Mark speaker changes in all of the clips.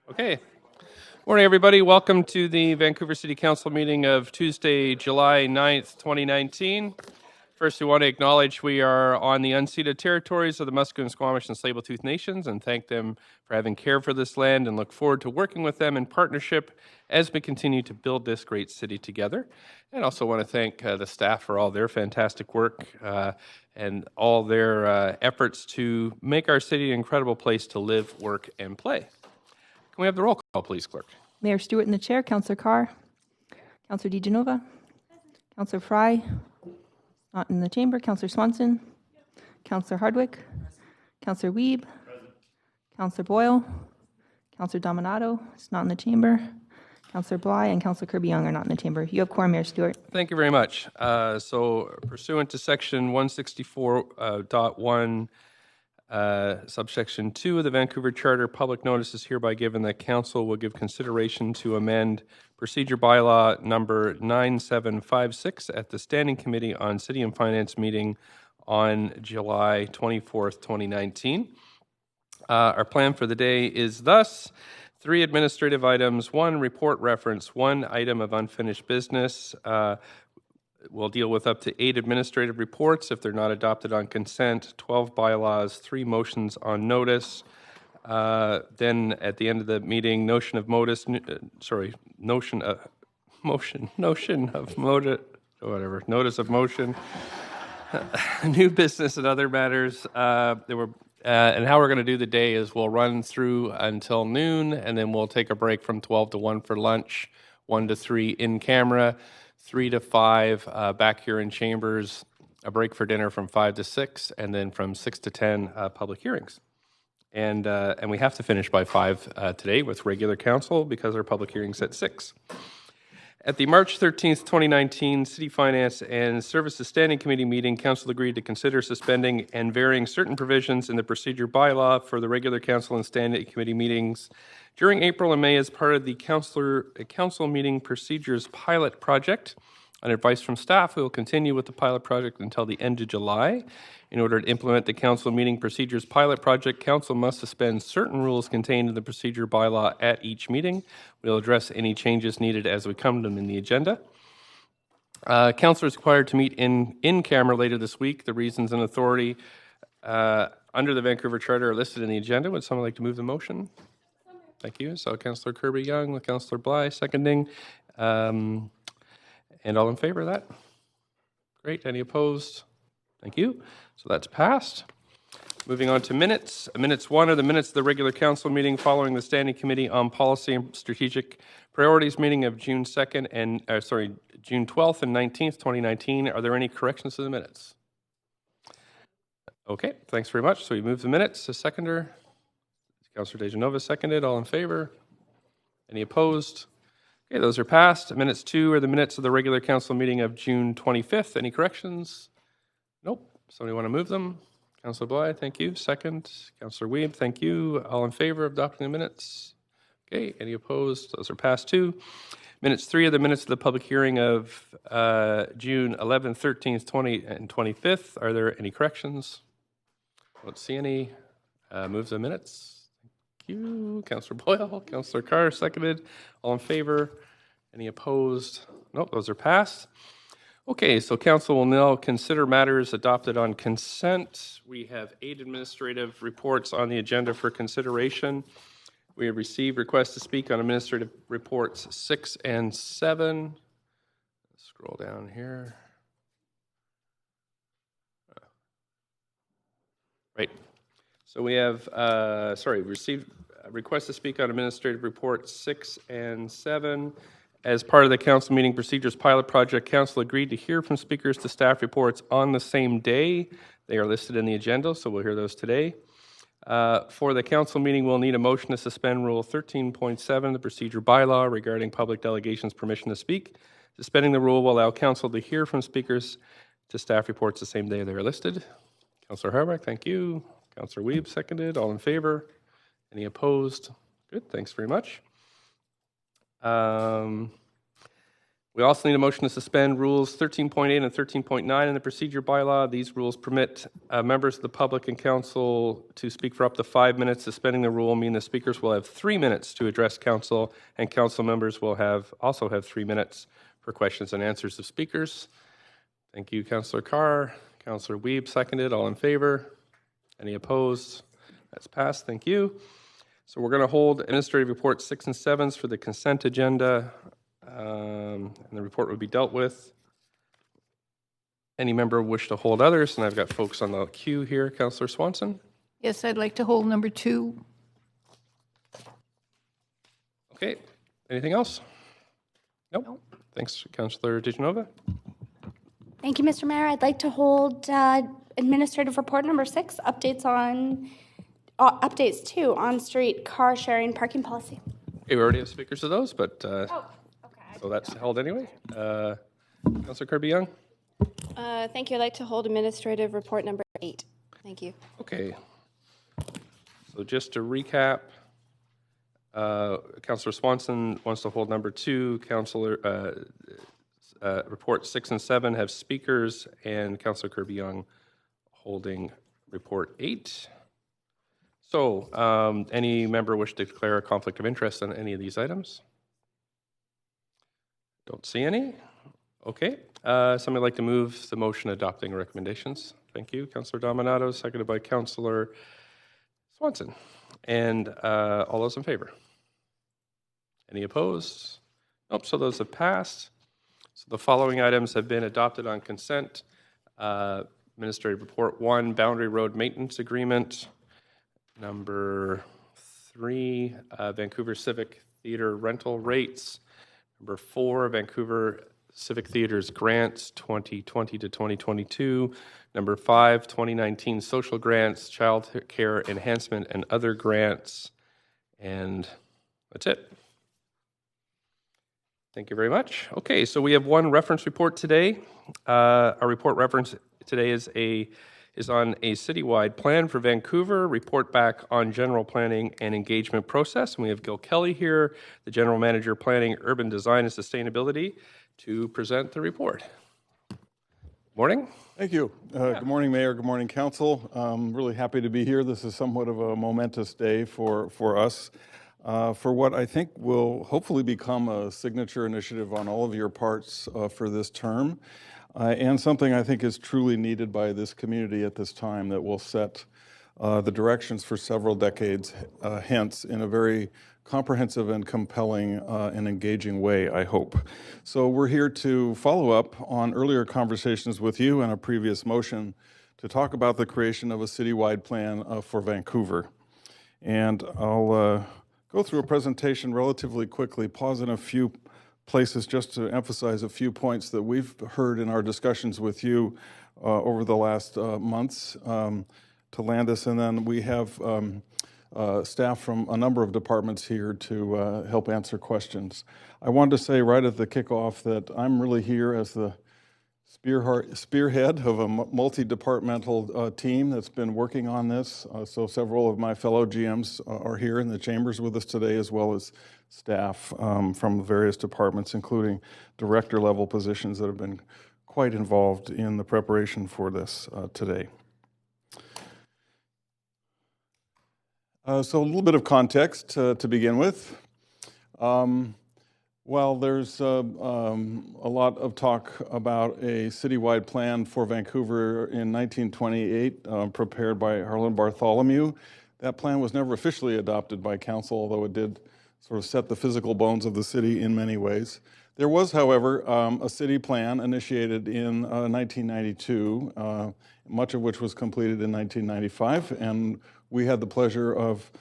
Speaker 1: Okay. Morning, everybody. Welcome to the Vancouver City Council meeting of Tuesday, July 9th, 2019. First, we want to acknowledge we are on the unceded territories of the Musqueam, Squamish, and Tsleil-Waututh Nations and thank them for having care for this land and look forward to working with them in partnership as we continue to build this great city together. And also want to thank the staff for all their fantastic work and all their efforts to make our city an incredible place to live, work, and play. Can we have the roll call, please, Clerk?
Speaker 2: Mayor Stewart in the chair, Councillor Carr, Councillor DiGenova, Councillor Fry, not in the chamber, Councillor Swanson, Councillor Hardwick, Councillor Wiebe, Councillor Boyle, Councillor Dominato is not in the chamber, Councillor Bly and Councillor Kirby-Young are not in the chamber. You have quorum, Mayor Stewart.
Speaker 1: Thank you very much. So pursuant to section 164.1, subsection 2 of the Vancouver Charter, public notice is hereby given that Council will give consideration to amend Procedure Bylaw number 9756 at the Standing Committee on City and Finance meeting on July 24th, 2019. Our plan for the day is thus: 3 administrative items, 1 report reference, 1 item of unfinished business. We'll deal with up to 8 administrative reports if they're not adopted on consent, 12 bylaws, 3 motions on notice. Then at the end of the meeting, notion of motion of notice of motion, new business and other matters. And how we're going to do the day is we'll run through until noon, and then we'll take a break from 12 to 1 for lunch, 1 to 3 in camera, 3 to 5 back here in chambers, a break for dinner from 5 to 6, and then from 6 to 10 public hearings. And we have to finish by 5 today with regular council because our public hearing's at 6. At the March 13th, 2019 City Finance and Services Standing Committee meeting, Council agreed to consider suspending and varying certain provisions in the procedure bylaw for the regular Council and Standing Committee meetings during April and May as part of the Council meeting procedures pilot project. On advice from staff, we will continue with the pilot project until the end of July. In order to implement the Council meeting procedures pilot project, Council must suspend certain rules contained in the procedure bylaw at each meeting. We'll address any changes needed as we come to them in the agenda. Council is required to meet in camera later this week. The reasons and authority under the Vancouver Charter are listed in the agenda. Would someone like to move the motion? Thank you. So Councillor Kirby-Young with Councillor Bly seconding. And all in favor of that? Great. Any opposed? Thank you. So that's passed. Moving on to minutes. Minutes 1 are the minutes of the regular council meeting following the Standing Committee on Policy and Strategic Priorities meeting of June 12th and 19th, 2019. Are there any corrections to the minutes? Okay, thanks very much. So we move the minutes. A seconder. Councillor DiGenova seconded. All in favor? Any opposed? Okay, those are passed. Minutes 2 are the minutes of the regular council meeting of June 25th. Any corrections? Nope. Somebody want to move them? Councillor Bly, thank you. Second. Councillor Wiebe, thank you. All in favor of adopting the minutes? Okay, any opposed? Those are passed too. Minutes 3 are the minutes of the public hearing of June 11th, 13th, 20th, and 25th. Are there any corrections? I don't see any. Move the minutes. Thank you. Councillor Boyle, Councillor Carr, seconded. All in favor? Any opposed? Nope, those are passed. Okay, so council will now consider matters adopted on consent. We have 8 administrative reports on the agenda for consideration. We have received requests to speak on administrative reports 6 and 7. Let's scroll down here. Right. So we have, received requests to speak on administrative reports 6 and 7. As part of the council meeting procedures pilot project, council agreed to hear from speakers to staff reports on the same day. They are listed in the agenda, so we'll hear those today. For the council meeting, we'll need a motion to suspend Rule 13.7, the procedure bylaw regarding public delegations' permission to speak. Suspending the rule will allow council to hear from speakers to staff reports the same day they are listed. Councillor Hardwick, thank you. Councillor Wiebe, seconded. All in favor? Any opposed? Good, thanks very much. We also need a motion to suspend rules 13.8 and 13.9 in the procedure bylaw. These rules permit members of the public and council to speak for up to 5 minutes. Suspending the rule means the speakers will have 3 minutes to address council, and council members will also have 3 minutes for questions and answers of speakers. Thank you, Councillor Carr. Councillor Wiebe, seconded. All in favor? Any opposed? That's passed. Thank you. So we're going to hold administrative reports 6 and 7 for the consent agenda. And the report would be dealt with. Any member wish to hold others? And I've got folks on the queue here. Councillor Swanson?
Speaker 3: Yes, I'd like to hold number 2.
Speaker 1: Okay. Anything else? Nope. Thanks, Councillor DiGenova.
Speaker 4: Thank you, Mr. Mayor. I'd like to hold administrative report number 6, updates to on-street car sharing parking policy.
Speaker 1: Okay, we already have speakers of those, but
Speaker 4: Okay.
Speaker 1: so that's held anyway. Councillor Kirby-Young?
Speaker 5: Thank you. I'd like to hold administrative report number 8. Thank you.
Speaker 1: Okay. So just to recap, Councillor Swanson wants to hold number 2. Report 6 and 7 have speakers, and Councillor Kirby-Young holding report 8. So any member wish to declare a conflict of interest on any of these items? Don't see any. Okay. Somebody like to move the motion adopting recommendations? Thank you. Councillor Dominato, seconded by Councillor Swanson. And all those in favor? Any opposed? Nope, so those have passed. So the following items have been adopted on consent. Administrative Report 1, Boundary Road Maintenance Agreement. Number 3, Vancouver Civic Theatre rental rates. Number 4, Vancouver Civic Theatre's grants 2020 to 2022. Number 5, 2019 social grants, child care enhancement, and other grants. And that's it. Thank you very much. Okay, so we have one reference report today. Our report reference today is on a citywide plan for Vancouver, report back on general planning and engagement process. And we have Gil Kelly here, the General Manager, Planning, Urban Design, and Sustainability, to present the report. Morning.
Speaker 6: Thank you. Good morning, Mayor. Good morning, Council. I'm really happy to be here. This is somewhat of a momentous day for us. For what I think will hopefully become a signature initiative on all of your parts for this term, and something I think is truly needed by this community at this time that will set the directions for several decades hence in a very comprehensive and compelling and engaging way, I hope. So we're here to follow up on earlier conversations with you and a previous motion to talk about the creation of a citywide plan for Vancouver. And I'll go through a presentation relatively quickly, pause in a few places just to emphasize a few points that we've heard in our discussions with you over the last months to land this. And then we have staff from a number of departments here to help answer questions. I wanted to say right at the kickoff that I'm really here as the spearhead of a multi-departmental team that's been working on this. So several of my fellow GMs are here in the chambers with us today, as well as staff from various departments, including director-level positions that have been quite involved in the preparation for this today. So a little bit of context to begin with. Well, there's a lot of talk about a citywide plan for Vancouver in 1928, prepared by Harlan Bartholomew. That plan was never officially adopted by council, although it did sort of set the physical bones of the city in many ways. There was, however, a city plan initiated in 1992, much of which was completed in 1995, and we had the pleasure of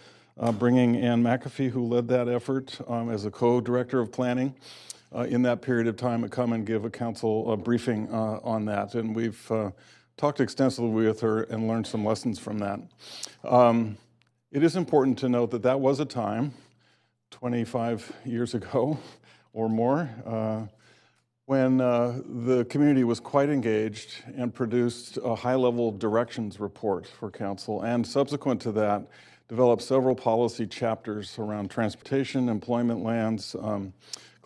Speaker 6: bringing Ann McAfee, who led that effort as a co-director of planning in that period of time, to come and give a council briefing on that. And we've talked extensively with her and learned some lessons from that. It is important to note that that was a time, 25 years ago or more, when the community was quite engaged and produced a high-level directions report for council, and subsequent to that, developed several policy chapters around transportation, employment lands,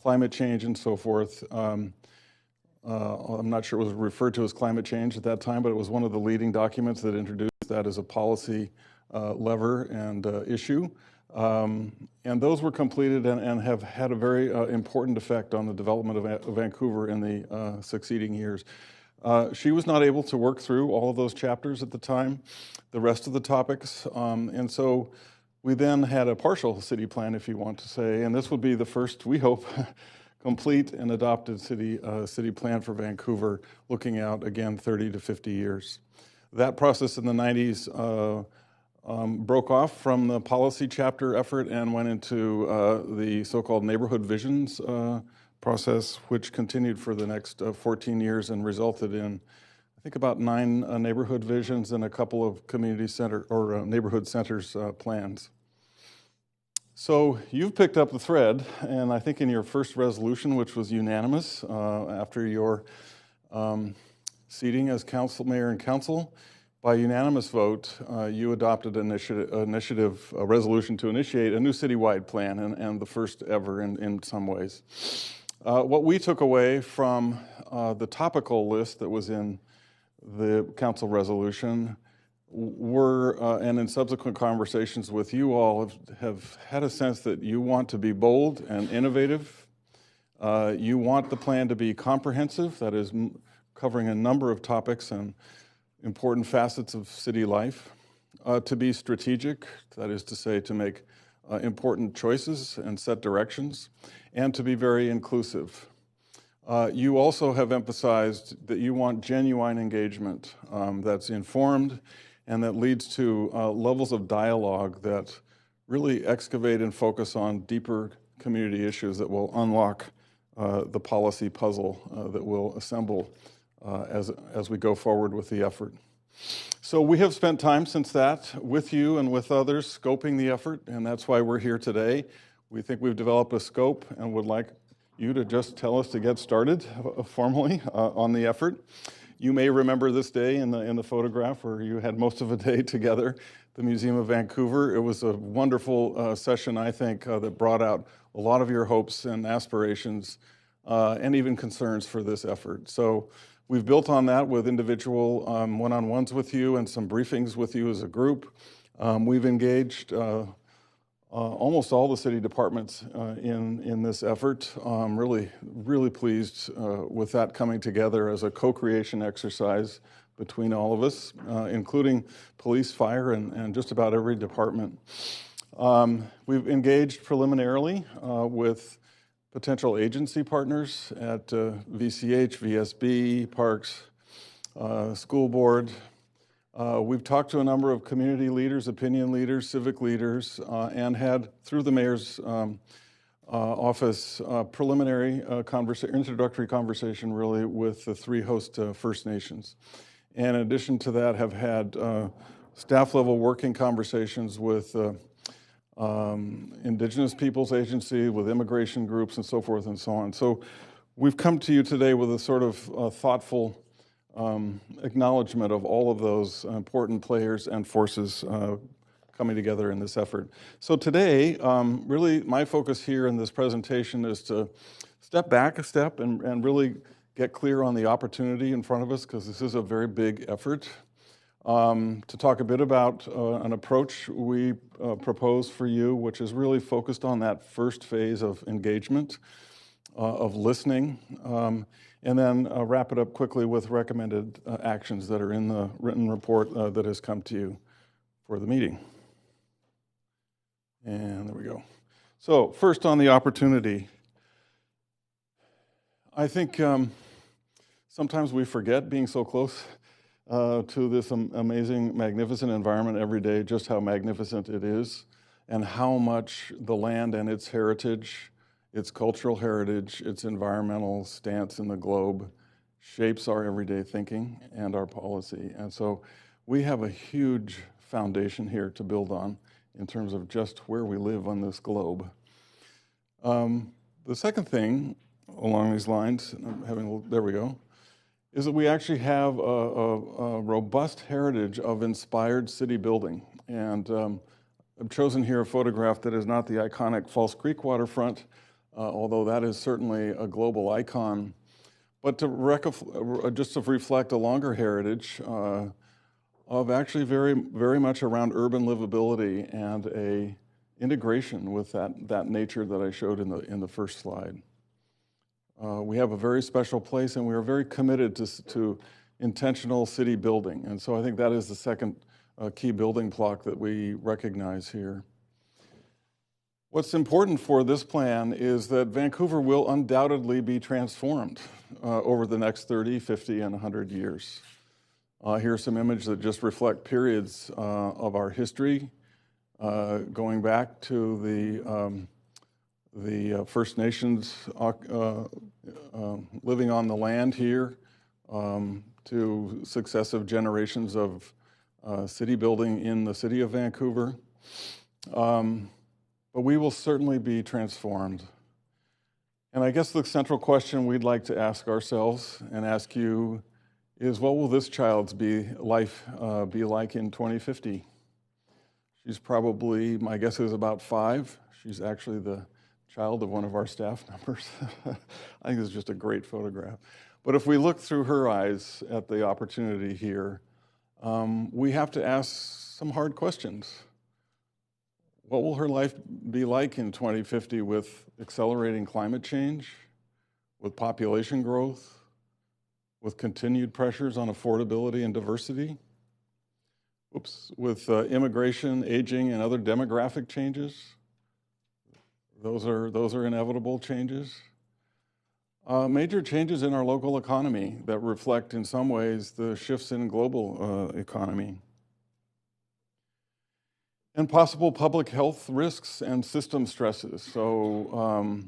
Speaker 6: climate change and so forth. I'm not sure it was referred to as climate change at that time, but it was one of the leading documents that introduced that as a policy lever and issue. And those were completed and have had a very important effect on the development of Vancouver in the succeeding years. She was not able to work through all of those chapters at the time, the rest of the topics, and so we then had a partial city plan, if you want to say, and this would be the first, we hope, complete and adopted city plan for Vancouver, looking out, again, 30 to 50 years. That process in the 90s broke off from the policy chapter effort and went into the so-called neighborhood visions process, which continued for the next 14 years and resulted in, I think, about 9 neighborhood visions and a couple of community center or neighborhood centers plans. So you've picked up the thread, and I think in your first resolution, which was unanimous after your seating as council, mayor and council, by unanimous vote, you adopted an a resolution to initiate a new citywide plan, and the first ever in some ways. What we took away from the topical list that was in the council resolution were, and in subsequent conversations with you all, have had a sense that you want to be bold and innovative. You want the plan to be comprehensive, that is, covering a number of topics and important facets of city life. To be strategic, that is to say, to make important choices and set directions, and to be very inclusive. You also have emphasized that you want genuine engagement that's informed and that leads to levels of dialogue that really excavate and focus on deeper community issues that will unlock the policy puzzle that will assemble as we go forward with the effort. So we have spent time since that with you and with others scoping the effort, and that's why we're here today. We think we've developed a scope and would like you to just tell us to get started formally on the effort. You may remember this day in the photograph where you had most of a day together at the Museum of Vancouver. It was a wonderful session, I think, that brought out a lot of your hopes and aspirations and even concerns for this effort. So we've built on that with individual one-on-ones with you and some briefings with you as a group. We've engaged almost all the city departments in this effort. Really pleased with that coming together as a co-creation exercise between all of us, including police, fire, and just about every department. We've engaged preliminarily with potential agency partners at VCH, VSB, Parks, School Board. We've talked to a number of community leaders, opinion leaders, civic leaders, and had, through the mayor's office, preliminary introductory conversation, really, with the 3 host First Nations. And in addition to that, have had staff-level working conversations with Indigenous Peoples Agency, with immigration groups, and so forth and so on. So we've come to you today with a sort of thoughtful acknowledgement of all of those important players and forces coming together in this effort. So today, really my focus here in this presentation is to step back a step and really get clear on the opportunity in front of us, because this is a very big effort. To talk a bit about an approach we propose for you, which is really focused on that first phase of engagement, of listening, and then wrap it up quickly with recommended actions that are in the written report that has come to you for the meeting. And there we go. So first on the opportunity. I think sometimes we forget, being so close to this amazing, magnificent environment every day, just how magnificent it is and how much the land and its heritage, its cultural heritage, its environmental stance in the globe shapes our everyday thinking and our policy. And so we have a huge foundation here to build on in terms of just where we live on this globe. The second thing along these lines, there we go, is that we actually have a robust heritage of inspired city building. And I've chosen here a photograph that is not the iconic False Creek waterfront, although that is certainly a global icon. But just to reflect a longer heritage of actually very much around urban livability and a integration with that nature that I showed in the first slide. We have a very special place, and we are very committed to intentional city building. And so I think that is the second key building block that we recognize here. What's important for this plan is that Vancouver will undoubtedly be transformed over the next 30, 50, and 100 years. Here are some images that just reflect periods of our history, going back to the First Nations living on the land here, to successive generations of city building in the city of Vancouver. But we will certainly be transformed. And I guess the central question we'd like to ask ourselves and ask you is, what will this child's life be like in 2050? She's probably, my guess is about 5. She's actually the child of one of our staff members. I think it's just a great photograph. But if we look through her eyes at the opportunity here, we have to ask some hard questions. What will her life be like in 2050 with accelerating climate change, with population growth, with continued pressures on affordability and diversity, with immigration, aging, and other demographic changes? Those are inevitable changes. Major changes in our local economy that reflect in some ways the shifts in global economy. And possible public health risks and system stresses. So,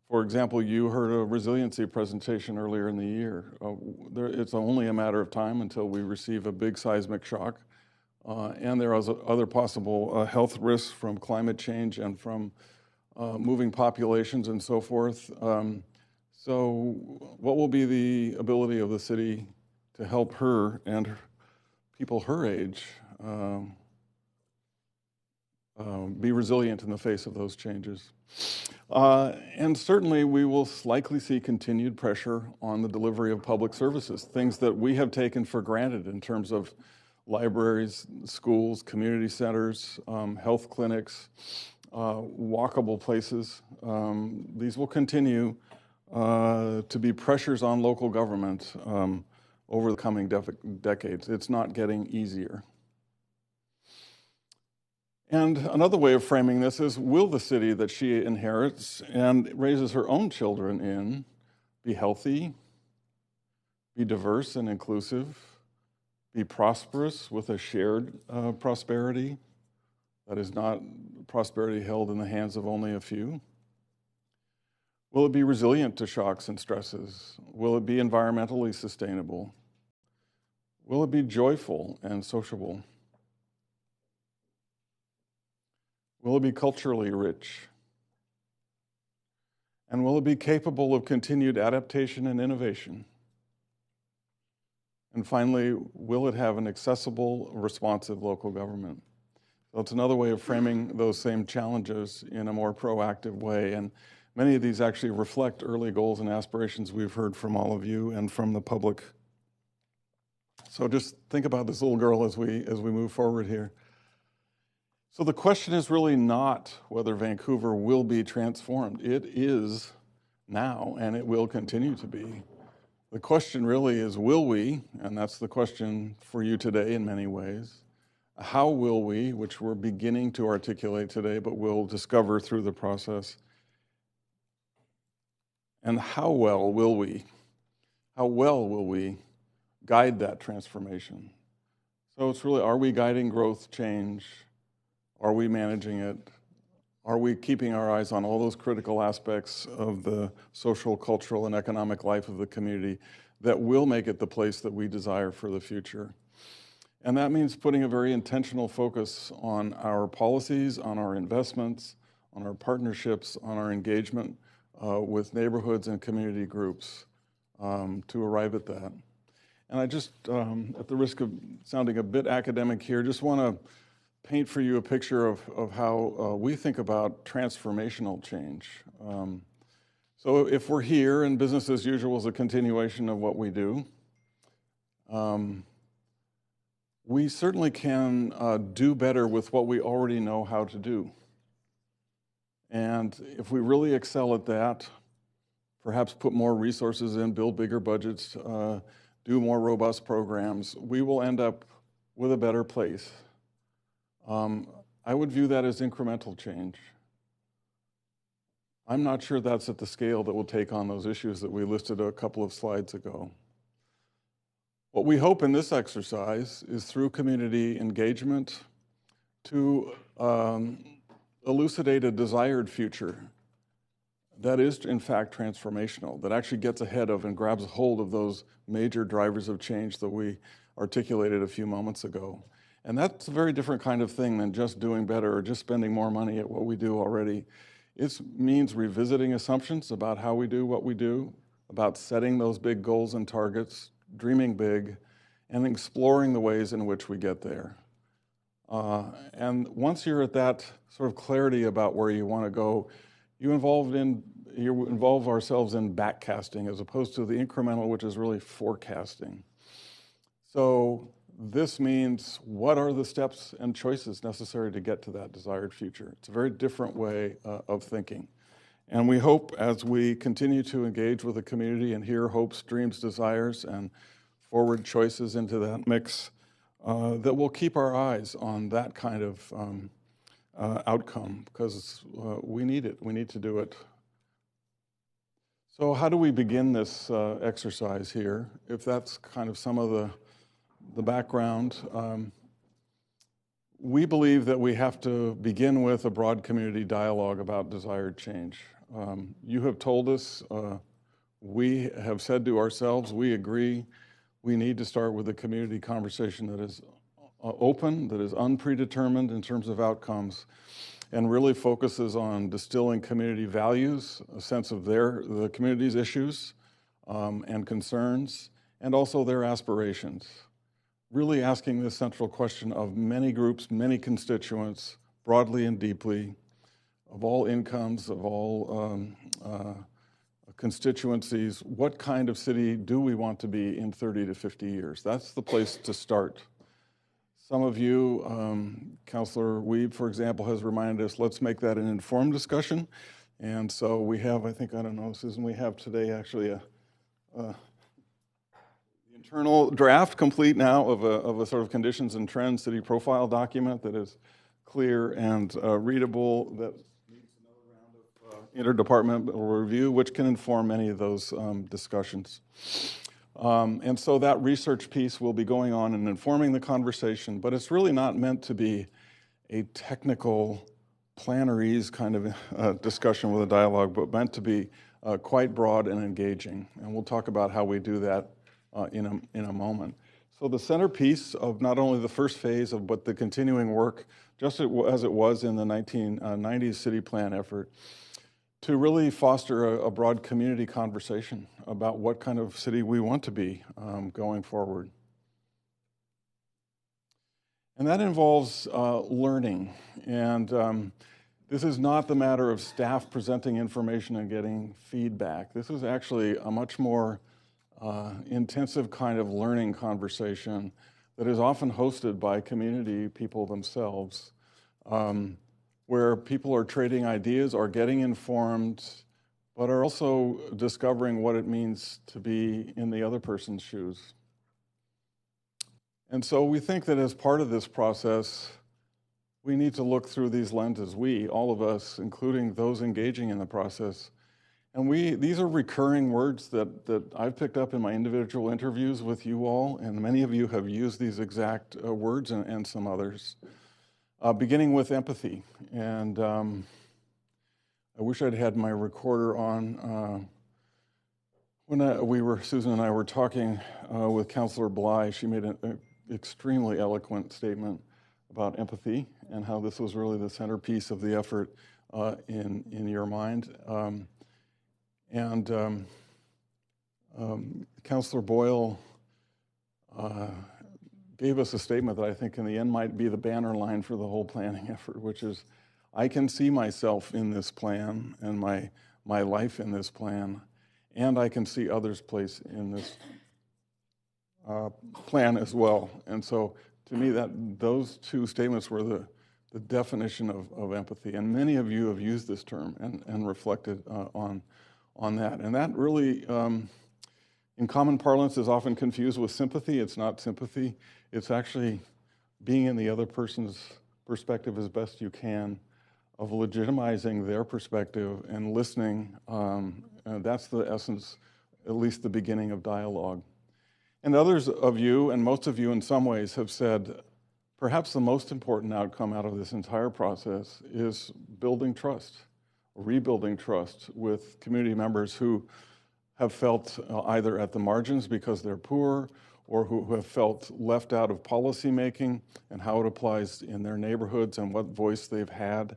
Speaker 6: for example, you heard a resiliency presentation earlier in the year. It's only a matter of time until we receive a big seismic shock. And there are other possible health risks from climate change and from moving populations and so forth. So what will be the ability of the city to help her and people her age be resilient in the face of those changes? And certainly we will likely see continued pressure on the delivery of public services, things that we have taken for granted in terms of libraries, schools, community centers, health clinics, walkable places. These will continue to be pressures on local government over the coming decades. It's not getting easier. And another way of framing this is, will the city that she inherits and raises her own children in be healthy, be diverse and inclusive, be prosperous with a shared prosperity that is not prosperity held in the hands of only a few? Will it be resilient to shocks and stresses? Will it be environmentally sustainable? Will it be joyful and sociable? Will it be culturally rich? And will it be capable of continued adaptation and innovation? And finally, will it have an accessible, responsive local government? So it's another way of framing those same challenges in a more proactive way. And many of these actually reflect early goals and aspirations we've heard from all of you and from the public. So just think about this little girl as we move forward here. So the question is really not whether Vancouver will be transformed. It is now, and it will continue to be. The question really is, will we? And that's the question for you today in many ways. How will we, which we're beginning to articulate today, but we'll discover through the process. And how well will we? How well will we guide that transformation? So it's really, are we guiding growth, change? Are we managing it? Are we keeping our eyes on all those critical aspects of the social, cultural, and economic life of the community that will make it the place that we desire for the future? And that means putting a very intentional focus on our policies, on our investments, on our partnerships, on our engagement with neighborhoods and community groups to arrive at that. And I just, at the risk of sounding a bit academic here, just want to paint for you a picture of how we think about transformational change. So if we're here and business as usual is a continuation of what we do, we certainly can do better with what we already know how to do. And if we really excel at that, perhaps put more resources in, build bigger budgets, do more robust programs, we will end up with a better place. I would view that as incremental change. I'm not sure that's at the scale that will take on those issues that we listed a couple of slides ago. What we hope in this exercise is through community engagement to elucidate a desired future that is in fact transformational, that actually gets ahead of and grabs hold of those major drivers of change that we articulated a few moments ago. And that's a very different kind of thing than just doing better or just spending more money at what we do already. It means revisiting assumptions about how we do what we do, about setting those big goals and targets, dreaming big, and exploring the ways in which we get there. And once you're at that sort of clarity about where you want to go, you involve ourselves in backcasting as opposed to the incremental, which is really forecasting. So this means, what are the steps and choices necessary to get to that desired future? It's a very different way of thinking. And we hope, as we continue to engage with the community and hear hopes, dreams, desires, and forward choices into that mix, that we'll keep our eyes on that kind of outcome, because we need it. We need to do it. So how do we begin this exercise here? If that's kind of some of the background, we believe that we have to begin with a broad community dialogue about desired change. You have told us, we have said to ourselves, we agree, we need to start with a community conversation that is open, that is unpredetermined in terms of outcomes, and really focuses on distilling community values, a sense of the community's issues and concerns, and also their aspirations. Really asking this central question of many groups, many constituents, broadly and deeply, of all incomes, of all constituencies, what kind of city do we want to be in 30 to 50 years? That's the place to start. Some of you, Councillor Wiebe, for example, has reminded us, let's make that an informed discussion. And so we have, I don't know, Susan, we have today actually a internal draft complete now of a sort of conditions and trends city profile document that is clear and readable, that needs another round of interdepartmental review, which can inform many of those discussions. And so that research piece will be going on and informing the conversation, but it's really not meant to be a technical plannerese kind of discussion with a dialogue, but meant to be quite broad and engaging. And we'll talk about how we do that in a moment. So the centerpiece of not only the first phase of but the continuing work, just as it was in the 1990s city plan effort, to really foster a broad community conversation about what kind of city we want to be going forward. And that involves learning. And this is not the matter of staff presenting information and getting feedback. This is actually a much more intensive kind of learning conversation that is often hosted by community people themselves, where people are trading ideas, are getting informed, but are also discovering what it means to be in the other person's shoes. And so we think that as part of this process, we need to look through these lenses, all of us, including those engaging in the process. And these are recurring words that I've picked up in my individual interviews with you all, and many of you have used these exact words and some others. Beginning with empathy. And I wish I'd had my recorder on. When Susan and I were talking with Councillor Bly, she made an extremely eloquent statement about empathy and how this was really the centerpiece of the effort in your mind. Councillor Boyle gave us a statement that I think in the end might be the banner line for the whole planning effort, which is, I can see myself in this plan and my life in this plan, and I can see others' place in this plan as well. And so to me, those two statements were the definition of empathy. And many of you have used this term and reflected on that. And that really, in common parlance, is often confused with sympathy. It's not sympathy. It's actually being in the other person's perspective as best you can, of legitimizing their perspective and listening. And that's the essence, at least the beginning of dialogue. And others of you, and most of you in some ways, have said, perhaps the most important outcome out of this entire process is building trust, rebuilding trust with community members who have felt either at the margins because they're poor, or who have felt left out of policy making and how it applies in their neighborhoods and what voice they've had.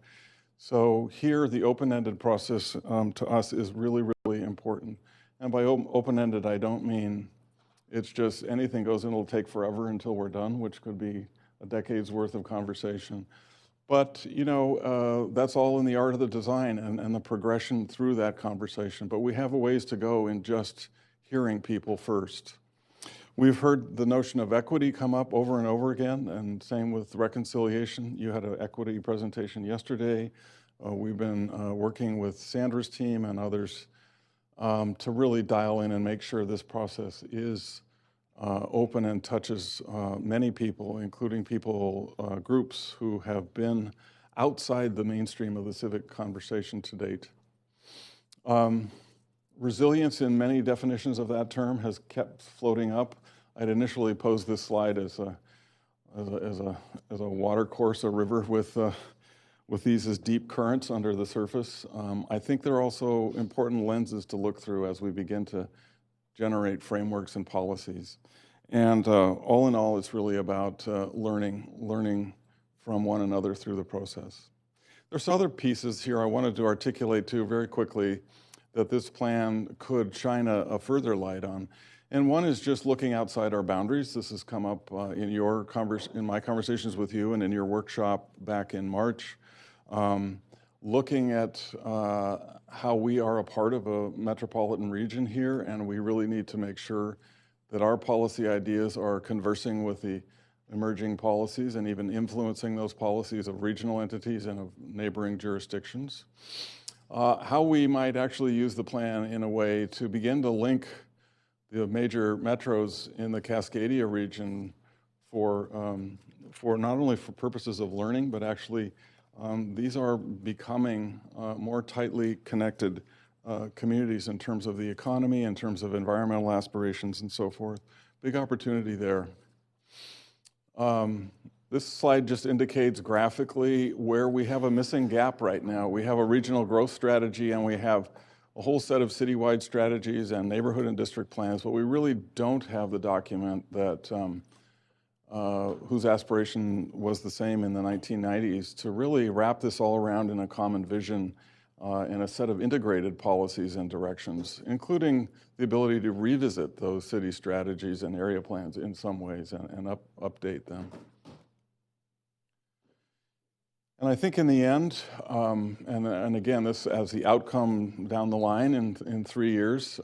Speaker 6: So here, the open-ended process to us is really, really important. And by open-ended, I don't mean it's just anything goes and it'll take forever until we're done, which could be a decade's worth of conversation. But, that's all in the art of the design and the progression through that conversation. But we have a ways to go in just hearing people first. We've heard the notion of equity come up over and over again, and same with reconciliation. You had an equity presentation yesterday. We've been working with Sandra's team and others to really dial in and make sure this process is open and touches many people, including groups who have been outside the mainstream of the civic conversation to date. Resilience, in many definitions of that term, has kept floating up. I'd initially posed this slide as a water course, a river with these as deep currents under the surface. I think there are also important lenses to look through as we begin to generate frameworks and policies. And all in all, it's really about learning from one another through the process. There's other pieces here I wanted to articulate too very quickly that this plan could shine a further light on. And one is just looking outside our boundaries. This has come up in my conversations with you and in your workshop back in March. Looking at how we are a part of a metropolitan region here, and we really need to make sure that our policy ideas are conversing with the emerging policies and even influencing those policies of regional entities and of neighboring jurisdictions. How we might actually use the plan in a way to begin to link the major metros in the Cascadia region for not only for purposes of learning, but actually these are becoming more tightly connected communities in terms of the economy, in terms of environmental aspirations and so forth. Big opportunity there. This slide just indicates graphically where we have a missing gap right now. We have a regional growth strategy and we have a whole set of citywide strategies and neighborhood and district plans, but we really don't have the document that whose aspiration was the same in the 1990s to really wrap this all around in a common vision and a set of integrated policies and directions, including the ability to revisit those city strategies and area plans in some ways and update them. And I think in the end, and again, this as the outcome down the line in 3 years,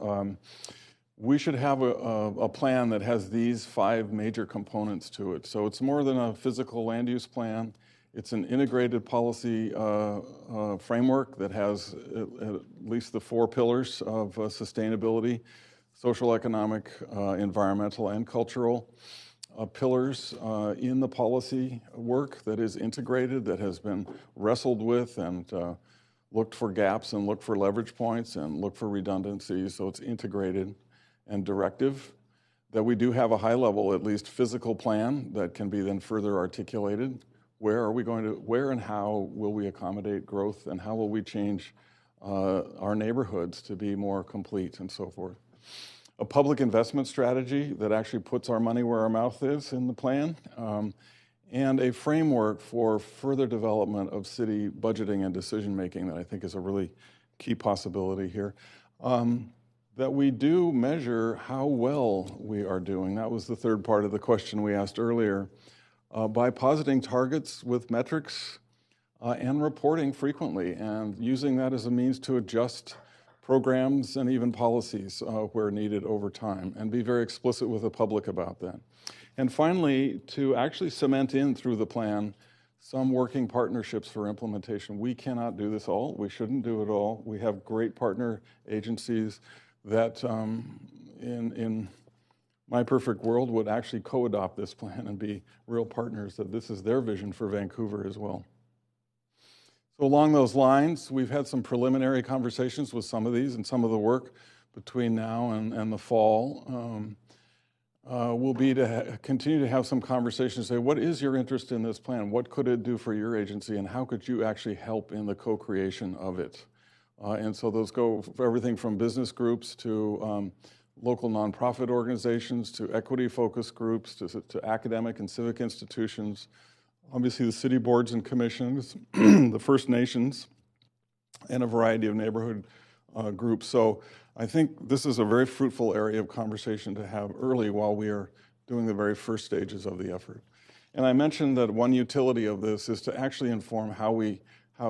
Speaker 6: we should have a plan that has these 5 major components to it. So it's more than a physical land use plan. It's an integrated policy framework that has at least the 4 pillars of sustainability, social, economic, environmental, and cultural pillars in the policy work that is integrated, that has been wrestled with and looked for gaps and looked for leverage points and looked for redundancies. So it's integrated and directive, that we do have a high level, at least physical plan that can be then further articulated. Where and how will we accommodate growth, and how will we change our neighborhoods to be more complete and so forth. A public investment strategy that actually puts our money where our mouth is in the plan, and a framework for further development of city budgeting and decision making that I think is a really key possibility here. that we do measure how well we are doing. That was the third part of the question we asked earlier. By positing targets with metrics and reporting frequently and using that as a means to adjust programs and even policies where needed over time, and be very explicit with the public about that. And finally, to actually cement in through the plan some working partnerships for implementation. We cannot do this all. We shouldn't do it all. We have great partner agencies that in my perfect world would actually co-adopt this plan and be real partners, that this is their vision for Vancouver as well. So along those lines, we've had some preliminary conversations with some of these, and some of the work between now and the fall will be to continue to have some conversations, say, what is your interest in this plan? What could it do for your agency, and how could you actually help in the co-creation of it? And so those go for everything from business groups to local nonprofit organizations, to equity focus groups, to academic and civic institutions, obviously the city boards and commissions, the First Nations, and a variety of neighborhood groups. So I think this is a very fruitful area of conversation to have early while we are doing the very first stages of the effort. And I mentioned that one utility of this is to actually inform how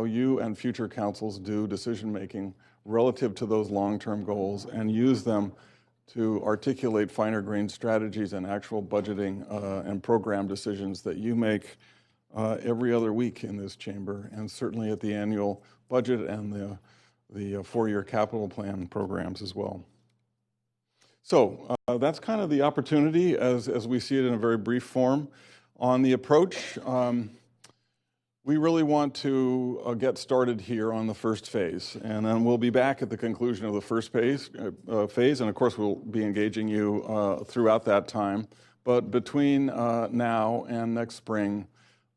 Speaker 6: you and future councils do decision-making relative to those long-term goals, and use them to articulate finer grained strategies and actual budgeting and program decisions that you make every other week in this chamber, and certainly at the annual budget and the four-year capital plan programs as well. So that's kind of the opportunity as we see it in a very brief form. On the approach, we really want to get started here on the first phase, and then we'll be back at the conclusion of the first phase, and of course we'll be engaging you throughout that time. But between now and next spring,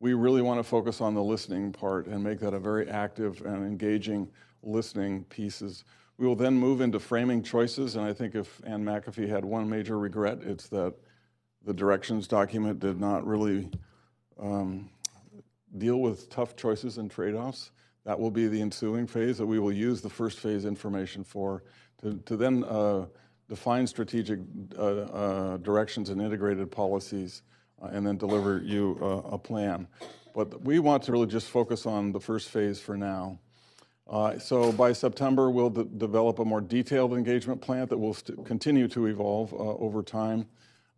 Speaker 6: we really want to focus on the listening part and make that a very active and engaging listening pieces. We will then move into framing choices, and I think if Ann McAfee had one major regret, it's that the directions document did not really deal with tough choices and trade-offs. That will be the ensuing phase that we will use the first phase information for to then define strategic directions and integrated policies, and then deliver you a plan. But we want to really just focus on the first phase for now. So by September, we'll develop a more detailed engagement plan that will continue to evolve over time.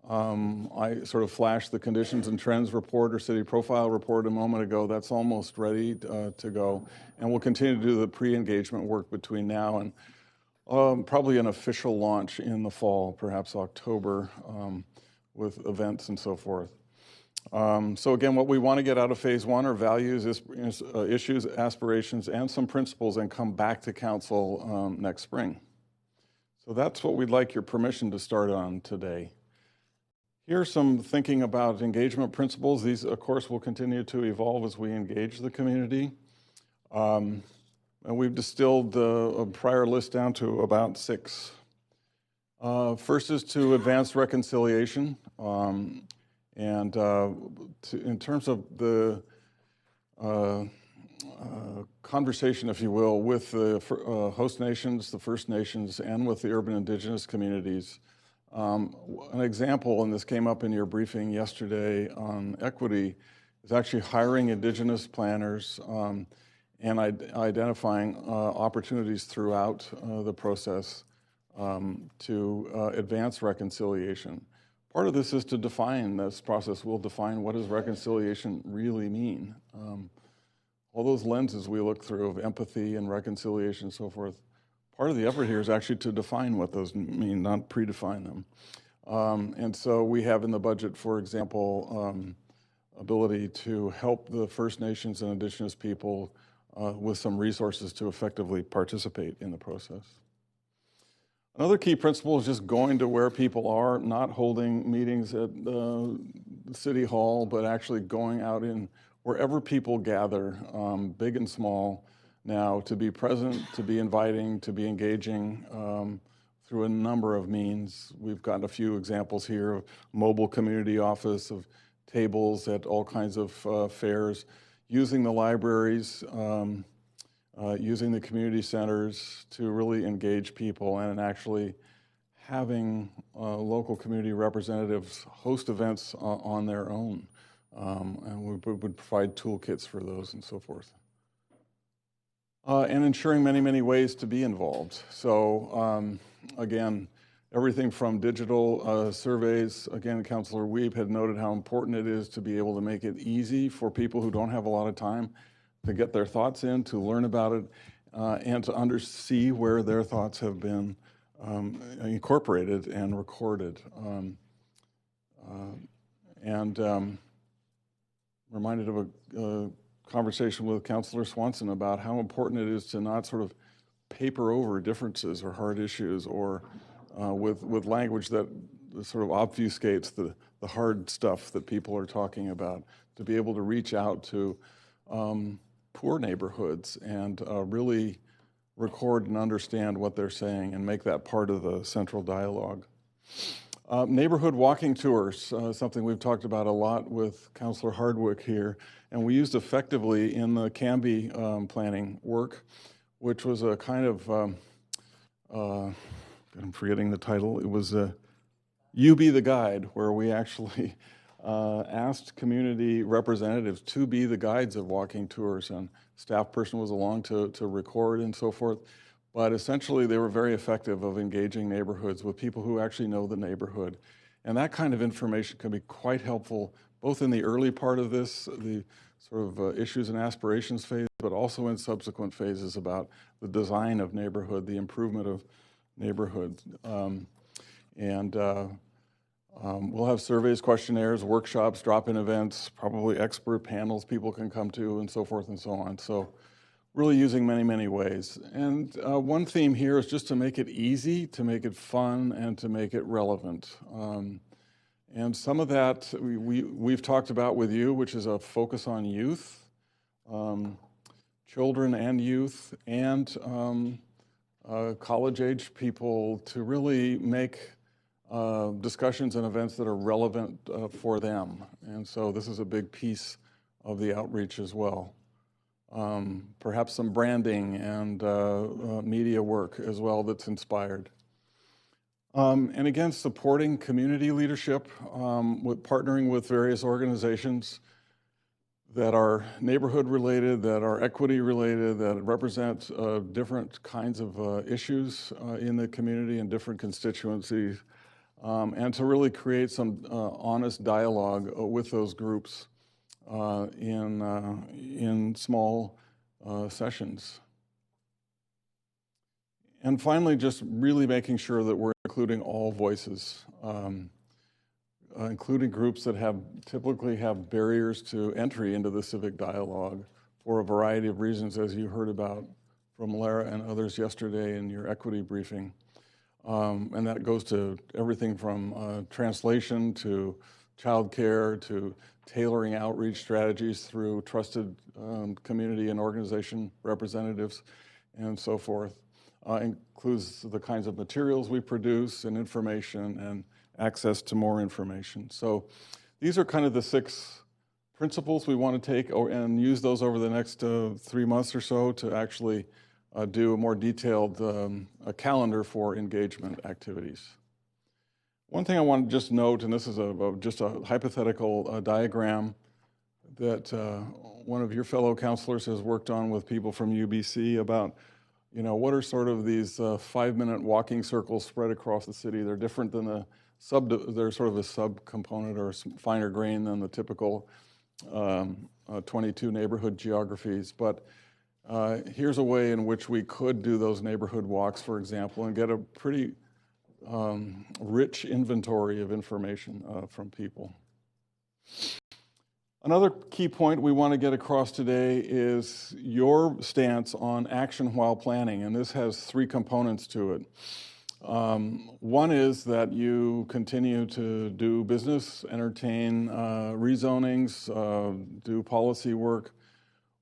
Speaker 6: I sort of flashed the conditions and trends report or city profile report a moment ago. That's almost ready to go. And we'll continue to do the pre-engagement work between now and probably an official launch in the fall, perhaps October, with events and so forth. So again, what we want to get out of phase one are values, issues, aspirations, and some principles, and come back to council next spring. So that's what we'd like your permission to start on today. Here's some thinking about engagement principles. These, of course, will continue to evolve as we engage the community. And we've distilled a prior list down to about 6. First is to advance reconciliation. In terms of the conversation, if you will, with the host nations, the First Nations, and with the urban indigenous communities. An example, and this came up in your briefing yesterday on equity, is actually hiring indigenous planners and identifying opportunities throughout the process to advance reconciliation. Part of this is to define, this process will define what does reconciliation really mean. All those lenses we look through of empathy and reconciliation and so forth, part of the effort here is actually to define what those mean, not predefine them. And so we have in the budget, for example, ability to help the First Nations and Indigenous people with some resources to effectively participate in the process. Another key principle is just going to where people are, not holding meetings at City Hall, but actually going out in wherever people gather, big and small, now to be present, to be inviting, to be engaging through a number of means. We've got a few examples here of mobile community office, of tables at all kinds of fairs, using the libraries, using the community centers to really engage people and actually having local community representatives host events on their own. And we would provide toolkits for those and so forth. And ensuring many, many ways to be involved. So again, everything from digital surveys. Again, Councilor Wiebe had noted how important it is to be able to make it easy for people who don't have a lot of time to get their thoughts in, to learn about it, and to see where their thoughts have been incorporated and recorded. Reminded of a conversation with Councilor Swanson about how important it is to not sort of paper over differences or hard issues, or with language that sort of obfuscates the hard stuff that people are talking about, to be able to reach out to poor neighborhoods and really record and understand what they're saying and make that part of the central dialogue. Neighborhood walking tours, something we've talked about a lot with Councilor Hardwick here, and we used effectively in the Canby planning work, which was a kind of, I'm forgetting the title, it was You Be the Guide, where we actually asked community representatives to be the guides of walking tours, and staff person was along to record and so forth. But essentially, they were very effective of engaging neighborhoods with people who actually know the neighborhood. And that kind of information can be quite helpful, both in the early part of this, the sort of issues and aspirations phase, but also in subsequent phases about the design of neighborhood, the improvement of neighborhoods. We'll have surveys, questionnaires, workshops, drop-in events, probably expert panels people can come to, and so forth and so on. So really using many, many ways. And one theme here is just to make it easy, to make it fun, and to make it relevant. And some of that we've talked about with you, which is a focus on youth, children and youth, and college-age people, to really make discussions and events that are relevant for them. And so this is a big piece of the outreach as well. Perhaps some branding and media work as well that's inspired. And again, supporting community leadership, with partnering with various organizations that are neighborhood related, that are equity related, that represent different kinds of issues in the community and different constituencies, and to really create some honest dialogue with those groups in small sessions. And finally, just really making sure that we're including all voices, including groups that typically have barriers to entry into the civic dialogue for a variety of reasons, as you heard about from Lara and others yesterday in your equity briefing. And that goes to everything from translation to childcare to tailoring outreach strategies through trusted community and organization representatives and so forth. Includes the kinds of materials we produce and information and access to more information. So these are kind of the 6 principles we want to take and use those over the next 3 months or so to actually do a more detailed calendar for engagement activities. One thing I want to just note, and this is just a hypothetical diagram that one of your fellow counselors has worked on with people from UBC about, what are sort of these 5-minute walking circles spread across the city. They're different than they're sort of a sub-component or finer grain than the typical 22 neighborhood geographies. But here's a way in which we could do those neighborhood walks, for example, and get a pretty rich inventory of information from people. Another key point we want to get across today is your stance on action while planning, and this has 3 components to it. One is that you continue to do business, entertain rezonings, do policy work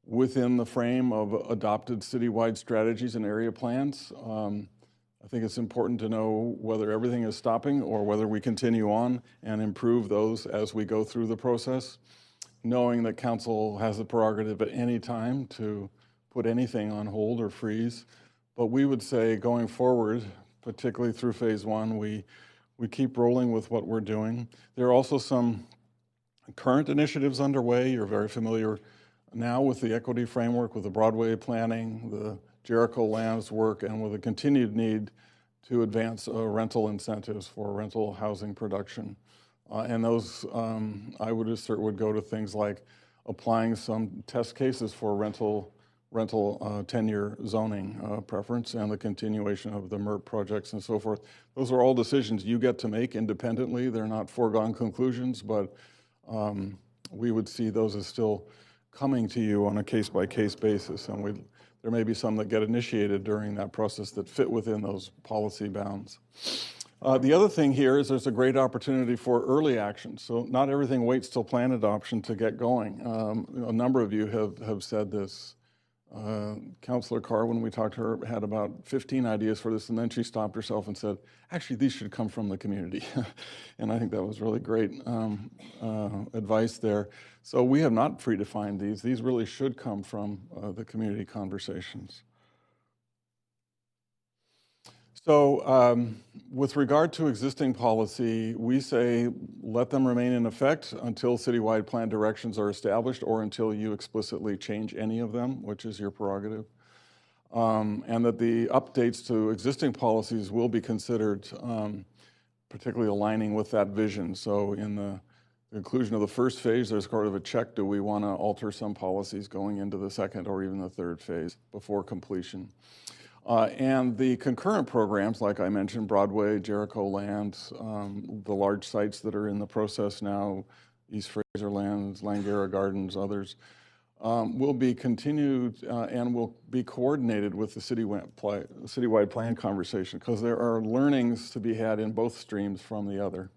Speaker 6: within the frame of adopted citywide strategies and area plans. I think it's important to know whether everything is stopping or whether we continue on and improve those as we go through the process, knowing that Council has the prerogative at any time to put anything on hold or freeze. But we would say going forward, particularly through phase one, we keep rolling with what we're doing. There are also some current initiatives underway. You're very familiar now with the equity framework, with the Broadway planning, the Jericho lands work, and with a continued need to advance rental incentives for rental housing production. And those, I would assert, would go to things like applying some test cases for rental 10-year zoning preference and the continuation of the MERP projects and so forth. Those are all decisions you get to make independently. They're not foregone conclusions, but we would see those as still coming to you on a case-by-case basis. And there may be some that get initiated during that process that fit within those policy bounds. The other thing here is there's a great opportunity for early action. So not everything waits till plan adoption to get going. A number of you have said this. Councillor Carr, when we talked to her, had about 15 ideas for this, and then she stopped herself and said, actually, these should come from the community. And I think that was really great advice there. So we have not predefined these. These really should come from the community conversations. So with regard to existing policy, we say let them remain in effect until citywide plan directions are established or until you explicitly change any of them, which is your prerogative. And that the updates to existing policies will be considered particularly aligning with that vision. So in the conclusion of the first phase, there's sort of a check. Do we want to alter some policies going into the second or even the third phase before completion? And the concurrent programs, like I mentioned, Broadway, Jericho Land, the large sites that are in the process now, East Fraser Lands, Langara Gardens, others, will be continued and will be coordinated with the citywide plan conversation because there are learnings to be had in both streams from the other.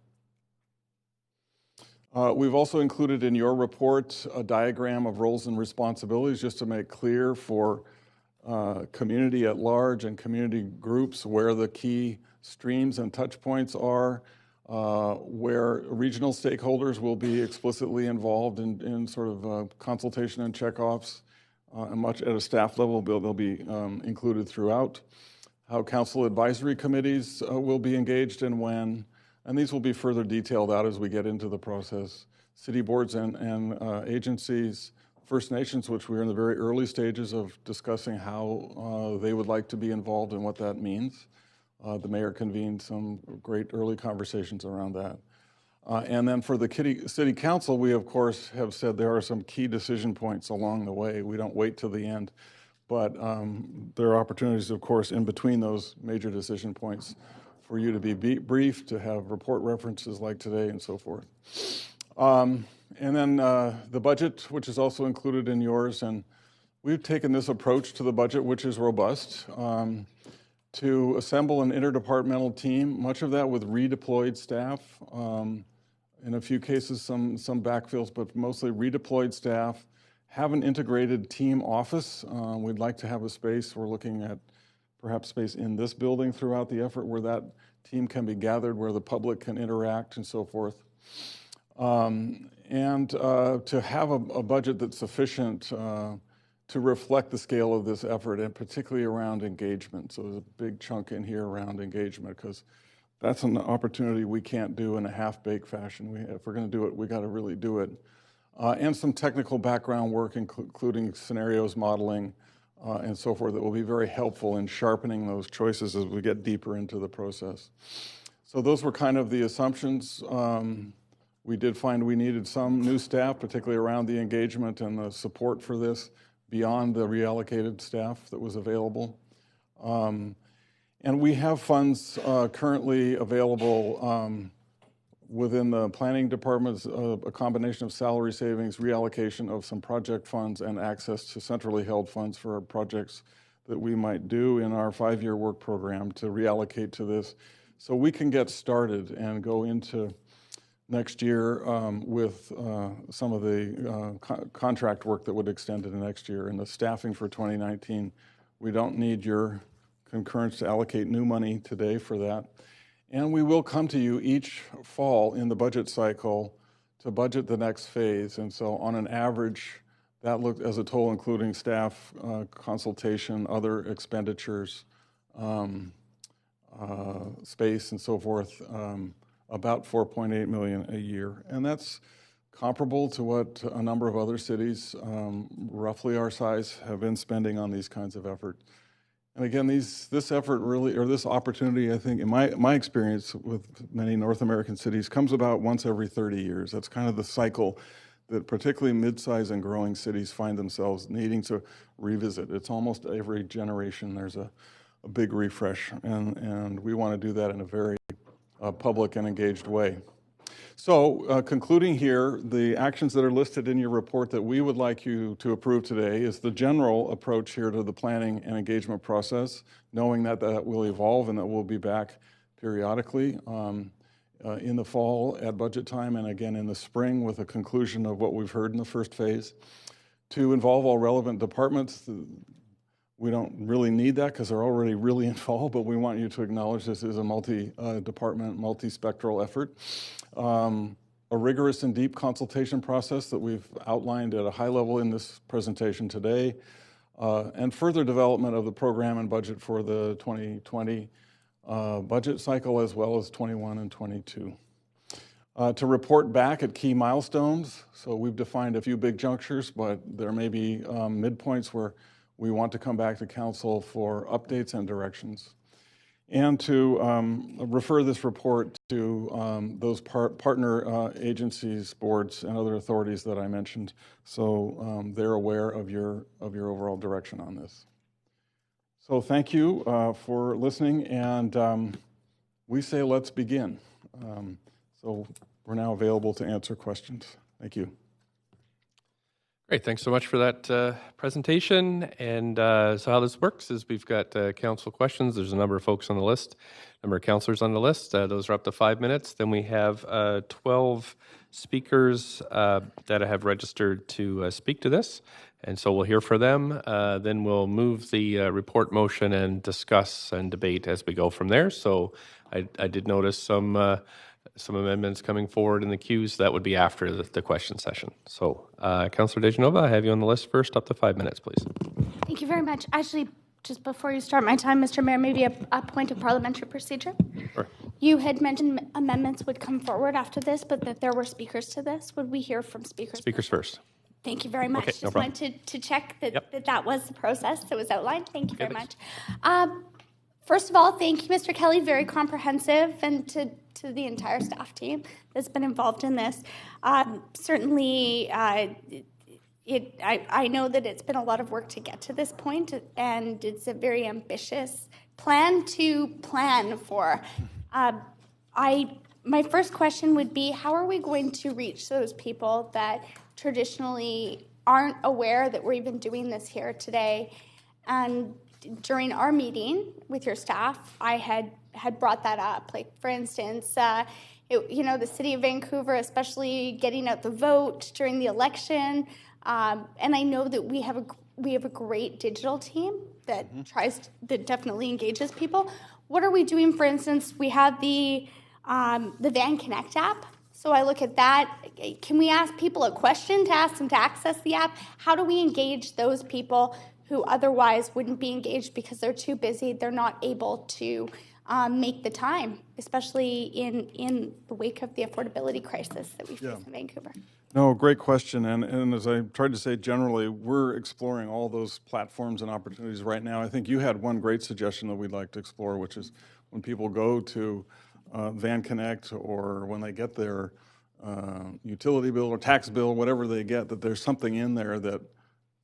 Speaker 6: We've also included in your report a diagram of roles and responsibilities just to make clear for community at large and community groups where the key streams and touch points are, where regional stakeholders will be explicitly involved in sort of consultation and checkoffs, and much at a staff level they'll be included throughout, how council advisory committees will be engaged and when, and these will be further detailed out as we get into the process. City boards and agencies, First Nations, which we're in the very early stages of discussing how they would like to be involved and what that means. The mayor convened some great early conversations around that. And then for the city council, we of course have said there are some key decision points along the way. We don't wait till the end, but there are opportunities, of course, in between those major decision points for you to be briefed, to have report references like today and so forth. And then the budget, which is also included in yours, and we've taken this approach to the budget, which is robust, to assemble an interdepartmental team, much of that with redeployed staff, in a few cases some backfills, but mostly redeployed staff, have an integrated team office. We'd like to have a space, we're looking at perhaps space in this building throughout the effort where that team can be gathered, where the public can interact and so forth. And to have a budget that's sufficient to reflect the scale of this effort, and particularly around engagement. So there's a big chunk in here around engagement, because that's an opportunity we can't do in a half-baked fashion. If we're going to do it, we got to really do it. And some technical background work, including scenarios modeling and so forth, that will be very helpful in sharpening those choices as we get deeper into the process. So those were kind of the assumptions. We did find we needed some new staff, particularly around the engagement and the support for this beyond the reallocated staff that was available. And we have funds currently available within the planning departments, a combination of salary savings, reallocation of some project funds, and access to centrally held funds for projects that we might do in our 5-year work program to reallocate to this. So we can get started and go into next year with some of the contract work that would extend into next year. And the staffing for 2019, we don't need your concurrence to allocate new money today for that. And we will come to you each fall in the budget cycle to budget the next phase. And so on an average That looked as a total, including staff, consultation, other expenditures, space and so forth, about 4.8 million a year. And that's comparable to what a number of other cities, roughly our size, have been spending on these kinds of efforts. And again, this effort really, or this opportunity, I think, in my experience with many North American cities, comes about once every 30 years. That's kind of the cycle that particularly mid-sized and growing cities find themselves needing to revisit. It's almost every generation there's a big refresh, and we want to do that in a very public and engaged way. So concluding here, the actions that are listed in your report that we would like you to approve today is the general approach here to the planning and engagement process, knowing that that will evolve and that we'll be back periodically in the fall at budget time and again in the spring with a conclusion of what we've heard in the first phase. To involve all relevant departments. We don't really need that because they're already really involved, but we want you to acknowledge this is a multi-department, multi-spectral effort. A rigorous and deep consultation process that we've outlined at a high level in this presentation today, and further development of the program and budget for the 2020 budget cycle as well as 21 and 22. To report back at key milestones. So we've defined a few big junctures, but there may be midpoints where we want to come back to council for updates and directions. And to refer this report to those partner agencies, boards, and other authorities that I mentioned, so they're aware of your overall direction on this. So thank you for listening, and we say let's begin. So we're now available to answer questions. Thank you.
Speaker 1: Great, thanks so much for that presentation. And so how this works is we've got council questions. There's a number of folks on the list, number of councilors on the list. Those are up to 5 minutes. Then we have 12 speakers that have registered to speak to this. And so we'll hear from them. Then we'll move the report motion and discuss and debate as we go from there. So I did notice some amendments coming forward in the queues. That would be after the question session. So, Councillor DeGenova, I have you on the list first, up to 5 minutes, please.
Speaker 4: Thank you very much. Actually, just before you start my time, Mr. Mayor, maybe a point of parliamentary procedure.
Speaker 1: Sure.
Speaker 4: You had mentioned amendments would come forward after this, but that there were speakers to this. Would we hear from speakers?
Speaker 1: Speakers first.
Speaker 4: Thank you very much.
Speaker 1: Okay, no
Speaker 4: just wanted to check that that was the process that was outlined. Thank you very much. First of all, thank you, Mr. Kelly. Very comprehensive, and to the entire staff team that's been involved in this. Certainly, I know that it's been a lot of work to get to this point, and it's a very ambitious plan to plan for. My first question would be, how are we going to reach those people that traditionally aren't aware that we're even doing this here today? And during our meeting with your staff, I had brought that up. Like, for instance, the city of Vancouver, especially getting out the vote during the election. And I know that we have a great digital team that that definitely engages people. What are we doing? For instance, we have the Van Connect app. So I look at that. Can we ask people a question to ask them to access the app? How do we engage those people who otherwise wouldn't be engaged because they're too busy, they're not able to make the time, especially in the wake of the affordability crisis that we face in Vancouver?
Speaker 6: No, great question. And as I tried to say generally, we're exploring all those platforms and opportunities right now. I think you had one great suggestion that we'd like to explore, which is when people go to Van Connect, or when they get their utility bill or tax bill, whatever they get, that there's something in there that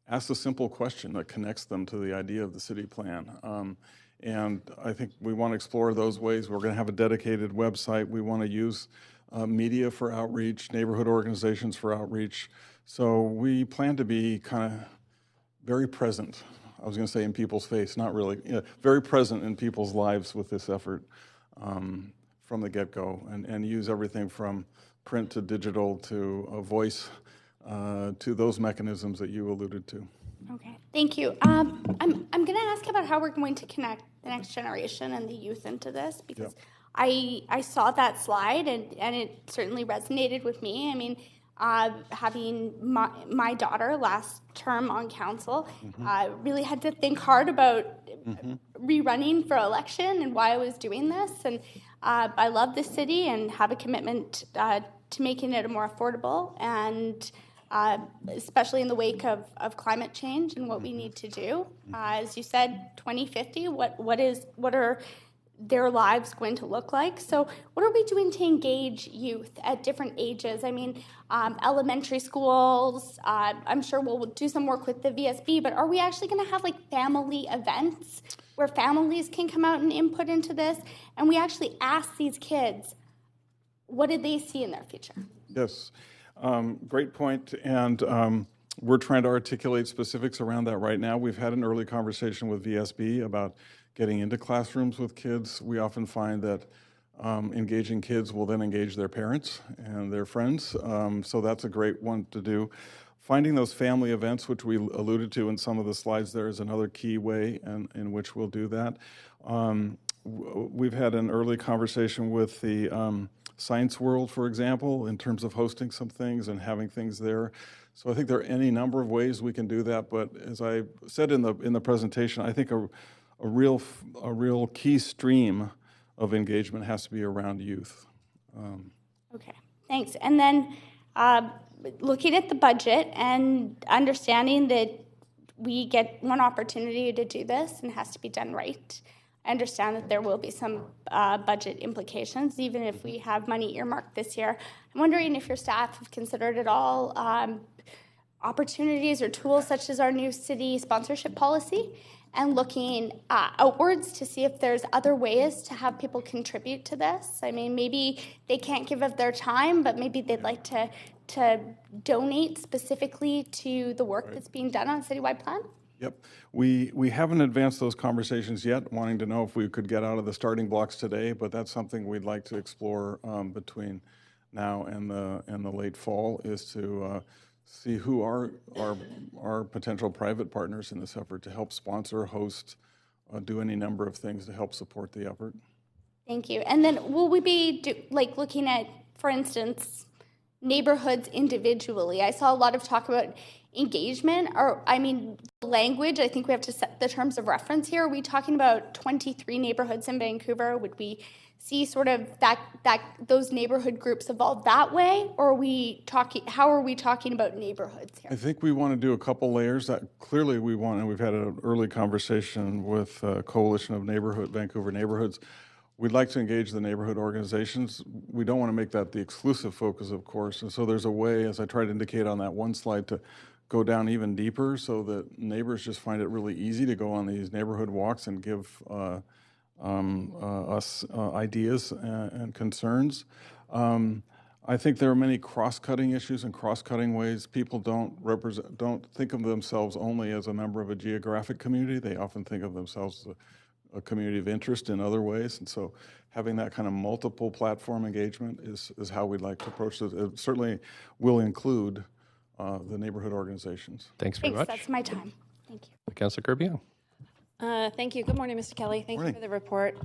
Speaker 6: asks a simple question that connects them to the idea of the city plan. And I think we want to explore those ways. We're going to have a dedicated website. We want to use media for outreach, neighborhood organizations for outreach. So we plan to be kind of very present. I was going to say in people's face, not really. Very present in people's lives with this effort from the get-go, and use everything from print to digital to voice to those mechanisms that you alluded to.
Speaker 4: Okay, thank you. I'm going to ask about how we're going to connect the next generation and the youth into this, because I saw that slide and it certainly resonated with me. I mean, Having my daughter last term on council, really had to think hard about rerunning for election and why I was doing this. And I love the city and have a commitment to making it more affordable, and especially in the wake of climate change and what we need to do. As you said, 2050, what are their lives going to look like? So what are we doing to engage youth at different ages? I mean, elementary schools, I'm sure we'll do some work with the VSB, but are we actually going to have like family events where families can come out and input into this, and we actually ask these kids, what did they see in their future?
Speaker 6: Yes, great point. And we're trying to articulate specifics around that right now. We've had an early conversation with VSB about getting into classrooms with kids. We often find that engaging kids will then engage their parents and their friends. So that's a great one to do. Finding those family events, which we alluded to in some of the slides there, is another key way in which we'll do that. We've had an early conversation with the Science World, for example, in terms of hosting some things and having things there. So I think there are any number of ways we can do that. But as I said in the presentation, I think a real key stream of engagement has to be around youth.
Speaker 4: Okay, thanks. And then looking at the budget and understanding that we get one opportunity to do this and it has to be done right. I understand that there will be some budget implications, even if we have money earmarked this year. I'm wondering if your staff have considered at all opportunities or tools such as our new city sponsorship policy, and looking outwards to see if there's other ways to have people contribute to this. I mean, maybe they can't give of their time, but maybe they'd like to donate specifically to the work that's being done on a citywide plan.
Speaker 6: Yep. We haven't advanced those conversations yet, wanting to know if we could get out of the starting blocks today, but that's something we'd like to explore between now and the late fall, is to see who are our potential private partners in this effort to help sponsor, host, do any number of things to help support the effort.
Speaker 4: Thank you. And then will we be looking at, for instance, neighborhoods individually? I saw a lot of talk about engagement, language. I think we have to set the terms of reference here. Are we talking about 23 neighborhoods in Vancouver? Would we see sort of that those neighborhood groups evolve that way, or are we talking? How are we talking about neighborhoods here?
Speaker 6: I think we want to do a couple layers. That clearly we want, and we've had an early conversation with Coalition of Vancouver Neighborhoods. We'd like to engage the neighborhood organizations. We don't want to make that the exclusive focus, of course. And so there's a way, as I tried to indicate on that one slide, to go down even deeper so that neighbors just find it really easy to go on these neighborhood walks and give us ideas and concerns. I think there are many cross-cutting issues and cross-cutting ways. People don't think of themselves only as a member of a geographic community. They often think of themselves as a community of interest in other ways. And so having that kind of multiple platform engagement is how we'd like to approach it. It certainly will include the neighborhood organizations.
Speaker 1: Thanks very much.
Speaker 4: That's my time. Thank you.
Speaker 1: Councillor Kirby.
Speaker 5: Thank you. Good morning, Mr. Kelly. Thank you for the report.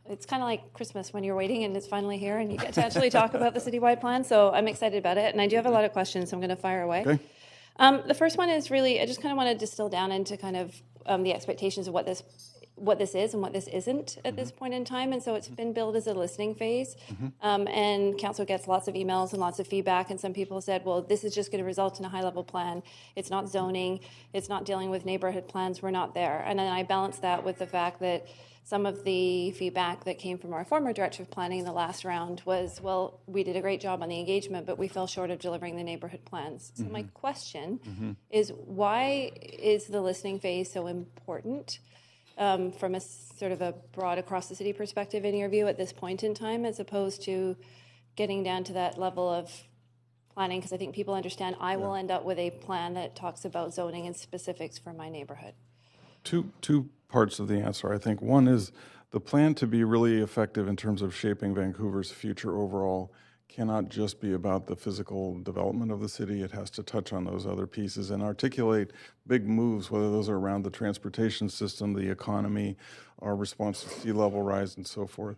Speaker 5: It's kind of like Christmas when you're waiting and it's finally here and you get to actually talk about the citywide plan. So I'm excited about it. And I do have a lot of questions, so I'm going to fire away.
Speaker 6: Okay.
Speaker 5: The first one is really, I just kind of want to distill down into kind of the expectations of what this is and what this isn't at this point in time. And so it's been billed as a listening phase. And council gets lots of emails and lots of feedback. And some people said, well, this is just going to result in a high-level plan. It's not zoning. It's not dealing with neighborhood plans. We're not there. And then I balance that with the fact that some of the feedback that came from our former director of planning in the last round was, well, we did a great job on the engagement, but we fell short of delivering the neighborhood plans. So my question is, why is the listening phase so important? From a sort of a broad across the city perspective in your view at this point in time, as opposed to getting down to that level of planning? Because I think people understand I will end up with a plan that talks about zoning and specifics for my neighborhood.
Speaker 6: Two parts of the answer, I think. One is the plan to be really effective in terms of shaping Vancouver's future overall cannot just be about the physical development of the city. It has to touch on those other pieces and articulate big moves, whether those are around the transportation system, the economy, our response to sea level rise, and so forth.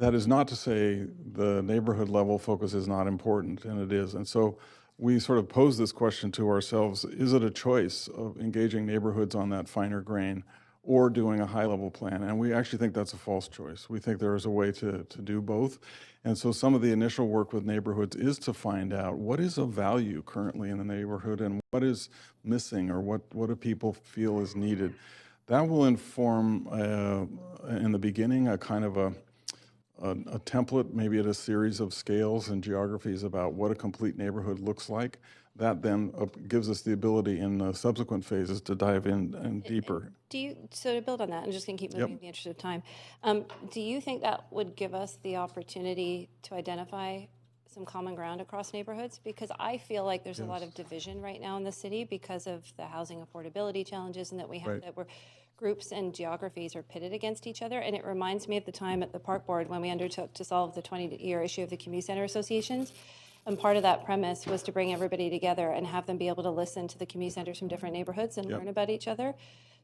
Speaker 6: That is not to say the neighborhood level focus is not important, and it is. And so we sort of pose this question to ourselves: is it a choice of engaging neighborhoods on that finer grain or doing a high-level plan? And we actually think that's a false choice. We think there is a way to do both. And so some of the initial work with neighborhoods is to find out what is of value currently in the neighborhood and what is missing, or what do people feel is needed. That will inform, in the beginning, a kind of a template, maybe at a series of scales and geographies about what a complete neighborhood looks like. That then gives us the ability in the subsequent phases to dive in and deeper.
Speaker 5: So to build on that, I'm just going to keep moving in the interest of time. Do you think that would give us the opportunity to identify some common ground across neighborhoods? Because I feel like there's a lot of division right now in the city because of the housing affordability challenges, and that we have that we're groups and geographies are pitted against each other. And it reminds me of the time at the Park Board when we undertook to solve the 20-year issue of the community center associations. And part of that premise was to bring everybody together and have them be able to listen to the community centers from different neighborhoods and learn about each other.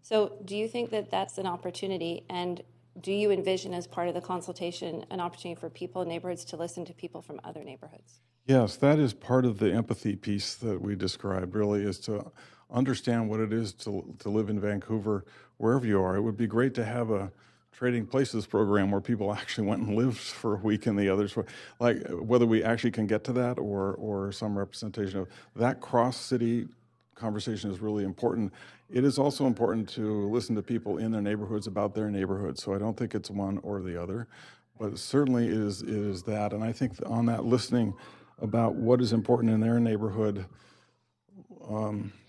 Speaker 5: So do you think that that's an opportunity? And do you envision, as part of the consultation, an opportunity for people in neighborhoods to listen to people from other neighborhoods?
Speaker 6: Yes, that is part of the empathy piece that we described, really, is to understand what it is to live in Vancouver, wherever you are. It would be great to have a trading places program where people actually went and lived for a week and the others, like whether we actually can get to that or some representation of that cross-city conversation is really important. It is also important to listen to people in their neighborhoods about their neighborhoods, so I don't think it's one or the other, but certainly it is that. And I think on that listening about what is important in their neighborhood,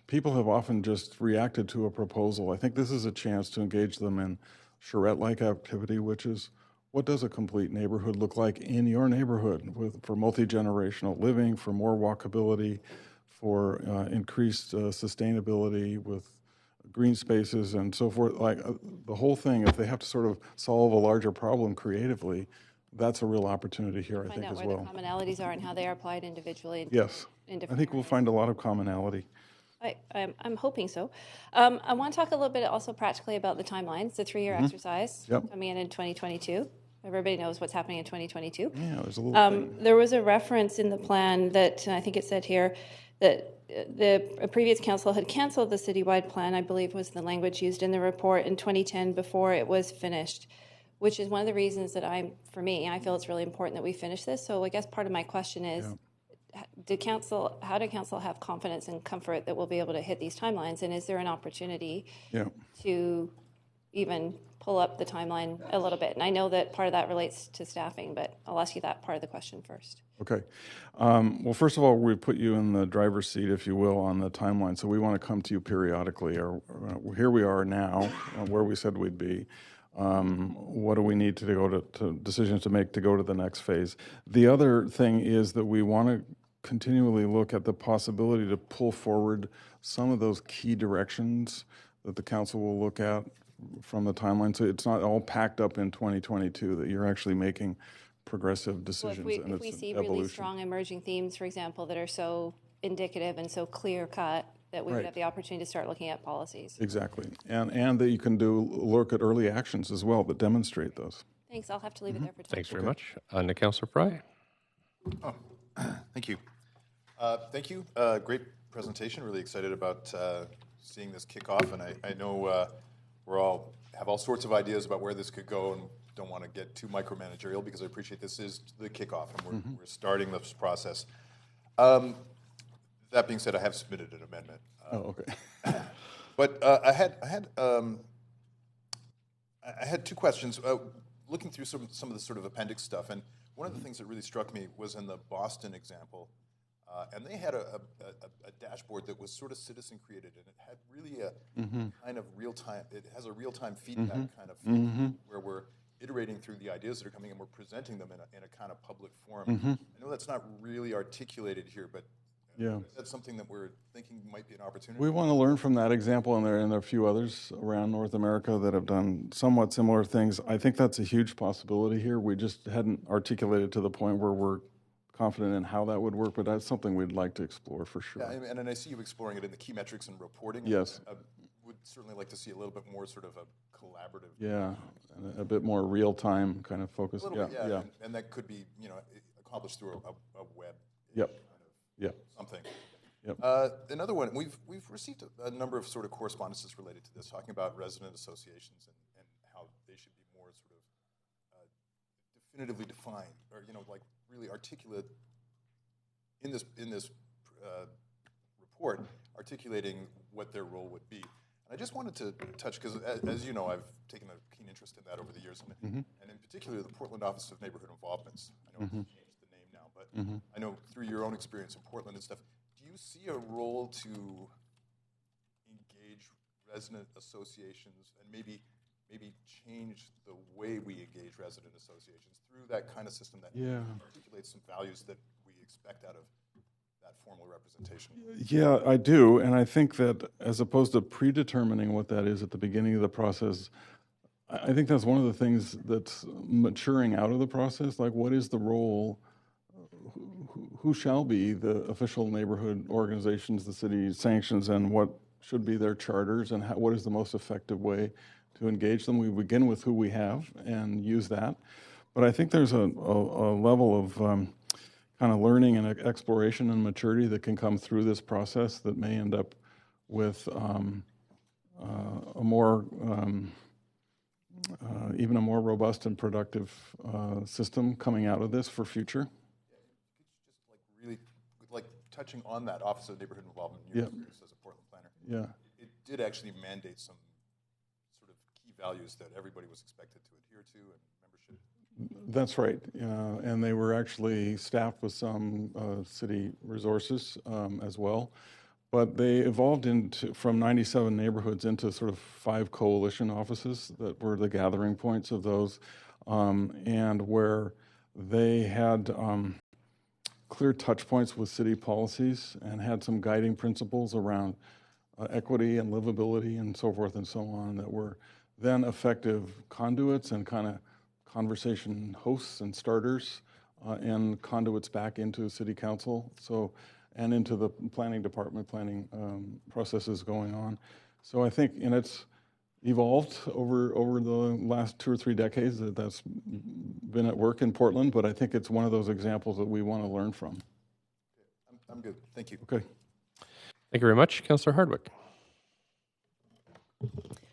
Speaker 6: people have often just reacted to a proposal. I think this is a chance to engage them in charrette-like activity, which is, what does a complete neighborhood look like in your neighborhood for multi-generational living, for more walkability, for increased sustainability with green spaces and so forth. Like the whole thing, if they have to sort of solve a larger problem creatively, that's a real opportunity here, I think, as well.
Speaker 5: Find out where the commonalities are and how they are applied individually.
Speaker 6: Yes,
Speaker 5: in
Speaker 6: I think we'll find a lot of commonality.
Speaker 5: I'm hoping so. I want to talk a little bit also practically about the timelines, the 3-year exercise coming in 2022. Everybody knows what's happening in 2022.
Speaker 6: Yeah, there's a little
Speaker 5: there was a reference in the plan that I think it said here that the previous council had canceled the citywide plan, I believe was the language used in the report, in 2010 before it was finished, which is one of the reasons that I feel it's really important that we finish this. So I guess part of my question is, how did council have confidence and comfort that we'll be able to hit these timelines? And is there an opportunity to even pull up the timeline a little bit? And I know that part of that relates to staffing, but I'll ask you that part of the question first.
Speaker 6: Okay. Well, first of all, we put you in the driver's seat, if you will, on the timeline. So we want to come to you periodically. Here we are now, where we said we'd be. What do we need to go to decisions to make to go to the next phase? The other thing is that we want to continually look at the possibility to pull forward some of those key directions that the council will look at from the timeline. So it's not all packed up in 2022, that you're actually making progressive decisions.
Speaker 5: Well, if we see really strong emerging themes, for example, that are so indicative and so clear-cut, that we would have the opportunity to start looking at policies.
Speaker 6: Exactly. And that you can look at early actions as well that demonstrate those.
Speaker 5: Thanks. I'll have to leave it there for time.
Speaker 1: Thanks very much. On to Councillor Fry.
Speaker 7: Thank you. Thank you. Great presentation. Really excited about seeing this kick off. And I know we're all have all sorts of ideas about where this could go, and don't want to get too micromanagerial because I appreciate this is the kickoff and we're starting this process. That being said, I have submitted an amendment.
Speaker 6: Okay.
Speaker 7: But I had two questions. Looking through some of the sort of appendix stuff, and one of the things that really struck me was in the Boston example, and they had a dashboard that was sort of citizen created, and it had really a kind of real time. It has a real time feedback kind of thing where we're iterating through the ideas that are coming and we're presenting them in a kind of public forum. I know that's not really articulated here, but that's something that we're thinking might be an opportunity.
Speaker 6: We want to learn from that example, and there are a few others around North America that have done somewhat similar things. I think that's a huge possibility here. We just hadn't articulated to the point where we're confident in how that would work, but that's something we'd like to explore for sure.
Speaker 7: Yeah, and I see you exploring it in the key metrics and reporting.
Speaker 6: Yes.
Speaker 7: would certainly like to see a little bit more sort of a collaborative.
Speaker 6: Yeah, and a bit more real-time kind of focus.
Speaker 7: A little bit, yeah. And that could be, accomplished through a web.
Speaker 6: Yep.
Speaker 7: Kind of
Speaker 6: Yep.
Speaker 7: something.
Speaker 6: Yep.
Speaker 7: Another one, we've received a number of sort of correspondences related to this, talking about resident associations and how they should be more sort of definitively defined, or like really articulate in this report, articulating what their role would be. And I just wanted to touch, because as you know, I've taken a keen interest in that over the years, and in particular the Portland Office of Neighborhood Involvements. I know it's changed the name now, but I know through your own experience in Portland and stuff, do you see a role to engage resident associations and maybe change the way we engage resident associations through that kind of system that articulates some values that we expect out of that formal representation?
Speaker 6: Yeah, I do, and I think that as opposed to predetermining what that is at the beginning of the process, I think that's one of the things that's maturing out of the process. Like, what is the role? Who shall be the official neighborhood organizations the city sanctions, and what should be their charters, and what is the most effective way to engage them? We begin with who we have and use that. But I think there's a level of kind of learning and exploration and maturity that can come through this process that may end up with even a more robust and productive system coming out of this for future.
Speaker 7: Really, like touching on that Office of Neighborhood Involvement in your experience as a Portland planner.
Speaker 6: Yeah.
Speaker 7: It did actually mandate some sort of key values that everybody was expected to adhere to, and membership.
Speaker 6: That's right, and they were actually staffed with some city resources as well. But they evolved from 97 neighborhoods into sort of 5 coalition offices that were the gathering points of those, and where they had clear touch points with city policies and had some guiding principles around equity and livability and so forth and so on that were then effective conduits and kind of conversation hosts and starters and conduits back into city council. And into the planning department, planning processes going on. So I think, and it's evolved over the last 2 or 3 decades that's been at work in Portland, but I think it's one of those examples that we want to learn from.
Speaker 7: I'm good, thank you.
Speaker 6: Okay.
Speaker 1: Thank you very much. Councillor Hardwick.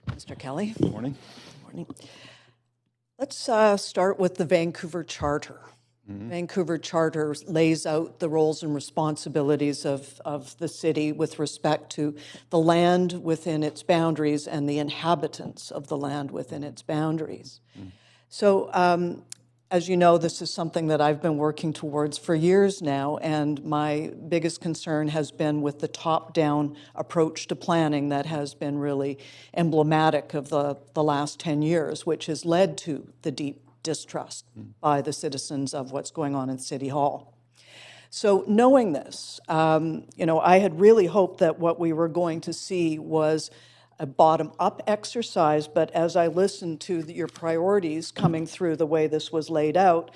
Speaker 8: Mr. Kelly.
Speaker 6: Good morning.
Speaker 8: Good morning. Let's start with the Vancouver Charter. Vancouver Charter lays out the roles and responsibilities of the city with respect to the land within its boundaries and the inhabitants of the land within its boundaries. So, as you know, this is something that I've been working towards for years now, and my biggest concern has been with the top-down approach to planning that has been really emblematic of the last 10 years, which has led to the deep distrust by the citizens of what's going on in City Hall. So knowing this, I had really hoped that what we were going to see was a bottom-up exercise, but as I listened to your priorities coming through the way this was laid out,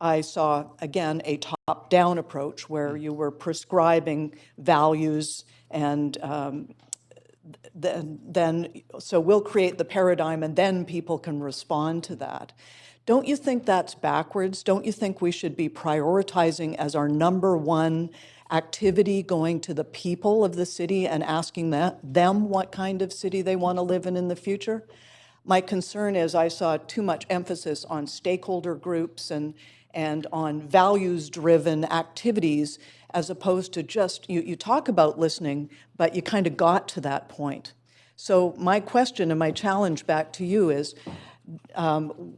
Speaker 8: I saw, again, a top-down approach where you were prescribing values and so we'll create the paradigm and then people can respond to that. Don't you think that's backwards? Don't you think we should be prioritizing as our number one activity going to the people of the city and asking them what kind of city they want to live in the future? My concern is I saw too much emphasis on stakeholder groups and on values-driven activities as opposed to just, you talk about listening, but you kind of got to that point. So my question and my challenge back to you is,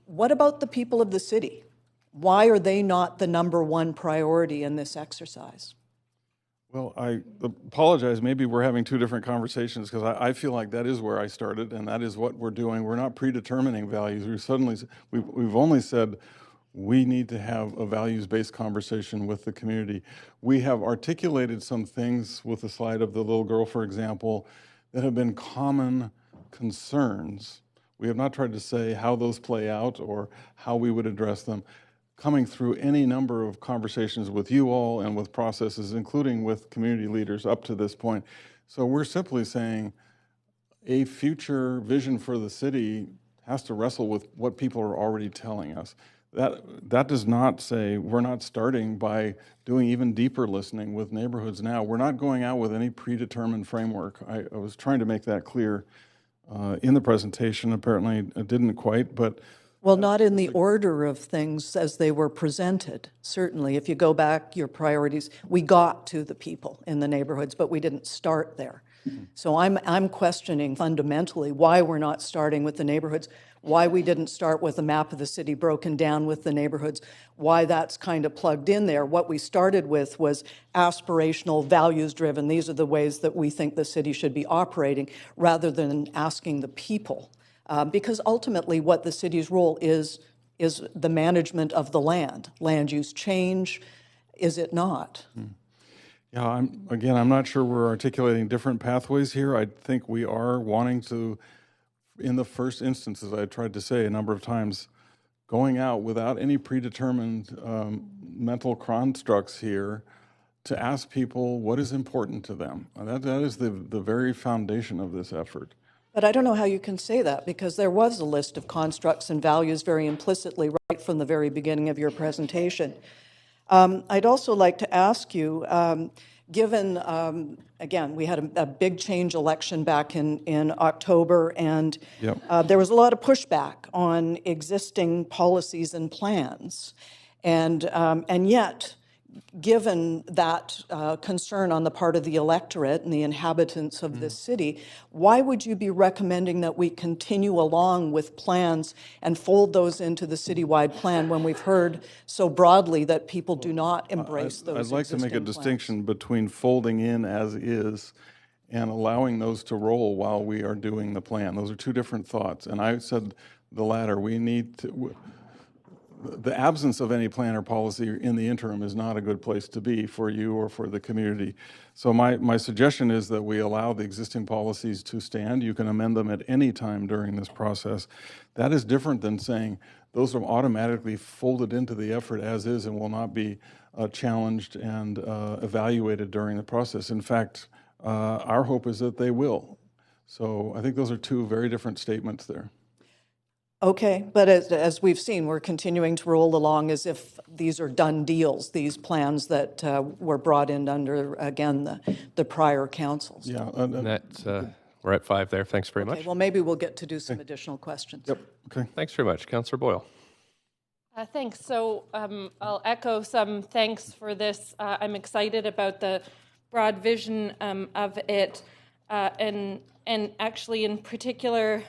Speaker 8: what about the people of the city? Why are they not the number one priority in this exercise?
Speaker 6: Well, I apologize. Maybe we're having 2 different conversations because I feel like that is where I started, and that is what we're doing. We're not predetermining values. We've only said we need to have a values-based conversation with the community. We have articulated some things with the slide of the little girl, for example, that have been common concerns. We have not tried to say how those play out or how we would address them, coming through any number of conversations with you all and with processes, including with community leaders up to this point. So we're simply saying, a future vision for the city has to wrestle with what people are already telling us. That does not say we're not starting by doing even deeper listening with neighborhoods now. We're not going out with any predetermined framework. I was trying to make that clear in the presentation. Apparently I didn't quite, but
Speaker 8: Well, not in the order of things as they were presented. Certainly, if you go back, your priorities, we got to the people in the neighborhoods, but we didn't start there. So I'm questioning fundamentally why we're not starting with the neighborhoods, why we didn't start with a map of the city broken down with the neighborhoods, why that's kind of plugged in there. What we started with was aspirational, values-driven. These are the ways that we think the city should be operating, rather than asking the people. Because ultimately what the city's role is the management of the land. Land use change, is it not?
Speaker 6: yeah, I'm not sure we're articulating different pathways here. I think we are wanting to, in the first instance, as I tried to say a number of times, going out without any predetermined mental constructs here to ask people what is important to them. That is the very foundation of this effort.
Speaker 8: But I don't know how you can say that, because there was a list of constructs and values very implicitly right from the very beginning of your presentation. I'd also like to ask you, given, again, we had a big change election back in October, and there was a lot of pushback on existing policies and plans. And yet, given that concern on the part of the electorate and the inhabitants of this city, why would you be recommending that we continue along with plans and fold those into the citywide plan when we've heard so broadly that people do not embrace those?
Speaker 6: I'd like to make a distinction between folding in as is and allowing those to roll while we are doing the plan. Those are two different thoughts. And I said the latter. We need to... The absence of any plan or policy in the interim is not a good place to be for you or for the community. So my suggestion is that we allow the existing policies to stand. You can amend them at any time during this process. That is different than saying those are automatically folded into the effort as is and will not be challenged and evaluated during the process. In fact, our hope is that they will. So I think those are two very different statements there.
Speaker 8: Okay, but as we've seen, we're continuing to roll along as if these are done deals, these plans that were brought in under, again, the prior councils.
Speaker 6: Yeah.
Speaker 1: And that's, we're at 5 there. Thanks very much.
Speaker 8: Well, maybe we'll get to do some additional questions.
Speaker 6: Yep. Okay.
Speaker 1: Thanks very much. Councillor Boyle.
Speaker 5: Thanks. So I'll echo some thanks for this. I'm excited about the broad vision of it, and actually in particular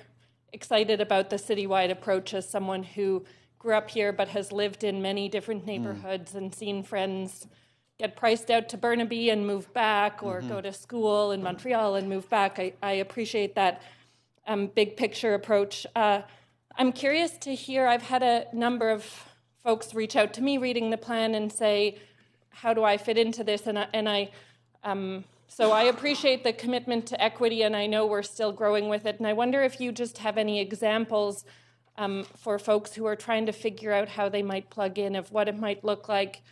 Speaker 5: excited about the citywide approach as someone who grew up here but has lived in many different neighborhoods and seen friends get priced out to Burnaby and move back, or go to school in Montreal and move back. I appreciate that big picture approach. I'm curious to hear, I've had a number of folks reach out to me reading the plan and say, how do I fit into this? So I appreciate the commitment to equity, and I know we're still growing with it. And I wonder if you just have any examples for folks who are trying to figure out how they might plug in, of what it might look like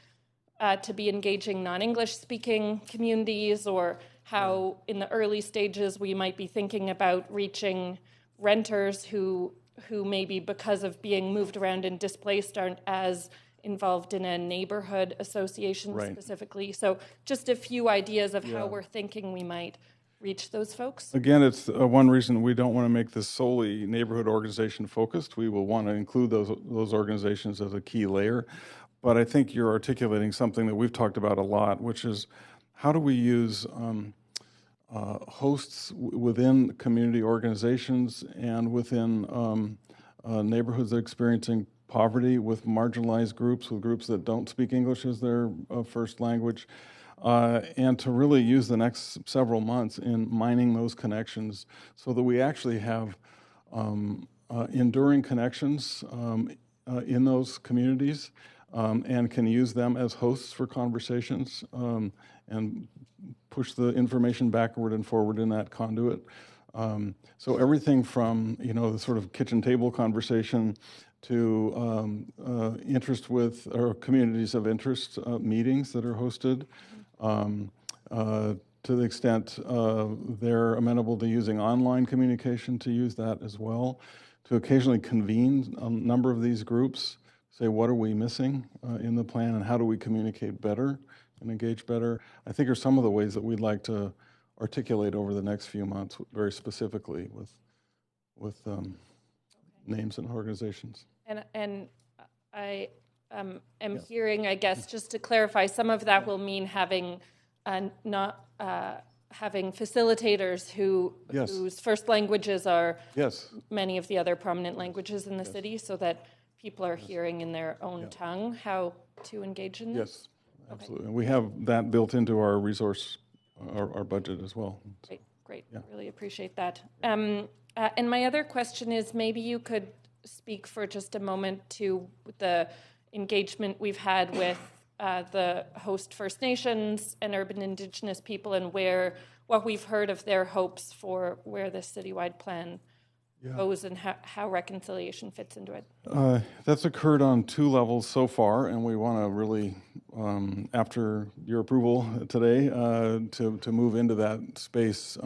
Speaker 5: to be engaging non-English speaking communities, or how in the early stages we might be thinking about reaching renters who maybe because of being moved around and displaced aren't as involved in a neighborhood association specifically. So just a few ideas of how we're thinking we might reach those folks.
Speaker 6: Again, it's one reason we don't want to make this solely neighborhood organization focused. We will want to include those organizations as a key layer. But I think you're articulating something that we've talked about a lot, which is how do we use hosts within community organizations and within neighborhoods that are experiencing poverty, with marginalized groups, with groups that don't speak English as their first language, and to really use the next several months in mining those connections so that we actually have enduring connections in those communities and can use them as hosts for conversations and push the information backward and forward in that conduit. So everything from, the sort of kitchen table conversation to interest with, or communities of interest meetings that are hosted, to the extent they're amenable to using online communication, to use that as well, to occasionally convene a number of these groups, say what are we missing in the plan and how do we communicate better and engage better, I think are some of the ways that we'd like to articulate over the next few months very specifically with names and organizations.
Speaker 9: And I am hearing, I guess, just to clarify, some of that will mean having not having facilitators whose first languages are many of the other prominent languages in the city, so that people are hearing in their own tongue how to engage in this?
Speaker 6: Yes, absolutely. And we have that built into our resource, our budget as well.
Speaker 9: Great. Yeah. Really appreciate that. And my other question is, maybe you could speak for just a moment to the engagement we've had with the host First Nations and urban Indigenous people, and what we've heard of their hopes for where this citywide plan goes and how reconciliation fits into it.
Speaker 6: That's occurred on 2 levels so far, and we want to really, after your approval today, to move into that space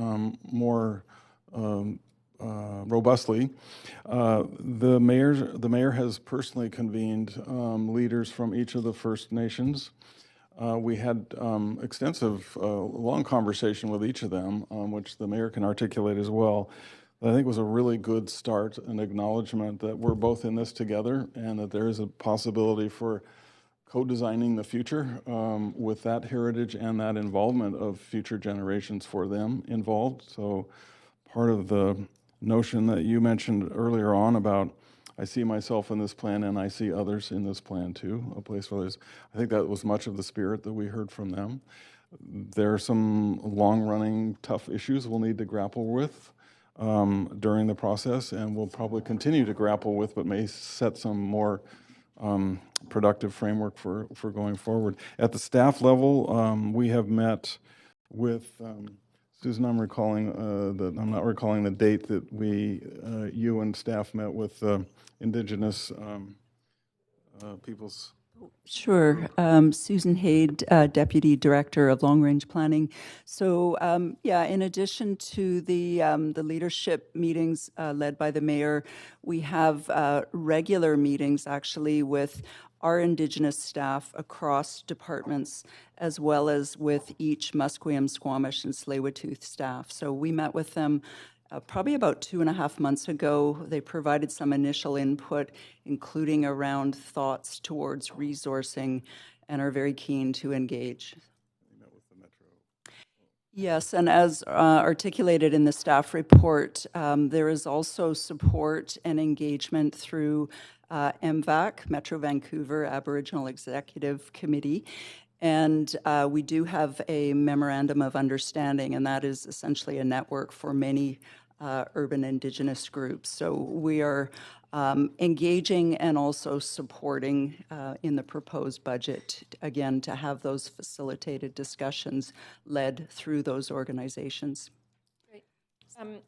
Speaker 6: more robustly. The mayor has personally convened leaders from each of the First Nations. We had extensive, long conversation with each of them, which the mayor can articulate as well. I think was a really good start, an acknowledgement that we're both in this together and that there is a possibility for co-designing the future with that heritage and that involvement of future generations for them involved. So part of the notion that you mentioned earlier on about I see myself in this plan and I see others in this plan too, a place where there's, I think that was much of the spirit that we heard from them. There are some long-running tough issues we'll need to grapple with during the process, and we'll probably continue to grapple with, but may set some more productive framework for going forward. At the staff level, we have met with Susan. I'm not recalling the date that you and staff met with Indigenous peoples.
Speaker 10: Sure. Susan Haid, Deputy Director of Long Range Planning. So, in addition to the leadership meetings led by the mayor, we have regular meetings actually with our Indigenous staff across departments, as well as with each Musqueam, Squamish, and Tsleil-Waututh staff. So we met with them probably about 2.5 months ago. They provided some initial input, including around thoughts towards resourcing, and are very keen to engage.
Speaker 6: We met with the Metro.
Speaker 10: Yes, and as articulated in the staff report, there is also support and engagement through MVAC, Metro Vancouver Aboriginal Executive Committee. And we do have a memorandum of understanding, and that is essentially a network for many urban Indigenous groups. So we are engaging and also supporting in the proposed budget, again, to have those facilitated discussions led through those organizations.
Speaker 9: Great.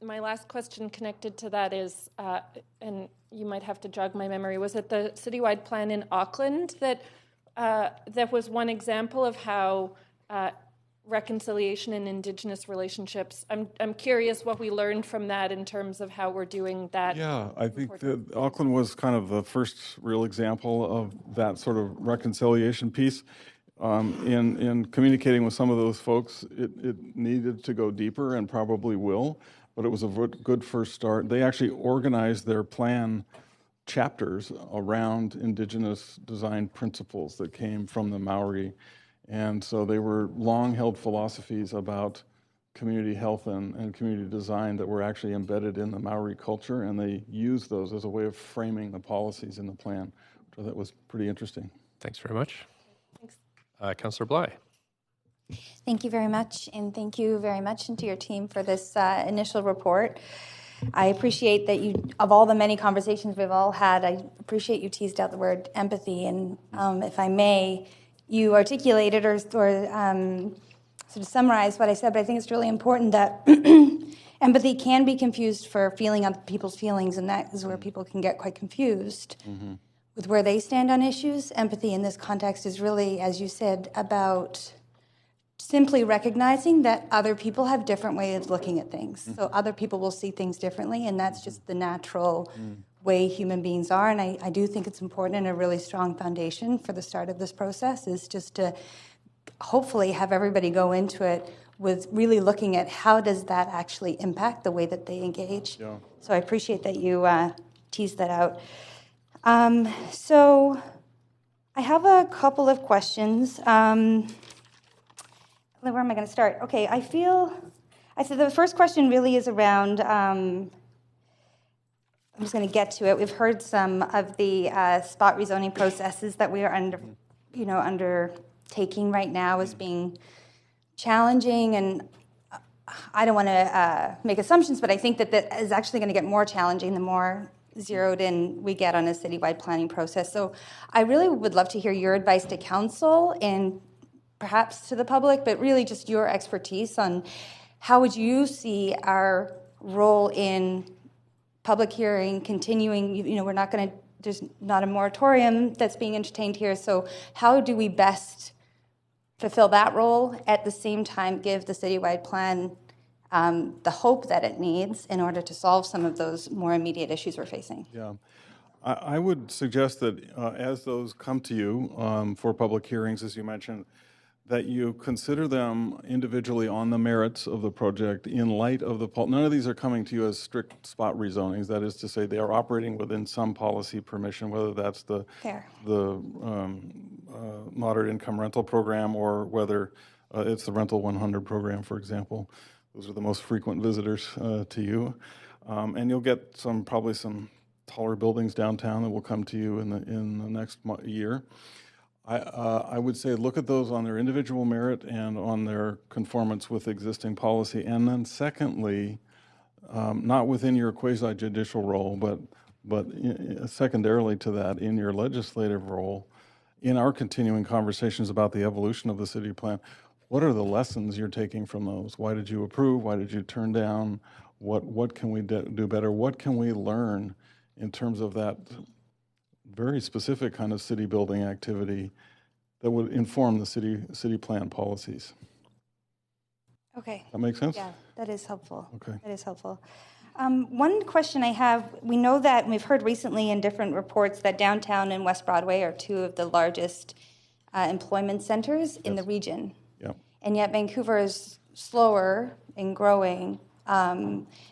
Speaker 9: My last question connected to that is, and you might have to jog my memory, was it the citywide plan in Auckland that was one example of how reconciliation in Indigenous relationships. I'm curious what we learned from that in terms of how we're doing that.
Speaker 6: Yeah, I think that Auckland was kind of the first real example of that sort of reconciliation piece. In communicating with some of those folks, it needed to go deeper and probably will, but it was a good first start. They actually organized their plan chapters around Indigenous design principles that came from the Maori. And so they were long-held philosophies about community health and community design that were actually embedded in the Maori culture, and they used those as a way of framing the policies in the plan. So that was pretty interesting.
Speaker 1: Thanks very much.
Speaker 9: Thanks.
Speaker 1: Councillor Bly.
Speaker 11: Thank you very much, and thank you very much to your team for this initial report. I appreciate that of all the many conversations we've all had, I appreciate you teased out the word empathy, and if I may, you articulated or sort of summarized what I said, but I think it's really important that empathy can be confused for feeling other people's feelings, and that is where people can get quite confused with where they stand on issues. Empathy in this context is really, as you said, about simply recognizing that other people have different ways of looking at things. So other people will see things differently, and that's just the natural way human beings are. And I do think it's important, and a really strong foundation for the start of this process is just to hopefully have everybody go into it with really looking at how does that actually impact the way that they engage.
Speaker 6: Yeah.
Speaker 11: So I appreciate that you teased that out. So I have a couple of questions. Where am I going to start? Okay, I said the first question really is around, I'm just going to get to it. We've heard some of the spot rezoning processes that we are undertaking right now as being challenging, and I don't want to make assumptions, but I think that that is actually going to get more challenging the more zeroed in we get on a citywide planning process. So I really would love to hear your advice to council and perhaps to the public, but really just your expertise on how would you see our role in public hearing, continuing, we're not going to, there's not a moratorium that's being entertained here, so how do we best fulfill that role, at the same time give the citywide plan the hope that it needs in order to solve some of those more immediate issues we're facing?
Speaker 6: Yeah. I would suggest that as those come to you for public hearings, as you mentioned, that you consider them individually on the merits of the project in light of the, none of these are coming to you as strict spot rezonings. That is to say, they are operating within some policy permission, whether that's the moderate income rental program or whether it's the Rental 100 program, for example. Those are the most frequent visitors to you. And you'll get probably some taller buildings downtown that will come to you in the next year. I would say look at those on their individual merit and on their conformance with existing policy. And then secondly, not within your quasi-judicial role, but secondarily to that, in your legislative role, in our continuing conversations about the evolution of the city plan, what are the lessons you're taking from those? Why did you approve? Why did you turn down? What can we do better? What can we learn in terms of that very specific kind of city building activity that would inform the city plan policies?
Speaker 11: Okay.
Speaker 6: That makes sense?
Speaker 11: Yeah, that is helpful.
Speaker 6: Okay.
Speaker 11: That is helpful. One question I have, we know that, and we've heard recently in different reports that downtown and West Broadway are two of the largest employment centers in the region.
Speaker 6: Yeah.
Speaker 11: And yet Vancouver is slower in growing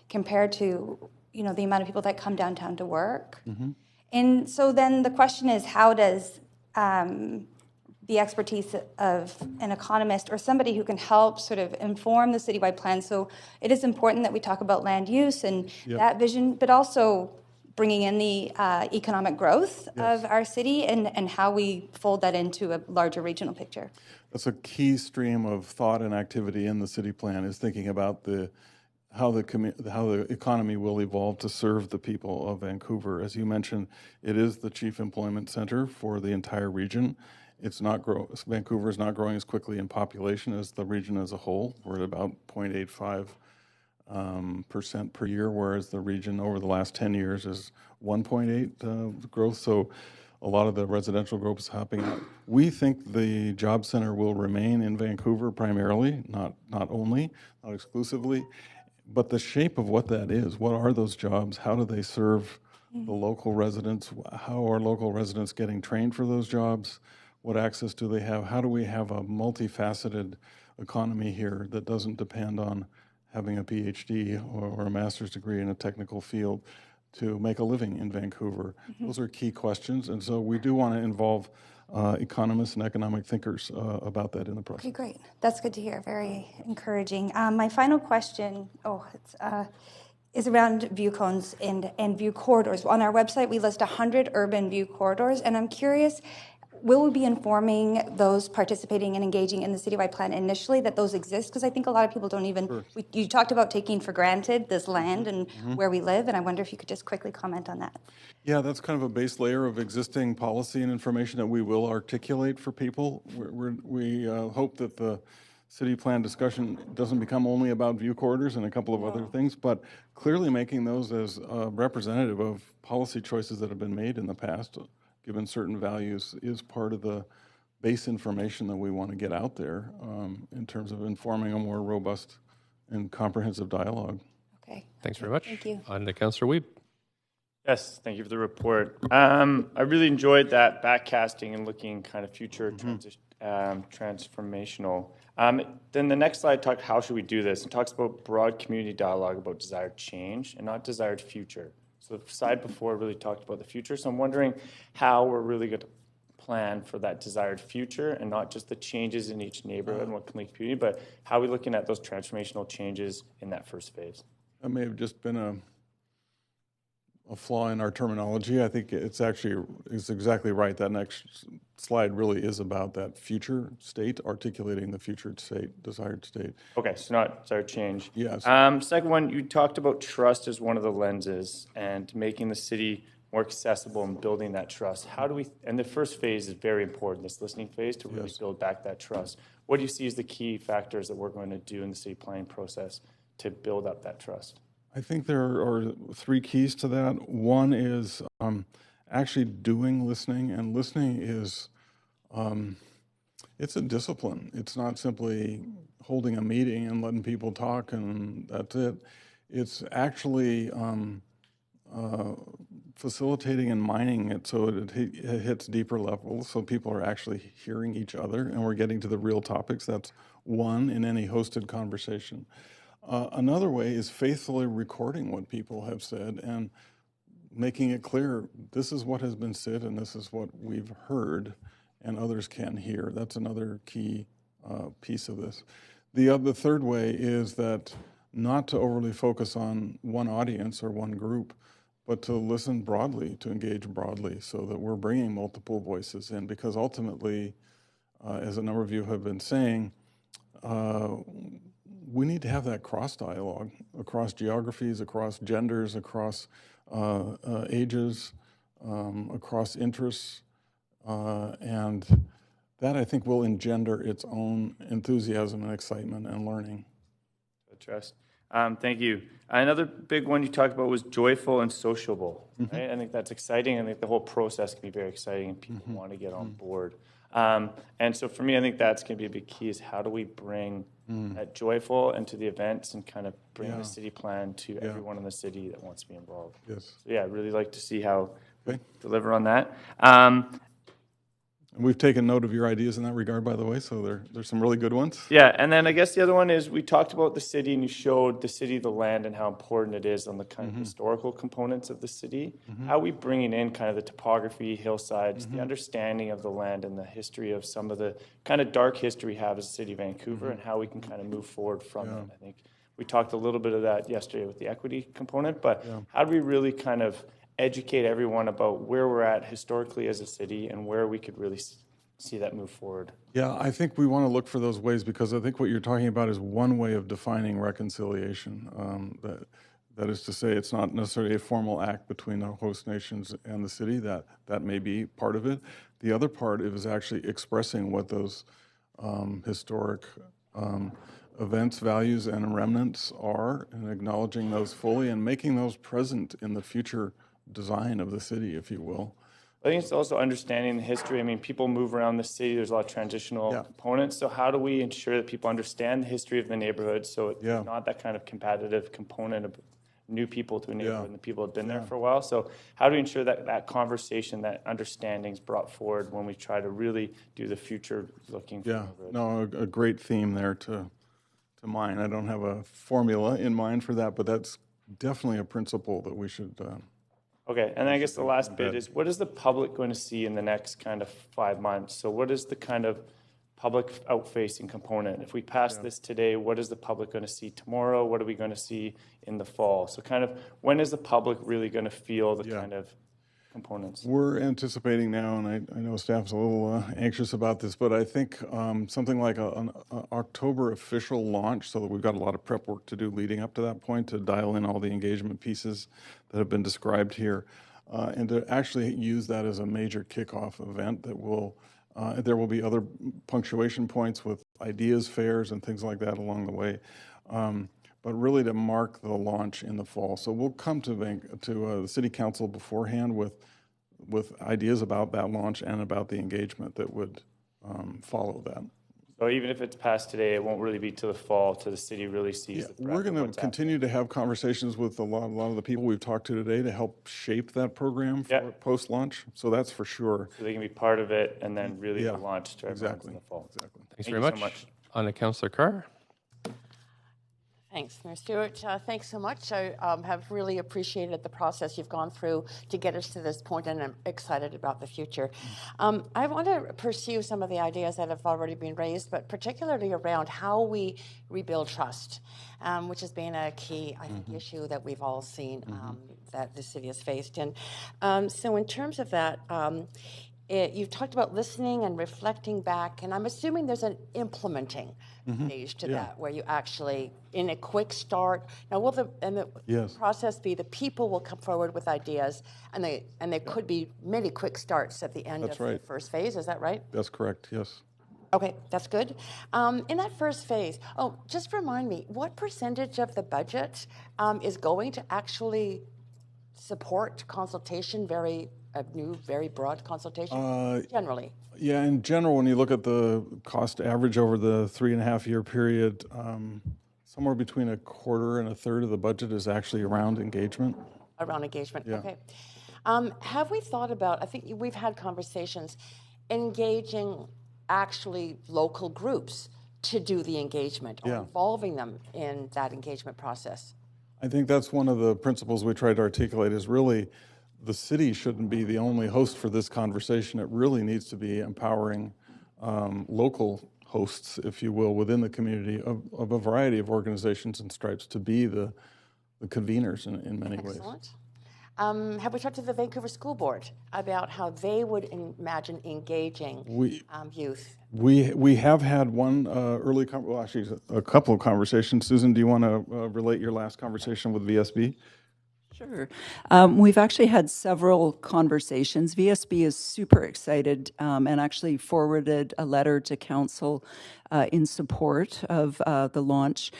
Speaker 11: compared to, the amount of people that come downtown to work. Mm-hmm. And so then the question is, how does the expertise of an economist or somebody who can help sort of inform the citywide plan? So it is important that we talk about land use and that vision, but also bringing in the economic growth of our city and how we fold that into a larger regional picture.
Speaker 6: That's a key stream of thought and activity in the city plan, is thinking about how the economy will evolve to serve the people of Vancouver. As you mentioned, it is the chief employment center for the entire region. Vancouver is not growing as quickly in population as the region as a whole. We're at about 0.85% per year, whereas the region over the last 10 years is 1.8 growth. So a lot of the residential growth is happening out. We think the job center will remain in Vancouver primarily, not only, not exclusively, but the shape of what that is. What are those jobs? How do they serve the local residents? How are local residents getting trained for those jobs? What access do they have? How do we have a multifaceted economy here that doesn't depend on having a PhD or a master's degree in a technical field to make a living in Vancouver? Mm-hmm. Those are key questions, and so we do want to involve economists and economic thinkers about that in the process.
Speaker 11: Okay, great. That's good to hear. Very encouraging. My final question is around view cones and view corridors. On our website, we list 100 urban view corridors, and I'm curious, will we be informing those participating and engaging in the citywide plan initially that those exist? Because I think a lot of people don't even, you talked about taking for granted this land and where we live, and I wonder if you could just quickly comment on that.
Speaker 6: Yeah, that's kind of a base layer of existing policy and information that we will articulate for people. We hope that the city plan discussion doesn't become only about view corridors and a couple of other things, but clearly making those as representative of policy choices that have been made in the past, given certain values, is part of the base information that we want to get out there in terms of informing a more robust and comprehensive dialogue.
Speaker 5: Okay.
Speaker 1: Thanks very much.
Speaker 5: Thank you.
Speaker 1: On to Councillor Wiebe.
Speaker 12: Yes, thank you for the report. I really enjoyed that backcasting and looking kind of future transformational. Then the next slide talked how should we do this, and talks about broad community dialogue about desired change and not desired future. So the slide before really talked about the future. So I'm wondering how we're really going to plan for that desired future and not just the changes in each neighborhood and what can lead community, but how are we looking at those transformational changes in that first phase?
Speaker 6: That may have just been a flaw in our terminology. I think it's exactly right. That next slide really is about that future state, articulating the future state, desired state.
Speaker 12: Okay, so not desired change.
Speaker 6: Yes.
Speaker 12: Second one, you talked about trust as one of the lenses and making the city more accessible and building that trust. How do we, and the first phase is very important, this listening phase, to really build back that trust. What do you see as the key factors that we're going to do in the city planning process to build up that trust?
Speaker 6: I think there are three keys to that. One is actually doing listening, and listening is, it's a discipline. It's not simply holding a meeting and letting people talk and that's it. It's actually facilitating and mining it so it hits deeper levels, so people are actually hearing each other and we're getting to the real topics. That's one in any hosted conversation. Another way is faithfully recording what people have said and making it clear this is what has been said and this is what we've heard and others can hear. That's another key piece of this. The third way is that not to overly focus on one audience or one group, but to listen broadly, to engage broadly so that we're bringing multiple voices in, because ultimately, as a number of you have been saying, we need to have that cross-dialogue across geographies, across genders, across ages, across interests, and that I think will engender its own enthusiasm and excitement and learning.
Speaker 12: Trust. Thank you. Another big one you talked about was joyful and sociable. Right? I think that's exciting. I think the whole process can be very exciting and people want to get on board. And so for me, I think that's going to be a big key is how do we bring that joyful into the events and kind of bring the city plan to everyone in the city that wants to be involved.
Speaker 6: Yes.
Speaker 12: So yeah, I'd really like to see how we deliver on that.
Speaker 6: And we've taken note of your ideas in that regard, by the way, so there's some really good ones.
Speaker 12: Yeah, and then I guess the other one is we talked about the city and you showed the city, the land, and how important it is on the kind of historical components of the city. How are we bringing in kind of the topography, hillsides, the understanding of the land and the history of some of the kind of dark history we have as a city of Vancouver and how we can kind of move forward from it. I think we talked a little bit of that yesterday with the equity component, but how do we really kind of educate everyone about where we're at historically as a city and where we could really see that move forward?
Speaker 6: Yeah, I think we want to look for those ways because I think what you're talking about is one way of defining reconciliation. That is to say, it's not necessarily a formal act between the host nations and the city. That may be part of it. The other part is actually expressing what those historic events, values, and remnants are and acknowledging those fully and making those present in the future design of the city, if you will.
Speaker 12: I think it's also understanding the history. I mean, people move around the city. There's a lot of transitional components. So how do we ensure that people understand the history of the neighborhood so it's not that kind of competitive component of new people to a neighborhood and the people have been there for a while? So how do we ensure that that conversation, that understanding is brought forward when we try to really do the future looking for neighborhood?
Speaker 6: No, a great theme there to mine. I don't have a formula in mind for that, but that's definitely a principle that we should
Speaker 12: Okay, and I guess the last bit is what is the public going to see in the next kind of 5 months? So what is the kind of public out-facing component? If we pass this today, what is the public going to see tomorrow? What are we going to see in the fall? So kind of when is the public really going to feel the kind of components?
Speaker 6: We're anticipating now, and I know staff's a little anxious about this, but I think something like an October official launch, so that we've got a lot of prep work to do leading up to that point to dial in all the engagement pieces that have been described here, and to actually use that as a major kickoff event that will, there will be other punctuation points with ideas fairs and things like that along the way. But really to mark the launch in the fall. So we'll come to the City Council beforehand with ideas about that launch and about the engagement that would follow that.
Speaker 12: So even if it's passed today, it won't really be till the fall till the city really sees the breadth
Speaker 6: We're
Speaker 12: of
Speaker 6: going to
Speaker 12: what's
Speaker 6: continue to have conversations with a lot of the people we've talked to today to help shape that program for post-launch. So that's for sure.
Speaker 12: so they can be part of it and then really
Speaker 6: Yeah,
Speaker 12: the launch to everyone in the fall.
Speaker 6: Exactly.
Speaker 1: Thanks
Speaker 12: Thank
Speaker 1: very
Speaker 12: you
Speaker 1: much.
Speaker 12: so much.
Speaker 1: On to Councillor Carr.
Speaker 13: Thanks, Mayor Stewart. Thanks so much. I have really appreciated the process you've gone through to get us to this point, and I'm excited about the future. I want to pursue some of the ideas that have already been raised, but particularly around how we rebuild trust, which has been a key, I think, issue that we've all seen that the city has faced. And so in terms of that, you've talked about listening and reflecting back, and I'm assuming there's an implementing stage to that, where you actually, in a quick start. Now, will the process be the people will come forward with ideas, and there could be many quick starts at the end of the first phase. Is that right?
Speaker 6: That's correct. Yes.
Speaker 13: Okay, that's good. In that first phase, just remind me, what percentage of the budget is going to actually support consultation, very broad consultation, generally?
Speaker 6: Yeah, in general, when you look at the cost average over the 3.5-year period, somewhere between a quarter and a third of the budget is actually around engagement.
Speaker 13: Around engagement, okay. Have we thought about, I think we've had conversations, engaging actually local groups to do the engagement, or involving them in that engagement process?
Speaker 6: I think that's one of the principles we try to articulate is really the city shouldn't be the only host for this conversation. It really needs to be empowering local hosts, if you will, within the community of a variety of organizations and stripes to be the conveners in many ways.
Speaker 13: Excellent. Have we talked to the Vancouver School Board about how they would imagine engaging youth?
Speaker 6: We have had one actually a couple of conversations. Susan, do you want to relate your last conversation with VSB?
Speaker 10: Sure. We've actually had several conversations. VSB is super excited and actually forwarded a letter to council in support of the launch.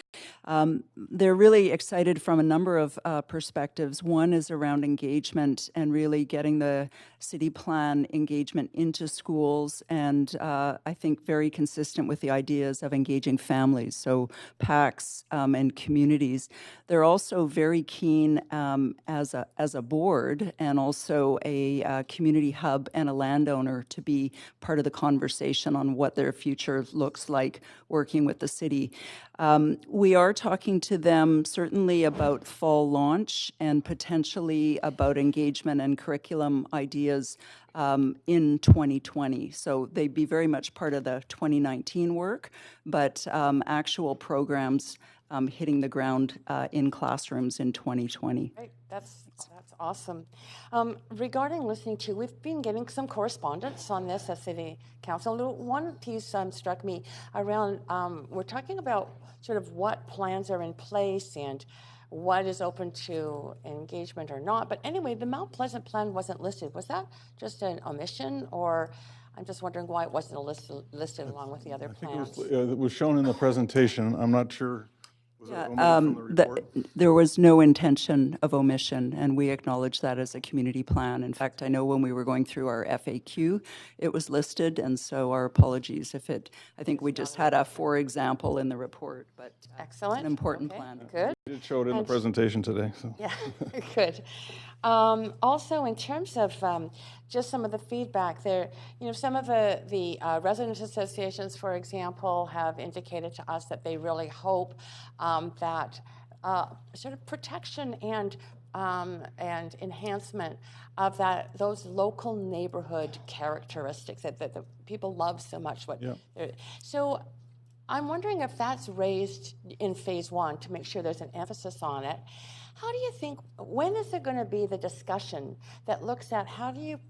Speaker 10: They're really excited from a number of perspectives. One is around engagement and really getting the city plan engagement into schools, and I think very consistent with the ideas of engaging families, so PACs and communities. They're also very keen as a board and also a community hub and a landowner to be part of the conversation on what their future looks like working with the city. We are talking to them certainly about fall launch and potentially about engagement and curriculum ideas in 2020. So they'd be very much part of the 2019 work, but actual programs hitting the ground in classrooms in 2020.
Speaker 13: Right. That's awesome. Regarding listening to, we've been getting some correspondence on this at City Council. One piece struck me around, we're talking about sort of what plans are in place and what is open to engagement or not. But anyway, the Mount Pleasant plan wasn't listed. Was that just an omission, or I'm just wondering why it wasn't listed along with the other plans?
Speaker 6: It was shown in the presentation. I'm not sure.
Speaker 10: There was no intention of omission, and we acknowledge that as a community plan. In fact, I know when we were going through our FAQ, it was listed, and so our apologies if I think we just had a for example in the report, but
Speaker 13: excellent.
Speaker 10: It's an important plan.
Speaker 13: Good.
Speaker 6: It showed in the presentation today. So.
Speaker 13: Yeah, good. Also, in terms of just some of the feedback there, some of the residents associations, for example, have indicated to us that they really hope that sort of protection and enhancement of those local neighborhood characteristics that the people love so much. So I'm wondering if that's raised in phase one to make sure there's an emphasis on it. How do you think, when is there going to be the discussion that looks at how do you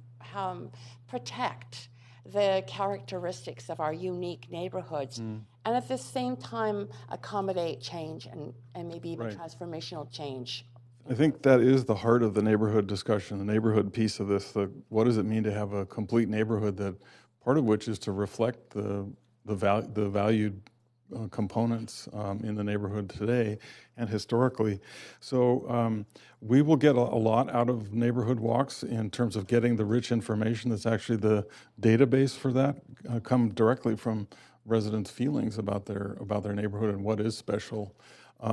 Speaker 13: protect the characteristics of our unique neighborhoods and at the same time accommodate change and maybe even transformational change?
Speaker 6: I think that is the heart of the neighborhood discussion, the neighborhood piece of this. What does it mean to have a complete neighborhood that part of which is to reflect the valued components in the neighborhood today and historically. So we will get a lot out of neighborhood walks in terms of getting the rich information that's actually the database for that come directly from residents' feelings about their neighborhood and what is special,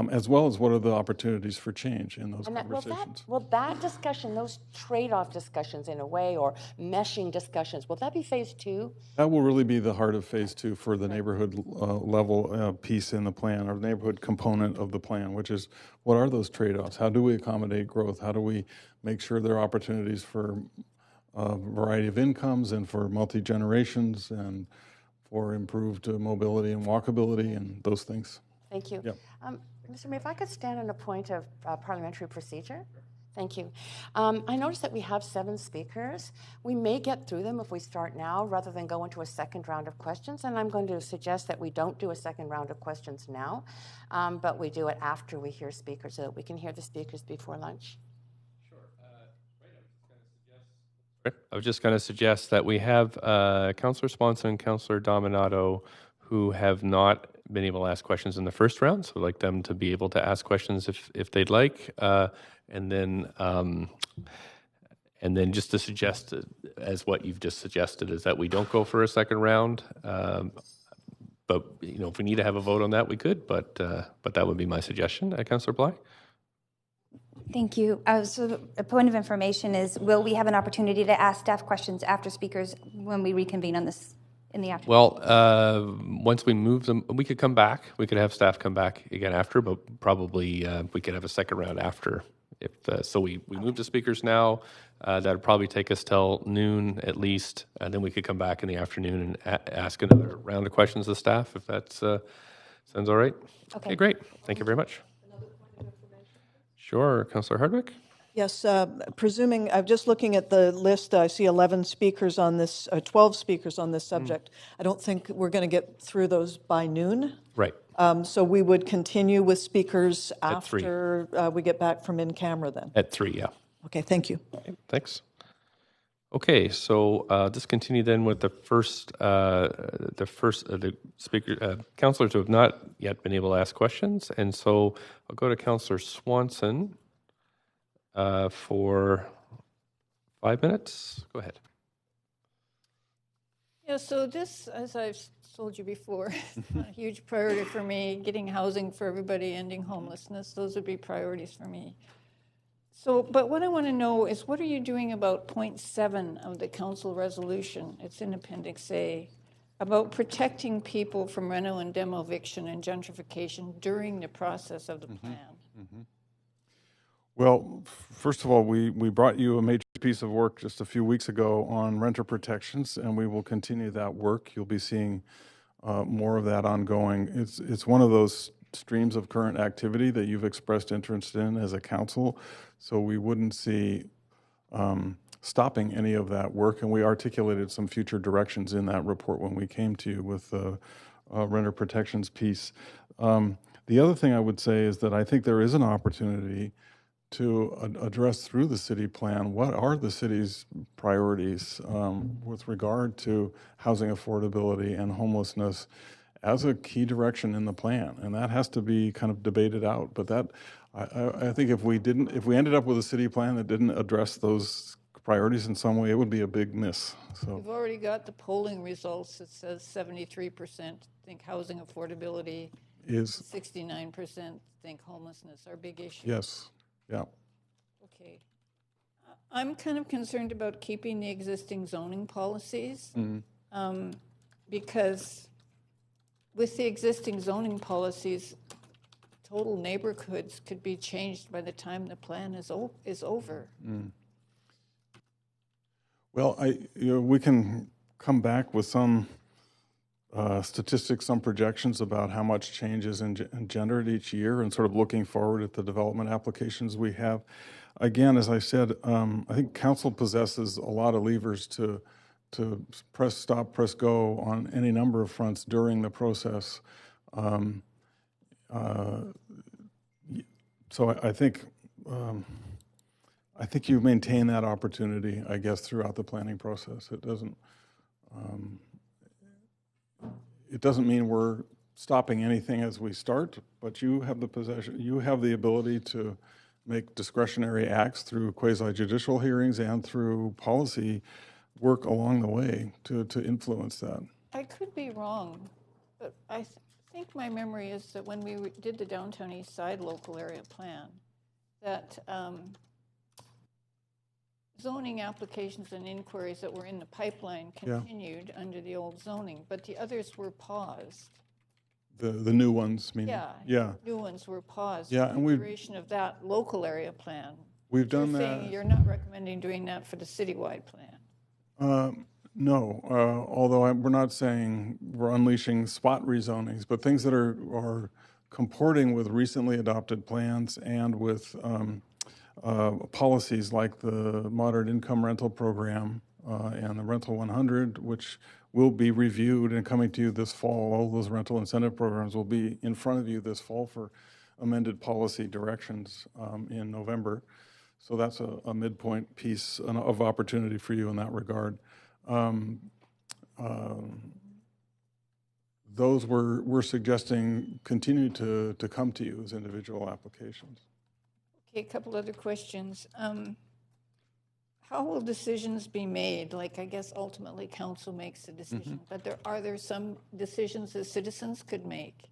Speaker 6: as well as what are the opportunities for change in those conversations.
Speaker 13: Will that discussion, those trade-off discussions in a way, or meshing discussions, will that be phase 2?
Speaker 6: That will really be the heart of phase 2 for the neighborhood level piece in the plan, or neighborhood component of the plan, which is what are those trade-offs? How do we accommodate growth? How do we make sure there are opportunities for a variety of incomes and for multi-generations and for improved mobility and walkability and those things?
Speaker 13: Thank you.
Speaker 6: Yep.
Speaker 13: Mr. Mayor, if I could stand on a point of parliamentary procedure. Thank you. I noticed that we have 7 speakers. We may get through them if we start now rather than go into a second round of questions. And I'm going to suggest that we don't do a second round of questions now, but we do it after we hear speakers so that we can hear the speakers before lunch.
Speaker 1: I was just going to suggest that we have Councillor Swanson and Councillor Dominato who have not been able to ask questions in the first round, so I'd like them to be able to ask questions if they'd like, and then just to suggest, as what you've just suggested, is that we don't go for a second round. But if we need to have a vote on that, we could. But that would be my suggestion. Councillor Bly.
Speaker 11: Thank you. So a point of information is, will we have an opportunity to ask staff questions after speakers when we reconvene on this in the afternoon?
Speaker 1: Well, once we move them, we could come back. We could have staff come back again after, but probably we could have a second round after. So we move the speakers now. That would probably take us till noon at least, and then we could come back in the afternoon and ask another round of questions of staff, if that sounds all right. Okay, great. Thank you very much. Sure, Councillor Hardwick.
Speaker 8: Yes, presuming, I'm just looking at the list, I see 11 speakers on this, 12 speakers on this subject. I don't think we're going to get through those by noon.
Speaker 1: Right.
Speaker 8: So we would continue with speakers after
Speaker 1: 3.
Speaker 8: We get back from in camera then?
Speaker 1: At 3, yeah.
Speaker 8: Okay, thank you.
Speaker 1: Okay, thanks. Okay, so just continue then with the speaker, councillors who have not yet been able to ask questions. And so I'll go to Councillor Swanson for 5 minutes. Go ahead.
Speaker 3: Yeah, so this, as I've told you before, is not a huge priority for me. Getting housing for everybody, ending homelessness, those would be priorities for me. So, but what I want to know is, what are you doing about point 7 of the council resolution? It's in Appendix A, about protecting people from reno and demo eviction and gentrification during the process of the plan.
Speaker 6: Well, first of all, we brought you a major piece of work just a few weeks ago on renter protections, and we will continue that work. You'll be seeing more of that ongoing. It's one of those streams of current activity that you've expressed interest in as a council, so we wouldn't see stopping any of that work, and we articulated some future directions in that report when we came to you with the renter protections piece. The other thing I would say is that I think there is an opportunity to address through the city plan what are the city's priorities with regard to housing affordability and homelessness as a key direction in the plan, and that has to be kind of debated out. But that, I think, if we ended up with a city plan that didn't address those priorities in some way, it would be a big miss. So
Speaker 3: We've already got the polling results. It says 73% think housing affordability
Speaker 6: is
Speaker 3: 69% think homelessness are big issues.
Speaker 6: Yes. Yeah.
Speaker 3: Okay. I'm kind of concerned about keeping the existing zoning policies because with the existing zoning policies, total neighborhoods could be changed by the time the plan is over.
Speaker 6: Well, we can come back with some statistics, some projections about how much change is engendered each year, and sort of looking forward at the development applications we have. Again, as I said, I think council possesses a lot of levers to press stop, press go on any number of fronts during the process. So I think you maintain that opportunity, I guess, throughout the planning process. It doesn't mean we're stopping anything as we start, but you have the ability to make discretionary acts through quasi-judicial hearings and through policy work along the way to influence that.
Speaker 3: I could be wrong, but I think my memory is that when we did the Downtown East Side local area plan, that zoning applications and inquiries that were in the pipeline continued under the old zoning, but the others were paused.
Speaker 6: The new ones, meaning?
Speaker 3: Yeah. New ones were paused.
Speaker 6: Yeah, and we've
Speaker 3: duration of that local area plan.
Speaker 6: We've done
Speaker 3: You're
Speaker 6: that.
Speaker 3: saying you're not recommending doing that for the citywide plan.
Speaker 6: No, although we're not saying we're unleashing spot rezonings, but things that are comporting with recently adopted plans and with policies like the moderate income rental program and the Rental 100, which will be reviewed and coming to you this fall. All those rental incentive programs will be in front of you this fall for amended policy directions in November. So that's a midpoint piece of opportunity for you in that regard. Those we're suggesting continue to come to you as individual applications.
Speaker 3: Okay, a couple other questions. How will decisions be made? Like, I guess ultimately council makes the decision, but are there some decisions that citizens could make?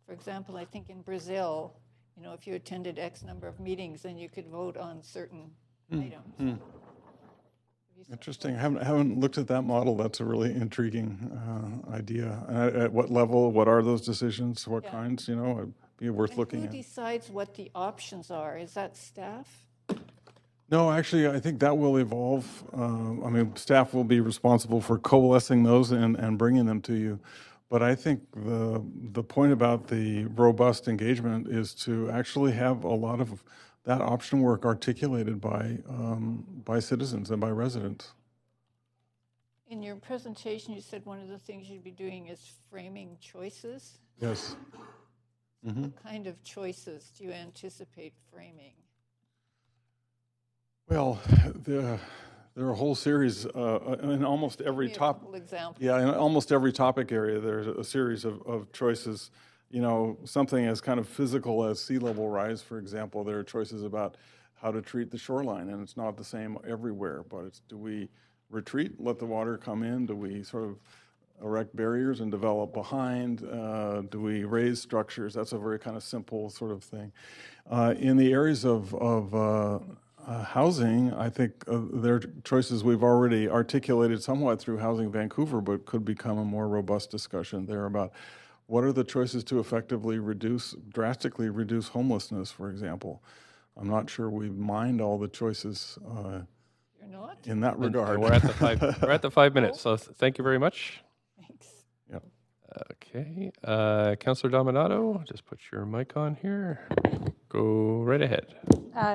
Speaker 3: For example, I think in Brazil, if you attended X number of meetings, then you could vote on certain items.
Speaker 6: Interesting. I haven't looked at that model. That's a really intriguing idea. At what level? What are those decisions? What kinds? It'd be worth looking at.
Speaker 3: Who decides what the options are? Is that staff?
Speaker 6: No, actually, I think that will evolve. Staff will be responsible for coalescing those and bringing them to you. But I think the point about the robust engagement is to actually have a lot of that option work articulated by citizens and by residents.
Speaker 3: In your presentation, you said one of the things you'd be doing is framing choices.
Speaker 6: Yes.
Speaker 3: What kind of choices do you anticipate framing?
Speaker 6: Well, there are a whole series in almost every topic. Yeah, in almost every topic area, there's a series of choices. Something as kind of physical as sea level rise, for example. There are choices about how to treat the shoreline, and it's not the same everywhere. But it's, do we retreat, let the water come in? Do we sort of erect barriers and develop behind? Do we raise structures? That's a very kind of simple sort of thing. In the areas of housing, I think there are choices we've already articulated somewhat through Housing Vancouver, but could become a more robust discussion there about what are the choices to effectively drastically reduce homelessness, for example. I'm not sure we mind all the choices in that regard.
Speaker 1: We're at the 5 minutes, so thank you very much.
Speaker 3: Thanks.
Speaker 6: Yeah.
Speaker 1: Okay, Councillor Dominato, just put your mic on here. Go right ahead.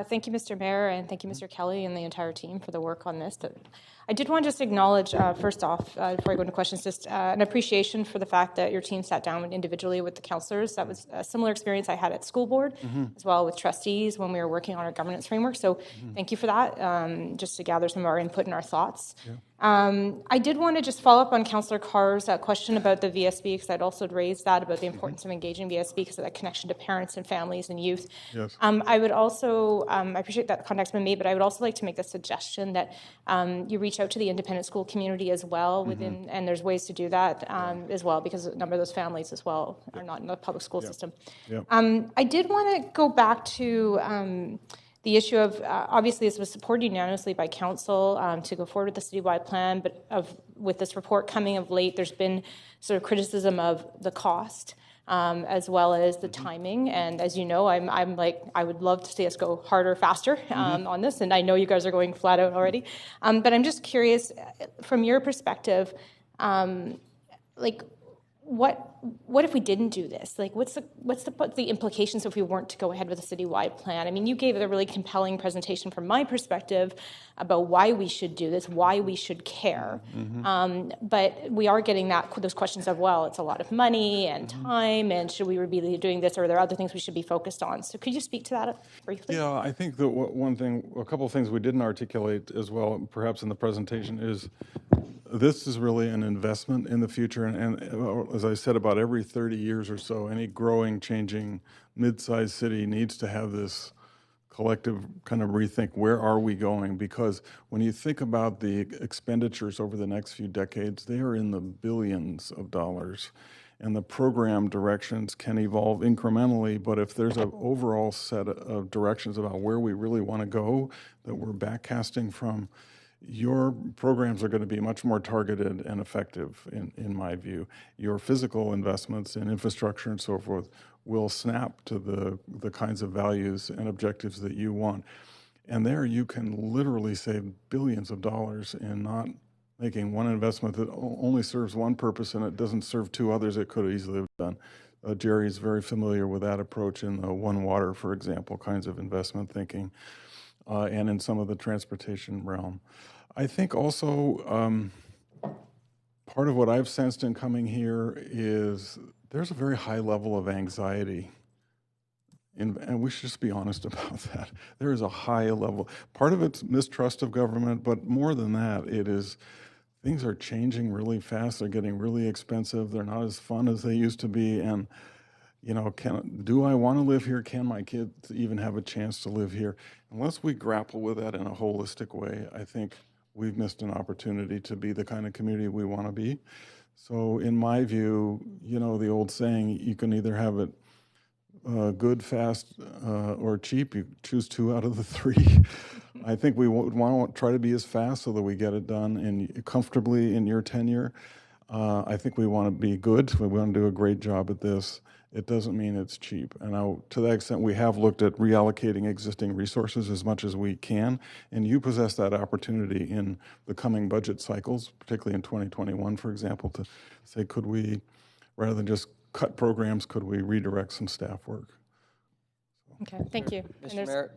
Speaker 14: Thank you, Mr. Mayor, and thank you, Mr. Kelly, and the entire team for the work on this. I did want to just acknowledge, first off, before I go into questions, just an appreciation for the fact that your team sat down individually with the councillors. That was a similar experience I had at school board, as well with trustees when we were working on our governance framework. So thank you for that, just to gather some of our input and our thoughts. Yeah. I did want to just follow up on Councillor Carr's question about the VSB, because I'd also raised that about the importance of engaging VSB because of that connection to parents and families and youth.
Speaker 6: Yes.
Speaker 14: I would also, I appreciate that contact's been made, but I would also like to make the suggestion that you reach out to the independent school community as well within, and there's ways to do that as well, because a number of those families as well are not in the public school system.
Speaker 6: Yep.
Speaker 14: I did want to go back to the issue of, obviously this was supported unanimously by council to go forward with the citywide plan, but with this report coming of late, there's been sort of criticism of the cost as well as the timing. And as you know, I'm like, I would love to see us go harder, faster on this. And I know you guys are going flat out already. But I'm just curious, from your perspective, like, what if we didn't do this? Like, what's the implications if we weren't to go ahead with a citywide plan? I mean, you gave a really compelling presentation from my perspective about why we should do this, why we should care. But we are getting those questions of, well, it's a lot of money and time, and should we be doing this, or are there other things we should be focused on? So could you speak to that briefly?
Speaker 6: Yeah, I think that a couple of things we didn't articulate as well, perhaps in the presentation, is this is really an investment in the future. And as I said, about every 30 years or so, any growing, changing, mid-sized city needs to have this collective kind of rethink, where are we going? Because when you think about the expenditures over the next few decades, they are in the billions of dollars. And the program directions can evolve incrementally, but if there's an overall set of directions about where we really want to go that we're backcasting from, your programs are going to be much more targeted and effective, in my view. Your physical investments in infrastructure and so forth will snap to the kinds of values and objectives that you want. And there you can literally save billions of dollars in not making one investment that only serves one purpose and it doesn't serve two others it could easily have done. Jerry's very familiar with that approach in the One Water, for example, kinds of investment thinking, and in some of the transportation realm. I think also part of what I've sensed in coming here is there's a very high level of anxiety. And we should just be honest about that. There is a high level. Part of it's mistrust of government, but more than that, it is things are changing really fast. They're getting really expensive. They're not as fun as they used to be. And, you know, do I want to live here? Can my kids even have a chance to live here? Unless we grapple with that in a holistic way, I think we've missed an opportunity to be the kind of community we want to be. So in my view, you know, the old saying, you can either have it good, fast, or cheap. You choose two out of the three. I think we want to try to be as fast so that we get it done comfortably in your tenure. I think we want to be good. We want to do a great job at this. It doesn't mean it's cheap. And to that extent, we have looked at reallocating existing resources as much as we can. And you possess that opportunity in the coming budget cycles, particularly in 2021, for example, to say, could we, rather than just cut programs, could we redirect some staff work?
Speaker 14: Okay, thank you.
Speaker 15: Mr. Mayor,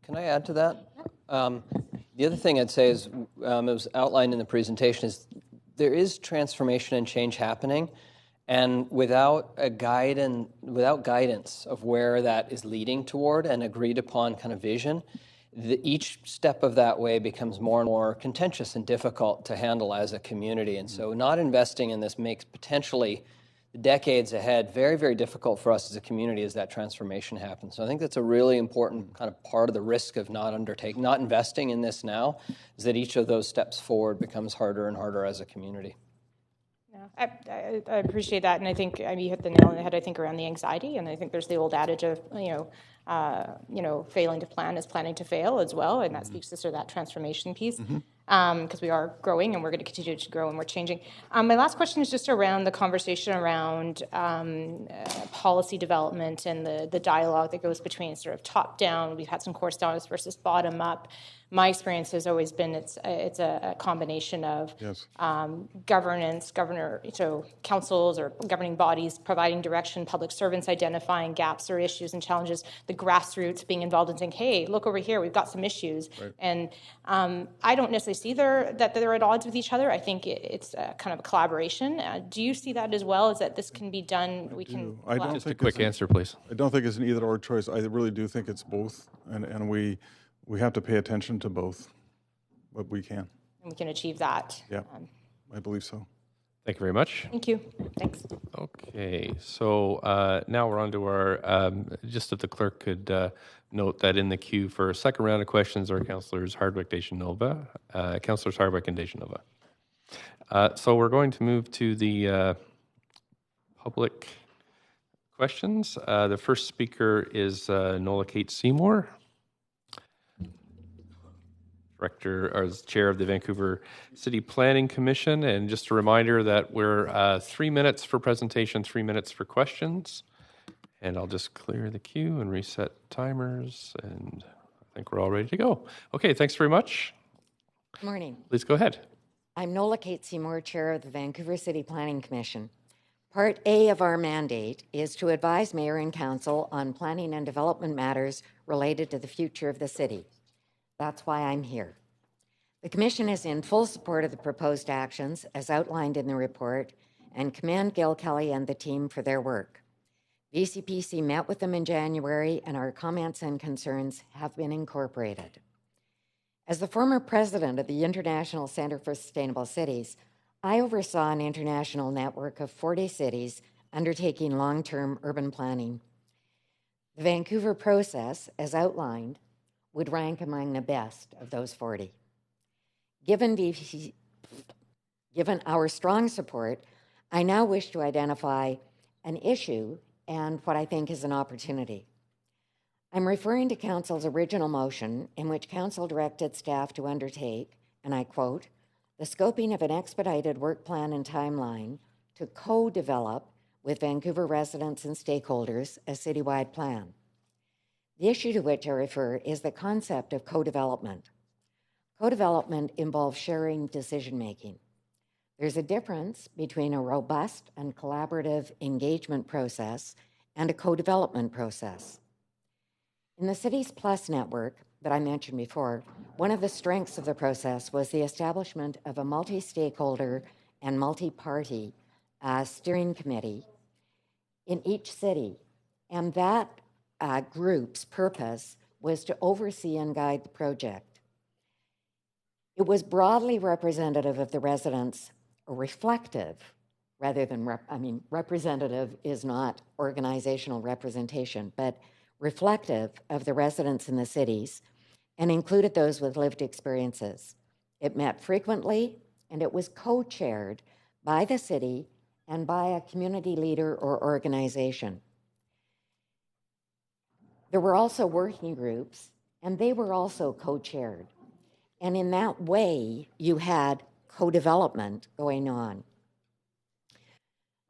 Speaker 15: can I add to that? The other thing I'd say is, it was outlined in the presentation, is there is transformation and change happening, and without a guide and without guidance of where that is leading toward and agreed upon kind of vision, each step of that way becomes more and more contentious and difficult to handle as a community. And so not investing in this makes potentially the decades ahead very, very difficult for us as a community as that transformation happens. So I think that's a really important kind of part of the risk of not investing in this now, is that each of those steps forward becomes harder and harder as a community.
Speaker 14: Yeah, I appreciate that, and I think you hit the nail on the head. I think around the anxiety, and I think there's the old adage of failing to plan is planning to fail as well, and that speaks to sort of that transformation piece. Because we are growing and we're going to continue to grow and we're changing. My last question is just around the conversation around policy development and the dialogue that goes between sort of top down. We've had some correspondence versus bottom up. My experience has always been it's a combination of governance, councils or governing bodies providing direction, public servants identifying gaps or issues and challenges, the grassroots being involved and saying, hey, look over here, we've got some issues. Right. And I don't necessarily see that they're at odds with each other. I think it's kind of a collaboration. Do you see that as well, is that this can be done?
Speaker 6: I don't
Speaker 1: Just
Speaker 6: think
Speaker 1: a quick answer, please.
Speaker 6: I don't think it's an either or choice. I really do think it's both, and we have to pay attention to both, but we can.
Speaker 14: And we can achieve that.
Speaker 6: Yeah, I believe so.
Speaker 1: Thank you very much.
Speaker 14: Thank you. Thanks.
Speaker 1: Okay, so now we're on to our, just if the clerk could note that in the queue for a second round of questions are Councillors Hardwick, Deschanova, Councillors Hardwick and Deschanova. So we're going to move to the public questions. The first speaker is Nola Kate Seymour, Director or Chair of the Vancouver City Planning Commission. And just a reminder that we're 3 minutes for presentation, 3 minutes for questions. And I'll just clear the queue and reset timers, and I think we're all ready to go. Okay, thanks very much.
Speaker 16: Good morning.
Speaker 1: Please go ahead.
Speaker 16: I'm Nola Kate Seymour, Chair of the Vancouver City Planning Commission. Part A of our mandate is to advise Mayor and Council on planning and development matters related to the future of the city. That's why I'm here. The Commission is in full support of the proposed actions as outlined in the report and commend Gail Kelly and the team for their work. VCPC met with them in January and our comments and concerns have been incorporated. As the former president of the International Center for Sustainable Cities, I oversaw an international network of 40 cities undertaking long-term urban planning. The Vancouver process, as outlined, would rank among the best of those 40. Given our strong support, I now wish to identify an issue and what I think is an opportunity. I'm referring to Council's original motion in which Council directed staff to undertake, and I quote, the scoping of an expedited work plan and timeline to co-develop with Vancouver residents and stakeholders a citywide plan. The issue to which I refer is the concept of co-development. Co-development involves sharing decision-making. There's a difference between a robust and collaborative engagement process and a co-development process. In the Cities Plus network that I mentioned before, one of the strengths of the process was the establishment of a multi-stakeholder and multi-party steering committee in each city, and that group's purpose was to oversee and guide the project. It was broadly representative of the residents, or reflective, rather than, representative is not organizational representation, but reflective of the residents in the cities, and included those with lived experiences. It met frequently, and it was co-chaired by the city and by a community leader or organization. There were also working groups, and they were also co-chaired. And in that way, you had co-development going on.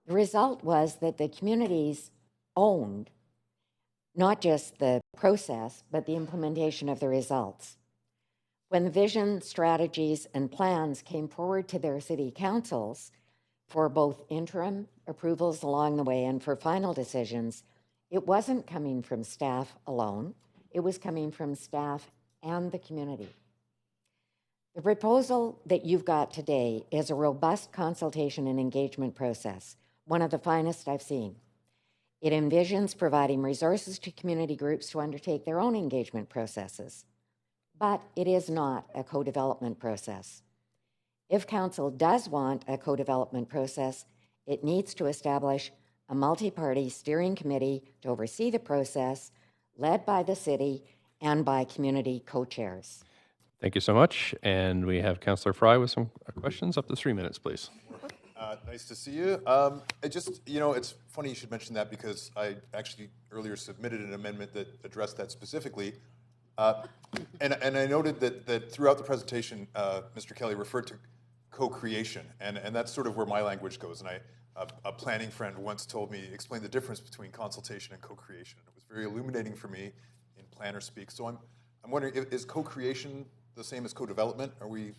Speaker 16: The result was that the communities owned not just the process, but the implementation of the results. When the vision, strategies, and plans came forward to their city councils for both interim approvals along the way and for final decisions, it wasn't coming from staff alone, it was coming from staff and the community. The proposal that you've got today is a robust consultation and engagement process, one of the finest I've seen. It envisions providing resources to community groups to undertake their own engagement processes, but it is not a co-development process. If Council does want a co-development process, it needs to establish a multi-party steering committee to oversee the process, led by the city and by community co-chairs.
Speaker 1: Thank you so much. And we have Councillor Fry with some questions. Up to 3 minutes, please.
Speaker 7: Nice to see you. It's funny you should mention that because I actually earlier submitted an amendment that addressed that specifically. And I noted that throughout the presentation, Mr. Kelly referred to co-creation, and that's sort of where my language goes. And a planning friend once told me, explain the difference between consultation and co-creation. It was very illuminating for me in planner speak. So I'm wondering, is co-creation the same as co-development? Are we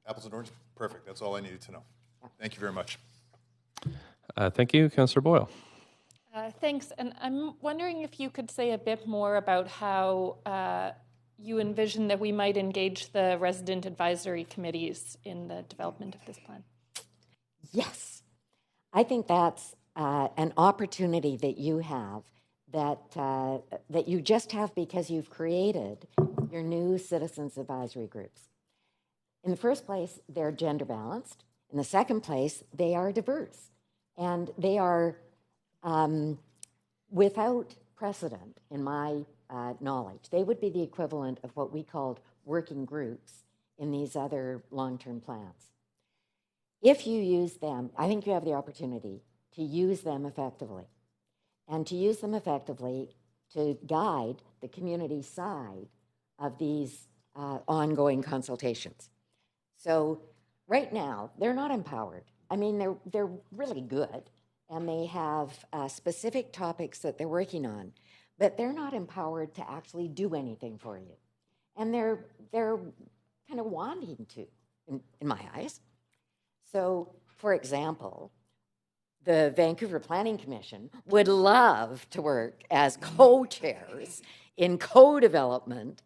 Speaker 7: apples and oranges? Perfect. That's all I needed to know. Thank you very much.
Speaker 1: Thank you, Councillor Boyle.
Speaker 9: Thanks. And I'm wondering if you could say a bit more about how you envision that we might engage the resident advisory committees in the development of this plan.
Speaker 16: Yes. I think that's an opportunity that you have that you just have because you've created your new citizens advisory groups. In the first place, they're gender balanced. In the second place, they are diverse. And they are without precedent, in my knowledge. They would be the equivalent of what we called working groups in these other long-term plans. If you use them, I think you have the opportunity to use them effectively. And to use them effectively to guide the community side of these ongoing consultations. So right now, they're not empowered. I mean, they're really good, and they have specific topics that they're working on, but they're not empowered to actually do anything for you. And they're kind of wanting to, in my eyes. So, for example, the Vancouver Planning Commission would love to work as co-chairs in co-development,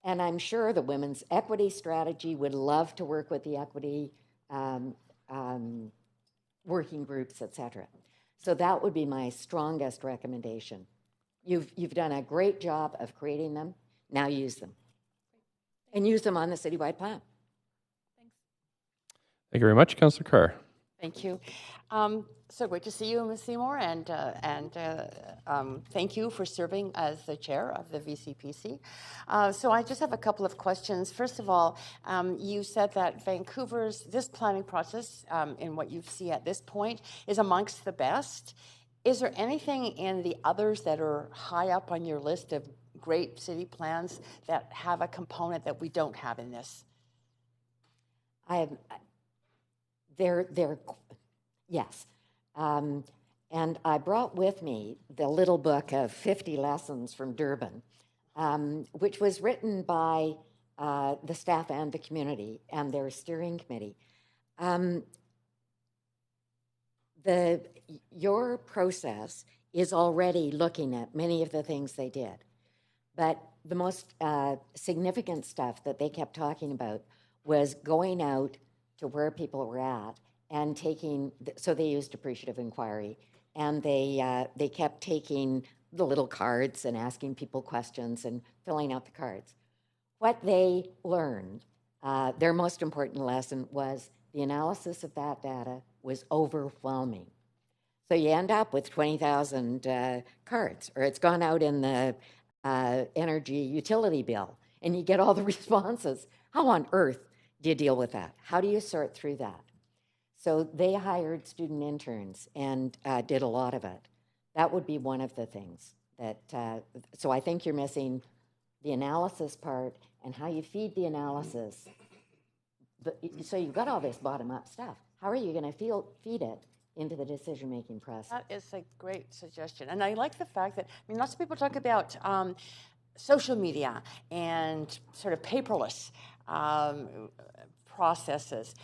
Speaker 16: and I'm sure the Women's Equity Strategy would love to work with the equity working groups, etc. So that would be my strongest recommendation. You've done a great job of creating them. Now use them. And use them on the citywide plan.
Speaker 1: Thank you very much, Councillor Carr.
Speaker 13: Thank you. So great to see you, Ms. Seymour, and thank you for serving as the chair of the VCPC. So I just have a couple of questions. First of all, you said that this planning process, in what you see at this point, is amongst the best. Is there anything in the others that are high up on your list of great city plans that have a component that we don't have in this?
Speaker 16: Yes. And I brought with me the little book of 50 lessons from Durban, which was written by the staff and the community and their steering committee. Your process is already looking at many of the things they did, but the most significant stuff that they kept talking about was going out to where people were at and so they used appreciative inquiry, and they kept taking the little cards and asking people questions and filling out the cards. What they learned, their most important lesson, was the analysis of that data was overwhelming. So you end up with 20,000 cards, or it's gone out in the energy utility bill, and you get all the responses. How on earth do you deal with that? How do you sort through that? So they hired student interns and did a lot of it. That would be one of the things that, so I think you're missing the analysis part and how you feed the analysis. So you've got all this bottom-up stuff. How are you going to feed it into the decision-making process?
Speaker 13: That is a great suggestion. And I like the fact that, lots of people talk about social media and sort of paperless processes.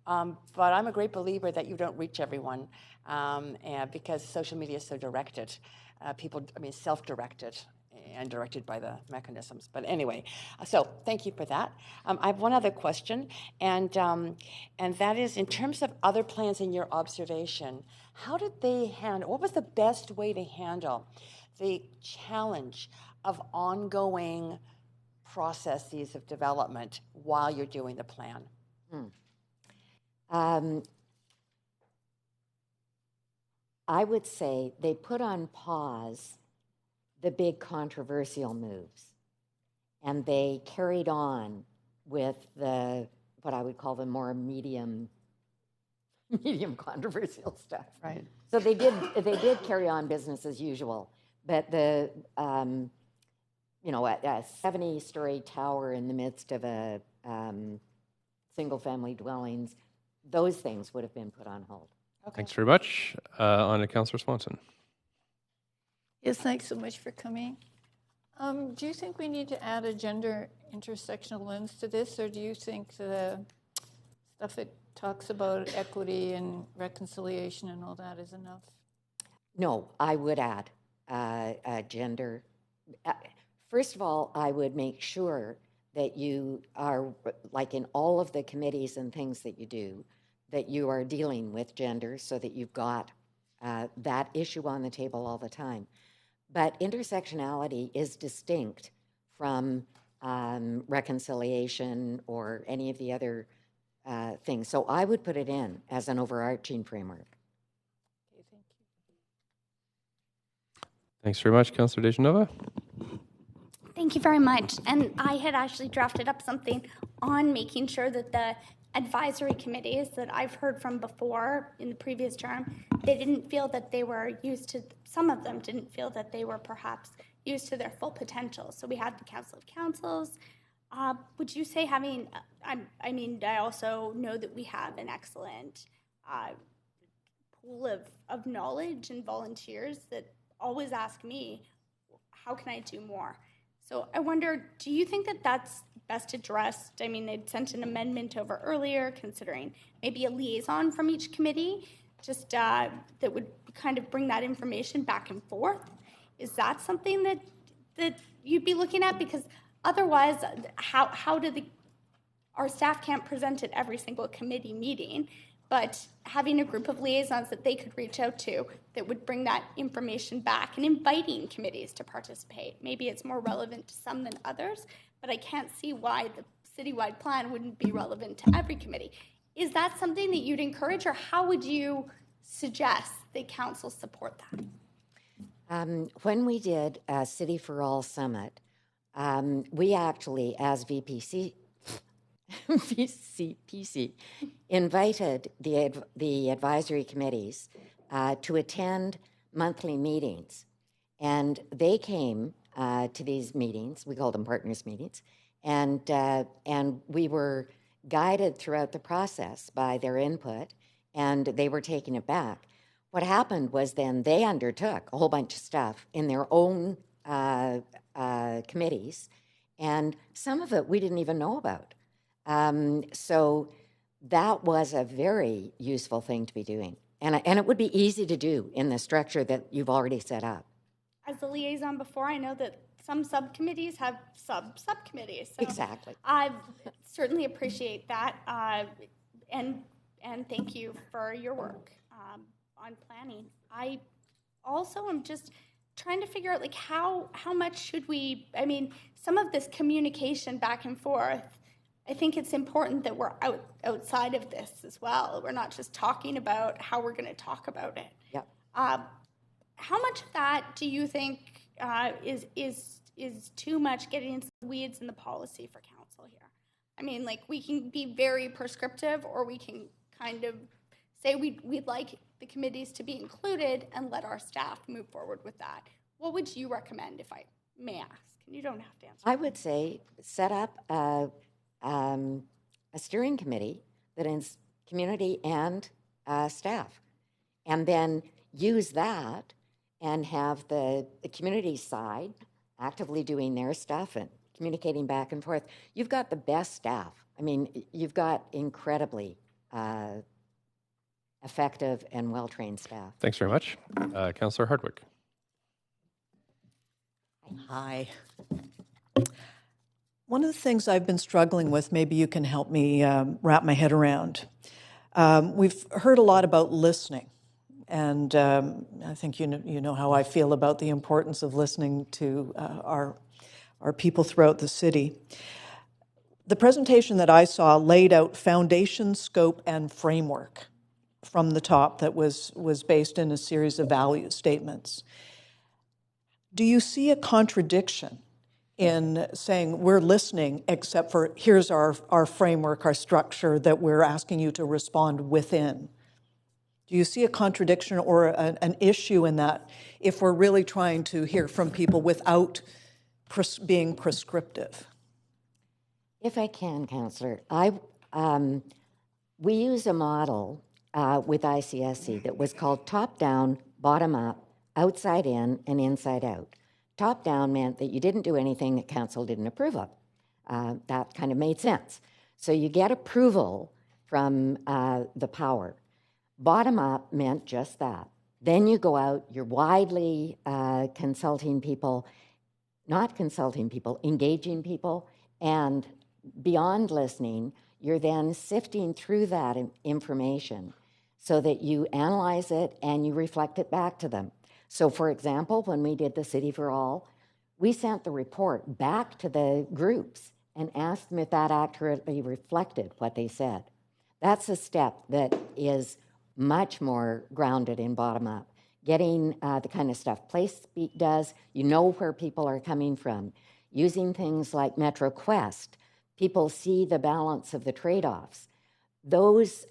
Speaker 13: But I'm a great believer that you don't reach everyone and because social media is so directed. Self-directed and directed by the mechanisms. But anyway, so thank you for that. I have one other question, and that is, in terms of other plans in your observation, how did they handle, what was the best way to handle the challenge of ongoing processes of development while you're doing the plan?
Speaker 16: I would say they put on pause the big controversial moves, and they carried on with what I would call the more medium controversial stuff.
Speaker 13: Right.
Speaker 16: So they did carry on business as usual, but a 70-story tower in the midst of a single-family dwellings, those things would have been put on hold.
Speaker 13: Okay.
Speaker 1: Thanks very much. On to Councillor Swanson.
Speaker 3: Yes, thanks so much for coming. Do you think we need to add a gender intersectional lens to this, or do you think the stuff that talks about equity and reconciliation and all that is enough?
Speaker 16: No, I would add gender. First of all, I would make sure that you are, like in all of the committees and things that you do, that you are dealing with gender so that you've got that issue on the table all the time. But intersectionality is distinct from reconciliation or any of the other things. So I would put it in as an overarching framework.
Speaker 3: Okay, thank you.
Speaker 1: Thanks very much, Councillor Dejanova.
Speaker 4: Thank you very much. And I had actually drafted up something on making sure that the advisory committees that I've heard from before in the previous term, they didn't feel that they were used to, some of them didn't feel that they were perhaps used to their full potential. So we had the Council of Councils. Would you say having, I also know that we have an excellent pool of knowledge and volunteers that always ask me, how can I do more? So I wonder, do you think that that's best addressed? I mean, they'd sent an amendment over earlier, considering maybe a liaison from each committee, just that would kind of bring that information back and forth. Is that something that you'd be looking at? Because otherwise, how do our staff can't present at every single committee meeting, but having a group of liaisons that they could reach out to that would bring that information back and inviting committees to participate. Maybe it's more relevant to some than others, but I can't see why the citywide plan wouldn't be relevant to every committee. Is that something that you'd encourage, or how would you suggest the council support that?
Speaker 16: When we did City for All Summit, we actually, as VCPC, invited the advisory committees to attend monthly meetings. And they came to these meetings, we called them partners meetings, and we were guided throughout the process by their input, and they were taking it back. What happened was then they undertook a whole bunch of stuff in their own committees, and some of it we didn't even know about. So that was a very useful thing to be doing. And it would be easy to do in the structure that you've already set up.
Speaker 4: As the liaison before, I know that some subcommittees have subcommittees. So
Speaker 16: exactly.
Speaker 4: I certainly appreciate that, and thank you for your work on planning. I also am just trying to figure out, like, how much should we, I mean, some of this communication back and forth, I think it's important that we're outside of this as well. We're not just talking about how we're going to talk about it.
Speaker 16: Yep.
Speaker 4: How much of that do you think is too much getting into the weeds in the policy for council here? I mean, like, we can be very prescriptive, or we can kind of say we'd like the committees to be included and let our staff move forward with that. What would you recommend, if I may ask? You don't have to answer.
Speaker 16: I would say set up a steering committee that is community and staff, and then use that and have the community side actively doing their stuff and communicating back and forth. You've got the best staff. I mean, you've got incredibly effective and well-trained staff.
Speaker 1: Thanks very much. Councillor Hardwick.
Speaker 8: Hi. One of the things I've been struggling with, maybe you can help me wrap my head around. We've heard a lot about listening, and I think you know how I feel about the importance of listening to our people throughout the city. The presentation that I saw laid out foundation, scope, and framework from the top that was based in a series of value statements. Do you see a contradiction in saying we're listening, except for here's our framework, our structure that we're asking you to respond within? Do you see a contradiction or an issue in that if we're really trying to hear from people without being prescriptive?
Speaker 16: If I can, Councillor, we use a model with ICSC that was called top-down, bottom-up, outside in, and inside out. Top-down meant that you didn't do anything that council didn't approve of. That kind of made sense. So you get approval from the power. Bottom-up meant just that. Then you go out, you're widely consulting people, not consulting people, engaging people, and beyond listening, you're then sifting through that information so that you analyze it and you reflect it back to them. So, for example, when we did the City for All, we sent the report back to the groups and asked them if that accurately reflected what they said. That's a step that is much more grounded in bottom-up. Getting the kind of stuff PlaceSpeak does, you know where people are coming from. Using things like MetroQuest, people see the balance of the trade-offs. Those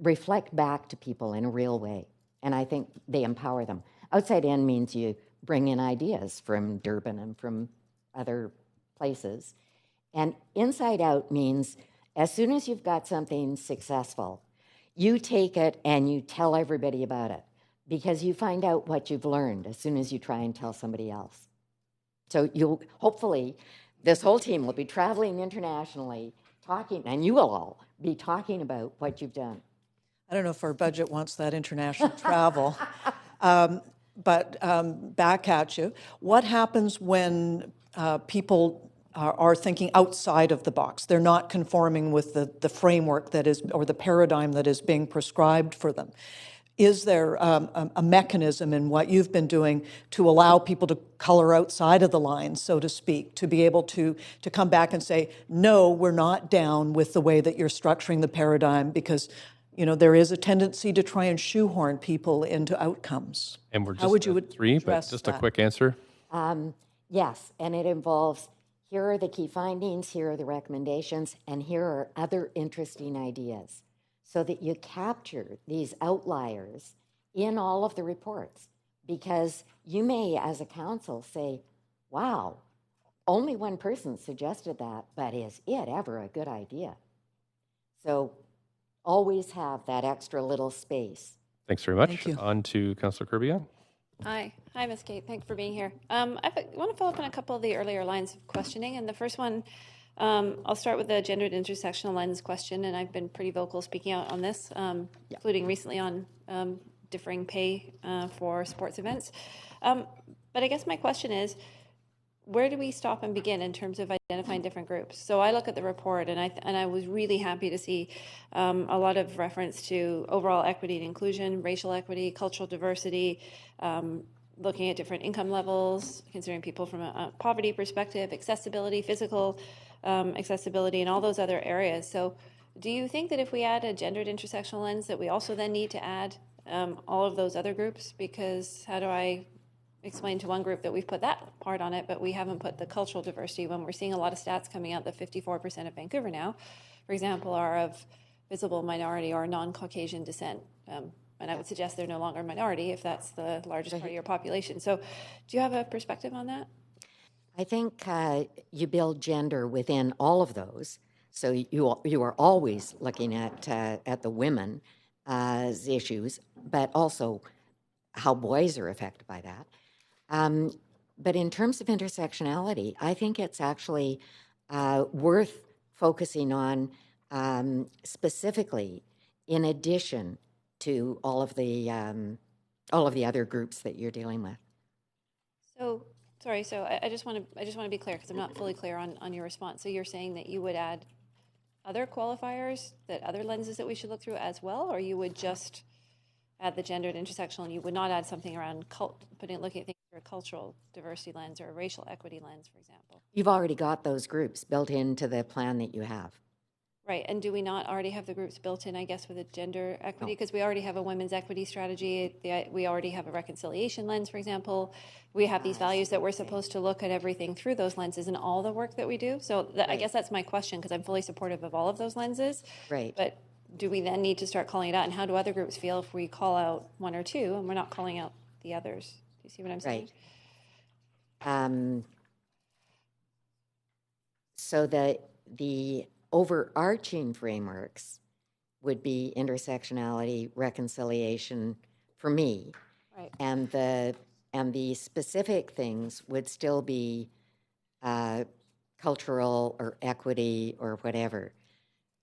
Speaker 16: reflect back to people in a real way, and I think they empower them. Outside in means you bring in ideas from Durban and from other places. And inside out means as soon as you've got something successful, you take it and you tell everybody about it, because you find out what you've learned as soon as you try and tell somebody else. So you'll hopefully, this whole team will be traveling internationally, talking, and you will all be talking about what you've done.
Speaker 8: I don't know if our budget wants that international travel, but back at you. What happens when people are thinking outside of the box? They're not conforming with the framework that is, or the paradigm that is being prescribed for them. Is there a mechanism in what you've been doing to allow people to color outside of the lines, so to speak, to be able to come back and say, no, we're not down with the way that you're structuring the paradigm, because there is a tendency to try and shoehorn people into outcomes.
Speaker 1: And we're
Speaker 8: How would
Speaker 1: just
Speaker 8: you
Speaker 1: at 3, but
Speaker 8: address
Speaker 1: just a
Speaker 8: that?
Speaker 1: quick answer.
Speaker 16: Yes, and it involves, here are the key findings, here are the recommendations, and here are other interesting ideas, so that you capture these outliers in all of the reports. Because you may, as a council, say, wow, only one person suggested that, but is it ever a good idea? So always have that extra little space.
Speaker 1: Thanks very much.
Speaker 8: Thank you.
Speaker 1: On to Councillor Kirby.
Speaker 5: Hi, Ms. Kate. Thanks for being here. I want to follow up on a couple of the earlier lines of questioning. And the first one, I'll start with the gendered intersectional lens question. And I've been pretty vocal speaking out on this, including recently on differing pay for sports events. But I guess my question is, where do we stop and begin in terms of identifying different groups? So I look at the report, and I was really happy to see a lot of reference to overall equity and inclusion, racial equity, cultural diversity, looking at different income levels, considering people from a poverty perspective, accessibility, physical accessibility, and all those other areas. So do you think that if we add a gendered intersectional lens, that we also then need to add all of those other groups? Because how do I explain to one group that we've put that part on it, but we haven't put the cultural diversity, when we're seeing a lot of stats coming out that 54% of Vancouver now, for example, are of visible minority or non-Caucasian descent. And I would suggest they're no longer a minority if that's the largest part of your population. So do you have a perspective on that?
Speaker 16: I think you build gender within all of those. So you are always looking at the women's issues, but also how boys are affected by that. But in terms of intersectionality, I think it's actually worth focusing on specifically, in addition to all of the other groups that you're dealing with.
Speaker 5: So sorry. So I just want to be clear, because I'm not fully clear on your response. So you're saying that you would add other qualifiers, that other lenses that we should look through as well, or you would just add the gendered intersectional, and you would not add something around looking at things through a cultural diversity lens or a racial equity lens, for example?
Speaker 16: You've already got those groups built into the plan that you have.
Speaker 5: Right, and do we not already have the groups built in, I guess, with a gender equity? Because we already have a women's equity strategy. We already have a reconciliation lens, for example. We have these values that we're supposed to look at everything through those lenses in all the work that we do. So I guess that's my question, because I'm fully supportive of all of those lenses.
Speaker 16: Right.
Speaker 5: But do we then need to start calling it out? And how do other groups feel if we call out one or two and we're not calling out the others? Do you see what I'm saying?
Speaker 16: Right. So the overarching frameworks would be intersectionality, reconciliation for me.
Speaker 5: Right.
Speaker 16: And the specific things would still be cultural or equity or whatever.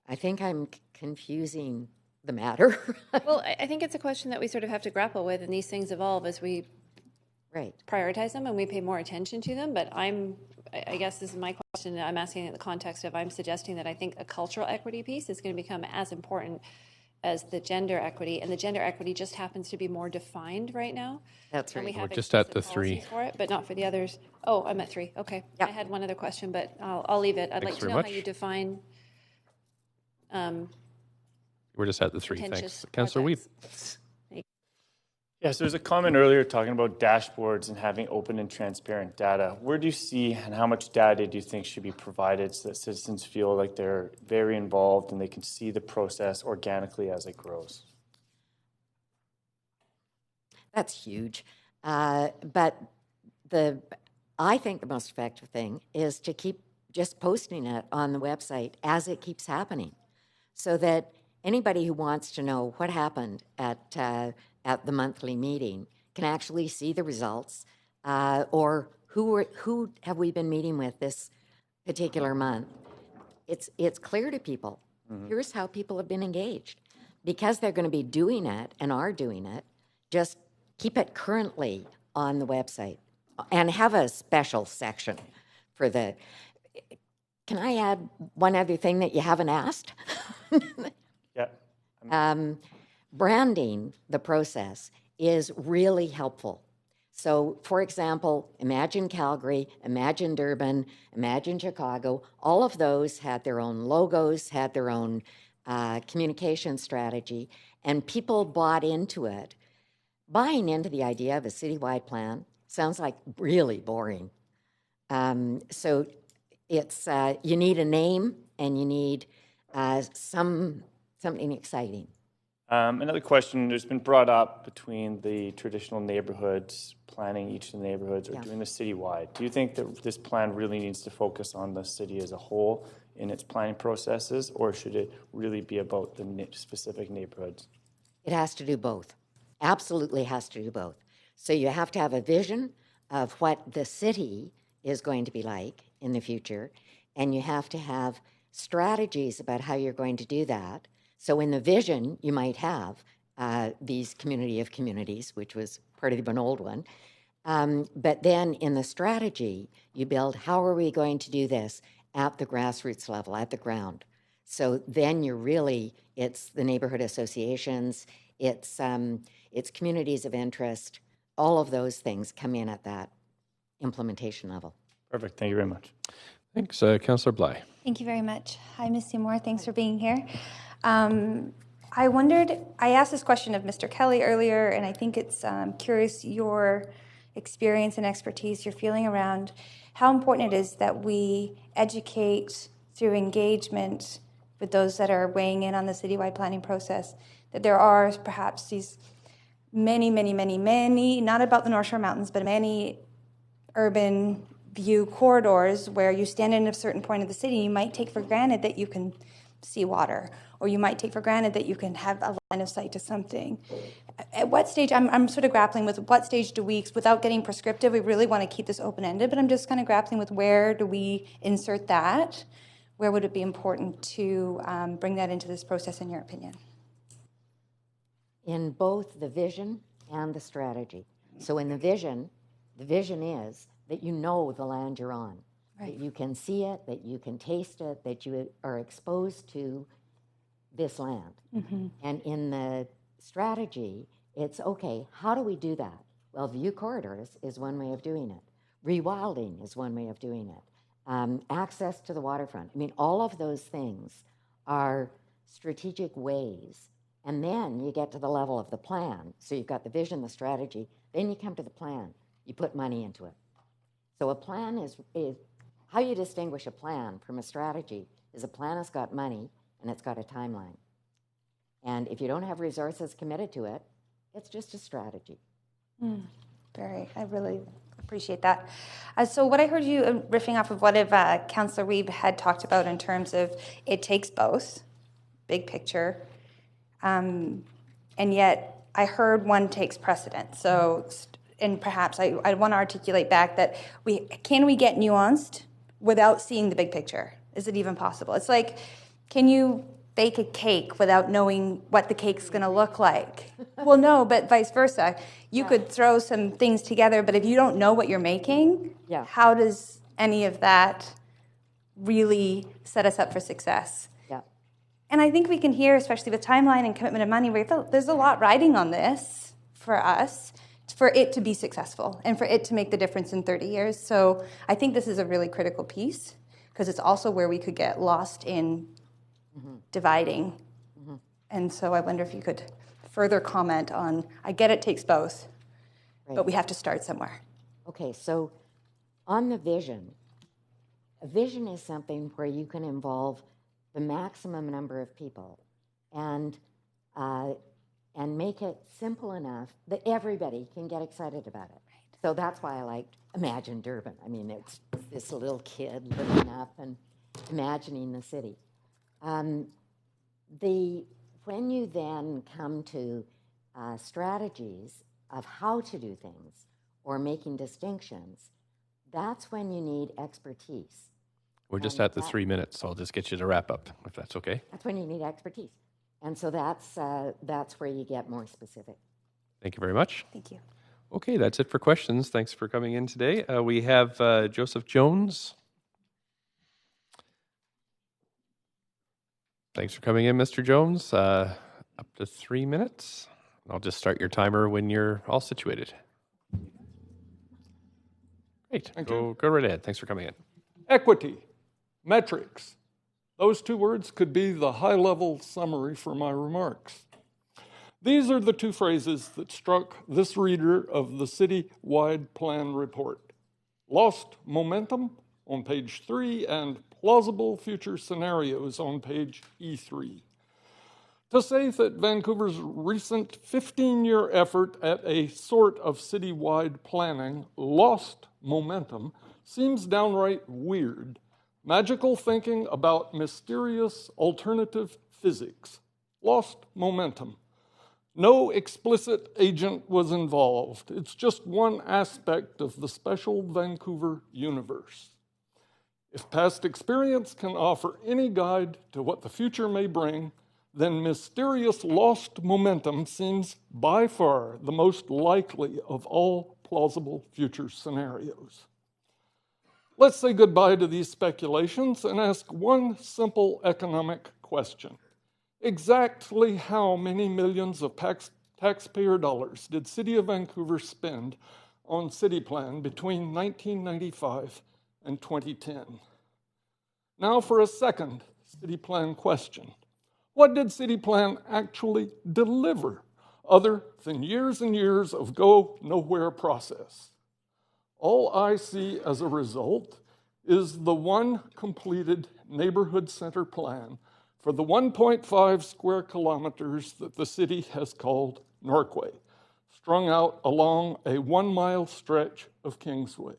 Speaker 16: I think I'm confusing the matter.
Speaker 5: Well, I think it's a question that we sort of have to grapple with, and these things evolve as we prioritize them and we pay more attention to them. But I guess this is my question. I'm asking in the context of, I'm suggesting that I think a cultural equity piece is going to become as important as the gender equity, and the gender equity just happens to be more defined right now.
Speaker 16: That's right.
Speaker 5: And we have
Speaker 1: We're just at the 3
Speaker 5: for it, but not for the others. Oh, I'm at 3. Okay. Yep. I had one other question, but I'll leave it. I'd like to know how you define.
Speaker 1: We're just at the 3. Thanks. Councillor Wiebe.
Speaker 12: Yes, there's a comment earlier talking about dashboards and having open and transparent data. Where do you see and how much data do you think should be provided so that citizens feel like they're very involved and they can see the process organically as it grows?
Speaker 16: That's huge. But I think the most effective thing is to keep just posting it on the website as it keeps happening, so that anybody who wants to know what happened at the monthly meeting can actually see the results, or who have we been meeting with this particular month. It's clear to people. Mm-hmm. Here's how people have been engaged. Because they're going to be doing it and are doing it, just keep it currently on the website and have a special section for the... Can I add one other thing that you haven't asked?
Speaker 12: Yeah.
Speaker 16: branding the process is really helpful. So, for example, imagine Calgary, imagine Durban, imagine Chicago. All of those had their own logos, had their own communication strategy, and people bought into it. Buying into the idea of a citywide plan sounds like really boring. So it's you need a name and you need something exciting.
Speaker 12: Another question that's been brought up between the traditional neighborhoods, planning each of the neighborhoods, or doing the citywide. Do you think that this plan really needs to focus on the city as a whole in its planning processes, or should it really be about the specific neighborhoods?
Speaker 16: It has to do both. Absolutely has to do both. So you have to have a vision of what the city is going to be like in the future, and you have to have strategies about how you're going to do that. So in the vision, you might have these community of communities, which was part of an old one. But then in the strategy, you build, how are we going to do this at the grassroots level, at the ground? So then you're really, it's the neighborhood associations, it's communities of interest, all of those things come in at that implementation level.
Speaker 12: Perfect. Thank you very much.
Speaker 1: Thanks. Councillor Bly.
Speaker 11: Thank you very much. Hi, Ms. Seymour. Thanks for being here. I wondered, I asked this question of Mr. Kelly earlier, and I think it's curious your experience and expertise, your feeling around how important it is that we educate through engagement with those that are weighing in on the citywide planning process, that there are perhaps these many, not about the North Shore Mountains, but many urban view corridors where you stand in a certain point of the city, you might take for granted that you can see water, or you might take for granted that you can have a line of sight to something. At what stage, I'm sort of grappling with what stage do we, without getting prescriptive, we really want to keep this open-ended, but I'm just kind of grappling with where do we insert that? Where would it be important to bring that into this process, in your opinion?
Speaker 16: In both the vision and the strategy. So in the vision is that you know the land you're on, right. That you can see it, that you can taste it, that you are exposed to this land. Mm-hmm. And in the strategy, it's, okay, how do we do that? Well, view corridors is one way of doing it. Rewilding is one way of doing it. Access to the waterfront. I mean, all of those things are strategic ways. And then you get to the level of the plan. So you've got the vision, the strategy, then you come to the plan. You put money into it. So a plan is how you distinguish a plan from a strategy is a plan has got money and it's got a timeline. And if you don't have resources committed to it, it's just a strategy.
Speaker 11: I really appreciate that. So what I heard you riffing off of what Councillor Wiebe had talked about in terms of it takes both, big picture, and yet I heard one takes precedent. So, and perhaps I want to articulate back that can we get nuanced without seeing the big picture? Is it even possible? It's like, can you bake a cake without knowing what the cake's going to look like? Well, no, but vice versa. You could throw some things together, but if you don't know what you're making, how does any of that really set us up for success? And I think we can hear, especially with timeline and commitment of money, there's a lot riding on this for us, for it to be successful and for it to make the difference in 30 years. So I think this is a really critical piece because it's also where we could get lost in dividing. And so I wonder if you could further comment on, I get it takes both, but we have to start somewhere.
Speaker 16: Okay, so on the vision, a vision is something where you can involve the maximum number of people and make it simple enough that everybody can get excited about it. So that's why I liked Imagine Durban. I mean, it's this little kid looking up and imagining the city. When you then come to strategies of how to do things or making distinctions, that's when you need expertise.
Speaker 1: We're just at the 3 minutes, so I'll just get you to wrap up, if that's okay.
Speaker 16: That's when you need expertise. And so that's where you get more specific.
Speaker 1: Thank you very much.
Speaker 11: Thank you.
Speaker 1: Okay, that's it for questions. Thanks for coming in today. We have Joseph Jones. Thanks for coming in, Mr. Jones. Up to 3 minutes. I'll just start your timer when you're all situated. Great. Go right ahead. Thanks for coming in.
Speaker 6: Equity, metrics. Those two words could be the high-level summary for my remarks. These are the two phrases that struck this reader of the city-wide plan report. Lost momentum on page 3 and plausible future scenarios on page E3. To say that Vancouver's recent 15-year effort at a sort of citywide planning lost momentum seems downright weird. Magical thinking about mysterious alternative physics. Lost momentum. No explicit agent was involved. It's just one aspect of the special Vancouver universe. If past experience can offer any guide to what the future may bring, then mysterious lost momentum seems by far the most likely of all plausible future scenarios. Let's say goodbye to these speculations and ask one simple economic question. Exactly how many millions of taxpayer dollars did City of Vancouver spend on Cityplan between 1995 and 2010? Now for a second Cityplan question. What did Cityplan actually deliver other than years and years of go-nowhere process? All I see as a result is the one completed neighborhood center plan for the 1.5 square kilometers that the city has called Norquay, strung out along a 1-mile stretch of Kingsway.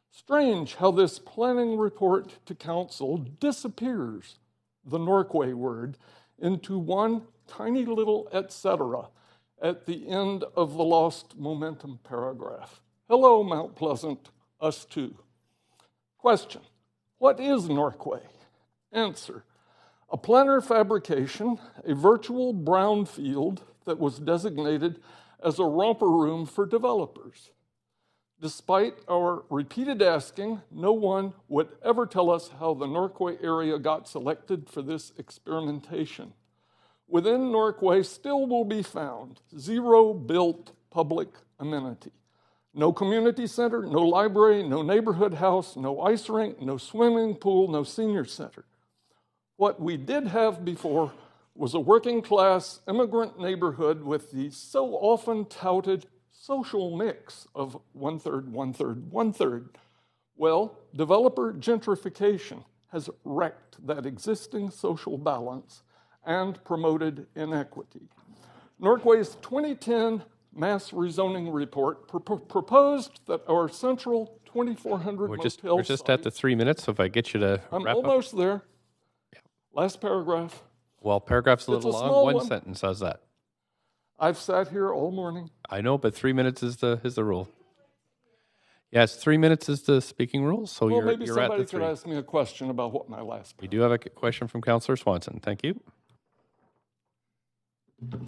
Speaker 6: Strange how this planning report to council disappears the Norquay word into one tiny little etc. at the end of the lost momentum paragraph. Hello, Mount Pleasant, us too. Question, what is Norquay? Answer, a planar fabrication, a virtual brownfield that was designated as a romper room for developers. Despite our repeated asking, no one would ever tell us how the Norquay area got selected for this experimentation. Within Norquay still will be found 0 built public amenity. No community center, no library, no neighborhood house, no ice rink, no swimming pool, no senior center. What we did have before was a working class immigrant neighborhood with the so often touted social mix of 1/3, 1/3, 1/3. Well, developer gentrification has wrecked that existing social balance and promoted inequity. Norquay's 2010 mass rezoning report proposed that our central 2,400 motel
Speaker 1: We're just at the 3 minutes, so if I get you to
Speaker 6: I'm
Speaker 1: wrap
Speaker 6: almost
Speaker 1: up.
Speaker 6: there. Last paragraph.
Speaker 1: Well, paragraph's a
Speaker 6: It's
Speaker 1: little
Speaker 6: a
Speaker 1: long.
Speaker 6: small
Speaker 1: One
Speaker 6: one.
Speaker 1: sentence, how's that?
Speaker 6: I've sat here all morning.
Speaker 1: I know, but 3 minutes is the rule. Yes, 3 minutes is the speaking rule, so
Speaker 6: Well,
Speaker 1: you're
Speaker 6: maybe
Speaker 1: at the
Speaker 6: somebody
Speaker 1: 3.
Speaker 6: could ask me a question about what my last.
Speaker 1: We do have a question from Councillor Swanson. Thank you. Go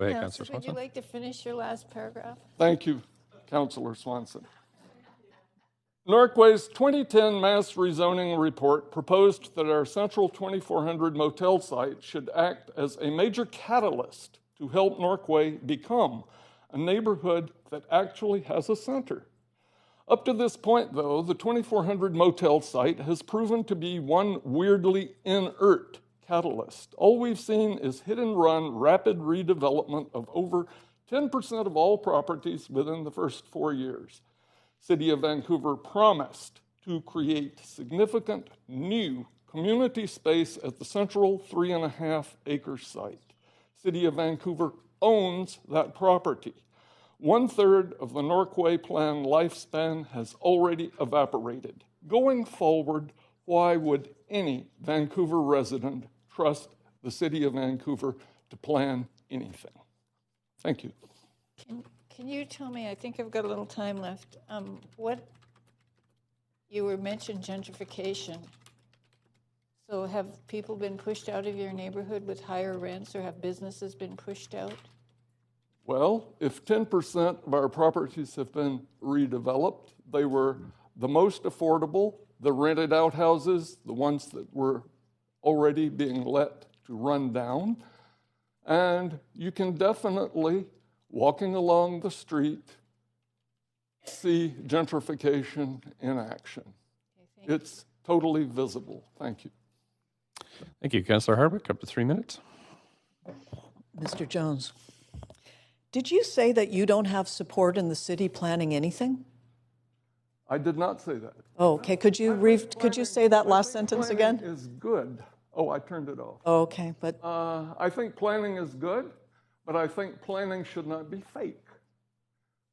Speaker 1: ahead, Councillor
Speaker 3: Would
Speaker 1: Swanson.
Speaker 3: you like to finish your last paragraph?
Speaker 6: Thank you, Councillor Swanson. Norquay's 2010 mass rezoning report proposed that our central 2,400 motel site should act as a major catalyst to help Norquay become a neighborhood that actually has a center. Up to this point, though, the 2,400 motel site has proven to be one weirdly inert catalyst. All we've seen is hit and run rapid redevelopment of over 10% of all properties within the first 4 years. City of Vancouver promised to create significant new community space at the central 3.5-acre site. City of Vancouver owns that property. 1/3 of the Norquay plan lifespan has already evaporated. Going forward, why would any Vancouver resident trust the City of Vancouver to plan anything? Thank you.
Speaker 3: Can you tell me, I think I've got a little time left, what, you were mentioned gentrification. So have people been pushed out of your neighborhood with higher rents, or have businesses been pushed out?
Speaker 6: Well, if 10% of our properties have been redeveloped, they were the most affordable, the rented out houses, the ones that were already being let to run down. And you can definitely, walking along the street, see gentrification in action. It's totally visible. Thank you.
Speaker 1: Thank you, Councillor Hardwick. Up to 3 minutes.
Speaker 8: Mr. Jones, did you say that you don't have support in the city planning anything?
Speaker 6: I did not say that.
Speaker 8: Oh, okay. Could you say that last sentence again?
Speaker 6: Planning is good. Oh, I turned it off.
Speaker 8: Oh, okay, but
Speaker 6: I think planning is good, but I think planning should not be fake.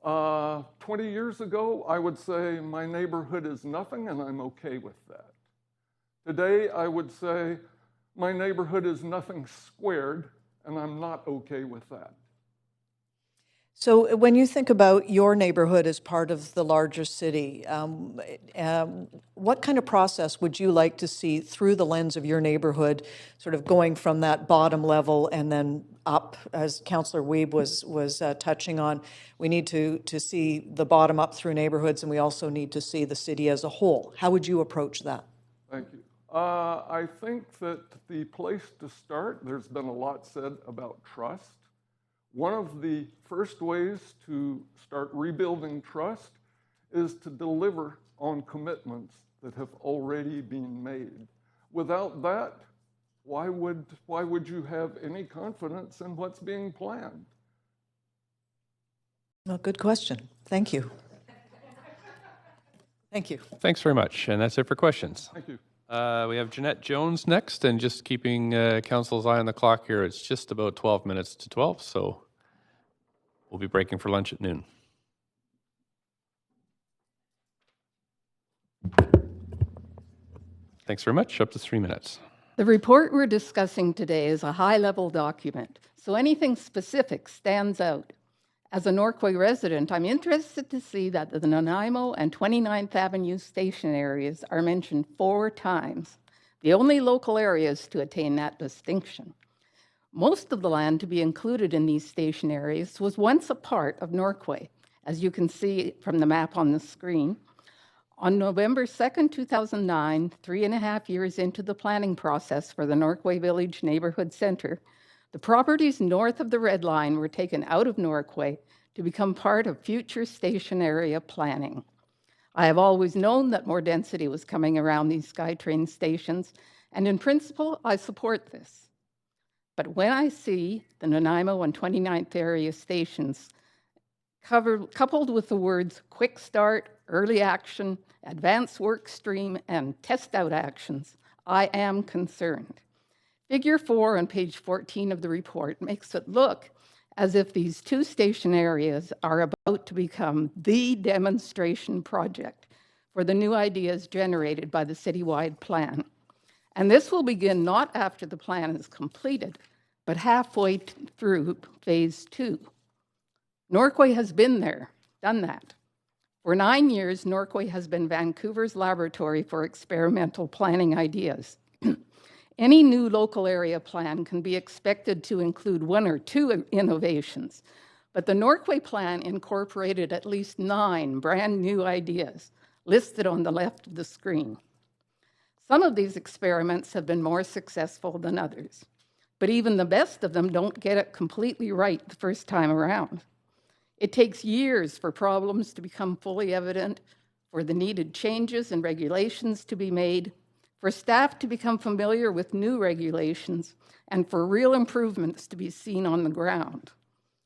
Speaker 6: 20 years ago, I would say my neighborhood is nothing and I'm okay with that. Today, I would say my neighborhood is nothing squared and I'm not okay with that.
Speaker 8: so when you think about your neighborhood as part of the larger city, what kind of process would you like to see through the lens of your neighborhood, sort of going from that bottom level and then up, as Councillor Wiebe was touching on? We need to see the bottom up through neighborhoods, and we also need to see the city as a whole. How would you approach that?
Speaker 6: Thank you. I think that the place to start, there's been a lot said about trust. One of the first ways to start rebuilding trust is to deliver on commitments that have already been made. Without that, why would you have any confidence in what's being planned?
Speaker 8: Well, good question. Thank you. Thank you.
Speaker 1: Thanks very much. And that's it for questions.
Speaker 6: Thank you.
Speaker 1: We have Jeanette Jones next, and just keeping council's eye on the clock here, it's just about 12 minutes to 12, so we'll be breaking for lunch at noon. Thanks very much. Up to 3 minutes.
Speaker 17: The report we're discussing today is a high-level document, so anything specific stands out. As a Norquay resident, I'm interested to see that the Nanaimo and 29th Avenue station areas are mentioned 4 times, the only local areas to attain that distinction. Most of the land to be included in these station areas was once a part of Norquay, as you can see from the map on the screen. On November 2nd, 2009, 3.5 years into the planning process for the Norquay Village Neighborhood Centre, the properties north of the red line were taken out of Norquay to become part of future station area planning. I have always known that more density was coming around these SkyTrain stations, and in principle, I support this. But when I see the Nanaimo and 29th area stations coupled with the words quick start, early action, advanced work stream, and test out actions, I am concerned. Figure 4 on page 14 of the report makes it look as if these 2 station areas are about to become the demonstration project for the new ideas generated by the citywide plan. And this will begin not after the plan is completed, but halfway through phase 2. Norquay has been there, done that. For 9 years, Norquay has been Vancouver's laboratory for experimental planning ideas. Any new local area plan can be expected to include 1 or 2 innovations, but the Norquay plan incorporated at least 9 brand new ideas listed on the left of the screen. Some of these experiments have been more successful than others, but even the best of them don't get it completely right the first time around. It takes years for problems to become fully evident, for the needed changes and regulations to be made, for staff to become familiar with new regulations, and for real improvements to be seen on the ground.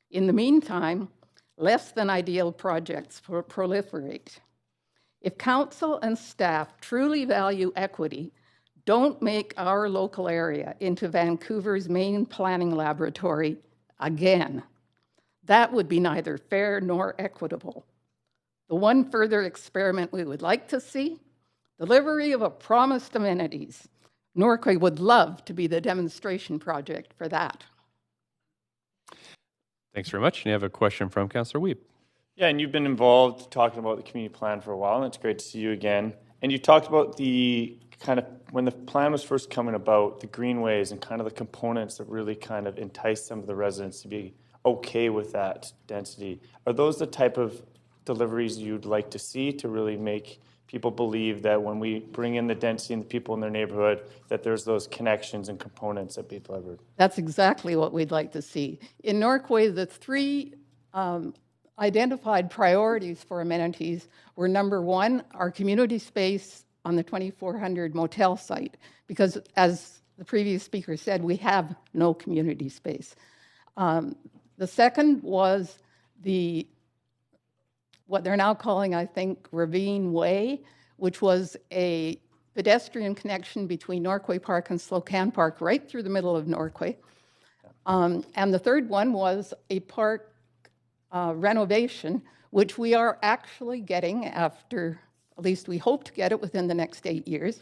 Speaker 17: In the meantime, less than ideal projects proliferate. If council and staff truly value equity, don't make our local area into Vancouver's main planning laboratory again. That would be neither fair nor equitable. The one further experiment we would like to see, delivery of a promised amenities. Norquay would love to be the demonstration project for that.
Speaker 1: Thanks very much. And you have a question from Councillor Wiebe.
Speaker 12: Yeah, and you've been involved talking about the community plan for a while, and it's great to see you again. And you talked about the kind of, when the plan was first coming about, the greenways and kind of the components that really kind of enticed some of the residents to be okay with that density. Are those the type of deliveries you'd like to see to really make people believe that when we bring in the density and the people in their neighborhood, that there's those connections and components that be delivered.
Speaker 17: That's exactly what we'd like to see. In Norquay, the three identified priorities for amenities were, number one, our community space on the 2400 motel site, because as the previous speaker said, we have no community space. The second was what they're now calling, I think, Ravine Way, which was a pedestrian connection between Norquay Park and Slocan Park, right through the middle of Norquay. And the third one was a park renovation, which we are actually getting after, at least we hope to get it within the next 8 years,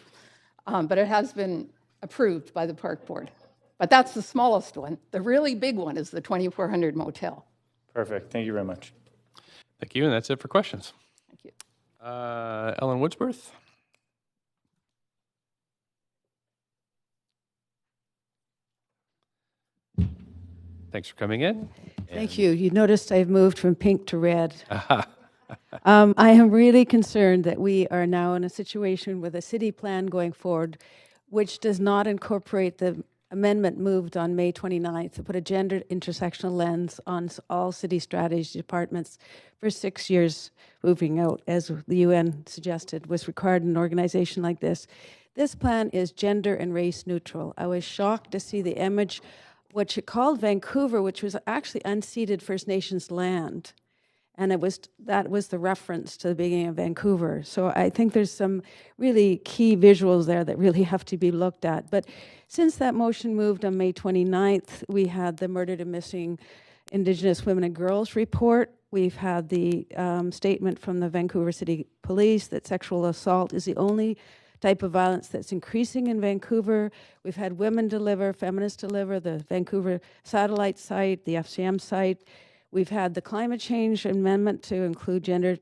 Speaker 17: but it has been approved by the park board. But that's the smallest one. The really big one is the 2400 motel.
Speaker 12: Perfect. Thank you very much.
Speaker 1: Thank you, and that's it for questions.
Speaker 17: Thank you.
Speaker 1: Ellen Woodsworth. Thanks for coming in.
Speaker 18: Thank you. You noticed I've moved from pink to red. I am really concerned that we are now in a situation with a city plan going forward which does not incorporate the amendment moved on May 29th to put a gendered intersectional lens on all city strategy departments for 6 years moving out, as the UN suggested was required in an organization like this. This plan is gender and race neutral. I was shocked to see the image, what you called Vancouver, which was actually unceded First Nations land. And that was the reference to the beginning of Vancouver. So I think there's some really key visuals there that really have to be looked at. But since that motion moved on May 29th, we had the Murdered and Missing Indigenous Women and Girls report. We've had the statement from the Vancouver City Police that sexual assault is the only type of violence that's increasing in Vancouver. We've had Women Deliver, Feminists Deliver, the Vancouver satellite site, the FCM site. We've had the climate change amendment to include gender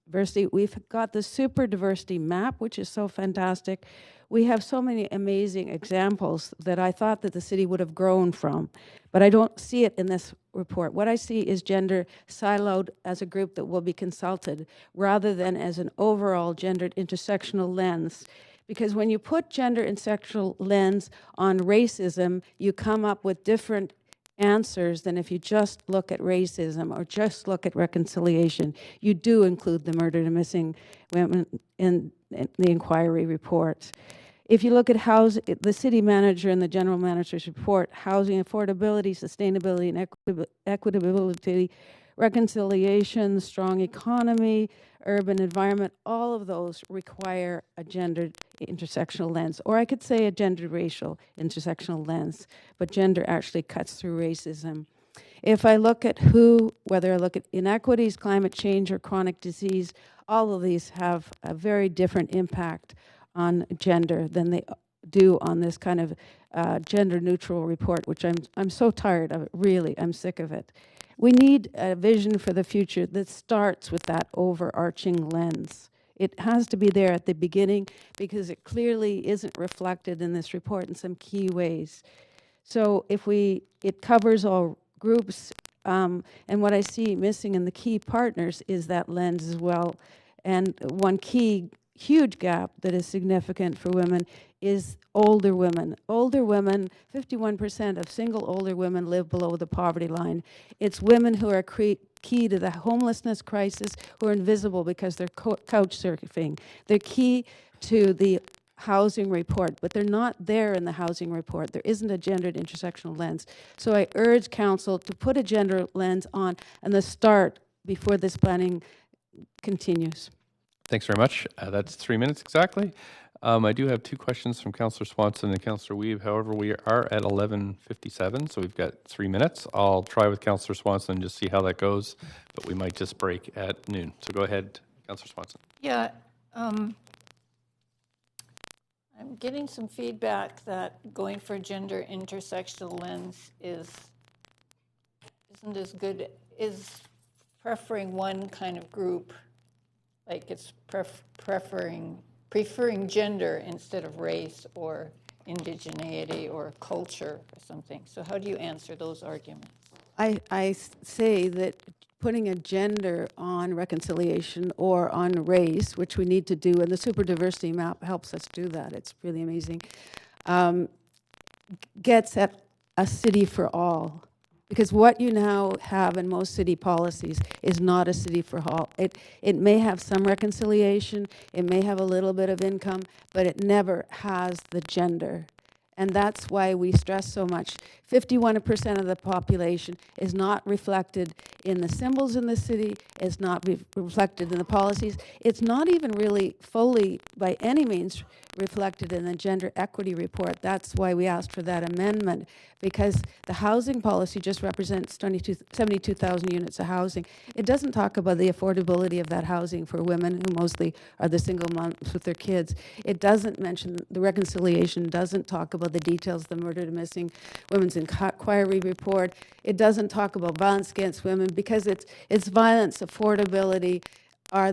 Speaker 18: diversity. We've got the super diversity map, which is so fantastic. We have so many amazing examples that I thought that the city would have grown from, but I don't see it in this report. What I see is gender siloed as a group that will be consulted rather than as an overall gendered intersectional lens. Because when you put gender intersectional lens on racism, you come up with different answers than if you just look at racism or just look at reconciliation. You do include the murdered and missing women in the inquiry report. If you look at the city manager and the general manager's report, housing affordability, sustainability, and equitability, reconciliation, strong economy, urban environment, all of those require a gendered intersectional lens, or I could say a gendered racial intersectional lens, but gender actually cuts through racism. If I look at whether I look at inequities, climate change, or chronic disease, all of these have a very different impact on gender than they do on this kind of gender neutral report, which I'm so tired of it, really, I'm sick of it. We need a vision for the future that starts with that overarching lens. It has to be there at the beginning because it clearly isn't reflected in this report in some key ways. So it covers all groups, and what I see missing in the key partners is that lens as well. And one key huge gap that is significant for women is older women. Older women, 51% of single older women live below the poverty line. It's women who are key to the homelessness crisis, who are invisible because they're couch surfing. They're key to the housing report, but they're not there in the housing report. There isn't a gendered intersectional lens. So I urge council to put a gender lens on and the start before this planning continues.
Speaker 1: Thanks very much. That's 3 minutes exactly. I do have two questions from Councillor Swanson and Councillor Weeb. However, we are at 11:57, so we've got 3 minutes. I'll try with Councillor Swanson and just see how that goes, but we might just break at noon. So go ahead, Councillor Swanson.
Speaker 3: Yeah, I'm getting some feedback that going for gender intersectional lens isn't as good, is preferring one kind of group, like it's preferring gender instead of race or indigeneity or culture or something. So how do you answer those arguments?
Speaker 18: I say that putting a gender on reconciliation or on race, which we need to do, and the super diversity map helps us do that. It's really amazing. Gets at a city for all. Because what you now have in most city policies is not a city for all. It may have some reconciliation, it may have a little bit of income, but it never has the gender. And that's why we stress so much. 51% of the population is not reflected in the symbols in the city, is not reflected in the policies. It's not even really fully, by any means, reflected in the gender equity report. That's why we asked for that amendment, because the housing policy just represents 72,000 units of housing. It doesn't talk about the affordability of that housing for women who mostly are the single moms with their kids. It doesn't mention, the reconciliation doesn't talk about the details of the murdered and missing women's inquiry report. It doesn't talk about violence against women, because it's violence, affordability, are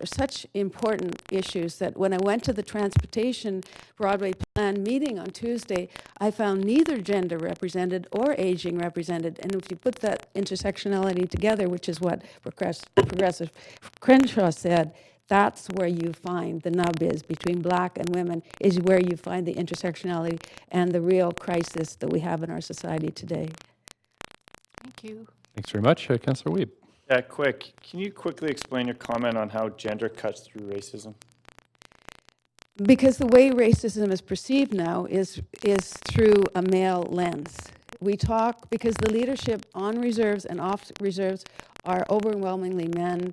Speaker 18: such important issues that when I went to the Transportation Broadway Plan meeting on Tuesday, I found neither gender represented or aging represented. And if you put that intersectionality together, which is what Progressive Crenshaw said, that's where you find the nub is between black and women, is where you find the intersectionality and the real crisis that we have in our society today.
Speaker 3: Thank you.
Speaker 1: Thanks very much. Councillor Wiebe.
Speaker 12: Yeah, quick. Can you quickly explain your comment on how gender cuts through racism?
Speaker 18: Because the way racism is perceived now is through a male lens. We talk, because the leadership on reserves and off reserves are overwhelmingly men.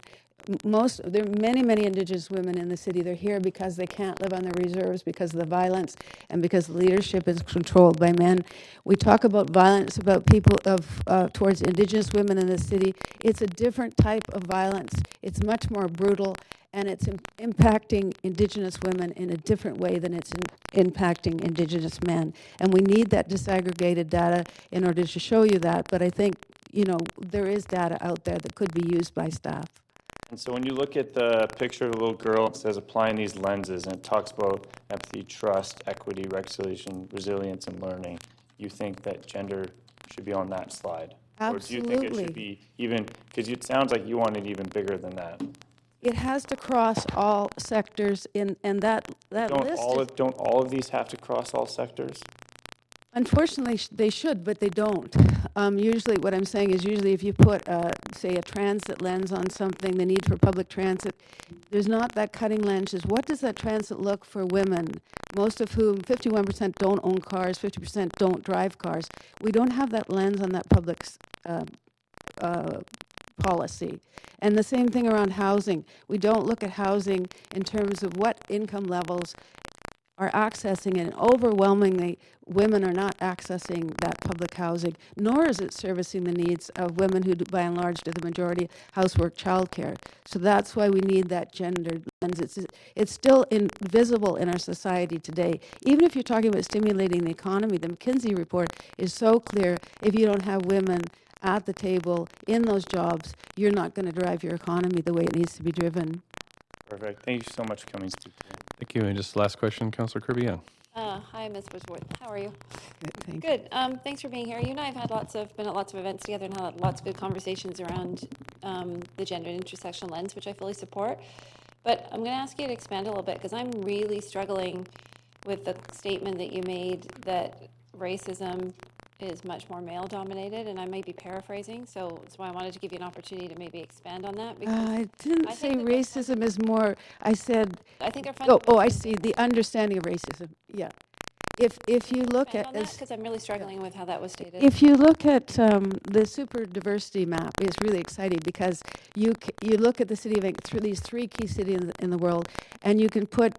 Speaker 18: There are many Indigenous women in the city. They're here because they can't live on the reserves, because of the violence, and because the leadership is controlled by men. We talk about violence about people towards Indigenous women in the city. It's a different type of violence. It's much more brutal, and it's impacting Indigenous women in a different way than it's impacting Indigenous men. And we need that disaggregated data in order to show you that. But I think, there is data out there that could be used by staff.
Speaker 12: And so when you look at the picture of a little girl, it says applying these lenses, and it talks about empathy, trust, equity, reconciliation, resilience, and learning. You think that gender should be on that slide?
Speaker 18: Absolutely.
Speaker 12: Or do you think it should be even, because it sounds like you want it even bigger than that?
Speaker 18: It has to cross all sectors, and that list
Speaker 12: Don't all of these have to cross all sectors?
Speaker 18: Unfortunately, they should, but they don't. Usually, what I'm saying is usually if you put, say, a transit lens on something, the need for public transit, there's not that cutting lens. Is what does that transit look for women, most of whom, 51% don't own cars, 50% don't drive cars. We don't have that lens on that public policy. And the same thing around housing. We don't look at housing in terms of what income levels are accessing, and overwhelmingly women are not accessing that public housing, nor is it servicing the needs of women who, by and large, do the majority housework childcare. So that's why we need that gendered lens. It's still invisible in our society today. Even if you're talking about stimulating the economy, the McKinsey report is so clear. If you don't have women at the table in those jobs, you're not going to drive your economy the way it needs to be driven.
Speaker 12: Perfect. Thank you so much for coming to speak today.
Speaker 1: Thank you. And just last question, Councillor Kirby-Young.
Speaker 5: Hi, Ms. Bridgeworth. How are you?
Speaker 18: Good, thank you.
Speaker 5: Good. Thanks for being here. You and I have had been at lots of events together and had lots of good conversations around the gender and intersection lens, which I fully support. But I'm going to ask you to expand a little bit, because I'm really struggling with the statement that you made that racism is much more male-dominated, and I might be paraphrasing, so that's why I wanted to give you an opportunity to maybe expand on that.
Speaker 18: I didn't say racism is more. I said.
Speaker 5: I think they're
Speaker 18: I see. The understanding of racism. Yeah. If you look at,
Speaker 5: because I'm really struggling with how that was stated.
Speaker 18: If you look at the super diversity map, is really exciting, because you look at the city of Vancouver, these three key cities in the world, and you can put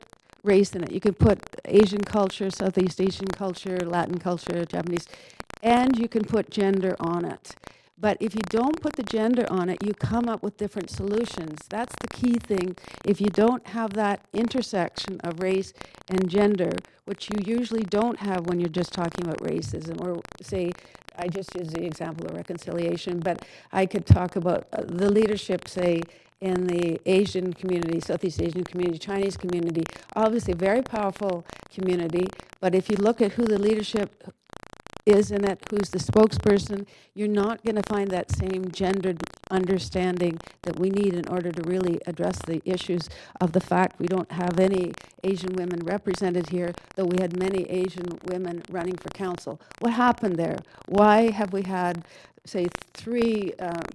Speaker 18: race in it. You can put Asian culture, Southeast Asian culture, Latin culture, Japanese, and you can put gender on it. But if you don't put the gender on it, you come up with different solutions. That's the key thing. If you don't have that intersection of race and gender, which you usually don't have when you're just talking about racism, or say, I just used the example of reconciliation, but I could talk about the leadership, say, in the Asian community, Southeast Asian community, Chinese community, obviously a very powerful community, but if you look at who the leadership is in it, who's the spokesperson. You're not going to find that same gendered understanding that we need in order to really address the issues of the fact we don't have any Asian women represented here, though we had many Asian women running for council. What happened there? Why have we had, say, 3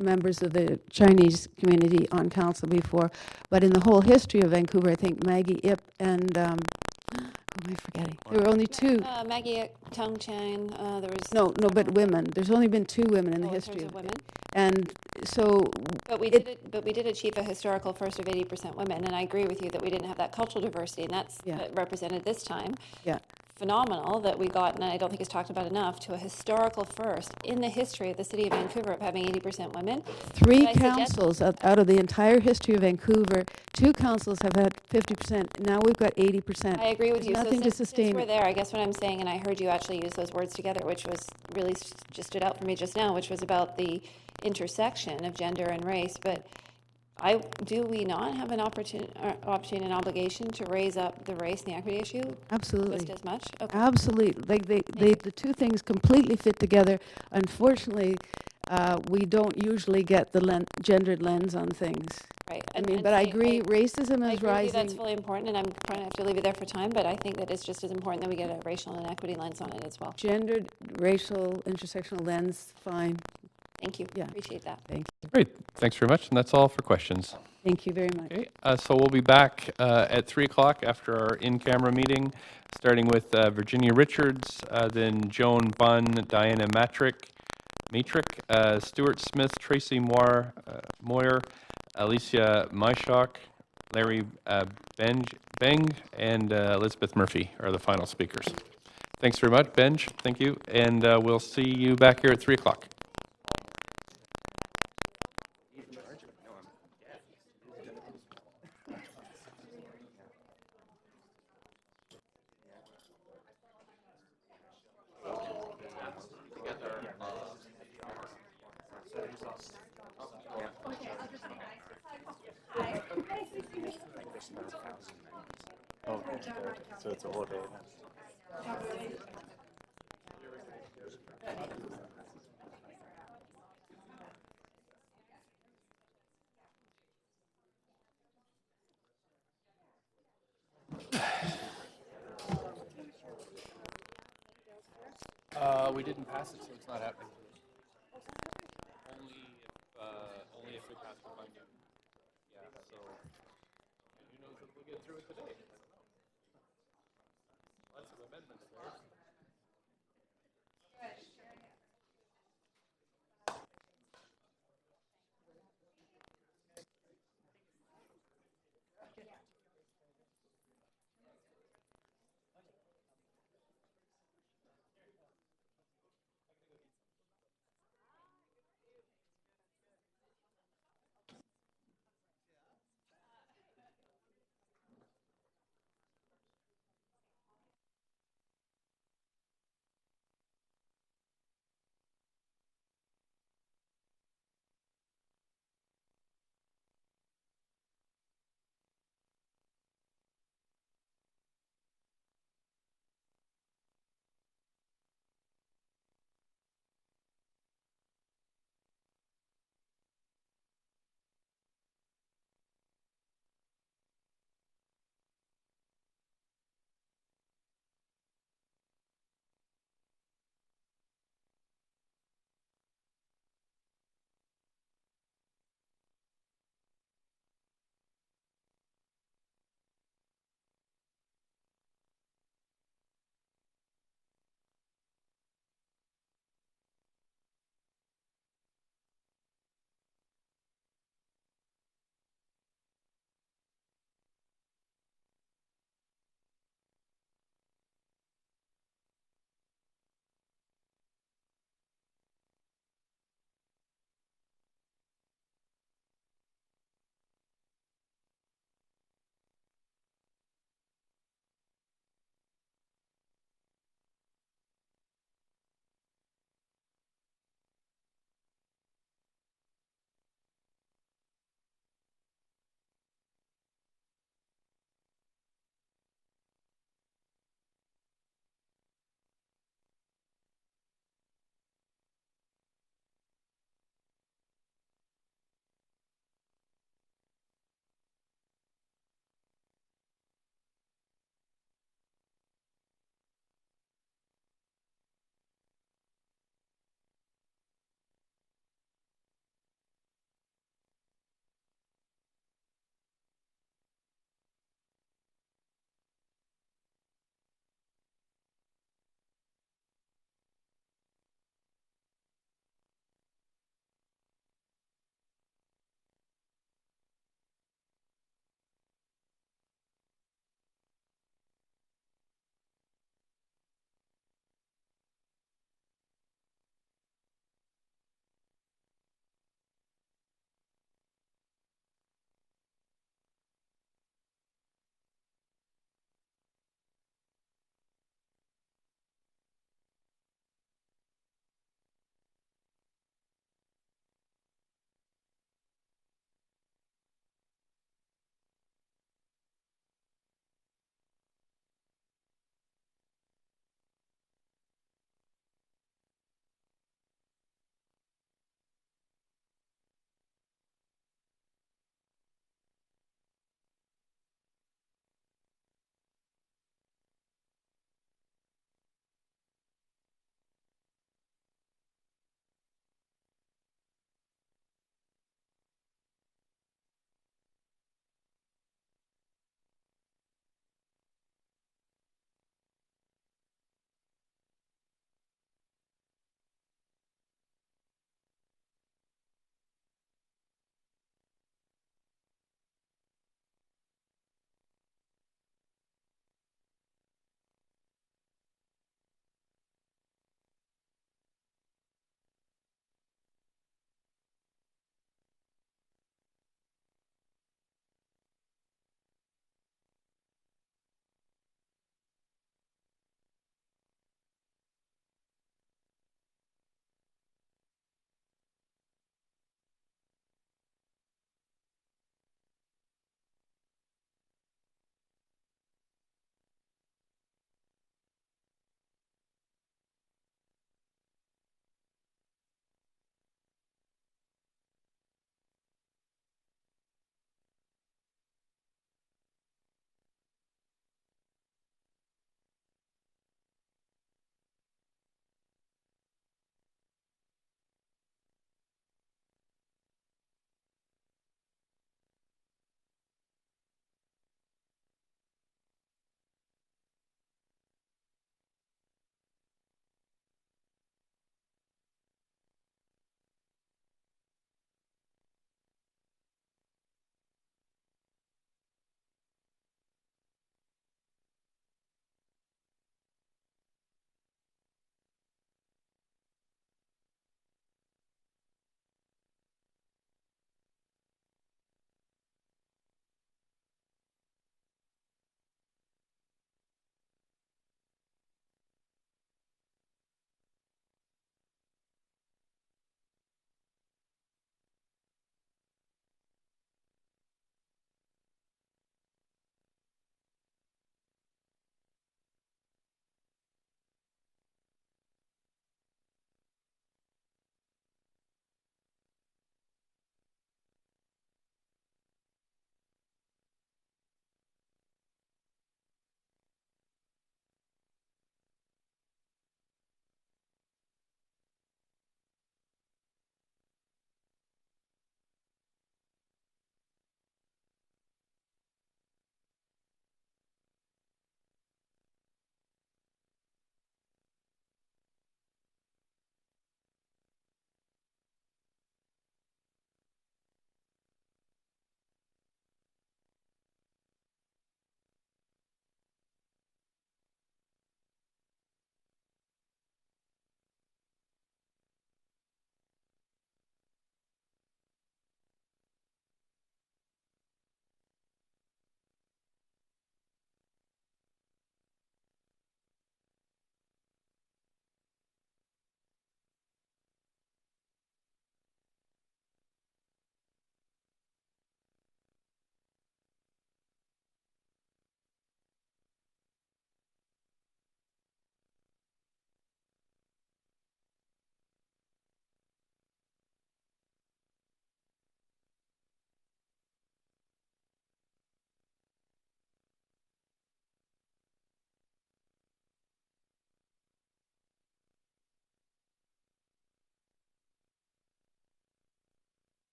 Speaker 18: members of the Chinese community on council before, but in the whole history of Vancouver, I think Maggie Ip and who am I forgetting? There were only 2.
Speaker 5: Maggie Tung Chan. There was
Speaker 18: No, but women. There's only been 2 women in the history
Speaker 5: of women.
Speaker 18: And so,
Speaker 5: but we did achieve a historical first of 80% women, and I agree with you that we didn't have that cultural diversity, and that's represented this time.
Speaker 18: Yeah.
Speaker 5: Phenomenal that we got, and I don't think it's talked about enough, to a historical first in the history of the city of Vancouver of having 80% women.
Speaker 18: 3 councils out of the entire history of Vancouver, 2 councils have had 50%. Now we've got 80%.
Speaker 5: I agree with you.
Speaker 18: Nothing
Speaker 5: so
Speaker 18: to
Speaker 5: since
Speaker 18: sustain
Speaker 5: we're there, I guess what I'm saying, and I heard you actually use those words together, which was really just stood out for me just now, which was about the intersection of gender and race. But do we not have an opportunity and obligation to raise up the race and the equity issue?
Speaker 18: Absolutely.
Speaker 5: Just as much? Okay.
Speaker 18: Absolutely. Like the 2 things completely fit together. Unfortunately, we don't usually get the gendered lens on things.
Speaker 5: Right.
Speaker 18: But I agree, racism is rising.
Speaker 5: That's really important, and I'm trying to have to leave it there for time, but I think that it's just as important that we get a racial and equity lens on it as well.
Speaker 18: Gendered, racial, intersectional lens, fine.
Speaker 5: Thank you.
Speaker 18: Yeah.
Speaker 5: Appreciate that.
Speaker 18: Thank you.
Speaker 1: Great. Thanks very much. And that's all for questions.
Speaker 18: Thank you very much.
Speaker 1: Okay. So we'll be back at 3 o'clock after our in-camera meeting, starting with Virginia Richards, then Joan Bunn, Diana Matrick, Stuart Smith, Tracy Moyer, Alicia Maishock, Larry Beng, and Elizabeth Murphy are the final speakers. Thanks very much, Benj. Thank you. And we'll see you back here at 3 o'clock.
Speaker 12: So it's all day.
Speaker 1: We didn't pass it, so it's not happening. Only if we pass it on you. Yeah, so who knows if we'll get through it today. Lots of amendments there.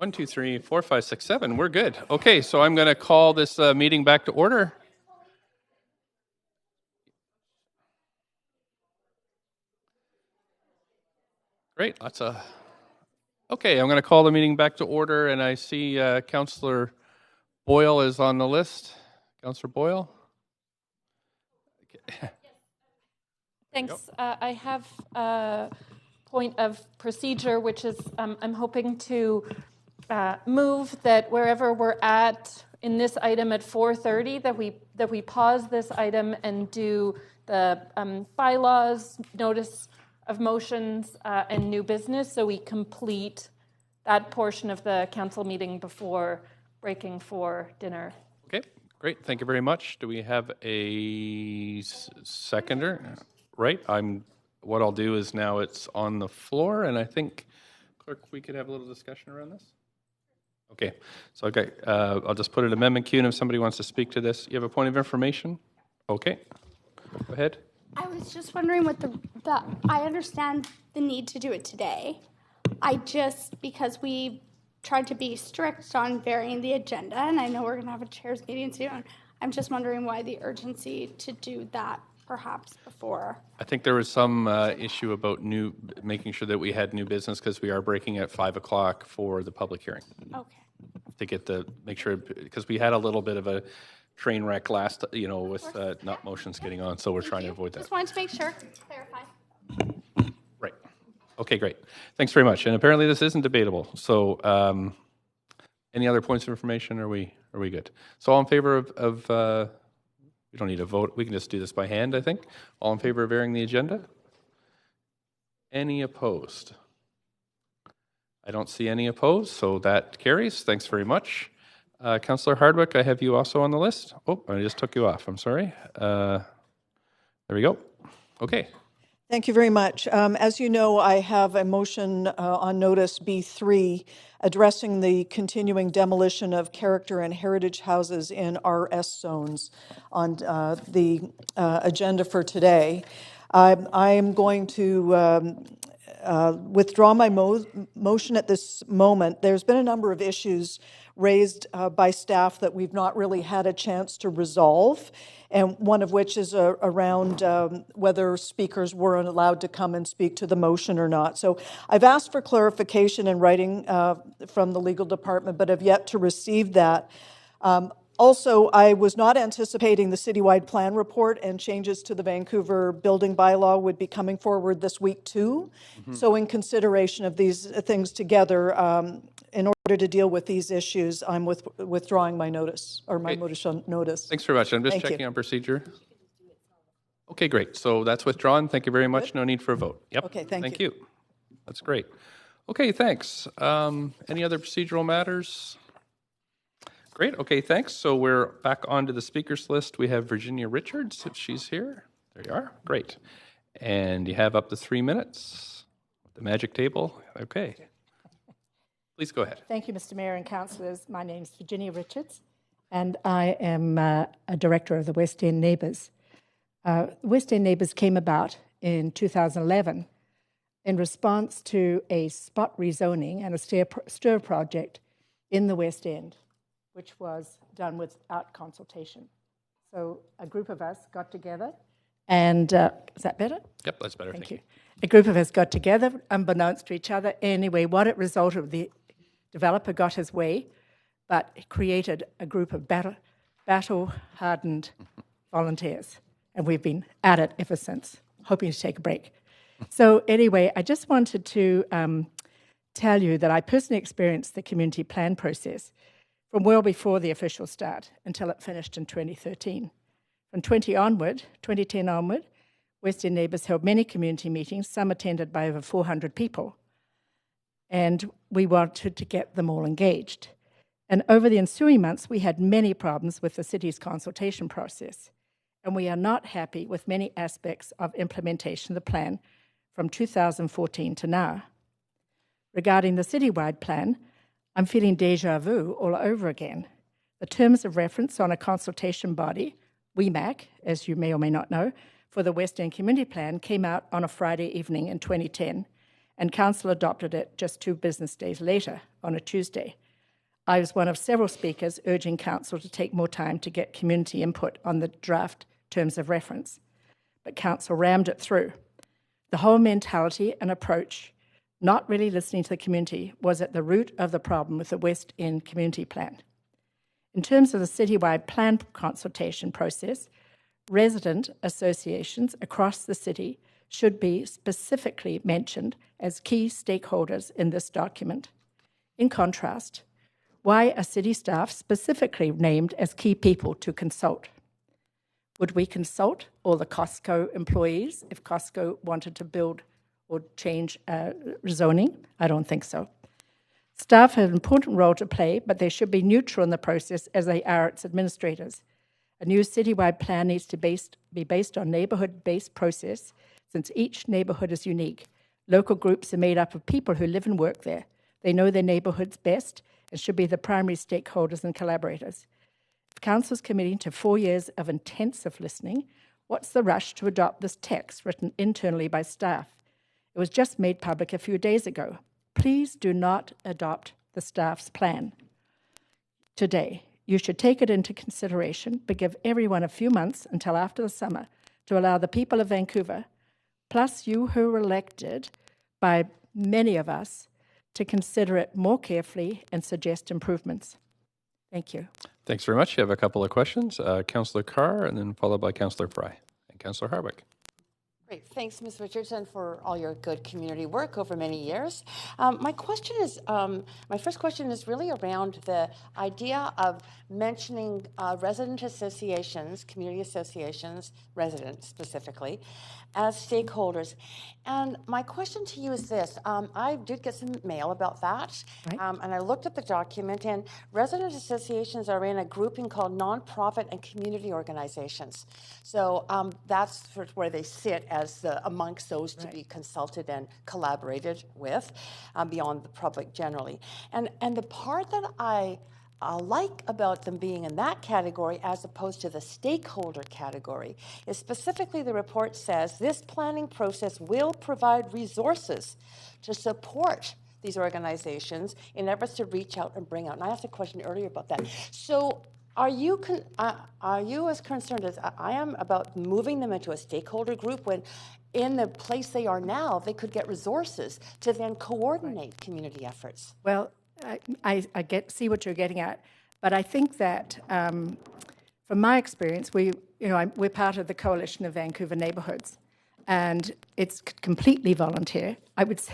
Speaker 1: 1, 2, 3, 4, 5, 6, 7. We're good. Okay, so I'm going to call this meeting back to order. Great. Okay, I'm going to call the meeting back to order, and I see Councillor Boyle is on the list. Councillor Boyle? Okay.
Speaker 9: Thanks. I have a point of procedure, which is I'm hoping to move that wherever we're at in this item at 4:30, that we pause this item and do the bylaws, notice of motions, and new business, so we complete that portion of the council meeting before breaking for dinner.
Speaker 1: Okay, great. Thank you very much. Do we have a seconder? Right. What I'll do is now it's on the floor, and I think, Clerk, we could have a little discussion around this. Okay. So I'll just put an amendment queue, and if somebody wants to speak to this, you have a point of information? Okay. Go ahead.
Speaker 4: I was just wondering what I understand the need to do it today. Because we tried to be strict on varying the agenda, and I know we're going to have a chairs meeting soon, I'm just wondering why the urgency to do that perhaps before.
Speaker 1: I think there was some issue about making sure that we had new business because we are breaking at 5 o'clock for the public hearing.
Speaker 4: Okay.
Speaker 1: To make sure, because we had a little bit of a train wreck last, with not motions getting on, so we're trying to avoid that.
Speaker 4: Just wanted to make sure, clarify.
Speaker 1: Right. Okay, great. Thanks very much. And apparently this isn't debatable. So any other points of information? Are we good? So all in favor of we don't need a vote. We can just do this by hand, I think. All in favor of airing the agenda? Any opposed? I don't see any opposed, so that carries. Thanks very much. Councillor Hardwick, I have you also on the list. Oh, I just took you off. I'm sorry. There we go. Okay.
Speaker 8: Thank you very much. As you know, I have a motion on notice B3 addressing the continuing demolition of character and heritage houses in RS zones on the agenda for today. I am going to withdraw my motion at this moment. There's been a number of issues raised by staff that we've not really had a chance to resolve, and one of which is around whether speakers weren't allowed to come and speak to the motion or not. So I've asked for clarification in writing from the legal department, but have yet to receive that. Also, I was not anticipating the citywide plan report and changes to the Vancouver building bylaw would be coming forward this week too. So in consideration of these things together, in order to deal with these issues, I'm withdrawing my notice, or my motion notice.
Speaker 1: Thanks very much. I'm just checking on procedure. Okay, great. So that's withdrawn. Thank you very much. No need for a vote. Yep.
Speaker 8: Okay, thank
Speaker 1: you. That's great. Okay, thanks. Any other procedural matters? Great. Okay, thanks. So we're back onto the speakers list. We have Virginia Richards, if she's here. There you are. Great. And you have up to 3 minutes. The magic table. Okay. Please go ahead.
Speaker 19: Thank you, Mr. Mayor and councillors. My name is Virginia Richards, and I am a director of the West End Neighbours. West End Neighbours came about in 2011 in response to a spot rezoning and a STIR project in the West End, which was done without consultation. So a group of us got together and, is that better?
Speaker 1: Yep, that's better. Thank you.
Speaker 19: A group of us got together, unbeknownst to each other. Anyway, what it resulted, the developer got his way, but it created a group of battle-hardened volunteers. And we've been at it ever since, hoping to take a break. So anyway, I just wanted to tell you that I personally experienced the community plan process from well before the official start until it finished in 2013. From 2010 onward, West End Neighbours held many community meetings, some attended by over 400 people, and we wanted to get them all engaged. And over the ensuing months, we had many problems with the city's consultation process, and we are not happy with many aspects of implementation of the plan from 2014 to now. Regarding the citywide plan, I'm feeling déjà vu all over again. The terms of reference on a consultation body, WEMAC, as you may or may not know, for the West End Community Plan came out on a Friday evening in 2010, and Council adopted it just 2 business days later on a Tuesday. I was one of several speakers urging Council to take more time to get community input on the draft terms of reference, but Council rammed it through. The whole mentality and approach, not really listening to the community, was at the root of the problem with the West End Community Plan. In terms of the citywide plan consultation process, resident associations across the city should be specifically mentioned as key stakeholders in this document. In contrast, why are city staff specifically named as key people to consult? Would we consult all the Costco employees if Costco wanted to build or change zoning? I don't think so. Staff have an important role to play, but they should be neutral in the process as they are its administrators. A new citywide plan needs to be based on neighbourhood-based process, since each neighbourhood is unique. Local groups are made up of people who live and work there. They know their neighbourhoods best and should be the primary stakeholders and collaborators. If Council's committing to 4 years of intensive listening, what's the rush to adopt this text written internally by staff? It was just made public a few days ago. Please do not adopt the staff's plan today. You should take it into consideration, but give everyone a few months until after the summer to allow the people of Vancouver, plus you who were elected by many of us, to consider it more carefully and suggest improvements. Thank you.
Speaker 1: Thanks very much. You have a couple of questions. Councillor Carr, and then followed by Councillor Fry and Councillor Hardwick.
Speaker 13: Great. Thanks, Ms. Richardson, for all your good community work over many years. My first question is really around the idea of mentioning resident associations, community associations, residents specifically, as stakeholders. And my question to you is this. I did get some mail about that, and I looked at the document, and resident associations are in a grouping called nonprofit and community organizations. So that's sort of where they sit as amongst those to be consulted and collaborated with beyond the public generally. And the part that I like about them being in that category as opposed to the stakeholder category is specifically the report says this planning process will provide resources to support these organizations in efforts to reach out and bring out. And I asked a question earlier about that. So are you as concerned as I am about moving them into a stakeholder group when in the place they are now, they could get resources to then coordinate community efforts?
Speaker 19: Well, I see what you're getting at, but I think that from my experience, we're part of the Coalition of Vancouver Neighbourhoods, and it's completely volunteer. I would say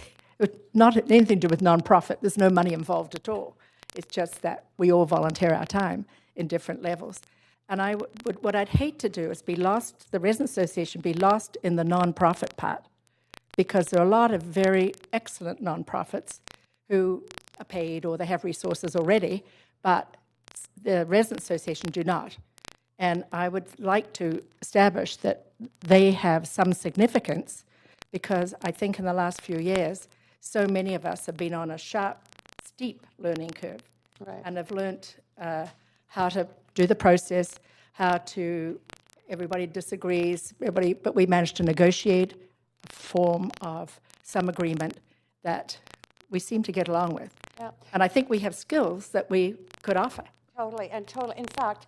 Speaker 19: not anything to do with non-profit. There's no money involved at all. It's just that we all volunteer our time in different levels. And what I'd hate to do is the Resident Association be lost in the non-profit part, because there are a lot of very excellent non-profits who are paid or they have resources already, but the Resident Association do not. And I would like to establish that they have some significance, because I think in the last few years, so many of us have been on a sharp, steep learning curve and have learnt how to do the process, everybody disagrees, but we managed to negotiate a form of some agreement that we seem to get along with. Yeah. And I think we have skills that we could offer.
Speaker 13: Totally. In fact,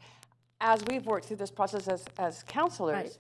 Speaker 13: as we've worked through this process as councillors,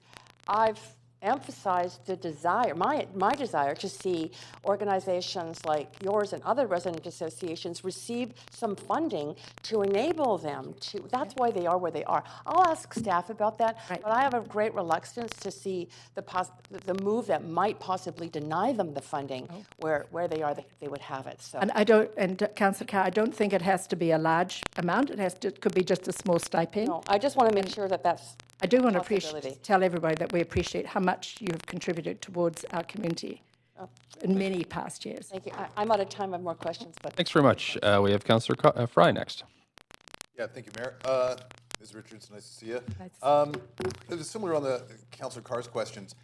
Speaker 13: I've emphasized the desire, my desire to see organizations like yours and other resident associations receive some funding to enable them to, that's why they are where they are. I'll ask staff about that, but I have a great reluctance to see the move that might possibly deny them the funding where they are, they would have it. So.
Speaker 19: And Councillor Carr, I don't think it has to be a large amount. It could be just a small stipend.
Speaker 13: No, I just want to make sure that that's
Speaker 19: I do want to tell everybody that we appreciate how much you have contributed towards our community in many past years.
Speaker 13: Thank you. I'm out of time. I have more questions. But
Speaker 1: thanks very much. We have Councillor Fry next.
Speaker 7: Yeah, thank you, Mayor. Ms. Richards, nice to see you. It was similar on the Councillor Carr's questions.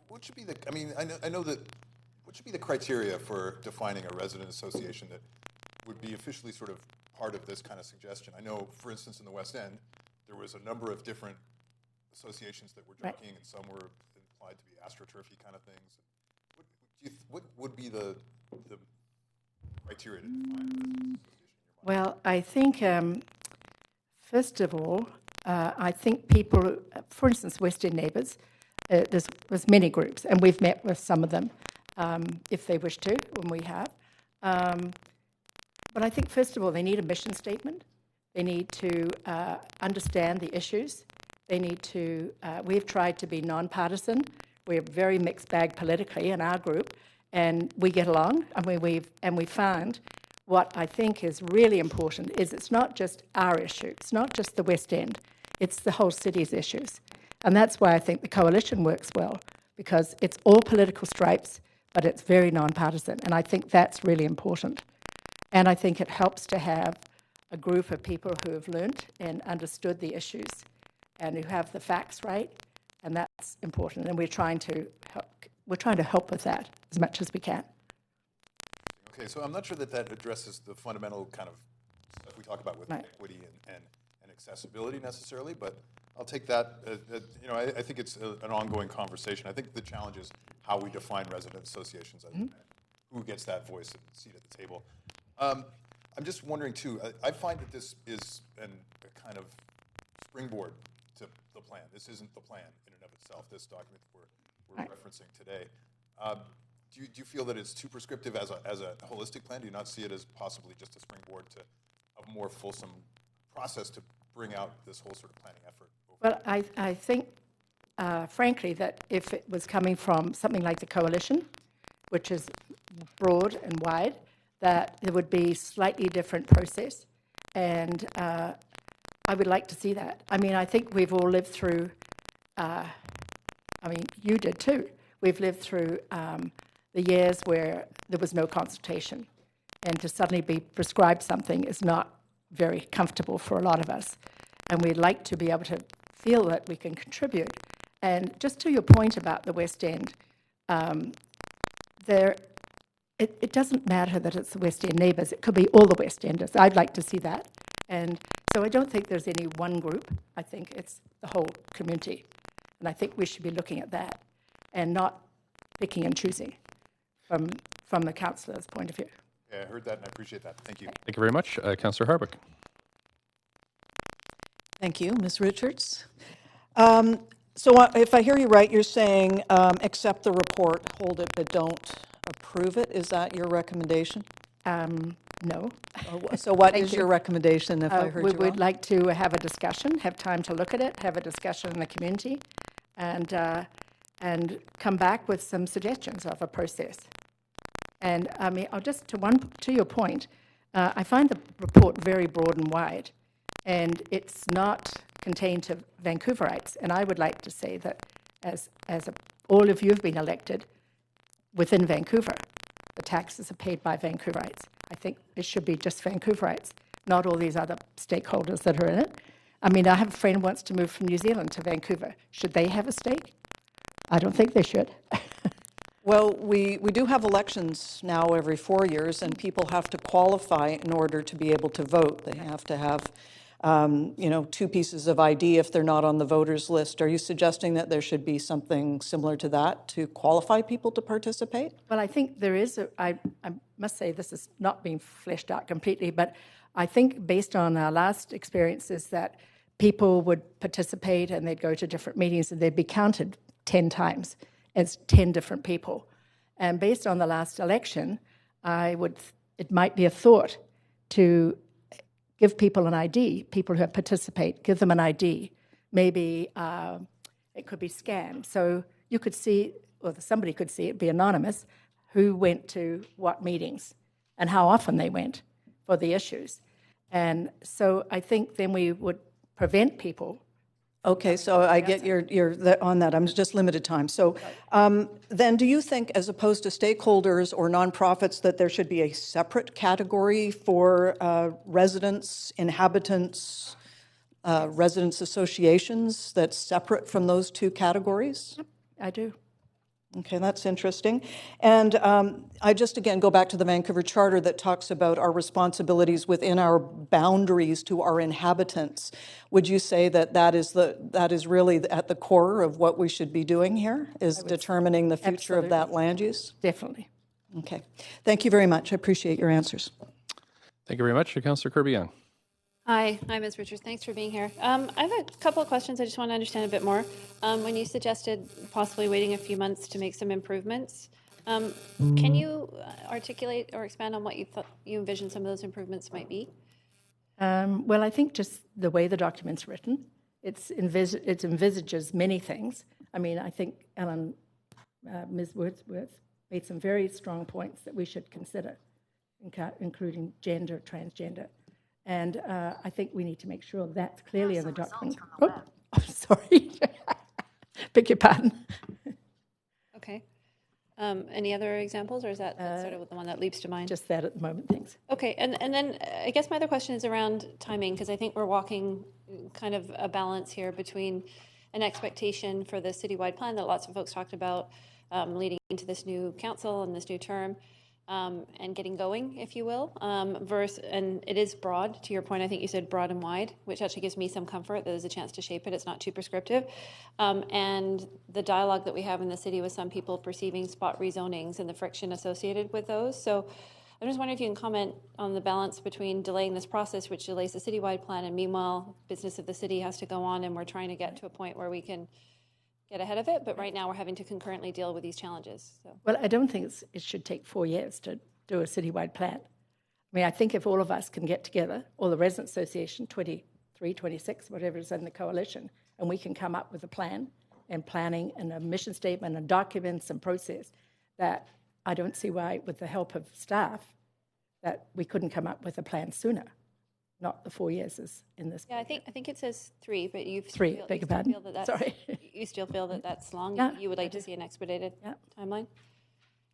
Speaker 7: What should be the? I mean, I know that. What should be the criteria for defining a resident association that would be officially sort of part of this kind of suggestion? I know, for instance, in the West End, there was a number of different associations that were joking, and some were implied to be astroturfy kind of things. what would be the criteria to define a residents association?
Speaker 19: Well, I think, first of all, I think people, for instance, West End Neighbours, there's many groups, and we've met with some of them if they wish to, when we have. But I think, first of all, they need a mission statement. They need to understand the issues. They need to, we've tried to be nonpartisan. We're very mixed bag politically in our group, and we get along. I mean, we found what I think is really important is it's not just our issue. It's not just the West End. It's the whole city's issues. And that's why I think the coalition works well, because it's all political stripes, but it's very nonpartisan. And I think that's really important. And I think it helps to have a group of people who have learnt and understood the issues and who have the facts right. And that's important. And we're trying to help with that as much as we can.
Speaker 7: Okay, so I'm not sure that addresses the fundamental kind of stuff we talk about with equity and accessibility necessarily, but I'll take that. I think it's an ongoing conversation. I think the challenge is how we define resident associations, who gets that voice and seat at the table. I'm just wondering too. I find that this is a kind of springboard to the plan. This isn't the plan in and of itself. This document we're referencing today. Do you feel that it's too prescriptive as a holistic plan? Do you not see it as possibly just a springboard to a more fulsome process to bring out this whole sort of planning effort?
Speaker 19: Well, I think, frankly, that if it was coming from something like the coalition, which is broad and wide, that there would be slightly different process. And I would like to see that. I mean, I think we've all lived through, you did too. We've lived through the years where there was no consultation. And to suddenly be prescribed something is not very comfortable for a lot of us. And we'd like to be able to feel that we can contribute. And just to your point about the West End, it doesn't matter that it's the West End Neighbours. It could be all the West Enders. I'd like to see that. And so I don't think there's any one group. I think it's the whole community. And I think we should be looking at that and not picking and choosing from the councillor's point of view.
Speaker 7: Yeah, I heard that and I appreciate that. Thank you.
Speaker 1: Thank you very much. Councillor Harbeck.
Speaker 8: Thank you, Ms. Richards. So if I hear you right, you're saying accept the report, hold it, but don't approve it. Is that your recommendation?
Speaker 19: No.
Speaker 8: So what is your recommendation, if I heard you
Speaker 19: We would like to have a discussion, have time to look at it, have a discussion in the community, and come back with some suggestions of a process. And I mean, to your point, I find the report very broad and wide, and it's not contained to Vancouverites. And I would like to say that as all of you have been elected within Vancouver, the taxes are paid by Vancouverites. I think it should be just Vancouverites, not all these other stakeholders that are in it. I mean, I have a friend who wants to move from New Zealand to Vancouver. Should they have a stake? I don't think they should.
Speaker 8: Well, we do have elections now every 4 years, and people have to qualify in order to be able to vote. They have to have, 2 pieces of ID if they're not on the voters list. Are you suggesting that there should be something similar to that to qualify people to participate?
Speaker 19: Well, I think there is. I must say this is not being fleshed out completely, but I think based on our last experiences that people would participate and they'd go to different meetings and they'd be counted 10 times as 10 different people. And based on the last election, it might be a thought to give people an ID, people who participate, give them an ID. Maybe it could be scanned. So you could see, or somebody could see it, be anonymous, who went to what meetings and how often they went for the issues. And so I think then we would prevent people.
Speaker 8: Okay, so I get you're on that. I'm just limited time. So then do you think, as opposed to stakeholders or nonprofits, that there should be a separate category for residents, inhabitants, residents associations that's separate from those 2 categories?
Speaker 19: Yep, I do.
Speaker 8: Okay, that's interesting. And I just, again, go back to the Vancouver Charter that talks about our responsibilities within our boundaries to our inhabitants. Would you say that that is really at the core of what we should be doing here, is determining the future of that land use?
Speaker 19: Definitely.
Speaker 8: Okay. Thank you very much. I appreciate your answers.
Speaker 1: Thank you very much. Councillor Kirby-Young.
Speaker 5: Hi, Ms. Richards. Thanks for being here. I have a couple of questions I just want to understand a bit more. When you suggested possibly waiting a few months to make some improvements, can you articulate or expand on what you envision some of those improvements might be?
Speaker 19: Well, I think just the way the document's written, it envisages many things. I mean, I think Ms. Wordsworth made some very strong points that we should consider, including gender, transgender. And I think we need to make sure that's clearly in the document. Oh, sorry. Beg your pardon.
Speaker 5: Okay. Any other examples, or is that sort of the one that leaps to mind?
Speaker 19: Just that at the moment, thanks.
Speaker 5: Okay, and then I guess my other question is around timing, because I think we're walking kind of a balance here between an expectation for the citywide plan that lots of folks talked about leading into this new council and this new term, and getting going, if you will, and it is broad, to your point. I think you said broad and wide, which actually gives me some comfort that there's a chance to shape it. It's not too prescriptive. And the dialogue that we have in the city with some people perceiving spot rezonings and the friction associated with those. So I'm just wondering if you can comment on the balance between delaying this process, which delays the citywide plan, and meanwhile, business of the city has to go on, and we're trying to get to a point where we can get ahead of it, but right now we're having to concurrently deal with these challenges. So.
Speaker 19: Well, I don't think it should take 4 years to do a citywide plan. I mean, I think if all of us can get together, or the Resident Association, 23, 26, whatever is in the coalition, and we can come up with a plan and planning and a mission statement and documents and process, that I don't see why, with the help of staff, that we couldn't come up with a plan sooner. Not the 4 years is in this.
Speaker 5: Yeah, I think it says 3, but you
Speaker 19: beg your pardon. Sorry.
Speaker 5: You still feel that that's long?
Speaker 19: Yeah,
Speaker 5: you would like to see an expedited timeline?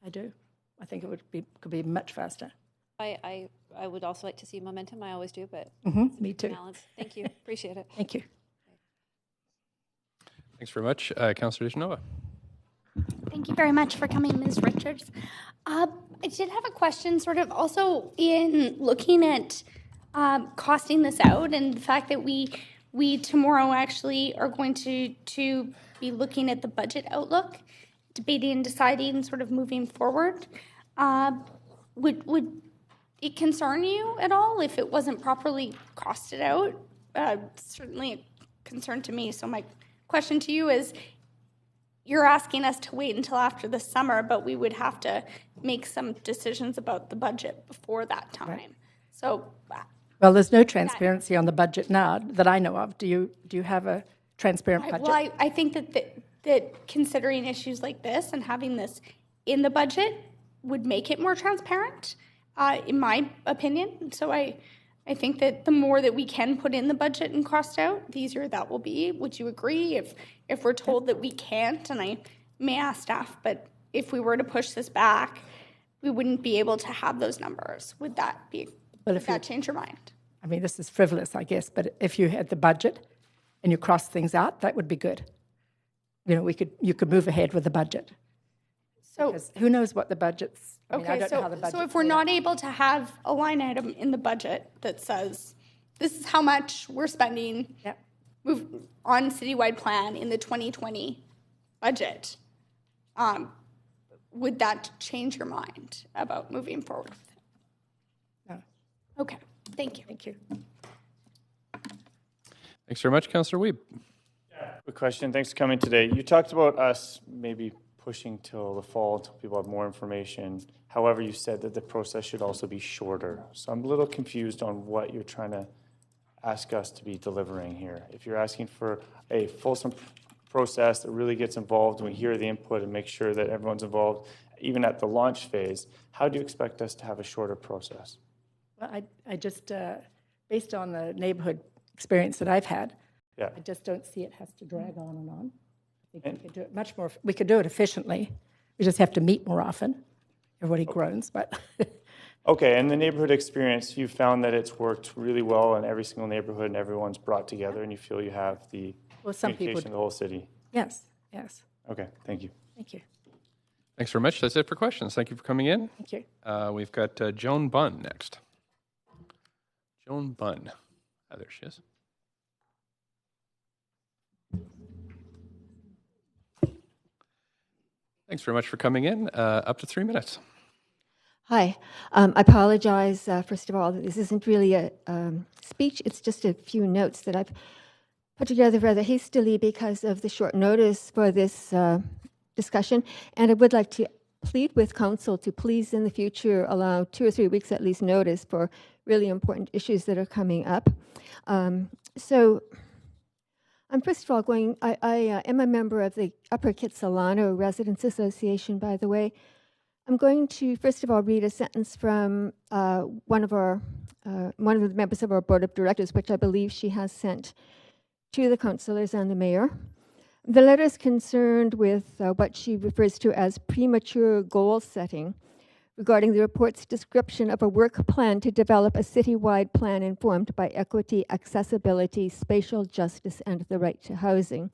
Speaker 19: I do. I think it could be much faster.
Speaker 5: I would also like to see momentum. I always do, but
Speaker 19: me too.
Speaker 5: Balance. Thank you. Appreciate it.
Speaker 19: Thank you.
Speaker 1: Thanks very much. Councillor DeGenova.
Speaker 4: Thank you very much for coming, Ms. Richards. I did have a question, sort of also in looking at costing this out, and the fact that we tomorrow actually are going to be looking at the budget outlook, debating and deciding sort of moving forward. Would it concern you at all if it wasn't properly costed out? Certainly a concern to me. So my question to you is, you're asking us to wait until after the summer, but we would have to make some decisions about the budget before that time. Right. So.
Speaker 19: Well, there's no transparency on the budget now that I know of. Do you have a transparent budget?
Speaker 4: Well, I think that considering issues like this and having this in the budget would make it more transparent, in my opinion. So I think that the more that we can put in the budget and cost out, the easier that will be. Would you agree? If we're told that we can't, and I may ask staff, but if we were to push this back, we wouldn't be able to have those numbers. Would that change your mind?
Speaker 19: I mean, this is frivolous, I guess, but if you had the budget and you crossed things out, that would be good. You know, you could move ahead with the budget. So because who knows what the budget's? I mean, I don't know how the budget.
Speaker 4: So if we're not able to have a line item in the budget that says this is how much we're spending on citywide plan in the 2020 budget, would that change your mind about moving forward with it?
Speaker 19: No.
Speaker 4: Okay. Thank you.
Speaker 19: Thank you.
Speaker 1: Thanks very much, Councillor Wiebe.
Speaker 12: Quick question. Thanks for coming today. You talked about us maybe pushing till the fall until people have more information. However, you said that the process should also be shorter. So I'm a little confused on what you're trying to ask us to be delivering here. If you're asking for a fulsome process that really gets involved and we hear the input and make sure that everyone's involved, even at the launch phase, how do you expect us to have a shorter process?
Speaker 19: Well, I just, based on the neighborhood experience that I've had, I just don't see it has to drag on and on. I think we could do it much more. We could do it efficiently. We just have to meet more often. Everybody groans, but.
Speaker 12: Okay, and the neighborhood experience, you found that it's worked really well in every single neighborhood and everyone's brought together, and you feel you have the
Speaker 19: some
Speaker 12: communication
Speaker 19: people
Speaker 12: of the whole city?
Speaker 19: Yes, yes.
Speaker 12: Okay, thank you.
Speaker 19: Thank you.
Speaker 1: Thanks very much. That's it for questions. Thank you for coming in.
Speaker 19: Thank you.
Speaker 1: We've got Joan Bunn next. Joan Bunn. Oh, there she is. Thanks very much for coming in. Up to 3 minutes.
Speaker 20: Hi. I apologize, first of all, that this isn't really a speech. It's just a few notes that I've put together rather hastily because of the short notice for this discussion. And I would like to plead with Council to please in the future allow 2 or 3 weeks at least notice for really important issues that are coming up. So I'm first of all going, I am a member of the Upper Kitsilano Residents Association, by the way. I'm going to first of all read a sentence from one of the members of our board of directors, which I believe she has sent to the councillors and the mayor. The letter is concerned with what she refers to as premature goal setting regarding the report's description of a work plan to develop a citywide plan informed by equity, accessibility, spatial justice, and the right to housing.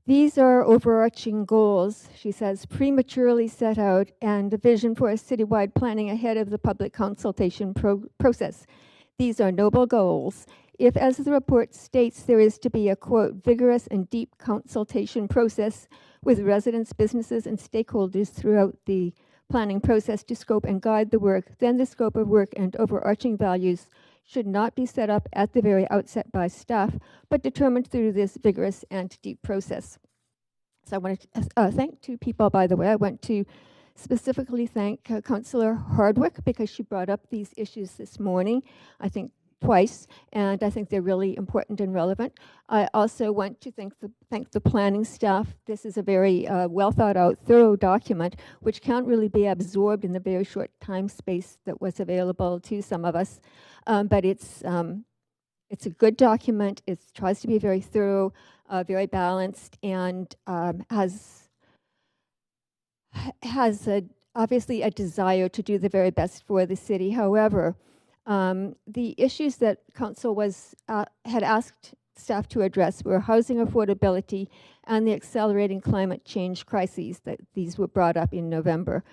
Speaker 20: These are overarching goals, she says, prematurely set out, and a vision for a citywide planning ahead of the public consultation process. These are noble goals. If, as the report states, there is to be a, quote, vigorous and deep consultation process with residents, businesses, and stakeholders throughout the planning process to scope and guide the work, then the scope of work and overarching values should not be set up at the very outset by staff, but determined through this vigorous and deep process. So I want to thank 2 people, by the way. I want to specifically thank Councillor Hardwick because she brought up these issues this morning, I think twice, and I think they're really important and relevant. I also want to thank the planning staff. This is a very well thought out, thorough document, which can't really be absorbed in the very short time space that was available to some of us. But it's a good document. It tries to be very thorough, very balanced, and has obviously a desire to do the very best for the city. However, the issues that Council had asked staff to address were housing affordability and the accelerating climate change crises. That these were brought up in November.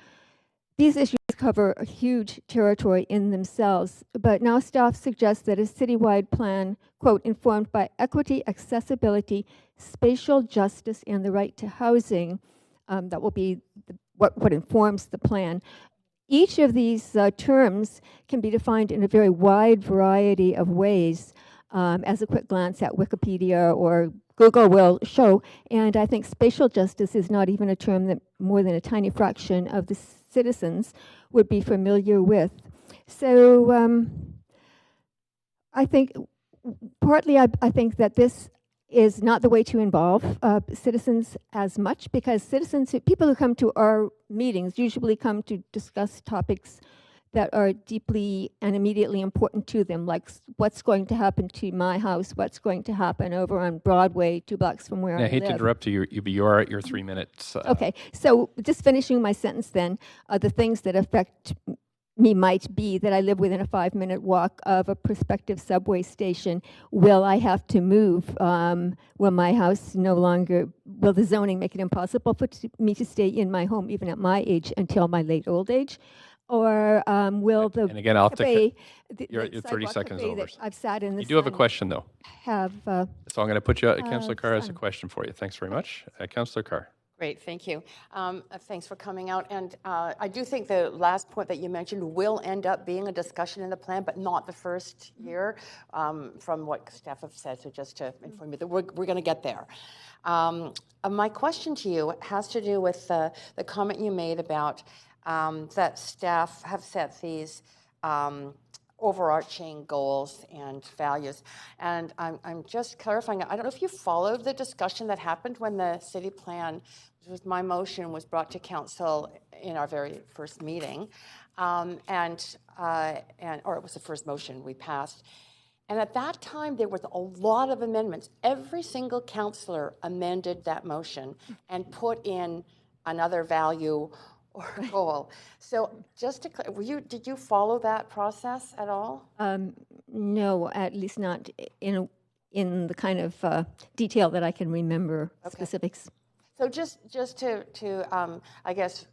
Speaker 20: These issues cover a huge territory in themselves, but now staff suggests that a citywide plan, quote, informed by equity, accessibility, spatial justice, and the right to housing, that will be what informs the plan. Each of these terms can be defined in a very wide variety of ways, as a quick glance at Wikipedia or Google will show, and I think spatial justice is not even a term that more than a tiny fraction of the citizens would be familiar with. So I think partly I think that this is not the way to involve citizens as much, because people who come to our meetings usually come to discuss topics that are deeply and immediately important to them, like what's going to happen to my house, what's going to happen over on Broadway, 2 blocks from where I live.
Speaker 1: I hate to interrupt you. You're at your 3 minutes.
Speaker 20: Okay, so just finishing my sentence then, the things that affect me might be that I live within a 5-minute walk of a prospective subway station. Will I have to move? Will my house will the zoning make it impossible for me to stay in my home even at my age until my late old age? Or will the
Speaker 1: and again, I'll
Speaker 20: cafe,
Speaker 1: you're 30 seconds over.
Speaker 20: I've sat in the
Speaker 1: You do have a question, though.
Speaker 20: So I'm
Speaker 1: going to put you, Councillor Carr has a question for you. Thanks very much. Councillor Carr.
Speaker 13: Great, thank you. Thanks for coming out. And I do think the last point that you mentioned will end up being a discussion in the plan, but not the first year, from what staff have said. So just to inform you that we're going to get there. My question to you has to do with the comment you made about that staff have set these overarching goals and values. And I'm just clarifying, I don't know if you followed the discussion that happened when the city plan, which was my motion, was brought to council in our very first meeting. Or it was the first motion we passed. And at that time, there was a lot of amendments. Every single councillor amended that motion and put in another value or goal. So just to did you follow that process at all?
Speaker 20: No, at least not in the kind of detail that I can remember specifics.
Speaker 13: So just to I guess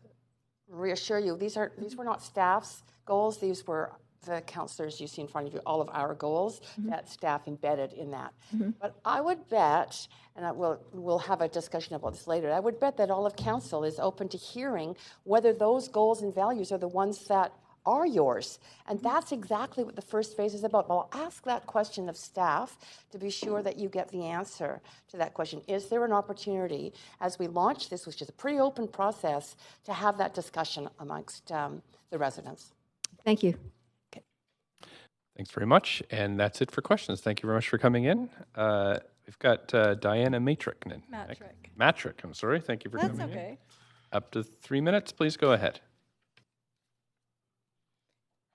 Speaker 13: reassure you, these were not staff's goals. These were the councillors you see in front of you, all of our goals that staff embedded in that. But I would bet, and we'll have a discussion about this later, I would bet that all of council is open to hearing whether those goals and values are the ones that are yours. And that's exactly what the first phase is about. I'll ask that question of staff to be sure that you get the answer to that question. Is there an opportunity as we launch this, which is a pretty open process, to have that discussion amongst the residents?
Speaker 20: Thank you.
Speaker 1: Thanks very much. And that's it for questions. Thank you very much for coming in. We've got Diana Matrick. Matrick, I'm sorry. Thank you for coming in. That's okay. Up to 3 minutes, please go ahead.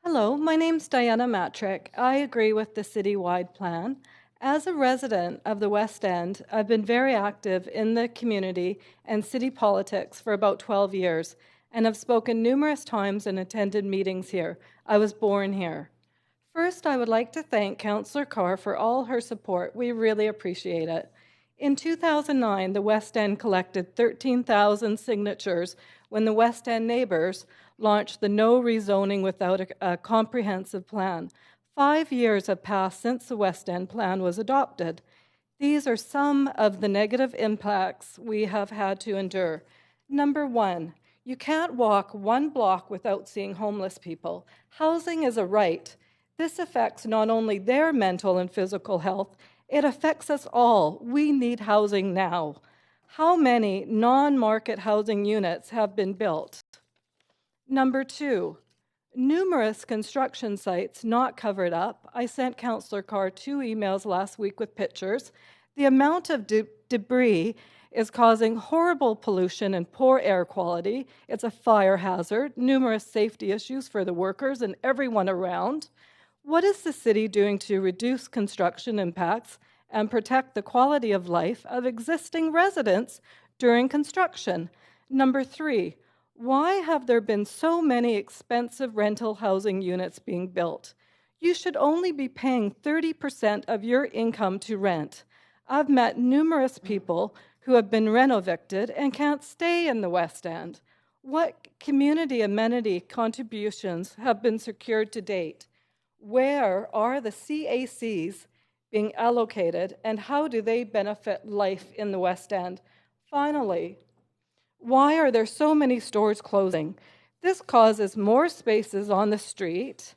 Speaker 21: Hello, my name's Diana Matrick. I agree with the citywide plan. As a resident of the West End, I've been very active in the community and city politics for about 12 years and have spoken numerous times and attended meetings here. I was born here. First, I would like to thank Councillor Carr for all her support. We really appreciate it. In 2009, the West End collected 13,000 signatures when the West End neighbours launched the No Rezoning Without a Comprehensive Plan. 5 years have passed since the West End plan was adopted. These are some of the negative impacts we have had to endure. Number one, you can't walk 1 block without seeing homeless people. Housing is a right. This affects not only their mental and physical health, it affects us all. We need housing now. How many non-market housing units have been built? Number two, numerous construction sites not covered up. I sent Councillor Carr 2 emails last week with pictures. The amount of debris is causing horrible pollution and poor air quality. It's a fire hazard, numerous safety issues for the workers and everyone around. What is the city doing to reduce construction impacts and protect the quality of life of existing residents during construction? Number three, why have there been so many expensive rental housing units being built? You should only be paying 30% of your income to rent. I've met numerous people who have been rent-evicted and can't stay in the West End. What community amenity contributions have been secured to date? Where are the CACs being allocated, and how do they benefit life in the West End? Finally, why are there so many stores closing? This causes more spaces on the street,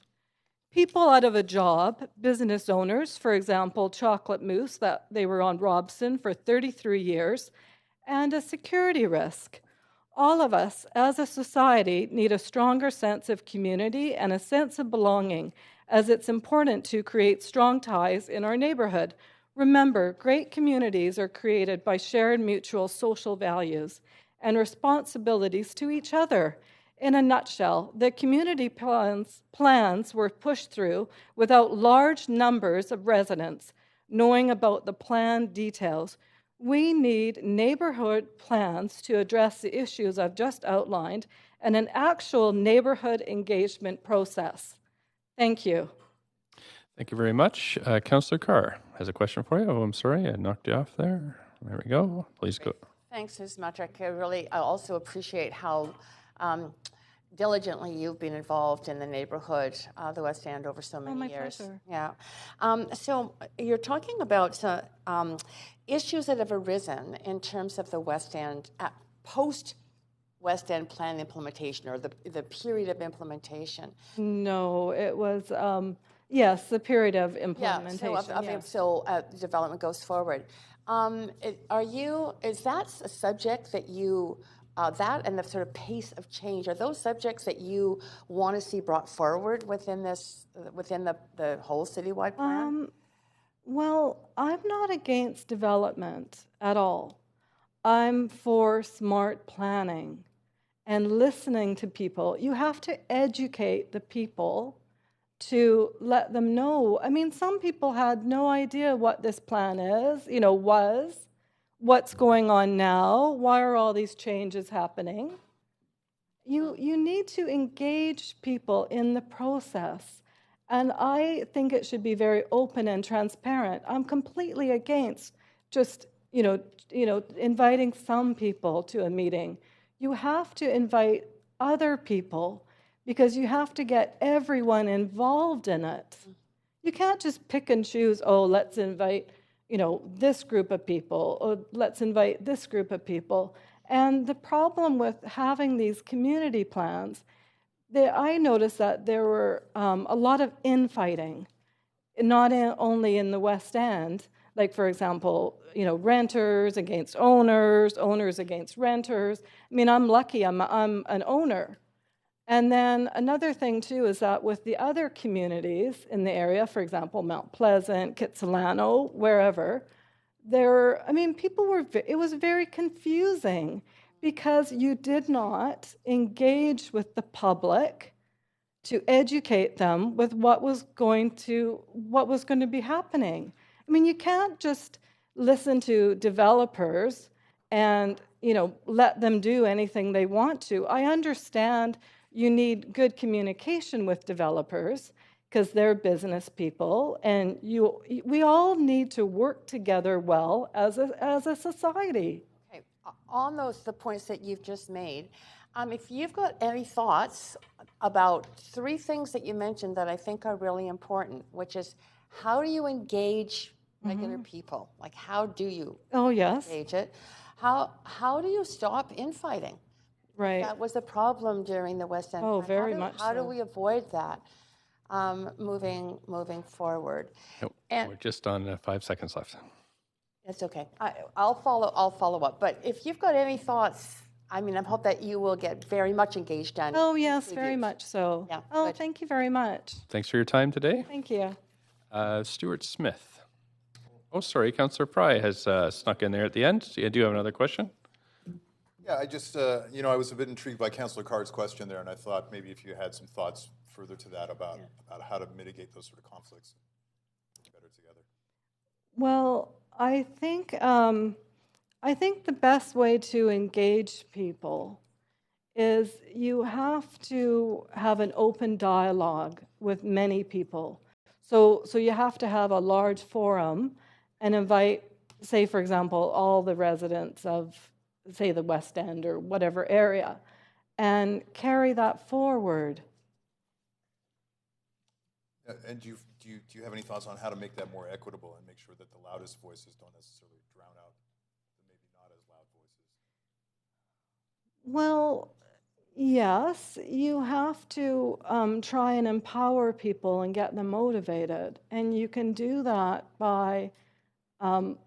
Speaker 21: people out of a job, business owners, for example, Chocolate Mousse, that they were on Robson for 33 years, and a security risk. All of us, as a society, need a stronger sense of community and a sense of belonging, as it's important to create strong ties in our neighborhood. Remember, great communities are created by shared mutual social values and responsibilities to each other. In a nutshell, the community plans were pushed through without large numbers of residents knowing about the plan details. We need neighborhood plans to address the issues I've just outlined and an actual neighborhood engagement process. Thank you.
Speaker 1: Thank you very much. Councillor Carr has a question for you. Oh, I'm sorry, I knocked you off there. There we go. Please go.
Speaker 13: Thanks, Ms. Matrick. I also appreciate how diligently you've been involved in the neighborhood, the West End, over so many years.
Speaker 21: Pleasure.
Speaker 13: Yeah. So you're talking about issues that have arisen in terms of the West End post West End plan implementation, or the period of implementation.
Speaker 21: No, it was, yes, the period of implementation.
Speaker 13: Yeah, so development goes forward. Is that a subject that you, that and the sort of pace of change, are those subjects that you want to see brought forward within the whole citywide plan?
Speaker 21: Well, I'm not against development at all. I'm for smart planning and listening to people. You have to educate the people to let them know. I mean, some people had no idea what this plan is, what's going on now, why are all these changes happening? You need to engage people in the process. And I think it should be very open and transparent. I'm completely against just inviting some people to a meeting. You have to invite other people because you have to get everyone involved in it. You can't just pick and choose, oh, let's invite, this group of people, or let's invite this group of people. And the problem with having these community plans, I noticed that there were a lot of infighting, not only in the West End, like, for example, renters against owners, owners against renters. I mean, I'm lucky, I'm an owner. And then another thing, too, is that with the other communities in the area, for example, Mount Pleasant, Kitsilano, wherever, it was very confusing because you did not engage with the public to educate them with what was going to be happening. I mean, you can't just listen to developers and, let them do anything they want to. I understand you need good communication with developers because they're business people, and we all need to work together well as a society.
Speaker 13: Okay, on the points that you've just made, if you've got any thoughts about 3 things that you mentioned that I think are really important, which is how do you engage regular people? Like, how do you engage it? How do you stop infighting?
Speaker 21: Right.
Speaker 13: That was a problem during the West End.
Speaker 21: Oh, very much
Speaker 13: How do
Speaker 21: so.
Speaker 13: we avoid that moving forward?
Speaker 1: Nope,
Speaker 13: And
Speaker 1: we're just on 5 seconds left.
Speaker 13: that's okay. I'll follow up. But if you've got any thoughts, I hope that you will get very much engaged and
Speaker 21: Oh, yes,
Speaker 13: contribute.
Speaker 21: very much so.
Speaker 13: Yeah.
Speaker 21: Oh, thank you very much.
Speaker 1: Thanks for your time today.
Speaker 21: Thank you.
Speaker 1: Stuart Smith. Oh, sorry, Councillor Fry has snuck in there at the end. Do you have another question?
Speaker 7: Yeah, I just, I was a bit intrigued by Councillor Card's question there, and I thought maybe if you had some thoughts further to that about how to mitigate those sort of conflicts better together.
Speaker 21: Well, I think the best way to engage people is you have to have an open dialogue with many people. So you have to have a large forum and invite, say, for example, all the residents of, say, the West End or whatever area, and carry that forward.
Speaker 7: And do you have any thoughts on how to make that more equitable and make sure that the loudest voices don't necessarily drown out the maybe not as loud voices?
Speaker 21: Well, yes, you have to try and empower people and get them motivated. And you can do that by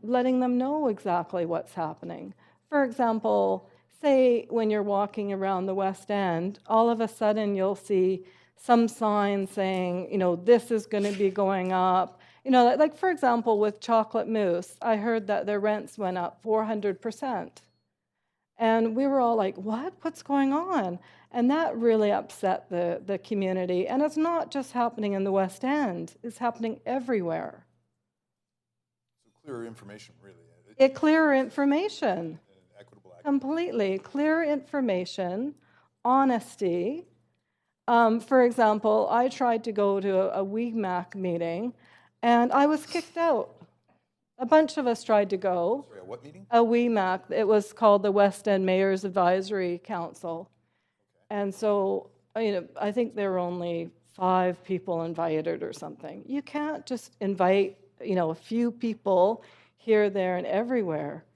Speaker 21: letting them know exactly what's happening. For example, say when you're walking around the West End, all of a sudden you'll see some sign saying, this is going to be going up. Like, for example, with Chocolate Mousse, I heard that their rents went up 400%. And we were all like, what? What's going on? And that really upset the community. And it's not just happening in the West End. It's happening everywhere.
Speaker 7: So clearer information, really.
Speaker 21: Clearer information. Completely. Clear information, honesty. For example, I tried to go to a WEMAC meeting, and I was kicked out. A bunch of us tried to go.
Speaker 7: Sorry, a what meeting?
Speaker 21: A WEMAC. It was called the West End Mayor's Advisory Council. Okay. And so, I think there were only 5 people invited or something. You can't just invite, a few people here, there, and everywhere.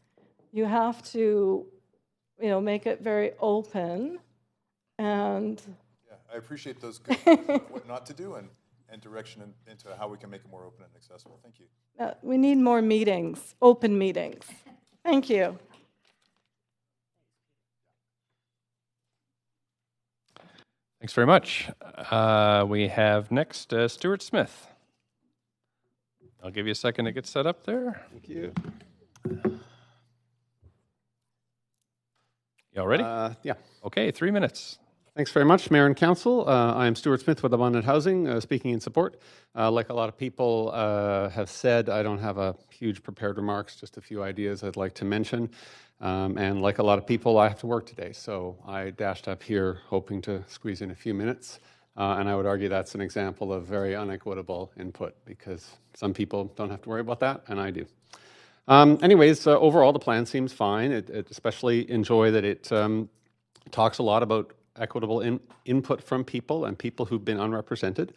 Speaker 21: You have to, make it very open and...
Speaker 7: Yeah, I appreciate those good what not to do and direction into how we can make it more open and accessible. Thank you.
Speaker 21: We need more meetings, open meetings. Thank you.
Speaker 1: Thanks very much. We have next Stuart Smith. I'll give you a second to get set up there.
Speaker 2: Thank you.
Speaker 1: You all ready?
Speaker 2: Yeah.
Speaker 1: Okay, 3 minutes.
Speaker 2: Thanks very much, Mayor and Council. I'm Stuart Smith with Abundant Housing, speaking in support. Like a lot of people have said, I don't have a huge prepared remarks, just a few ideas I'd like to mention. And like a lot of people, I have to work today, so I dashed up here hoping to squeeze in a few minutes. And I would argue that's an example of very unequitable input, because some people don't have to worry about that, and I do. Anyways, overall, the plan seems fine. It especially enjoy that it talks a lot about equitable input from people and people who've been unrepresented.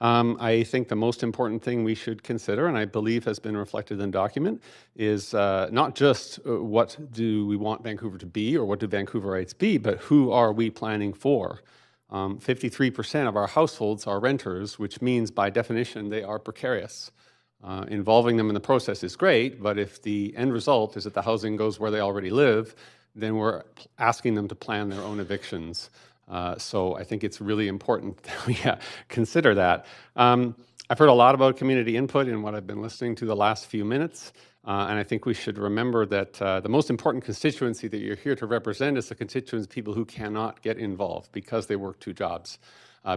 Speaker 2: I think the most important thing we should consider, and I believe has been reflected in the document, is not just what do we want Vancouver to be or what do Vancouverites be, but who are we planning for? 53% of our households are renters, which means by definition they are precarious. Involving them in the process is great, but if the end result is that the housing goes where they already live, then we're asking them to plan their own evictions. So I think it's really important that we consider that. I've heard a lot about community input in what I've been listening to the last few minutes, and I think we should remember that the most important constituency that you're here to represent is the constituents of people who cannot get involved because they work 2 jobs,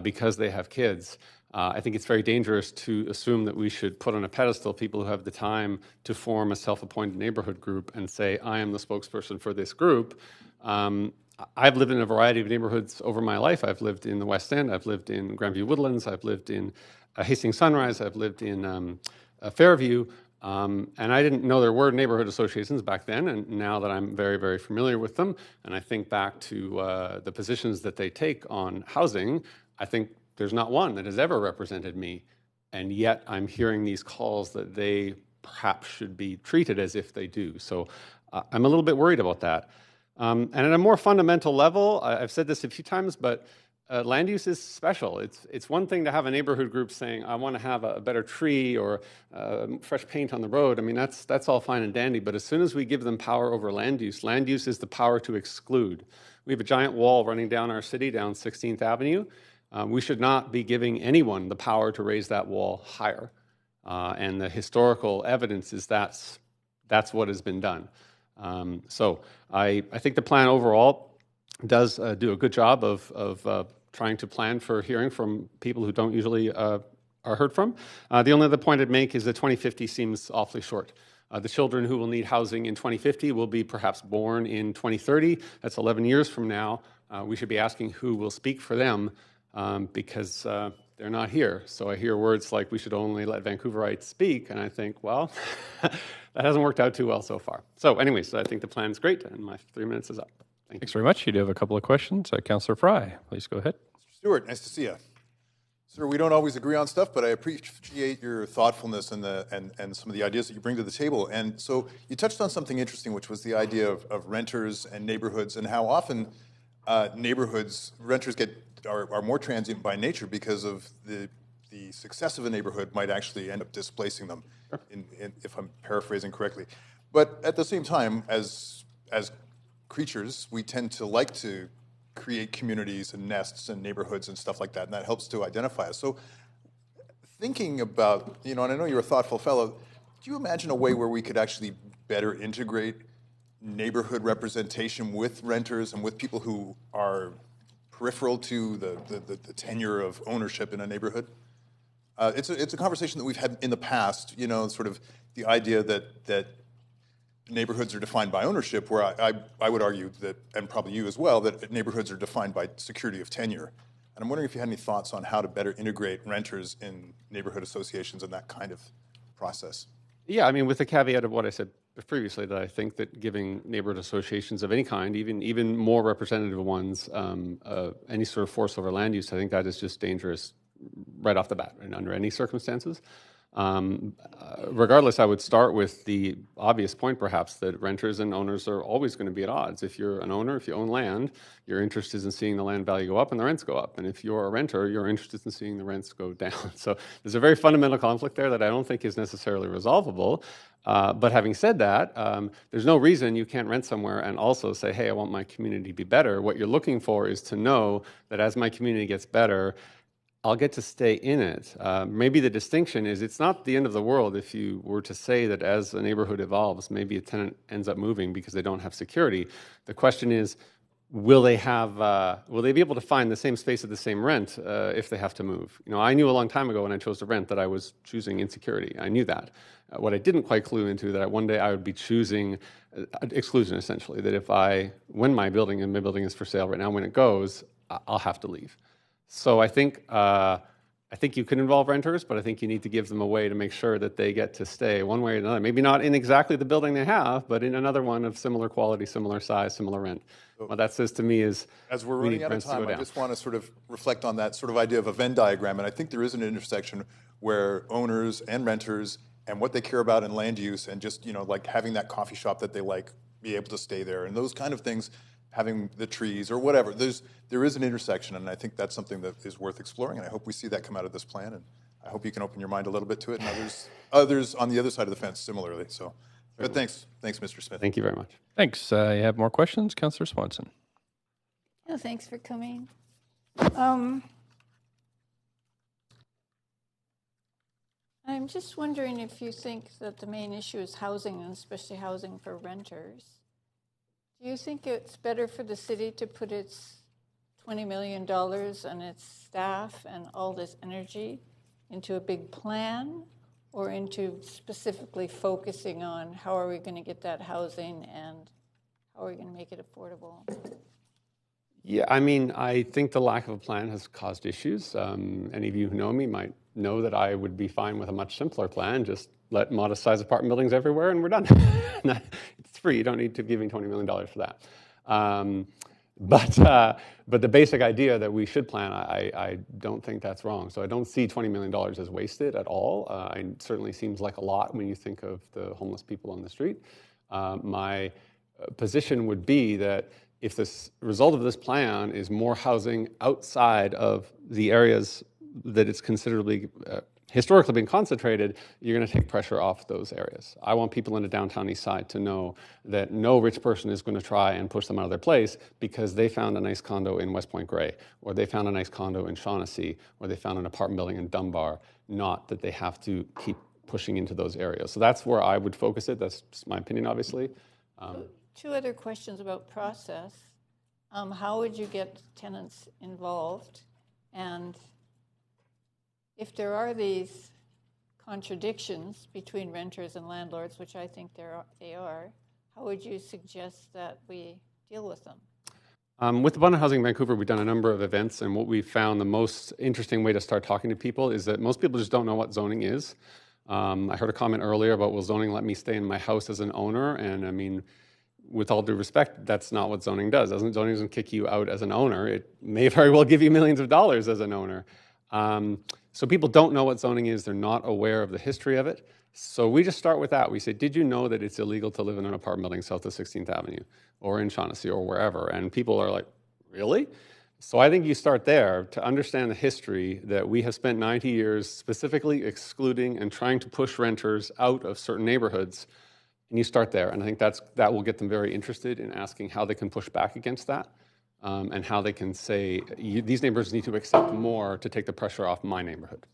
Speaker 2: because they have kids. I think it's very dangerous to assume that we should put on a pedestal people who have the time to form a self-appointed neighborhood group and say, I am the spokesperson for this group. I've lived in a variety of neighborhoods over my life. I've lived in the West End, I've lived in Grandview Woodlands, I've lived in Hastings Sunrise, I've lived in Fairview, and I didn't know there were neighborhood associations back then, and now that I'm very, very familiar with them, and I think back to the positions that they take on housing, I think there's not one that has ever represented me, and yet I'm hearing these calls that they perhaps should be treated as if they do. So I'm a little bit worried about that. And at a more fundamental level, I've said this a few times, but land use is special. It's one thing to have a neighborhood group saying, I want to have a better tree or fresh paint on the road. I mean, that's all fine and dandy, but as soon as we give them power over land use is the power to exclude. We have a giant wall running down our city, down 16th Avenue. We should not be giving anyone the power to raise that wall higher. And the historical evidence is that's what has been done. So I think the plan overall does do a good job of trying to plan for hearing from people who don't usually are heard from. The only other point I'd make is that 2050 seems awfully short. The children who will need housing in 2050 will be perhaps born in 2030. That's 11 years from now. We should be asking who will speak for them because they're not here. So I hear words like we should only let Vancouverites speak, and I think, well, that hasn't worked out too well so far. So anyways, I think the plan's great, and my 3 minutes is up.
Speaker 1: Thanks very much. You do have a couple of questions. Councillor Fry, please go ahead.
Speaker 7: Stuart, nice to see you. Sir, we don't always agree on stuff, but I appreciate your thoughtfulness and some of the ideas that you bring to the table. And so you touched on something interesting, which was the idea of renters and neighborhoods, and how often renters are more transient by nature because of the success of a neighborhood might actually end up displacing them, if I'm paraphrasing correctly. But at the same time, as creatures, we tend to like to create communities and nests and neighborhoods and stuff like that, and that helps to identify us. So thinking about, and I know you're a thoughtful fellow, do you imagine a way where we could actually better integrate neighborhood representation with renters and with people who are peripheral to the tenure of ownership in a neighborhood? It's a conversation that we've had in the past, sort of the idea that neighborhoods are defined by ownership, where I would argue that, and probably you as well, that neighborhoods are defined by security of tenure. And I'm wondering if you had any thoughts on how to better integrate renters in neighborhood associations and that kind of process.
Speaker 2: Yeah, I mean, with the caveat of what I said previously, that I think that giving neighborhood associations of any kind, even more representative ones, any sort of force over land use, I think that is just dangerous right off the bat and under any circumstances. Regardless, I would start with the obvious point, perhaps, that renters and owners are always going to be at odds. If you're an owner, if you own land, your interest is in seeing the land value go up and the rents go up. And if you're a renter, you're interested in seeing the rents go down. So there's a very fundamental conflict there that I don't think is necessarily resolvable. But having said that, there's no reason you can't rent somewhere and also say, hey, I want my community to be better. What you're looking for is to know that as my community gets better, I'll get to stay in it. Maybe the distinction is it's not the end of the world if you were to say that as a neighborhood evolves, maybe a tenant ends up moving because they don't have security. The question is, will they be able to find the same space at the same rent if they have to move? I knew a long time ago when I chose to rent that I was choosing insecurity. I knew that. What I didn't quite clue into that one day I would be choosing exclusion, essentially, that when my building is for sale right now, when it goes, I'll have to leave. So I think I think you can involve renters, but I think you need to give them a way to make sure that they get to stay one way or another. Maybe not in exactly the building they have, but in another one of similar quality, similar size, similar rent. What that says to me is,
Speaker 7: as we're
Speaker 2: we
Speaker 7: running
Speaker 2: need
Speaker 7: out of
Speaker 2: rents to go
Speaker 7: time, I
Speaker 2: down.
Speaker 7: just want to sort of reflect on that sort of idea of a Venn diagram. And I think there is an intersection where owners and renters and what they care about in land use and just, like having that coffee shop that they like, be able to stay there and those kind of things, having the trees or whatever. There is an intersection, and I think that's something that is worth exploring, and I hope we see that come out of this plan, and I hope you can open your mind a little bit to it, and others on the other side of the fence similarly. So, but thanks, Mr. Smith.
Speaker 2: Thank you very much.
Speaker 1: Thanks. You have more questions? Councillor Swanson.
Speaker 3: Yeah, thanks for coming. I'm just wondering if you think that the main issue is housing, and especially housing for renters. Do you think it's better for the city to put its $20 million and its staff and all this energy into a big plan, or into specifically focusing on how are we going to get that housing and how are we going to make it affordable?
Speaker 2: Yeah, I mean, I think the lack of a plan has caused issues. Any of you who know me might know that I would be fine with a much simpler plan. Just let modest size apartment buildings everywhere and we're done. It's free. You don't need to give me $20 million for that. But the basic idea that we should plan, I don't think that's wrong. So I don't see $20 million as wasted at all. It certainly seems like a lot when you think of the homeless people on the street. My position would be that if the result of this plan is more housing outside of the areas that it's considerably historically been concentrated, you're going to take pressure off those areas. I want people in the downtown east side to know that no rich person is going to try and push them out of their place because they found a nice condo in West Point Grey, or they found a nice condo in Shaughnessy, or they found an apartment building in Dunbar, not that they have to keep pushing into those areas. So that's where I would focus it. That's just my opinion, obviously.
Speaker 3: Two other questions about process. How would you get tenants involved? And if there are these contradictions between renters and landlords, which I think they are, how would you suggest that we deal with them?
Speaker 2: With Abundant Housing Vancouver, we've done a number of events, and what we've found the most interesting way to start talking to people is that most people just don't know what zoning is. I heard a comment earlier about, will zoning let me stay in my house as an owner? And I mean, with all due respect, that's not what zoning does. Zoning doesn't kick you out as an owner. It may very well give you millions of dollars as an owner. So people don't know what zoning is. They're not aware of the history of it. So we just start with that. We say, did you know that it's illegal to live in an apartment building south of 16th Avenue or in Shaughnessy or wherever? And people are like, really? So I think you start there to understand the history that we have spent 90 years specifically excluding and trying to push renters out of certain neighborhoods. And you start there. And I think that will get them very interested in asking how they can push back against that. And how they can say, these neighbors need to accept more to take the pressure off my neighborhood.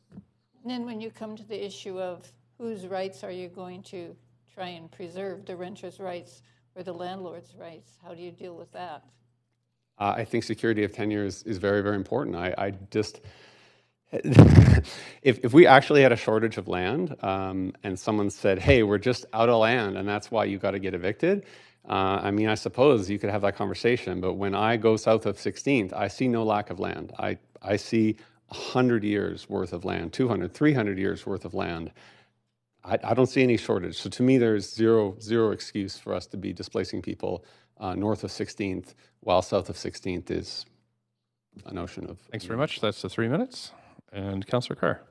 Speaker 3: And then when you come to the issue of whose rights are you going to try and preserve, the renter's rights or the landlord's rights, how do you deal with that?
Speaker 2: I think security of tenure is very, very important. I just, if we actually had a shortage of land and someone said, hey, we're just out of land and that's why you got to get evicted, I mean, I suppose you could have that conversation, but when I go south of 16th, I see no lack of land. I see 100 years worth of land, 200, 300 years worth of land. I don't see any shortage. So to me, there's zero excuse for us to be displacing people north of 16th, while south of 16th is a notion of...
Speaker 1: Thanks very much. That's the 3 minutes. And Councillor Carr.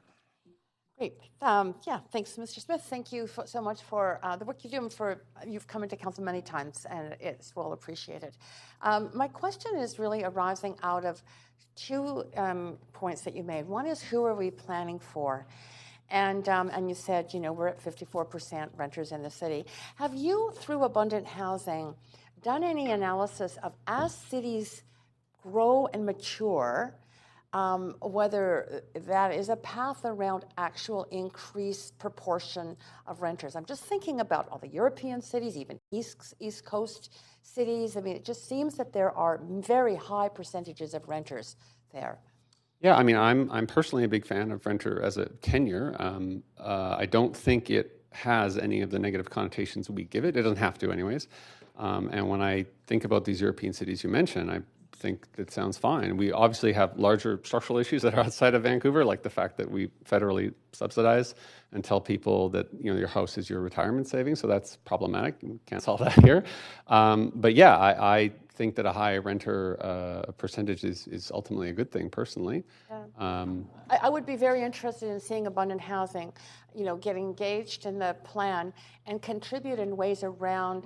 Speaker 13: Great. Thanks, Mr. Smith. Thank you so much for the work you're doing. You've come into council many times, and it's well appreciated. My question is really arising out of two points that you made. One is, who are we planning for? And you said, we're at 54% renters in the city. Have you, through Abundant Housing, done any analysis of, as cities grow and mature, whether that is a path around actual increased proportion of renters? I'm just thinking about all the European cities, even East Coast cities. I mean, it just seems that there are very high percentages of renters there.
Speaker 2: Yeah, I mean, I'm personally a big fan of renter as a tenure. I don't think it has any of the negative connotations we give it. It doesn't have to anyways. And when I think about these European cities you mentioned, think that sounds fine. We obviously have larger structural issues that are outside of Vancouver, like the fact that we federally subsidize and tell people that your house is your retirement savings. So that's problematic. We can't solve that here. But yeah, I think that a high renter percentage is ultimately a good thing, personally.
Speaker 13: Yeah. I would be very interested in seeing abundant housing, get engaged in the plan and contribute in ways around.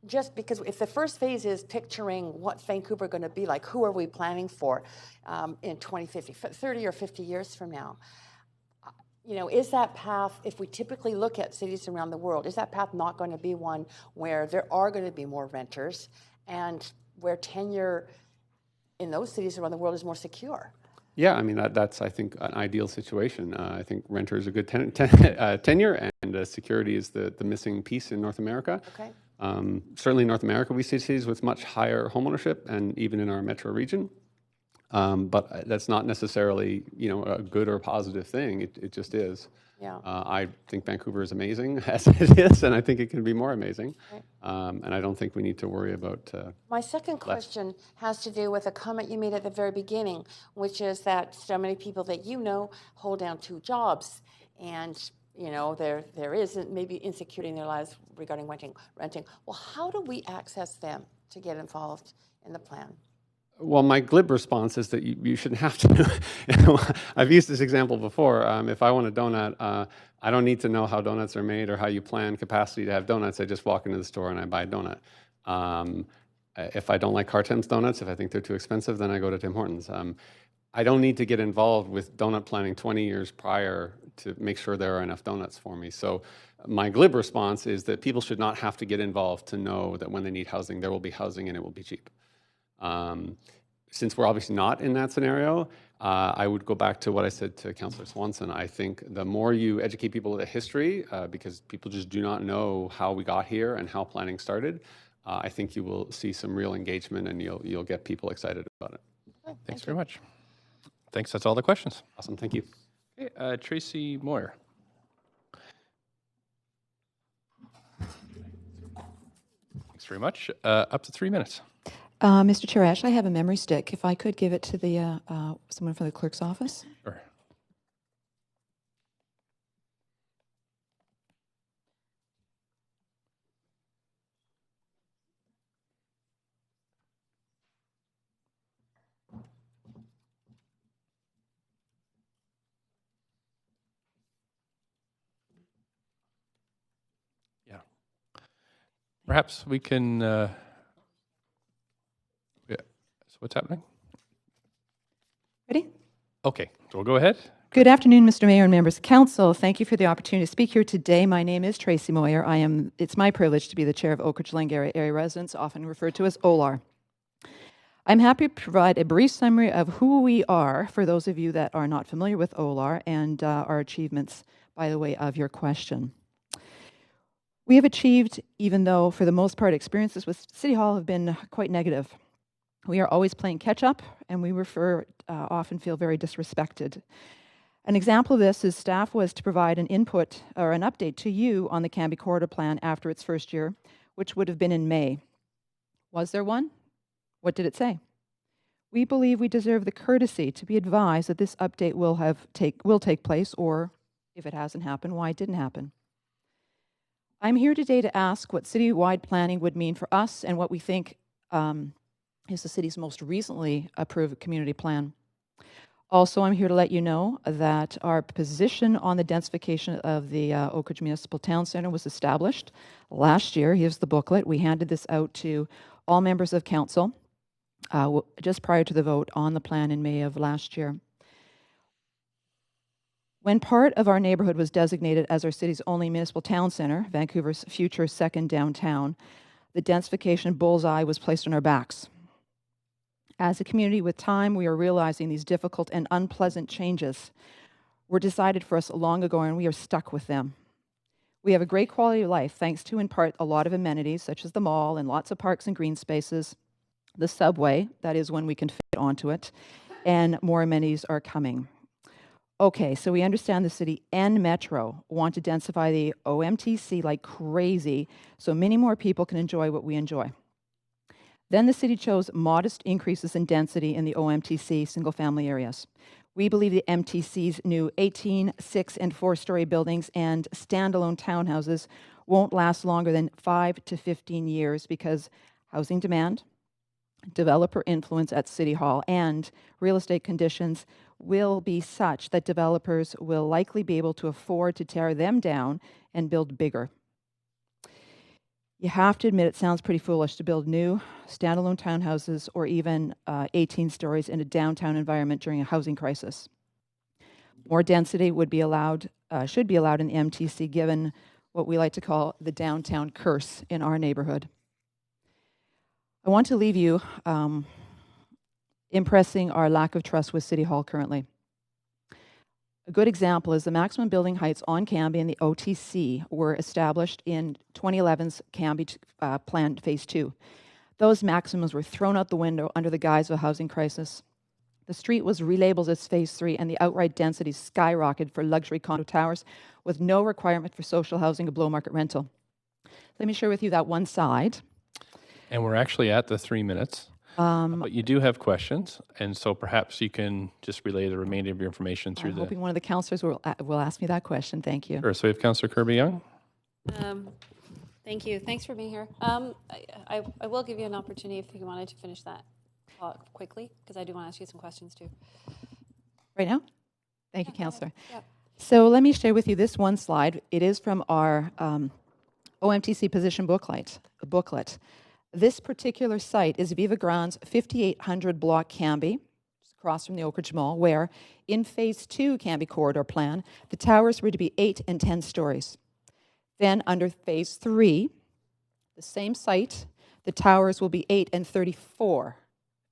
Speaker 13: Just because if the first phase is picturing what Vancouver going to be like, who are we planning for in 2050, 30 or 50 years from now? Is that path, if we typically look at cities around the world, is that path not going to be one where there are going to be more renters and where tenure in those cities around the world is more secure?
Speaker 2: Yeah, I mean, that's, I think, an ideal situation. I think renter is a good tenure, and security is the missing piece in North America.
Speaker 13: Okay.
Speaker 2: Certainly in North America, we see cities with much higher homeownership, and even in our metro region. But that's not necessarily, a good or positive thing. It just is.
Speaker 13: Yeah.
Speaker 2: I think Vancouver is amazing as it is, and I think it can be more amazing. Right. And I don't think we need to worry about.
Speaker 13: My second question has to do with a comment you made at the very beginning, which is that so many people that hold down 2 jobs, and there is maybe insecurity in their lives regarding renting. Well, how do we access them to get involved in the plan?
Speaker 2: Well, my glib response is that you shouldn't have to. I've used this example before. If I want a donut, I don't need to know how donuts are made or how you plan capacity to have donuts. I just walk into the store and I buy a donut. If I don't like Cartem's donuts, if I think they're too expensive, then I go to Tim Hortons. I don't need to get involved with donut planning 20 years prior to make sure there are enough donuts for me. So my glib response is that people should not have to get involved to know that when they need housing, there will be housing and it will be cheap. Since we're obviously not in that scenario, I would go back to what I said to Councillor Swanson. I think the more you educate people of the history, because people just do not know how we got here and how planning started, I think you will see some real engagement and you'll get people excited about it.
Speaker 13: Okay,
Speaker 1: Thanks very much. Thanks. That's all the questions.
Speaker 2: Awesome. Thank you.
Speaker 1: Okay, Tracy Moyer. Thanks very much. Up to 3 minutes.
Speaker 10: Mr. Chair, actually, I have a memory stick. If I could give it to the someone from the clerk's office.
Speaker 1: Sure. Yeah. Perhaps we can. So what's happening?
Speaker 10: Ready?
Speaker 1: Okay, so we'll go ahead.
Speaker 10: Good afternoon, Mr. Mayor and members of council. Thank you for the opportunity to speak here today. My name is Tracy Moyer. It's my privilege to be the chair of Oak Ridge Glengarry Area Residents, often referred to as OLAR. I'm happy to provide a brief summary of who we are for those of you that are not familiar with OLAR and our achievements by the way of your question. We have achieved, even though for the most part experiences with City Hall have been quite negative. We are always playing catch up, and we often feel very disrespected. An example of this is staff was to provide an input or an update to you on the Canby Corridor Plan after its first year, which would have been in May. Was there one? What did it say? We believe we deserve the courtesy to be advised that this update will take place, or if it hasn't happened, why it didn't happen. I'm here today to ask what citywide planning would mean for us and what we think is the city's most recently approved community plan. Also, I'm here to let you know that our position on the densification of the Oak Ridge Municipal Town Centre was established last year. Here's the booklet. We handed this out to all members of council just prior to the vote on the plan in May of last year. When part of our neighborhood was designated as our city's only municipal town centre, Vancouver's future second downtown, the densification bullseye was placed on our backs. As a community with time, we are realizing these difficult and unpleasant changes were decided for us long ago, and we are stuck with them. We have a great quality of life, thanks to, in part, a lot of amenities, such as the mall and lots of parks and green spaces, the subway, that is when we can fit onto it, and more amenities are coming. Okay, so we understand the city and Metro want to densify the OMTC like crazy, so many more people can enjoy what we enjoy. Then the city chose modest increases in density in the OMTC single-family areas. We believe the MTC's new 18, 6, and 4-story buildings and standalone townhouses won't last longer than 5 to 15 years because housing demand, developer influence at City Hall, and real estate conditions will be such that developers will likely be able to afford to tear them down and build bigger. You have to admit it sounds pretty foolish to build new standalone townhouses or even 18 stories in a downtown environment during a housing crisis. More density would be allowed, should be allowed in the MTC given what we like to call the downtown curse in our neighborhood. I want to leave you impressing our lack of trust with City Hall currently. A good example is the maximum building heights on Cambie and the OTC were established in 2011's Cambie Plan Phase 2. Those maximums were thrown out the window under the guise of a housing crisis. The street was relabeled as Phase 3 and the outright density skyrocketed for luxury condo towers with no requirement for social housing or below market rental. Let me share with you that one side.
Speaker 1: And we're actually at the 3 minutes. But you do have questions, and so perhaps you can just relay the remainder of your information through
Speaker 10: I'm hoping one of the councillors will ask me that question. Thank you.
Speaker 1: Sure. So we have Councillor Kirby-Young.
Speaker 5: Thank you. Thanks for being here. I will give you an opportunity if you wanted to finish that quickly, because I do want to ask you some questions too.
Speaker 10: Right now? Thank you, Councillor.
Speaker 5: Yeah.
Speaker 10: So let me share with you this one slide. It is from our OMTC position booklet. This particular site is Viva Grande's 5800 block Cambie, just across from the Oak Ridge Mall, where in Phase 2 Cambie Corridor Plan, the towers were to be 8 and 10 stories. Then under Phase 3, the same site, the towers will be 8 and 34,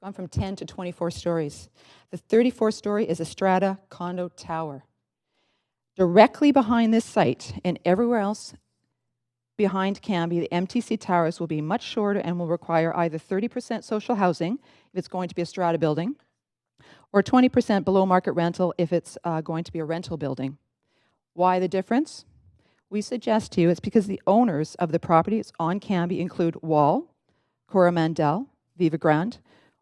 Speaker 10: gone from 10 to 24 stories. The 34-story is a strata condo tower. Directly behind this site and everywhere else behind Cambie, the MTC towers will be much shorter and will require either 30% social housing if it's going to be a strata building, or 20% below market rental if it's going to be a rental building. Why the difference? We suggest to you it's because the owners of the properties on Cambie include Wall, Coromandel, Viva Grande,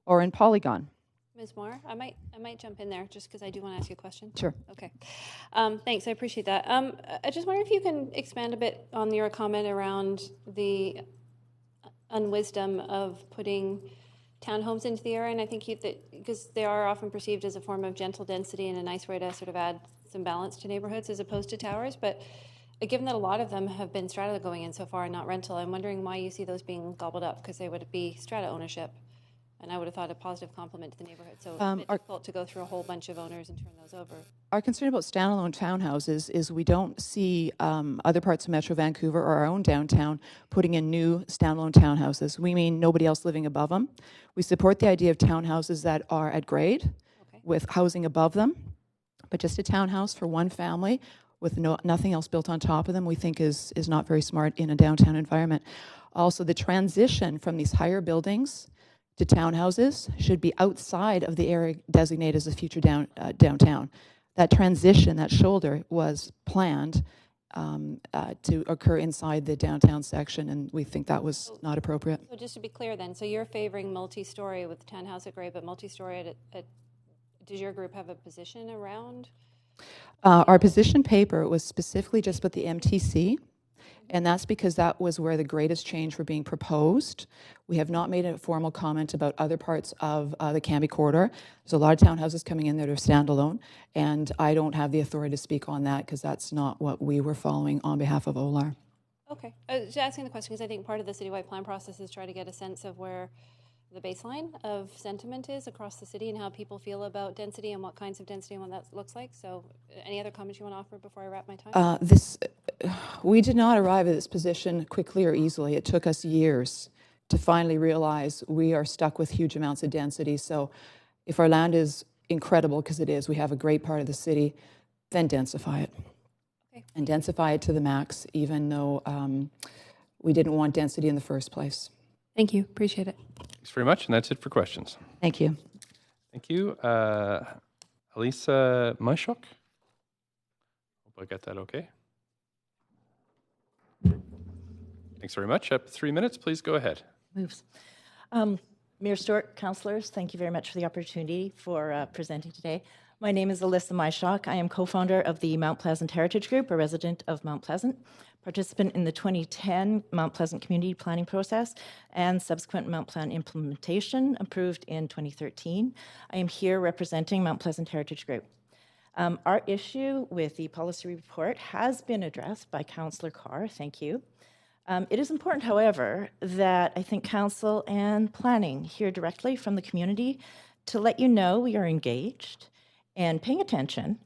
Speaker 10: or in Polygon.
Speaker 5: Ms. Moore, I might jump in there just because I do want to ask you a question.
Speaker 10: Sure.
Speaker 5: Okay. Thanks. I appreciate that. I just wonder if you can expand a bit on your comment around the unwisdom of putting townhomes into the area, and I think because they are often perceived as a form of gentle density and a nice way to sort of add some balance to neighborhoods as opposed to towers, but given that a lot of them have been strata going in so far and not rental, I'm wondering why you see those being gobbled up, because they would be strata ownership. And I would have thought a positive complement to the neighborhood. So it's a bit difficult to go through a whole bunch of owners and turn those over.
Speaker 10: Our concern about standalone townhouses is we don't see other parts of Metro Vancouver or our own downtown putting in new standalone townhouses. We mean nobody else living above them. We support the idea of townhouses that are at grade with housing above them, but just a townhouse for one family with nothing else built on top of them we think is not very smart in a downtown environment. Also, the transition from these higher buildings to townhouses should be outside of the area designated as a future downtown. That transition, that shoulder, was planned to occur inside the downtown section, and we think that was not appropriate.
Speaker 5: So just to be clear then, so you're favoring multi-story with the townhouse at grade, but multi-story does your group have a position around?
Speaker 10: Our position paper was specifically just about the MTC, and that's because that was where the greatest change were being proposed. We have not made a formal comment about other parts of the Cambie corridor. There's a lot of townhouses coming in that are standalone, and I don't have the authority to speak on that because that's not what we were following on behalf of OLAR.
Speaker 5: Okay. I was just asking the question because I think part of the citywide plan process is try to get a sense of where the baseline of sentiment is across the city and how people feel about density and what kinds of density and what that looks like. So any other comments you want to offer before I wrap my time?
Speaker 10: We did not arrive at this position quickly or easily. It took us years to finally realize we are stuck with huge amounts of density. So if our land is incredible, because it is, we have a great part of the city, then densify it. Okay. And densify it to the max, even though we didn't want density in the first place.
Speaker 5: Thank you. Appreciate it.
Speaker 1: Thanks very much, and that's it for questions.
Speaker 10: Thank you.
Speaker 1: Thank you. Elisa Myshok? Hope I got that okay. Thanks very much. Up 3 minutes, please go ahead.
Speaker 15: Moves. Mayor Stewart, councillors, thank you very much for the opportunity for presenting today. My name is Alyssa Myshak. I am co-founder of the Mount Pleasant Heritage Group, a resident of Mount Pleasant, participant in the 2010 Mount Pleasant community planning process and subsequent Mount Plan implementation approved in 2013. I am here representing Mount Pleasant Heritage Group. Our issue with the policy report has been addressed by Councillor Carr, thank you. It is important, however, that I think Council and Planning hear directly from the community to let you know we are engaged and paying attention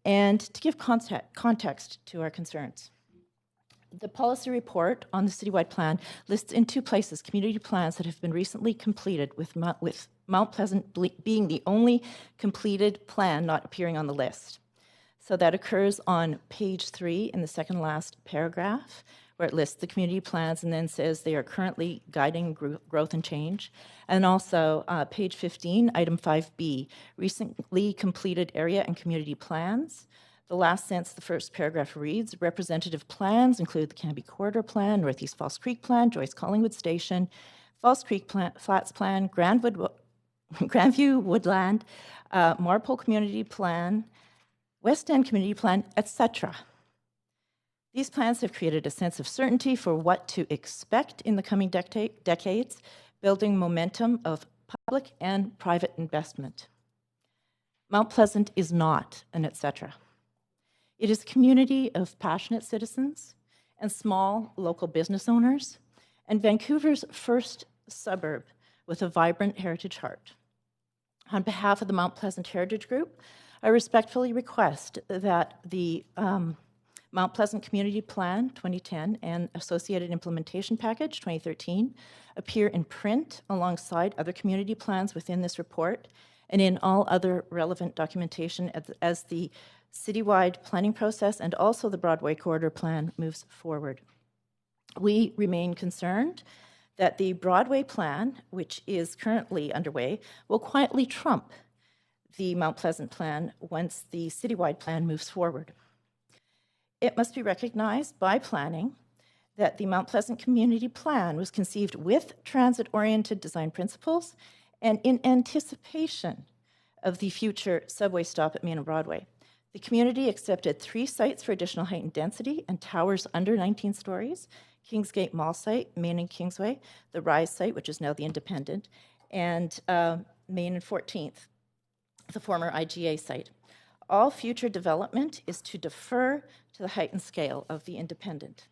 Speaker 15: and to give context to our concerns. The policy report on the citywide plan lists in two places community plans that have been recently completed, with Mount Pleasant being the only completed plan not appearing on the list. So that occurs on page 3 in the second last paragraph, where it lists the community plans and then says they are currently guiding growth and change. And also page 15, item 5B, recently completed area and community plans. The last sentence, the first paragraph reads, representative plans include the Canby Corridor Plan, Northeast Falls Creek Plan, Joyce Collingwood Station, Falls Creek Flats Plan, Grandview Woodland, Marpole Community Plan, West End Community Plan, etc. These plans have created a sense of certainty for what to expect in the coming decades, building momentum of public and private investment. Mount Pleasant is not an etc. It is a community of passionate citizens and small local business owners, and Vancouver's first suburb with a vibrant heritage heart. On behalf of the Mount Pleasant Heritage Group, I respectfully request that the Mount Pleasant Community Plan 2010 and Associated Implementation Package 2013 appear in print alongside other community plans within this report and in all other relevant documentation as the citywide planning process and also the Broadway Corridor Plan moves forward. We remain concerned that the Broadway Plan, which is currently underway, will quietly trump the Mount Pleasant Plan once the citywide plan moves forward. It must be recognized by planning that the Mount Pleasant Community Plan was conceived with transit-oriented design principles and in anticipation of the future subway stop at Main and Broadway. The community accepted 3 sites for additional height and density and towers under 19 stories, Kingsgate Mall site, Main and Kingsway, the Rise site, which is now the Independent, and Main and 14th, the former IGA site. All future development is to defer to the height and scale of the Independent.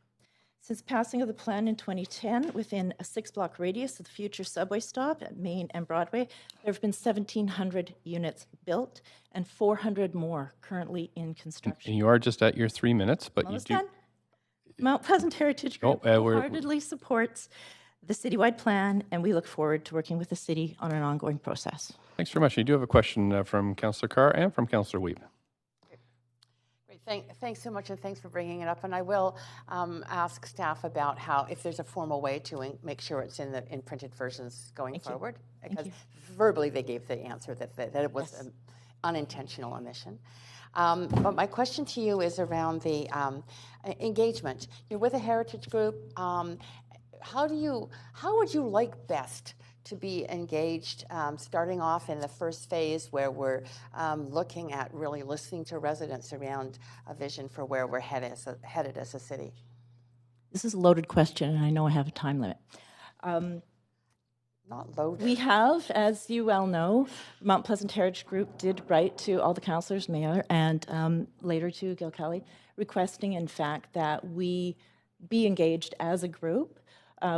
Speaker 15: Since passing of the plan in 2010, within a 6-block radius of the future subway stop at Main and Broadway, there have been 1,700 units built and 400 more currently in construction.
Speaker 1: And you are just at your 3 minutes, but you do.
Speaker 15: Done. Mount Pleasant Heritage Group wholeheartedly supports the citywide plan, and we look forward to working with the city on an ongoing process.
Speaker 1: Thanks very much. You do have a question from Councillor Carr and from Councillor Weep.
Speaker 13: Thanks so much, and thanks for bringing it up. And I will ask staff about how, if there's a formal way to make sure it's in printed versions going forward. Because verbally they gave the answer that it was an unintentional omission. But my question to you is around the engagement. You're with a heritage group. How would you like best to be engaged, starting off in the first phase where we're looking at really listening to residents around a vision for where we're headed as a city?
Speaker 15: This is a loaded question, and I know I have a time limit.
Speaker 13: Not loaded.
Speaker 15: We have, as you well know, Mount Pleasant Heritage Group did write to all the councillors, mayor, and later to Gil Kelly, requesting, in fact, that we be engaged as a group.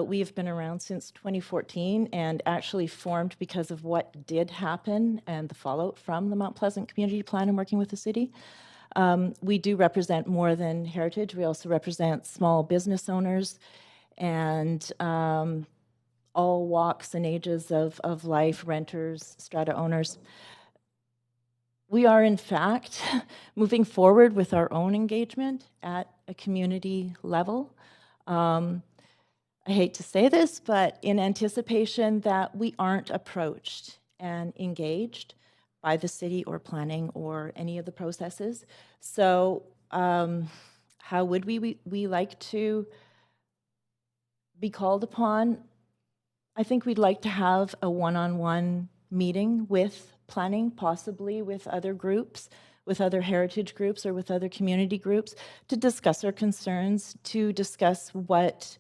Speaker 15: We have been around since 2014 and actually formed because of what did happen and the fallout from the Mount Pleasant Community Plan and working with the city. We do represent more than heritage. We also represent small business owners and all walks and ages of life, renters, strata owners. We are, in fact, moving forward with our own engagement at a community level. I hate to say this, but in anticipation that we aren't approached and engaged by the city or planning or any of the processes. So how would we like to be called upon? I think we'd like to have a one-on-one meeting with planning, possibly with other groups, with other heritage groups or with other community groups, to discuss our concerns, to discuss what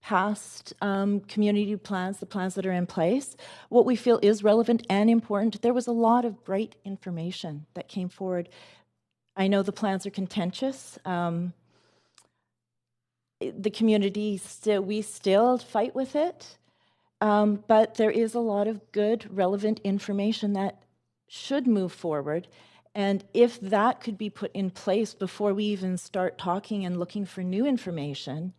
Speaker 15: past community plans, the plans that are in place, what we feel is relevant and important. There was a lot of great information that came forward. I know the plans are contentious. The community, we still fight with it, but there is a lot of good, relevant information that should move forward. And if that could be put in place before we even start talking and looking for new information,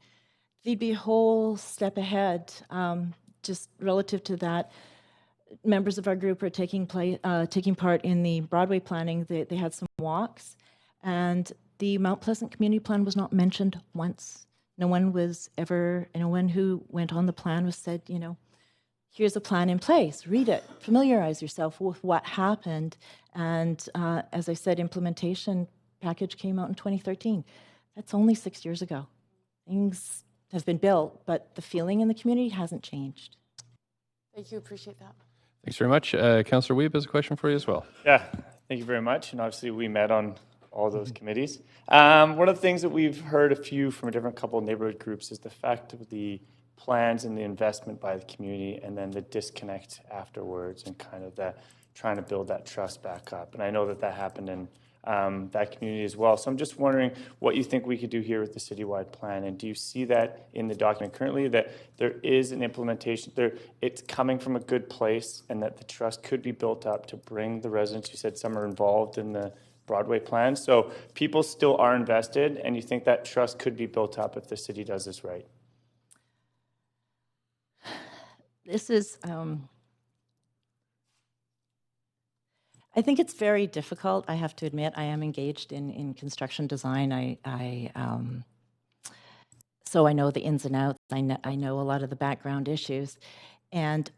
Speaker 15: they'd be a whole step ahead. Just relative to that, members of our group are taking part in the Broadway planning. They had some walks, and the Mount Pleasant Community Plan was not mentioned once. No one who went on the plan was said, here's a plan in place, read it, familiarize yourself with what happened. And as I said, implementation package came out in 2013. That's only 6 years ago. Things have been built, but the feeling in the community hasn't changed.
Speaker 13: Thank you, appreciate that.
Speaker 1: Thanks very much. Councillor Weeb has a question for you as well.
Speaker 12: Yeah, thank you very much. And obviously we met on all those committees. One of the things that we've heard a few from a different couple of neighborhood groups is the fact of the plans and the investment by the community and then the disconnect afterwards and kind of that trying to build that trust back up. And I know that happened in that community as well. So I'm just wondering what you think we could do here with the citywide plan, and do you see that in the document currently, that there is an implementation there, it's coming from a good place, and that the trust could be built up to bring the residents, you said some are involved in the Broadway plan, so people still are invested, and you think that trust could be built up if the city does this right?
Speaker 15: This is, I think it's very difficult. I have to admit, I am engaged in construction design. So I know the ins and outs. I know a lot of the background issues. And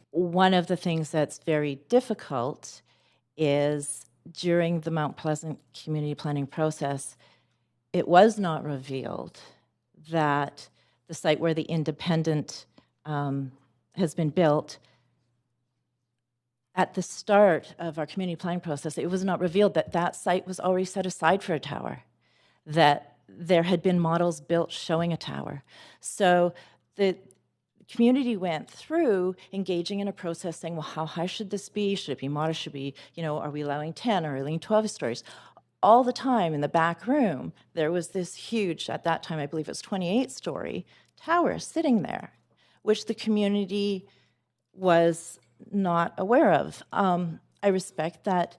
Speaker 15: one of the things that's very difficult is during the Mount Pleasant community planning process, it was not revealed that the site where the independent has been built, at the start of our community planning process, it was not revealed that that site was already set aside for a tower, that there had been models built showing a tower. So the community went through engaging in a process saying, well, how high should this be? Should it be modest? Should we, are we allowing 10 or allowing 12 stories? All the time in the back room, there was this huge, at that time, I believe it was 28-story tower sitting there, which the community was not aware of. I respect that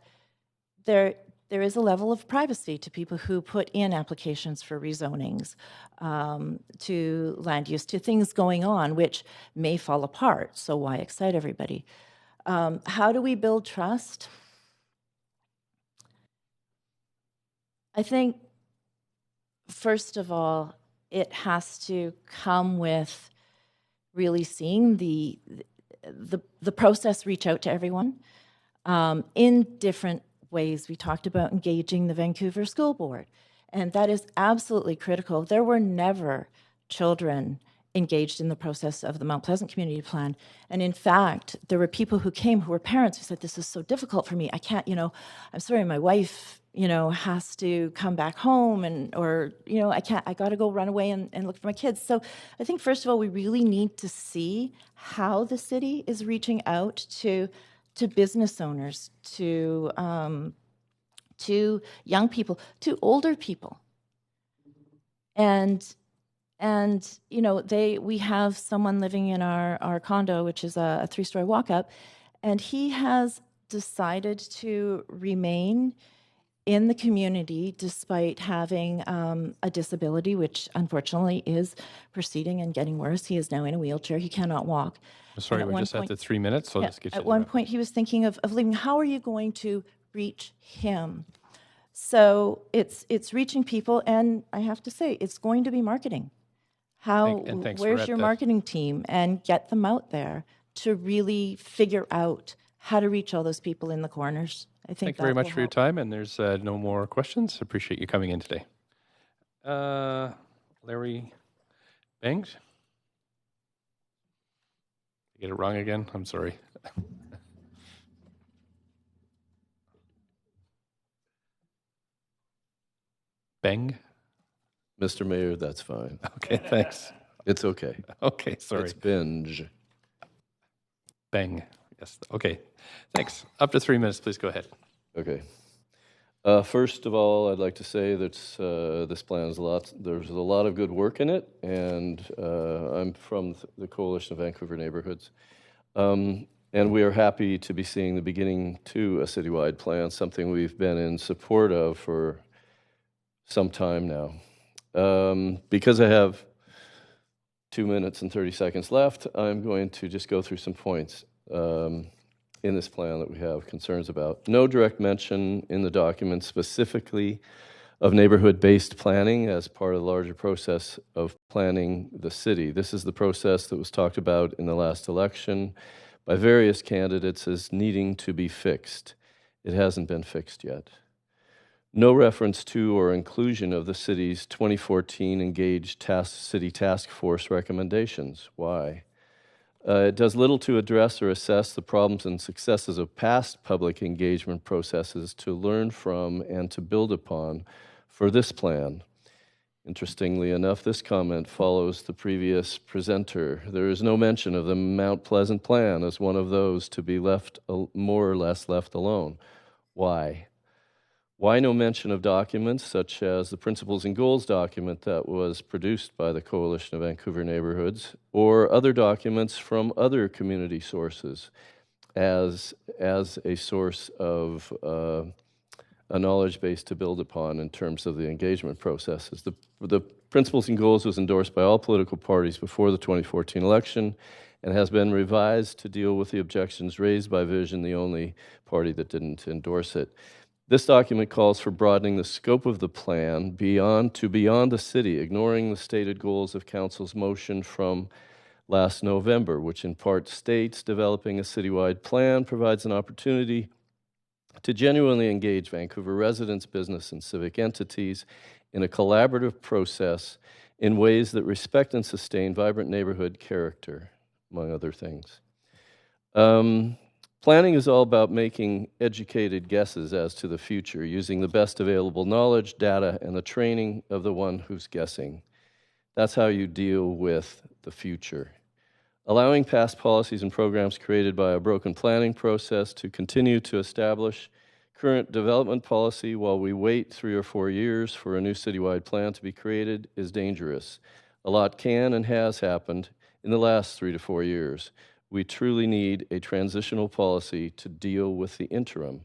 Speaker 15: there is a level of privacy to people who put in applications for rezonings, to land use, to things going on which may fall apart. So why excite everybody? How do we build trust? I think, first of all, it has to come with really seeing the process reach out to everyone in different ways. We talked about engaging the Vancouver School Board, and that is absolutely critical. There were never children engaged in the process of the Mount Pleasant Community Plan. And in fact, there were people who came who were parents who said, this is so difficult for me. I can't, I'm sorry, my wife, has to come back home or I got to go run away and look for my kids. So I think, first of all, we really need to see how the city is reaching out to business owners, to young people, to older people. And we have someone living in our condo, which is a 3-story walk-up, and he has decided to remain in the community despite having a disability, which unfortunately is proceeding and getting worse. He is now in a wheelchair. He cannot walk.
Speaker 1: Sorry, we're just at the 3 minutes, so let's get you
Speaker 15: at one point, he was thinking of leaving. How are you going to reach him? So it's reaching people, and I have to say, it's going to be marketing. Where's your marketing team? And get them out there to really figure out how to reach all those people in the corners. I think
Speaker 1: Thank you very much for your time, and there's no more questions. Appreciate you coming in today. Larry Bangs? Get it wrong again? I'm sorry. Beng?
Speaker 14: Mr. Mayor, that's fine.
Speaker 1: Okay, thanks.
Speaker 14: It's okay.
Speaker 1: Okay, sorry.
Speaker 14: It's binge.
Speaker 1: Beng. Yes, okay. Thanks. Up to 3 minutes, please go ahead.
Speaker 14: Okay. First of all, I'd like to say that this plan is there's a lot of good work in it, and I'm from the Coalition of Vancouver Neighborhoods. And we are happy to be seeing the beginning to a citywide plan, something we've been in support of for some time now. Because I have 2 minutes and 30 seconds left, I'm going to just go through some points in this plan that we have concerns about. No direct mention in the document specifically of neighborhood-based planning as part of the larger process of planning the city. This is the process that was talked about in the last election by various candidates as needing to be fixed. It hasn't been fixed yet. No reference to or inclusion of the city's 2014 Engaged City Task Force recommendations. Why? It does little to address or assess the problems and successes of past public engagement processes to learn from and to build upon for this plan. Interestingly enough, this comment follows the previous presenter. There is no mention of the Mount Pleasant plan as one of those to be left more or less left alone. Why? Why no mention of documents such as the Principles and Goals document that was produced by the Coalition of Vancouver Neighborhoods or other documents from other community sources as a source of a knowledge base to build upon in terms of the engagement processes? The Principles and Goals was endorsed by all political parties before the 2014 election and has been revised to deal with the objections raised by Vision, the only party that didn't endorse it. This document calls for broadening the scope of the plan beyond the city, ignoring the stated goals of Council's motion from last November, which in part states developing a citywide plan provides an opportunity to genuinely engage Vancouver residents, business, and civic entities in a collaborative process in ways that respect and sustain vibrant neighborhood character, among other things. Planning is all about making educated guesses as to the future, using the best available knowledge, data, and the training of the one who's guessing. That's how you deal with the future. Allowing past policies and programs created by a broken planning process to continue to establish current development policy while we wait 3 or 4 years for a new citywide plan to be created is dangerous. A lot can and has happened in the last 3 to 4 years. We truly need a transitional policy to deal with the interim.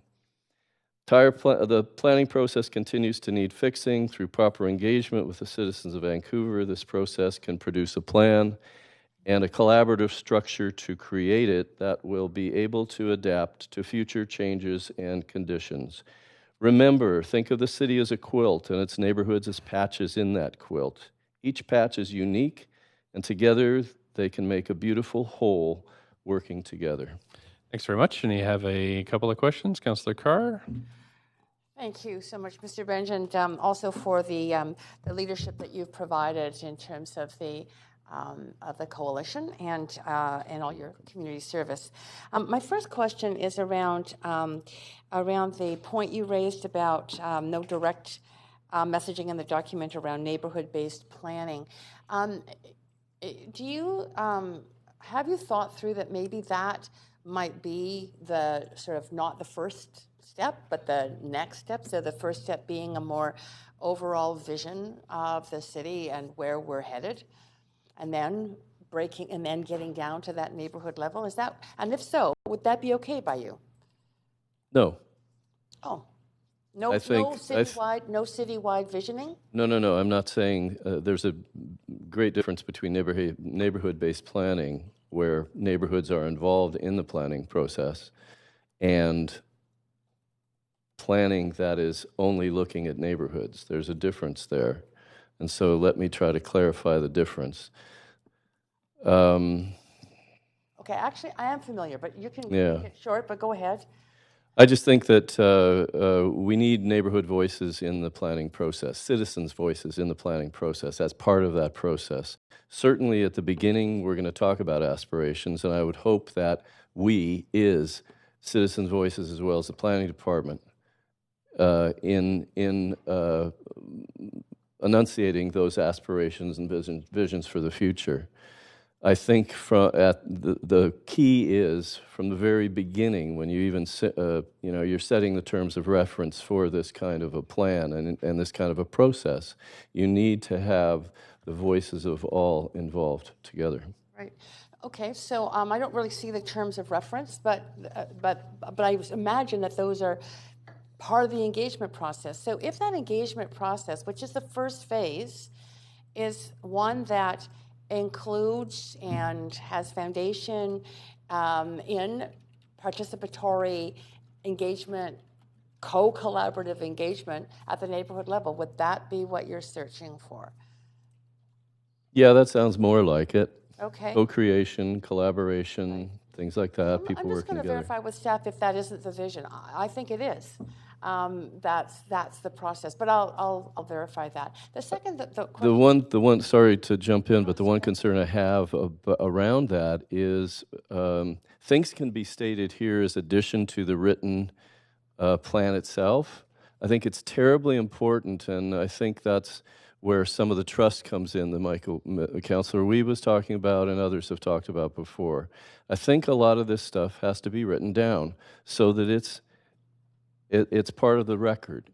Speaker 14: The planning process continues to need fixing. Through proper engagement with the citizens of Vancouver, this process can produce a plan and a collaborative structure to create it that will be able to adapt to future changes and conditions. Remember, think of the city as a quilt and its neighborhoods as patches in that quilt. Each patch is unique, and together they can make a beautiful whole working together.
Speaker 1: Thanks very much. And you have a couple of questions. Councillor Carr?
Speaker 13: Thank you so much, Mr. Benj, and also for the leadership that you've provided in terms of the coalition and all your community service. My first question is around the point you raised about no direct messaging in the document around neighborhood-based planning. Have you thought through that maybe that might be the sort of not the first step, but the next step? So the first step being a more overall vision of the city and where we're headed, and then getting down to that neighborhood level. Is that, and if so, would that be okay by you?
Speaker 14: No.
Speaker 13: Oh, no citywide visioning?
Speaker 14: No. I'm not saying there's a great difference between neighborhood-based planning, where neighborhoods are involved in the planning process, and planning that is only looking at neighborhoods. There's a difference there. And so let me try to clarify the difference.
Speaker 13: Okay, actually, I am familiar, but you can make it short, but go ahead.
Speaker 14: I just think that we need neighborhood voices in the planning process, citizens' voices in the planning process as part of that process. Certainly at the beginning, we're going to talk about aspirations, and I would hope that we is citizens' voices as well as the planning department in enunciating those aspirations and visions for the future. I think the key is from the very beginning when you even you're setting the terms of reference for this kind of a plan and this kind of a process. You need to have the voices of all involved together.
Speaker 13: Right. Okay. So I don't really see the terms of reference, but I imagine that those are part of the engagement process. So if that engagement process, which is the first phase, is one that includes and has foundation in participatory engagement, co-collaborative engagement at the neighborhood level, would that be what you're searching for?
Speaker 14: Yeah, that sounds more like it.
Speaker 13: Okay.
Speaker 14: Co-creation, collaboration, things like that, people
Speaker 13: I'm just
Speaker 14: working
Speaker 13: going to
Speaker 14: together.
Speaker 13: verify with staff if that isn't the vision. I think it is. That's the process, but I'll verify that. The second,
Speaker 14: the one. Sorry to jump in, but the one concern I have around that is things can be stated here as addition to the written plan itself. I think it's terribly important, and I think that's where some of the trust comes in that Councillor Wee was talking about and others have talked about before. I think a lot of this stuff has to be written down so that it's part of the record,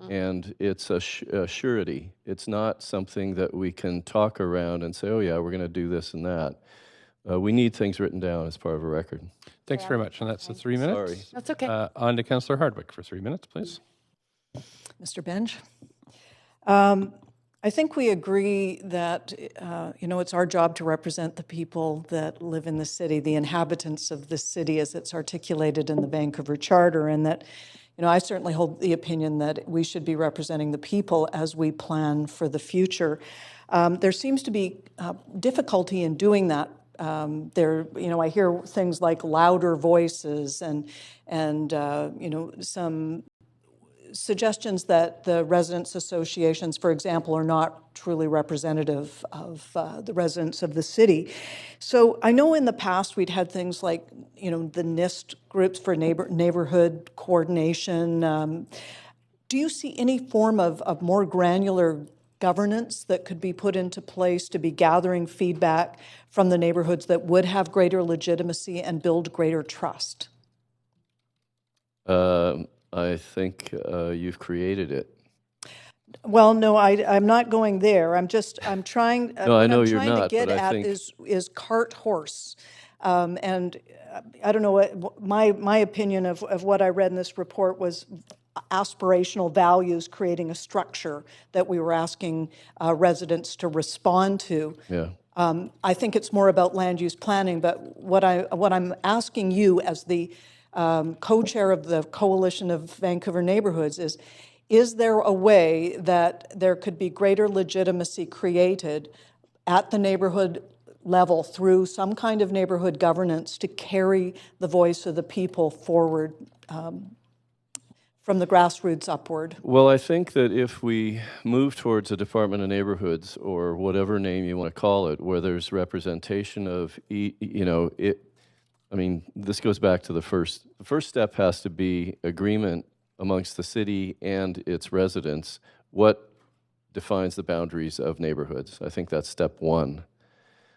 Speaker 14: and it's a surety. It's not something that we can talk around and say, oh yeah, we're going to do this and that. We need things written down as part of a record.
Speaker 1: Thanks very much. And that's the 3 minutes.
Speaker 14: Sorry.
Speaker 13: That's okay.
Speaker 1: On to Councillor Hardwick for 3 minutes, please.
Speaker 8: Mr. Benj. I think we agree that, it's our job to represent the people that live in the city, the inhabitants of the city as it's articulated in the Vancouver Charter, and that, I certainly hold the opinion that we should be representing the people as we plan for the future. There seems to be difficulty in doing that. I hear things like louder voices and some suggestions that the residents' associations, for example, are not truly representative of the residents of the city. So I know in the past we'd had things like, the NIST groups for neighborhood coordination. Do you see any form of more granular governance that could be put into place to be gathering feedback from the neighborhoods that would have greater legitimacy and build greater trust?
Speaker 14: I think you've created it.
Speaker 8: Well, no, I'm not going there. I'm trying.
Speaker 14: No, I know
Speaker 8: what I'm
Speaker 14: you're
Speaker 8: trying
Speaker 14: not,
Speaker 8: to get
Speaker 14: but I
Speaker 8: at
Speaker 14: think
Speaker 8: is cart horse, and I don't know what my opinion of what I read in this report was aspirational values, creating a structure that we were asking residents to respond to.
Speaker 14: Yeah.
Speaker 8: I think it's more about land use planning, but what I'm asking you as the co-chair of the Coalition of Vancouver Neighborhoods is there a way that there could be greater legitimacy created at the neighborhood level through some kind of neighborhood governance to carry the voice of the people forward from the grassroots upward?
Speaker 14: Well, I think that if we move towards a Department of Neighborhoods, or whatever name you want to call it, where there's representation of, this goes back to the first step has to be agreement amongst the city and its residents. What defines the boundaries of neighborhoods? I think that's step one.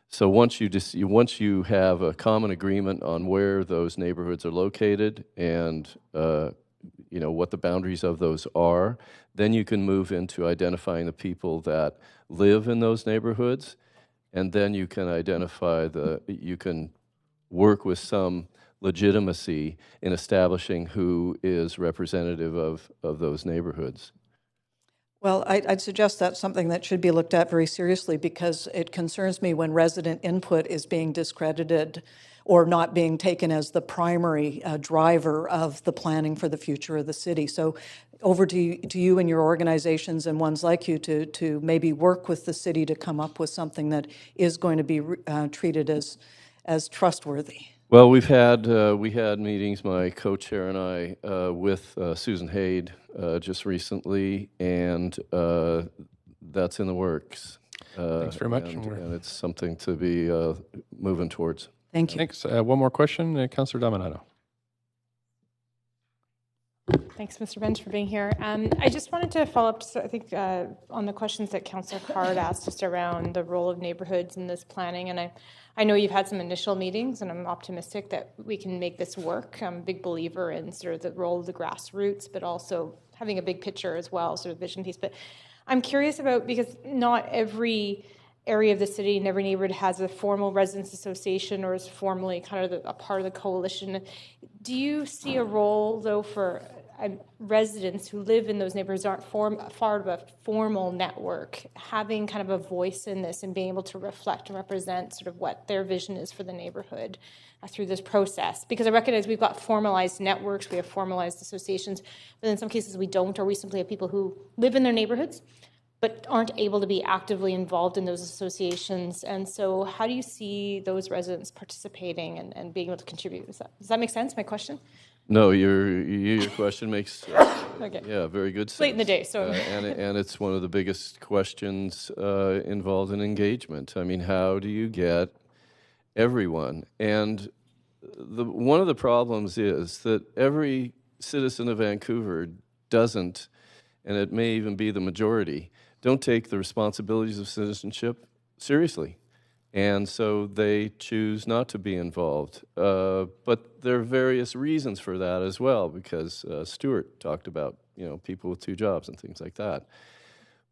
Speaker 14: So once you have a common agreement on where those neighborhoods are located and what the boundaries of those are, then you can move into identifying the people that live in those neighborhoods, and then you can you can work with some legitimacy in establishing who is representative of those neighborhoods.
Speaker 8: Well, I'd suggest that's something that should be looked at very seriously, because it concerns me when resident input is being discredited or not being taken as the primary driver of the planning for the future of the city. So over to you and your organizations and ones like you to maybe work with the city to come up with something that is going to be treated as trustworthy.
Speaker 14: Well, we had meetings, my co-chair and I, with Susan Haid just recently, and that's in the works.
Speaker 1: Thanks very much.
Speaker 14: And it's something to be moving towards.
Speaker 8: Thank you.
Speaker 1: Thanks. One more question, Councillor Dominato.
Speaker 16: Thanks, Mr. Bench, for being here. I just wanted to follow up, I think, on the questions that Councillor Card asked just around the role of neighborhoods in this planning. And I know you've had some initial meetings, and I'm optimistic that we can make this work. I'm a big believer in sort of the role of the grassroots, but also having a big picture as well, sort of vision piece. But I'm curious about, because not every area of the city and every neighborhood has a formal residents association or is formally kind of a part of the coalition. Do you see a role, though, for residents who live in those neighborhoods aren't part of a formal network, having kind of a voice in this and being able to reflect and represent sort of what their vision is for the neighborhood through this process? Because I recognize we've got formalized networks, we have formalized associations, but in some cases we don't, or we simply have people who live in their neighborhoods but aren't able to be actively involved in those associations. And so how do you see those residents participating and being able to contribute? Does that make sense, my question?
Speaker 14: No, your question makes
Speaker 16: okay.
Speaker 14: Very good sense.
Speaker 16: It's late in the day, so
Speaker 14: and it's one of the biggest questions involved in engagement. I mean, how do you get everyone? And one of the problems is that every citizen of Vancouver doesn't, and it may even be the majority, don't take the responsibilities of citizenship seriously. And so they choose not to be involved. But there are various reasons for that as well, because Stuart talked about, people with 2 jobs and things like that.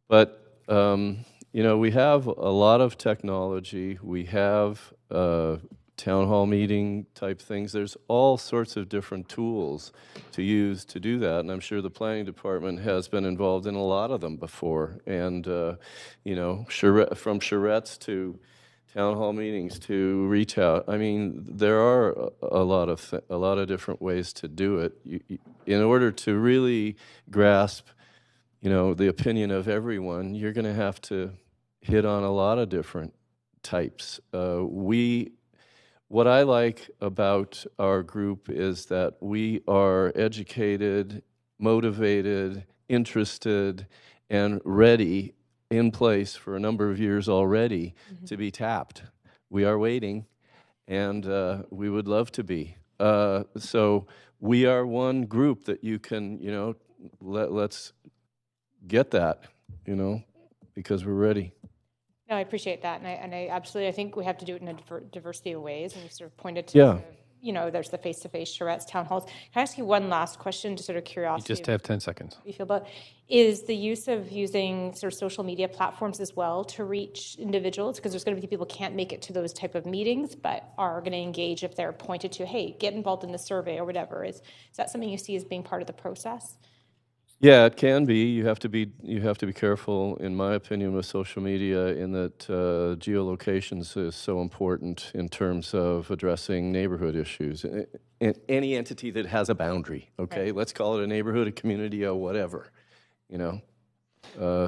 Speaker 14: But, we have a lot of technology. We have town hall meeting type things. There's all sorts of different tools to use to do that, and I'm sure the planning department has been involved in a lot of them before. And from charrettes to town hall meetings to retail. I mean, there are a lot of different ways to do it. In order to really grasp, the opinion of everyone, you're going to have to hit on a lot of different types. What I like about our group is that we are educated, motivated, interested, and ready in place for a number of years already to be tapped. We are waiting, and we would love to be. So we are one group that you can, let's get that, because we're ready.
Speaker 16: No, I appreciate that, and I absolutely, I think we have to do it in a diversity of ways, and you sort of pointed to, there's the face-to-face charrettes, town halls. Can I ask you one last question, just sort of curiosity?
Speaker 1: You just have 10 seconds.
Speaker 16: You feel about is the use of using sort of social media platforms as well to reach individuals, because there's going to be people who can't make it to those type of meetings, but are going to engage if they're pointed to, hey, get involved in the survey or whatever. Is that something you see as being part of the process?
Speaker 14: Yeah, it can be. You have to be careful, in my opinion, with social media, in that geolocations is so important in terms of addressing neighborhood issues. Any entity that has a boundary, okay? Right. Let's call it a neighborhood, a community, or whatever,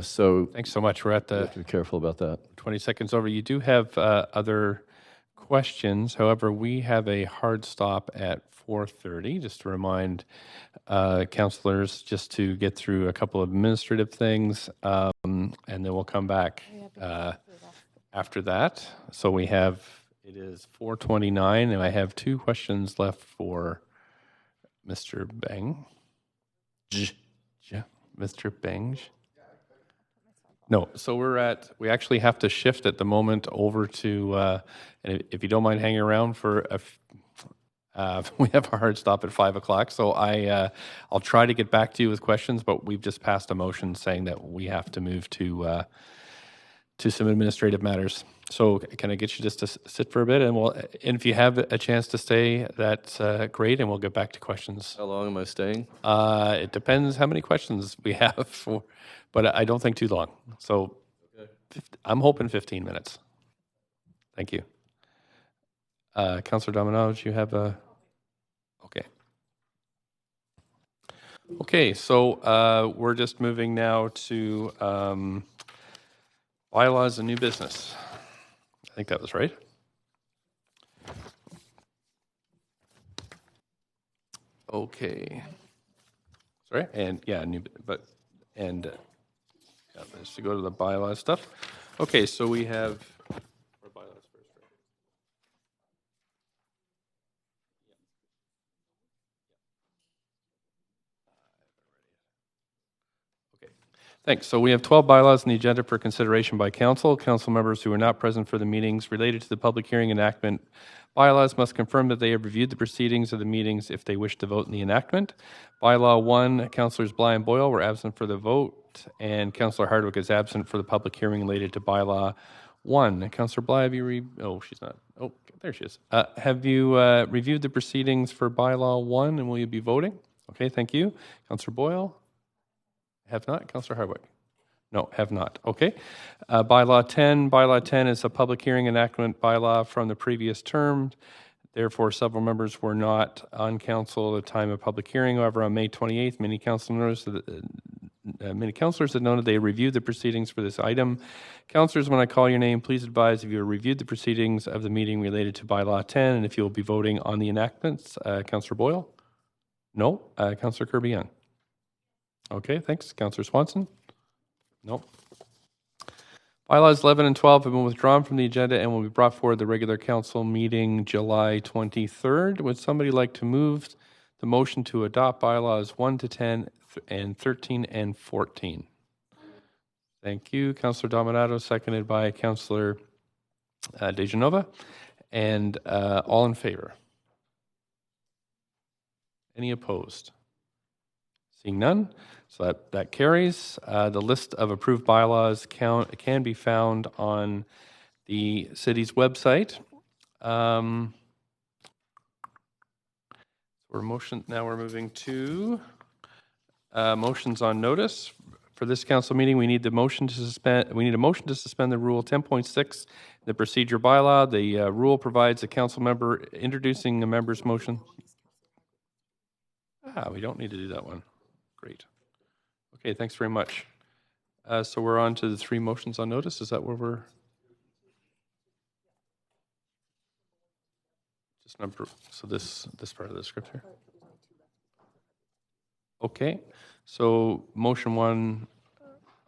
Speaker 14: So
Speaker 1: thanks so much. We're at the.
Speaker 14: You have to be careful about that.
Speaker 1: 20 seconds over. You do have other questions. However, we have a hard stop at 4:30, just to remind councillors just to get through a couple of administrative things, and then we'll come back after that. So it is 4:29, and I have 2 questions left for Mr. Beng. Mr. Beng. No, so we actually have to shift at the moment over to, and if you don't mind hanging around for we have a hard stop at 5 o'clock, so I'll try to get back to you with questions, but we've just passed a motion saying that we have to move to some administrative matters. So can I get you just to sit for a bit, and if you have a chance to stay, that's great, and we'll get back to questions.
Speaker 14: How long am I staying?
Speaker 1: It depends how many questions we have, but I don't think too long. So I'm hoping 15 minutes. Thank you. Councillor Dominato, do you have a... Okay, so we're just moving now to bylaws and new business. I think that was right. Okay. Sorry, and yeah, let's go to the bylaw stuff. Okay, so we have our bylaws first, right? Okay, thanks. So we have 12 bylaws on the agenda for consideration by council. Council members who are not present for the meetings related to the public hearing enactment bylaws must confirm that they have reviewed the proceedings of the meetings if they wish to vote in the enactment. Bylaw 1, Councillors Bly and Boyle were absent for the vote, and Councillor Hardwick is absent for the public hearing related to Bylaw 1. Councillor Bly, have you oh, she's not. Oh, there she is. Have you reviewed the proceedings for Bylaw 1, and will you be voting? Okay, thank you. Councillor Boyle? Have not. Councillor Hardwick? No, have not. Okay. Bylaw 10. Bylaw 10 is a public hearing enactment bylaw from the previous term. Therefore, several members were not on council at the time of public hearing. However, on May 28th, many councilors had noted they reviewed the proceedings for this item. Councilors, when I call your name, please advise if you have reviewed the proceedings of the meeting related to Bylaw 10 and if you will be voting on the enactments. Councillor Boyle? No. Councillor Kirby-Young? Okay, thanks. Councillor Swanson? No. Bylaws 11 and 12 have been withdrawn from the agenda and will be brought forward at the regular council meeting July 23rd. Would somebody like to move the motion to adopt bylaws 1 to 10 and 13 and 14? Thank you. Councillor Dominato, seconded by Councillor DeGenova. And all in favor? Any opposed? Seeing none, so that carries. The list of approved bylaws can be found on the city's website. Now we're moving to motions on notice. For this council meeting, we need a motion to suspend the rule 10.6, the procedure bylaw. The rule provides a council member introducing a member's motion. We don't need to do that one. Great. Okay, thanks very much. So we're on to the 3 motions on notice. Is that where we're? Just number. So this part of the script here. Okay. So motion 1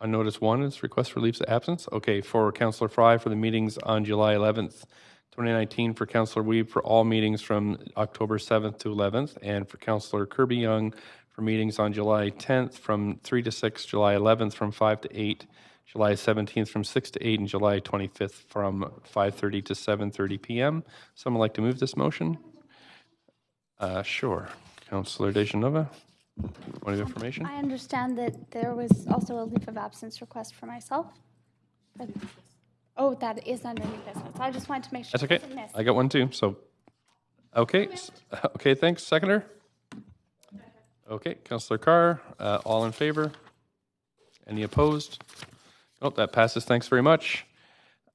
Speaker 1: on notice 1 is request for leaves of absence. Okay, for Councillor Fry for the meetings on July 11th, 2019. For Councillor Weeb for all meetings from October 7th to 11th, and for Councillor Kirby-Young for meetings on July 10th from 3 to 6, July 11th from 5 to 8, July 17th from 6 to 8, and July 25th from 5:30 to 7:30 p.m. Someone like to move this motion? Sure. Councillor DeGenova, point of information?
Speaker 4: I understand that there was also a leave of absence request for myself. That is under new business. I just wanted to make sure.
Speaker 1: That's okay.
Speaker 4: It wasn't missed.
Speaker 1: I got one too. So, okay. Okay, thanks. Seconder? Okay, Councillor Carr, all in favor? Any opposed? Oh, that passes. Thanks very much.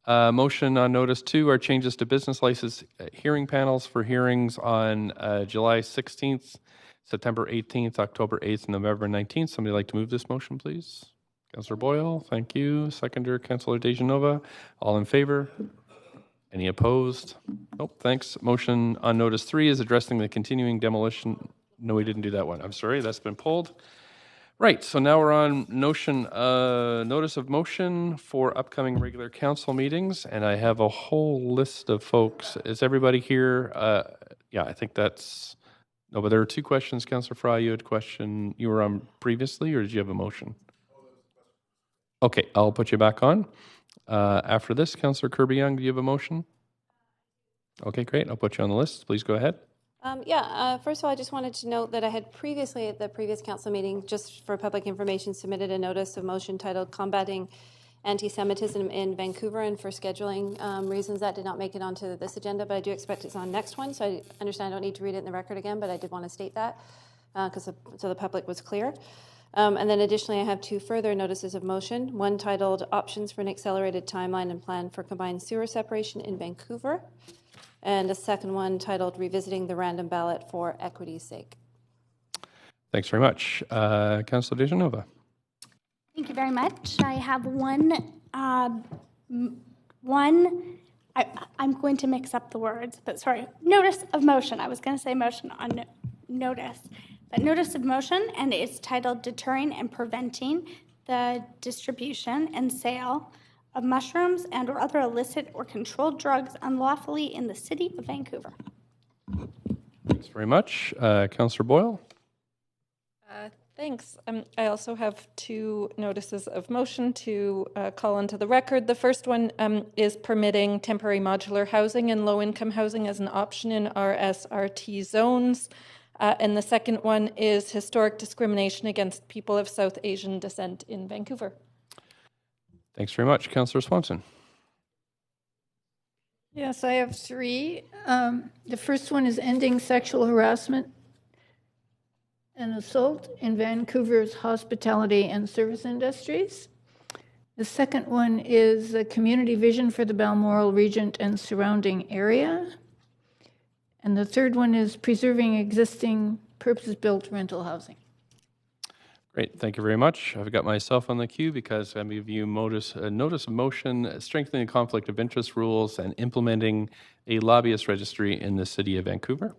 Speaker 1: Motion on notice 2 are changes to business license hearing panels for hearings on July 16th, September 18th, October 8th, and November 19th. Somebody like to move this motion, please? Councillor Boyle, thank you. Seconder, Councillor DeGenova, all in favor? Any opposed? Nope, thanks. Motion on notice 3 is addressing the continuing demolition. No, we didn't do that one. I'm sorry, that's been pulled. Right, so now we're on notice of motion for upcoming regular council meetings, and I have a whole list of folks. Is everybody here? Yeah, I think that's, no, but there are 2 questions. Councillor Fry, you had a question. You were on previously, or did you have a motion? Okay, I'll put you back on. After this, Councillor Kirby-Young, do you have a motion? Okay, great. I'll put you on the list. Please go ahead.
Speaker 5: First of all, I just wanted to note that I had previously at the previous council meeting, just for public information, submitted a notice of motion titled Combating Anti-Semitism in Vancouver, and for scheduling reasons that did not make it onto this agenda, but I do expect it's on next one, so I understand I don't need to read it in the record again, but I did want to state that so the public was clear. And then additionally, I have 2 further notices of motion, one titled Options for an Accelerated Timeline and Plan for Combined Sewer Separation in Vancouver, and a second one titled Revisiting the Random Ballot for Equity's Sake.
Speaker 1: Thanks very much. Councillor DeGenova.
Speaker 4: Thank you very much. I have one. I'm going to mix up the words, but sorry. Notice of motion. I was going to say motion on notice, but notice of motion, and it's titled Deterring and Preventing the Distribution and Sale of Mushrooms and or other illicit or controlled drugs unlawfully in the City of Vancouver.
Speaker 1: Thanks very much. Councillor Boyle?
Speaker 9: Thanks. I also have two notices of motion to call into the record. The first one is permitting temporary modular housing and low-income housing as an option in our SRT zones. And the second one is historic discrimination against people of South Asian descent in Vancouver.
Speaker 1: Thanks very much. Councillor Swanson?
Speaker 3: Yes, I have three. The first one is ending sexual harassment and assault in Vancouver's hospitality and service industries. The second one is a community vision for the Balmoral Regent and surrounding area. And the third one is preserving existing purpose-built rental housing.
Speaker 1: Great, thank you very much. I've got myself on the queue because I give you notice of motion, strengthening conflict of interest rules and implementing a lobbyist registry in the City of Vancouver.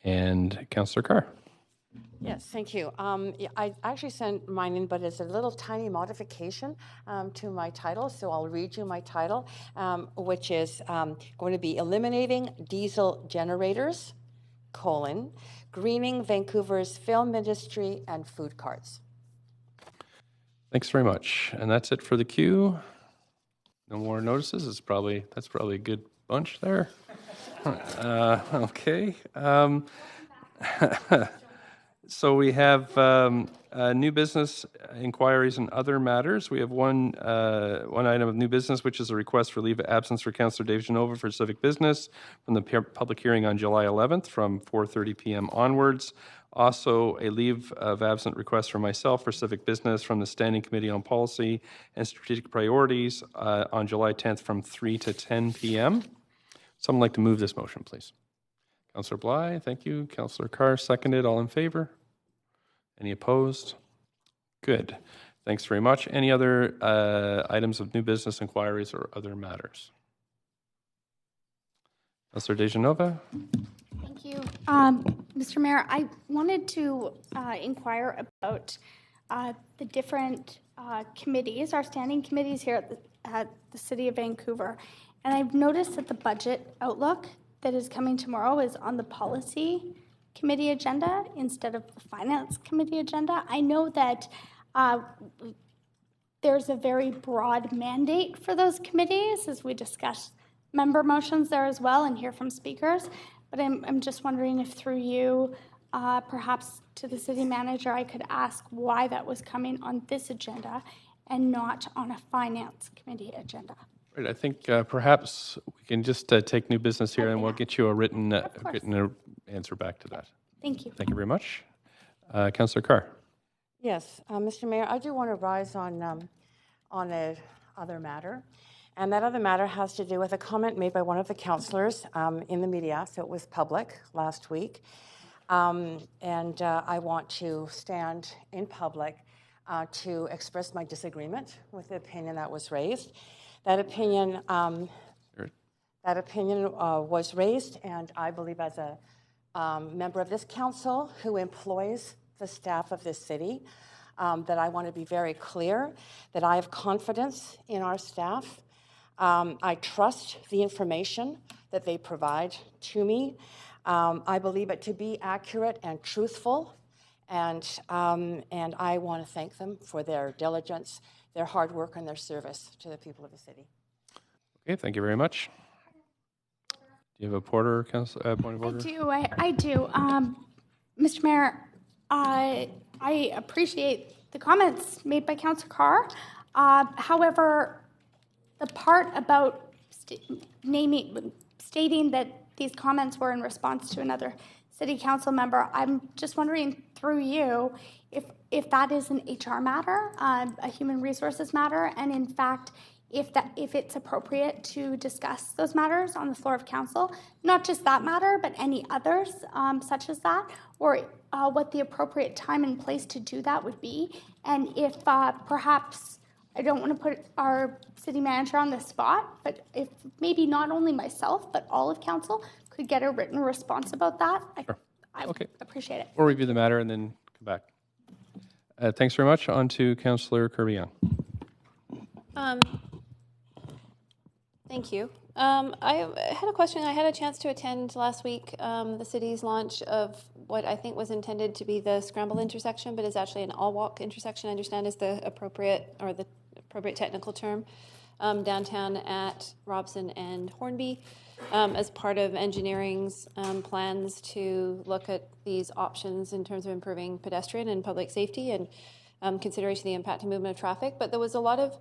Speaker 1: And Councillor Carr.
Speaker 13: Yes, thank you. I actually sent mine in, but it's a little tiny modification to my title, so I'll read you my title, which is going to be Eliminating Diesel Generators, greening Vancouver's film industry and food carts.
Speaker 1: Thanks very much. And that's it for the queue. No more notices. That's probably a good bunch there. Okay. So we have new business inquiries and other matters. We have one item of new business, which is a request for leave of absence for Councillor Dave Genova for civic business from the public hearing on July 11th from 4:30 p.m. onwards. Also, a leave of absence request for myself for civic business from the Standing Committee on Policy and Strategic Priorities on July 10th from 3 to 10 p.m. Someone like to move this motion, please. Councillor Bly, thank you. Councillor Carr, seconded. All in favor? Any opposed? Good. Thanks very much. Any other items of new business inquiries or other matters? Councillor Dejanova?
Speaker 4: Thank you. Mr. Mayor, I wanted to inquire about the different committees, our standing committees here at the City of Vancouver. And I've noticed that the budget outlook that is coming tomorrow is on the policy committee agenda instead of the finance committee agenda. I know that there's a very broad mandate for those committees as we discuss member motions there as well and hear from speakers. But I'm just wondering if through you, perhaps to the city manager, I could ask why that was coming on this agenda and not on a finance committee agenda.
Speaker 1: Right, I think perhaps we can just take new business here and we'll get you a written answer back to that.
Speaker 4: Thank you.
Speaker 1: Thank you very much. Councillor Carr.
Speaker 13: Yes, Mr. Mayor, I do want to rise on a other matter. And that other matter has to do with a comment made by one of the councillors in the media, so it was public last week. And I want to stand in public to express my disagreement with the opinion that was raised. That opinion was raised, and I believe as a member of this council who employs the staff of this city, that I want to be very clear that I have confidence in our staff. I trust the information that they provide to me. I believe it to be accurate and truthful, and I want to thank them for their diligence, their hard work, and their service to the people of the city.
Speaker 1: Okay, thank you very much. Do you have a point of order?
Speaker 4: I do. Mr. Mayor, I appreciate the comments made by Councillor Carr. However, the part about stating that these comments were in response to another city council member, I'm just wondering through you if that is an HR matter, a human resources matter, and in fact, if it's appropriate to discuss those matters on the floor of council, not just that matter, but any others such as that, or what the appropriate time and place to do that would be, and if perhaps, I don't want to put our city manager on the spot, but if maybe not only myself, but all of council could get a written response about that, I appreciate it.
Speaker 1: We'll review the matter and then come back. Thanks very much. On to Councillor Kirby-Young.
Speaker 5: Thank you. I had a question. I had a chance to attend last week the city's launch of what I think was intended to be the Scramble intersection, but is actually an all-walk intersection, I understand is the appropriate technical term, downtown at Robson and Hornby, as part of engineering's plans to look at these options in terms of improving pedestrian and public safety and consideration of the impact and movement of traffic. But there was a lot of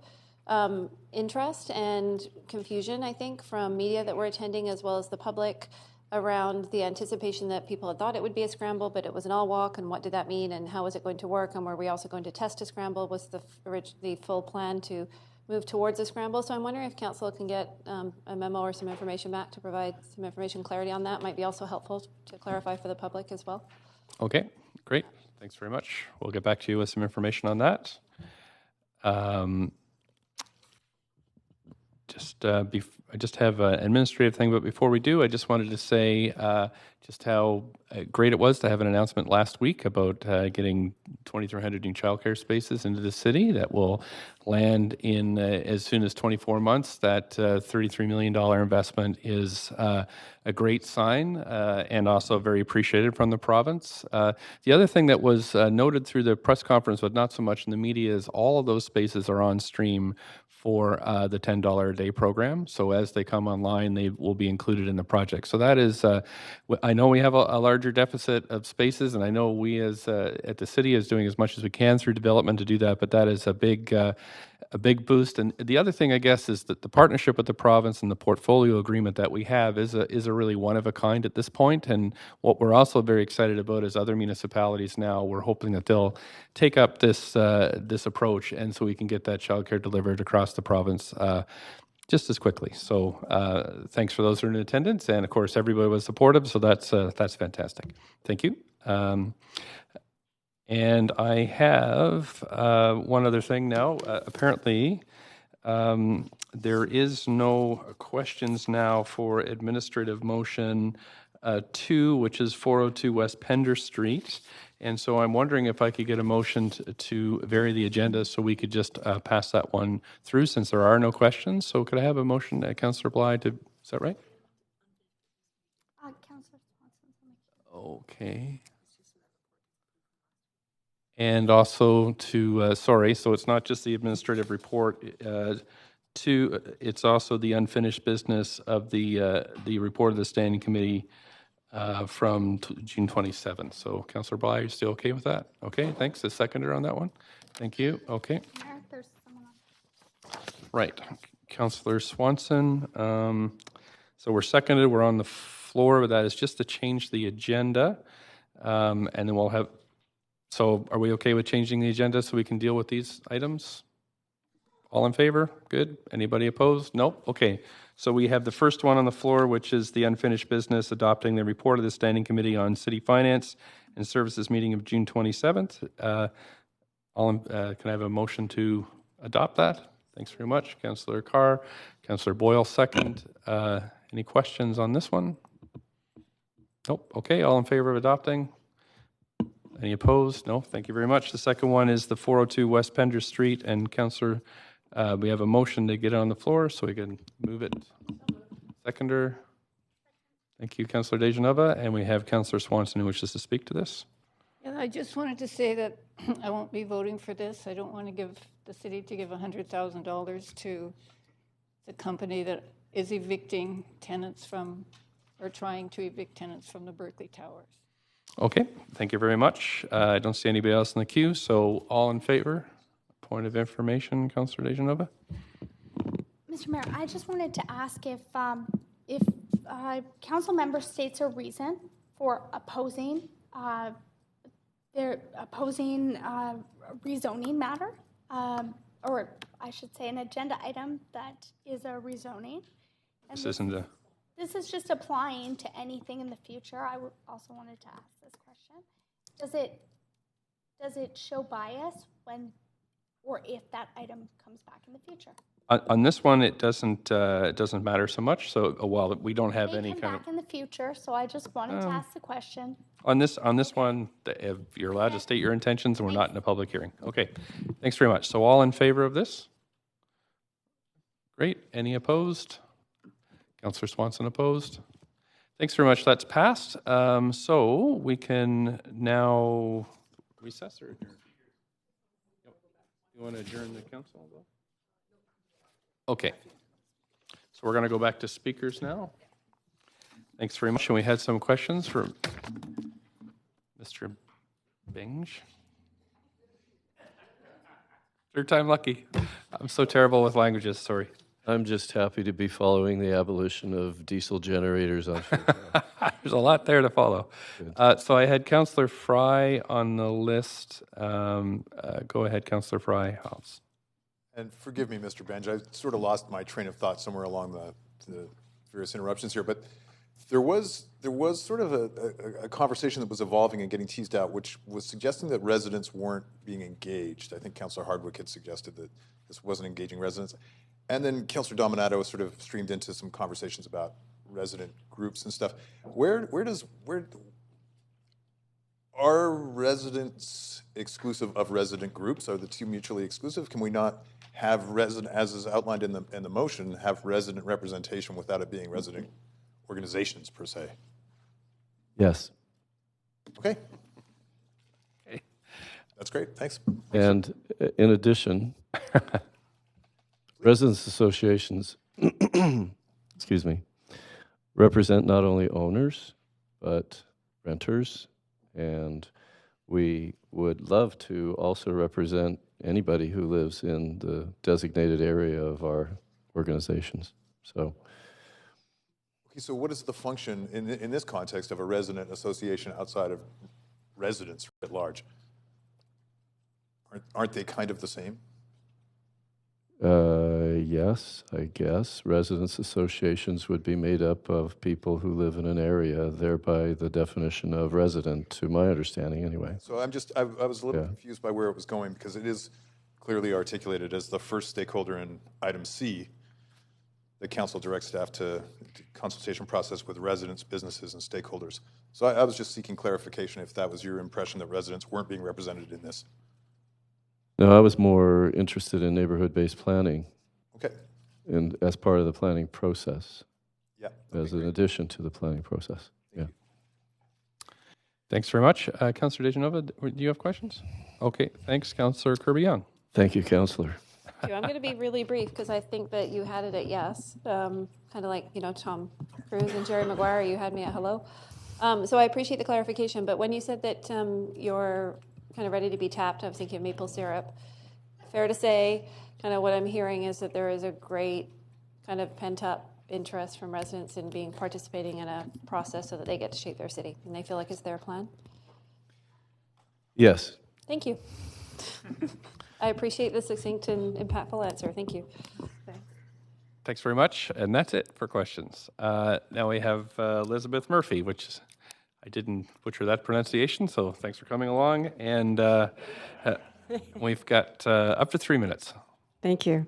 Speaker 5: interest and confusion, I think, from media that were attending as well as the public around the anticipation that people had thought it would be a scramble, but it was an all-walk, and what did that mean, and how was it going to work, and were we also going to test a scramble? Was the full plan to move towards a scramble? So I'm wondering if Council can get a memo or some information back to provide some information clarity on that. Might be also helpful to clarify for the public as well.
Speaker 1: Okay, great. Thanks very much. We'll get back to you with some information on that. I just have an administrative thing, but before we do, I just wanted to say just how great it was to have an announcement last week about getting 2,300 new childcare spaces into the city that will land in as soon as 24 months. That $33 million investment is a great sign and also very appreciated from the province. The other thing that was noted through the press conference, but not so much in the media, is all of those spaces are on stream for the $10 a day program. So as they come online, they will be included in the project. So that is, I know we have a larger deficit of spaces, and I know we as at the city is doing as much as we can through development to do that, but that is a big boost. And the other thing, I guess, is that the partnership with the province and the portfolio agreement that we have is a really one of a kind at this point. And what we're also very excited about is other municipalities now, we're hoping that they'll take up this approach, and so we can get that childcare delivered across the province just as quickly. So thanks for those who are in attendance, and of course everybody was supportive, so that's fantastic. Thank you. And I have one other thing now. Apparently, there is no questions now for administrative motion 2, which is 402 West Pender Street. And so I'm wondering if I could get a motion to vary the agenda so we could just pass that one through since there are no questions. So could I have a motion, Councillor Bly, is that right?
Speaker 4: Councillor Swanson.
Speaker 1: Okay. And also to, sorry, so it's not just the administrative report. It's also the unfinished business of the report of the Standing Committee from June 27th. So, Councillor Bly, are you still okay with that? Okay, thanks. The seconder on that one. Thank you. Okay.
Speaker 4: There's someone on.
Speaker 1: Right. Councillor Swanson. So we're seconded. We're on the floor. That is just to change the agenda. And then we'll have... So are we okay with changing the agenda so we can deal with these items? All in favor? Good. Anybody opposed? Nope. Okay. So we have the first one on the floor, which is the unfinished business, adopting the report of the Standing Committee on City Finance and Services meeting of June 27th. Can I have a motion to adopt that? Thanks very much. Councillor Carr. Councillor Boyle, second. Any questions on this one? Nope. Okay. All in favor of adopting? Any opposed? No. Thank you very much. The second one is the 402 West Pender Street, and Councillor, we have a motion to get it on the floor so we can move it. Seconder. Thank you, Councillor Dejanova, and we have Councillor Swanson who wishes to speak to this.
Speaker 3: And I just wanted to say that I won't be voting for this. I don't want to give the city to give $100,000 to the company that is evicting tenants from, or trying to evict tenants from the Berkeley Towers.
Speaker 1: Okay, thank you very much. I don't see anybody else in the queue, so all in favor? Point of information, Councillor Dejanova.
Speaker 4: Mr. Mayor, I just wanted to ask if council member states a reason for opposing rezoning matter, or I should say an agenda item that is a rezoning. And this is just applying to anything in the future. I also wanted to ask this question. Does it show bias when or if that item comes back in the future?
Speaker 1: On this one, it doesn't matter so much. So while we don't have
Speaker 4: May
Speaker 1: any
Speaker 4: come
Speaker 1: kind
Speaker 4: back in the future, so I just wanted to ask the question.
Speaker 1: on this one, if you're allowed to state your intentions, and we're not in a public hearing. Okay, thanks very much. So all in favor of this? Great. Any opposed? Councillor Swanson opposed. Thanks very much. That's passed. So we can now recess or adjourn. You want to adjourn the council? Okay. So we're going to go back to speakers now. Thanks very much. And we had some questions for Mr. Binge. Third time lucky. I'm so terrible with languages, sorry.
Speaker 14: I'm just happy to be following the abolition of diesel generators on shore.
Speaker 1: There's a lot there to follow. So I had Councillor Fry on the list. Go ahead, Councillor Fry.
Speaker 7: And forgive me, Mr. Benj, I sort of lost my train of thought somewhere along the various interruptions here, but there was sort of a conversation that was evolving and getting teased out, which was suggesting that residents weren't being engaged. I think Councillor Hardwick had suggested that this wasn't engaging residents. And then Councillor Dominato sort of streamed into some conversations about resident groups and stuff. Where are residents exclusive of resident groups? Are the two mutually exclusive? Can we not have resident, as is outlined in the motion, have resident representation without it being resident organizations per se?
Speaker 14: Yes.
Speaker 7: Okay. That's great. Thanks.
Speaker 14: And in addition, residents associations, excuse me, represent not only owners, but renters, and we would love to also represent anybody who lives in the designated area of our organizations. So,
Speaker 7: okay, so what is the function in this context of a resident association outside of residents at large? Aren't they kind of the same?
Speaker 14: Yes, I guess. Residents associations would be made up of people who live in an area, thereby the definition of resident, to my understanding anyway.
Speaker 7: So I was a little confused by where it was going, because it is clearly articulated as the first stakeholder in item C. The council directs staff to consultation process with residents, businesses, and stakeholders. So I was just seeking clarification if that was your impression that residents weren't being represented in this.
Speaker 14: No, I was more interested in neighborhood-based planning.
Speaker 7: Okay.
Speaker 14: And as part of the planning process.
Speaker 7: Yeah.
Speaker 14: As an addition to the planning process.
Speaker 7: Thank you.
Speaker 1: Thanks very much. Councillor Dejanova, do you have questions? Okay, thanks. Councillor Kirby-Young.
Speaker 14: Thank you, Councillor.
Speaker 5: Thank you. I'm going to be really brief because I think that you had it at yes, kind of like, Tom Cruise and Jerry Maguire, you had me at hello. So I appreciate the clarification, but when you said that you're kind of ready to be tapped, I was thinking of maple syrup. Fair to say, kind of what I'm hearing is that there is a great kind of pent-up interest from residents in participating in a process so that they get to shape their city, and they feel like it's their plan?
Speaker 14: Yes.
Speaker 5: Thank you. I appreciate the succinct and impactful answer. Thank you.
Speaker 1: Thanks very much. And that's it for questions. Now we have Elizabeth Murphy, which is, I didn't butcher that pronunciation, so thanks for coming along. And we've got up to 3 minutes.
Speaker 11: Thank you.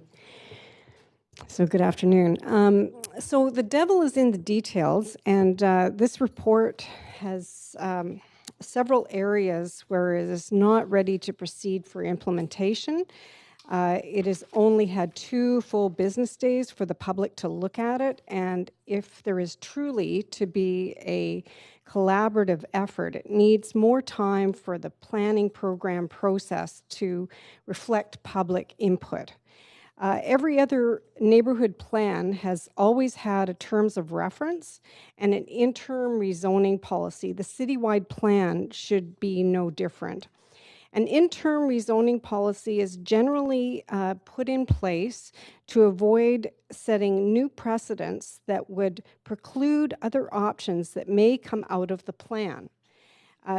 Speaker 11: So good afternoon. So the devil is in the details, and this report has several areas where it is not ready to proceed for implementation. It has only had 2 full business days for the public to look at it, and if there is truly to be a collaborative effort, it needs more time for the planning program process to reflect public input. Every other neighborhood plan has always had a terms of reference and an interim rezoning policy. The citywide plan should be no different. An interim rezoning policy is generally put in place to avoid setting new precedents that would preclude other options that may come out of the plan.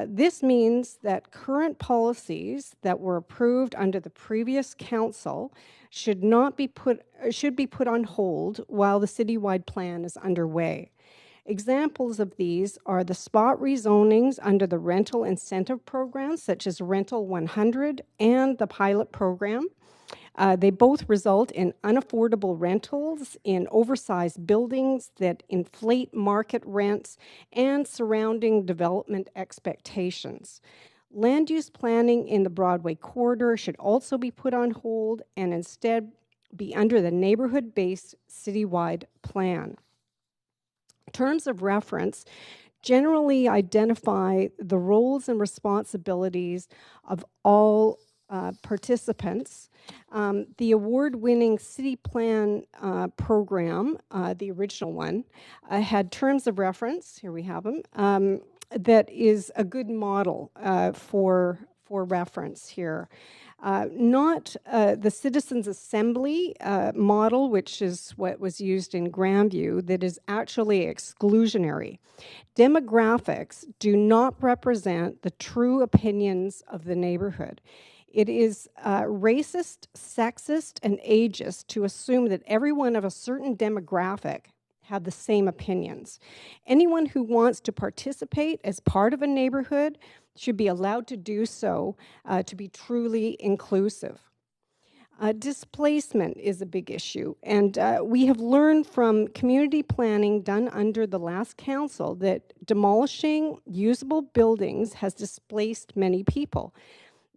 Speaker 11: This means that current policies that were approved under the previous council should be put on hold while the citywide plan is underway. Examples of these are the spot rezonings under the rental incentive programs, such as Rental 100 and the pilot program, They both result in unaffordable rentals, in oversized buildings that inflate market rents, and surrounding development expectations. Land use planning in the Broadway corridor should also be put on hold and instead be under the neighborhood-based citywide plan. Terms of reference generally identify the roles and responsibilities of all participants. The award-winning City Plan program, the original one, had terms of reference, here we have them, that is a good model for reference here. Not the Citizens Assembly model, which is what was used in Grandview, that is actually exclusionary. Demographics do not represent the true opinions of the neighborhood. It is racist, sexist, and ageist to assume that everyone of a certain demographic have the same opinions. Anyone who wants to participate as part of a neighborhood should be allowed to do so to be truly inclusive. Displacement is a big issue, and we have learned from community planning done under the last council that demolishing usable buildings has displaced many people,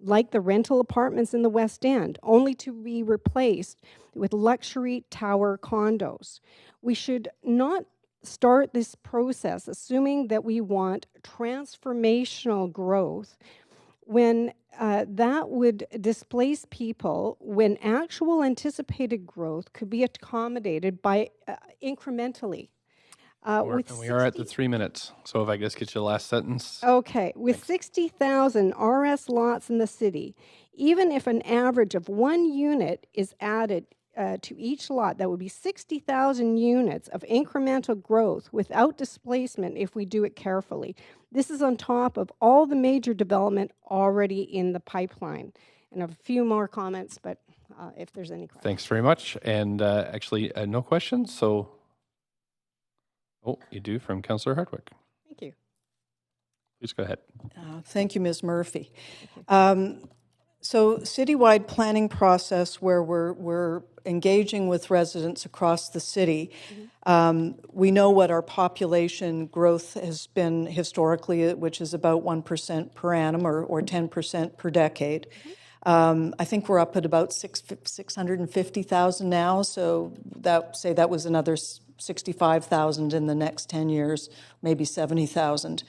Speaker 11: like the rental apartments in the West End, only to be replaced with luxury tower condos. We should not start this process assuming that we want transformational growth when that would displace people, when actual anticipated growth could be accommodated by incrementally.
Speaker 1: We are at the 3 minutes, so if I just get you the last sentence.
Speaker 11: Okay, with 60,000 RS lots in the city, even if an average of 1 unit is added to each lot, that would be 60,000 units of incremental growth without displacement if we do it carefully. This is on top of all the major development already in the pipeline. And I have a few more comments, but if there's any questions.
Speaker 1: Thanks very much. And actually, no questions, so... Oh, you do, from Councillor Hardwick.
Speaker 11: Thank you.
Speaker 1: Please go ahead.
Speaker 8: Thank you, Ms. Murphy. So citywide planning process where we're engaging with residents across the city. We know what our population growth has been historically, which is about 1% per annum or 10% per decade. I think we're up at about 650,000 now, so that was another 65,000 in the next 10 years, maybe 70,000.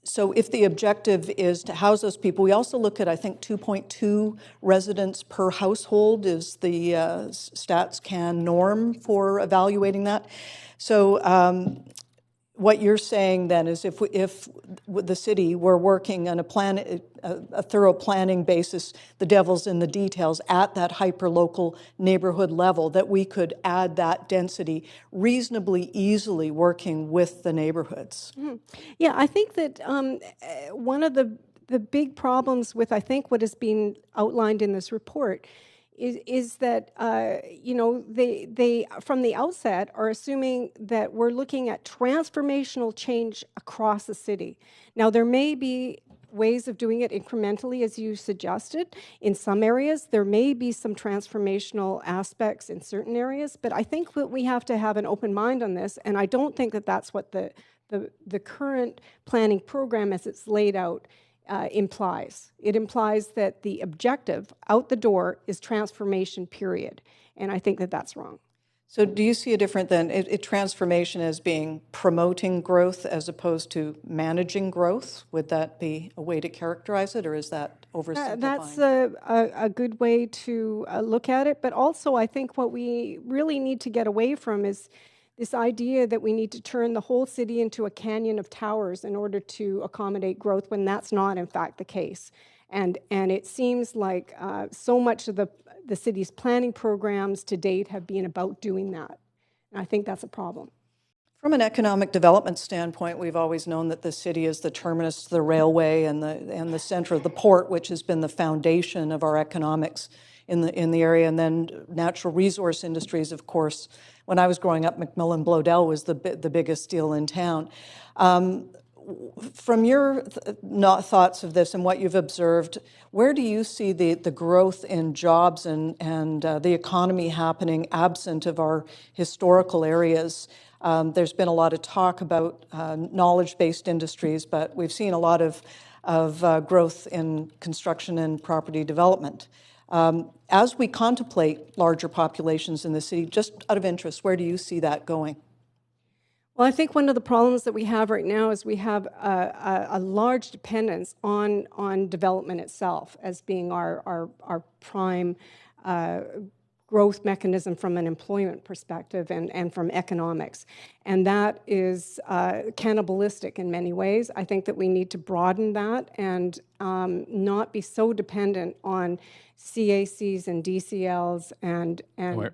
Speaker 8: So if the objective is to house those people, we also look at, I think, 2.2 residents per household is the StatsCan norm for evaluating that. So what you're saying then is if the city were working on a thorough planning basis, the devil's in the details at that hyper-local neighborhood level, that we could add that density reasonably easily working with the neighborhoods.
Speaker 11: Yeah, I think that one of the big problems with, I think, what is being outlined in this report is that, they from the outset are assuming that we're looking at transformational change across the city. Now, there may be ways of doing it incrementally, as you suggested. In some areas, there may be some transformational aspects in certain areas, but I think that we have to have an open mind on this, and I don't think that that's what the current planning program as it's laid out implies. It implies that the objective out the door is transformation, period. And I think that that's wrong.
Speaker 8: So do you see a different then, transformation as being promoting growth as opposed to managing growth? Would that be a way to characterize it, or is that oversimplifying?
Speaker 11: That's a good way to look at it. But also I think what we really need to get away from is this idea that we need to turn the whole city into a canyon of towers in order to accommodate growth, when that's not, in fact, the case. And it seems like so much of the city's planning programs to date have been about doing that. And I think that's a problem.
Speaker 8: From an economic development standpoint, we've always known that the city is the terminus of the railway and the center of the port, which has been the foundation of our economics in the area. And then natural resource industries, of course. When I was growing up, McMillan Bloedel was the biggest steel in town. from your thoughts of this and what you've observed, where do you see the growth in jobs and the economy happening absent of our historical areas? There's been a lot of talk about knowledge-based industries, but we've seen a lot of growth in construction and property development. As we contemplate larger populations in the city, just out of interest, where do you see that going?
Speaker 11: Well, I think one of the problems that we have right now is we have a large dependence on development itself as being our prime growth mechanism from an employment perspective and from economics. And that is cannibalistic in many ways. I think that we need to broaden that and not be so dependent on CACs and DCLs and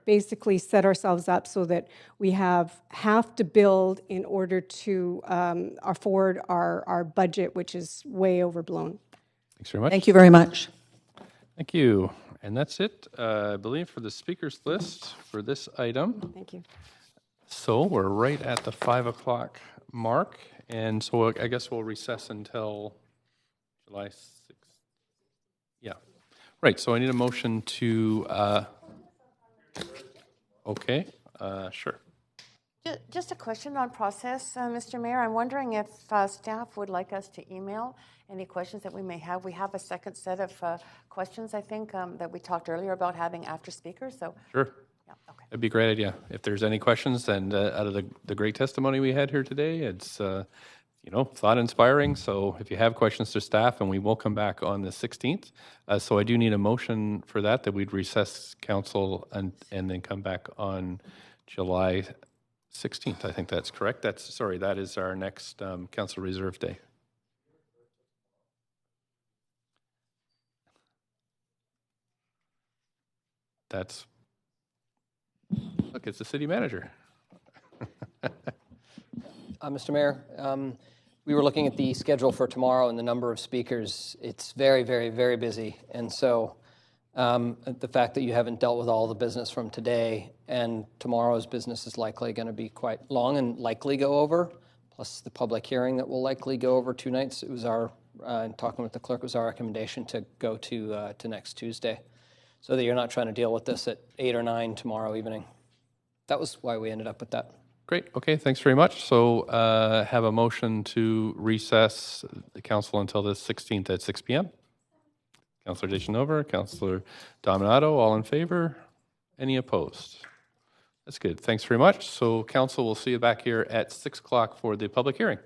Speaker 11: basically set ourselves up so that we have to build in order to afford our budget, which is way overblown.
Speaker 1: Thanks very much.
Speaker 8: Thank you very much.
Speaker 1: Thank you. And that's it, I believe, for the speakers list for this item.
Speaker 11: Thank you.
Speaker 1: So we're right at the 5 o'clock mark, and so I guess we'll recess until July 6th. Yeah. Right, so I need a motion to, okay, sure.
Speaker 13: Just a question on process, Mr. Mayor. I'm wondering if staff would like us to email any questions that we may have. We have a second set of questions, I think, that we talked earlier about having after speakers. So
Speaker 1: sure.
Speaker 13: Yeah, okay.
Speaker 1: It'd be a great idea. If there's any questions, and out of the great testimony we had here today, it's thought inspiring. So if you have questions to staff, and we will come back on the 16th. So I do need a motion for that we'd recess council and then come back on July 16th. I think that's correct. That is our next Council Reserve Day. Look, it's the city manager.
Speaker 6: Mr. Mayor, we were looking at the schedule for tomorrow and the number of speakers. It's very, very, very busy. And so the fact that you haven't dealt with all the business from today and tomorrow's business is likely going to be quite long and likely go over, plus the public hearing that will likely go over 2 nights. It was talking with the clerk, it was our recommendation to go to next Tuesday, so that you're not trying to deal with this at 8 or 9 tomorrow evening. That was why we ended up with that.
Speaker 1: Great. Okay, thanks very much. So have a motion to recess the council until the 16th at 6 p.m. Councillor Deschanova, Councillor Dominato, all in favor? Any opposed? That's good. Thanks very much. So council will see you back here at 6 o'clock for the public hearing.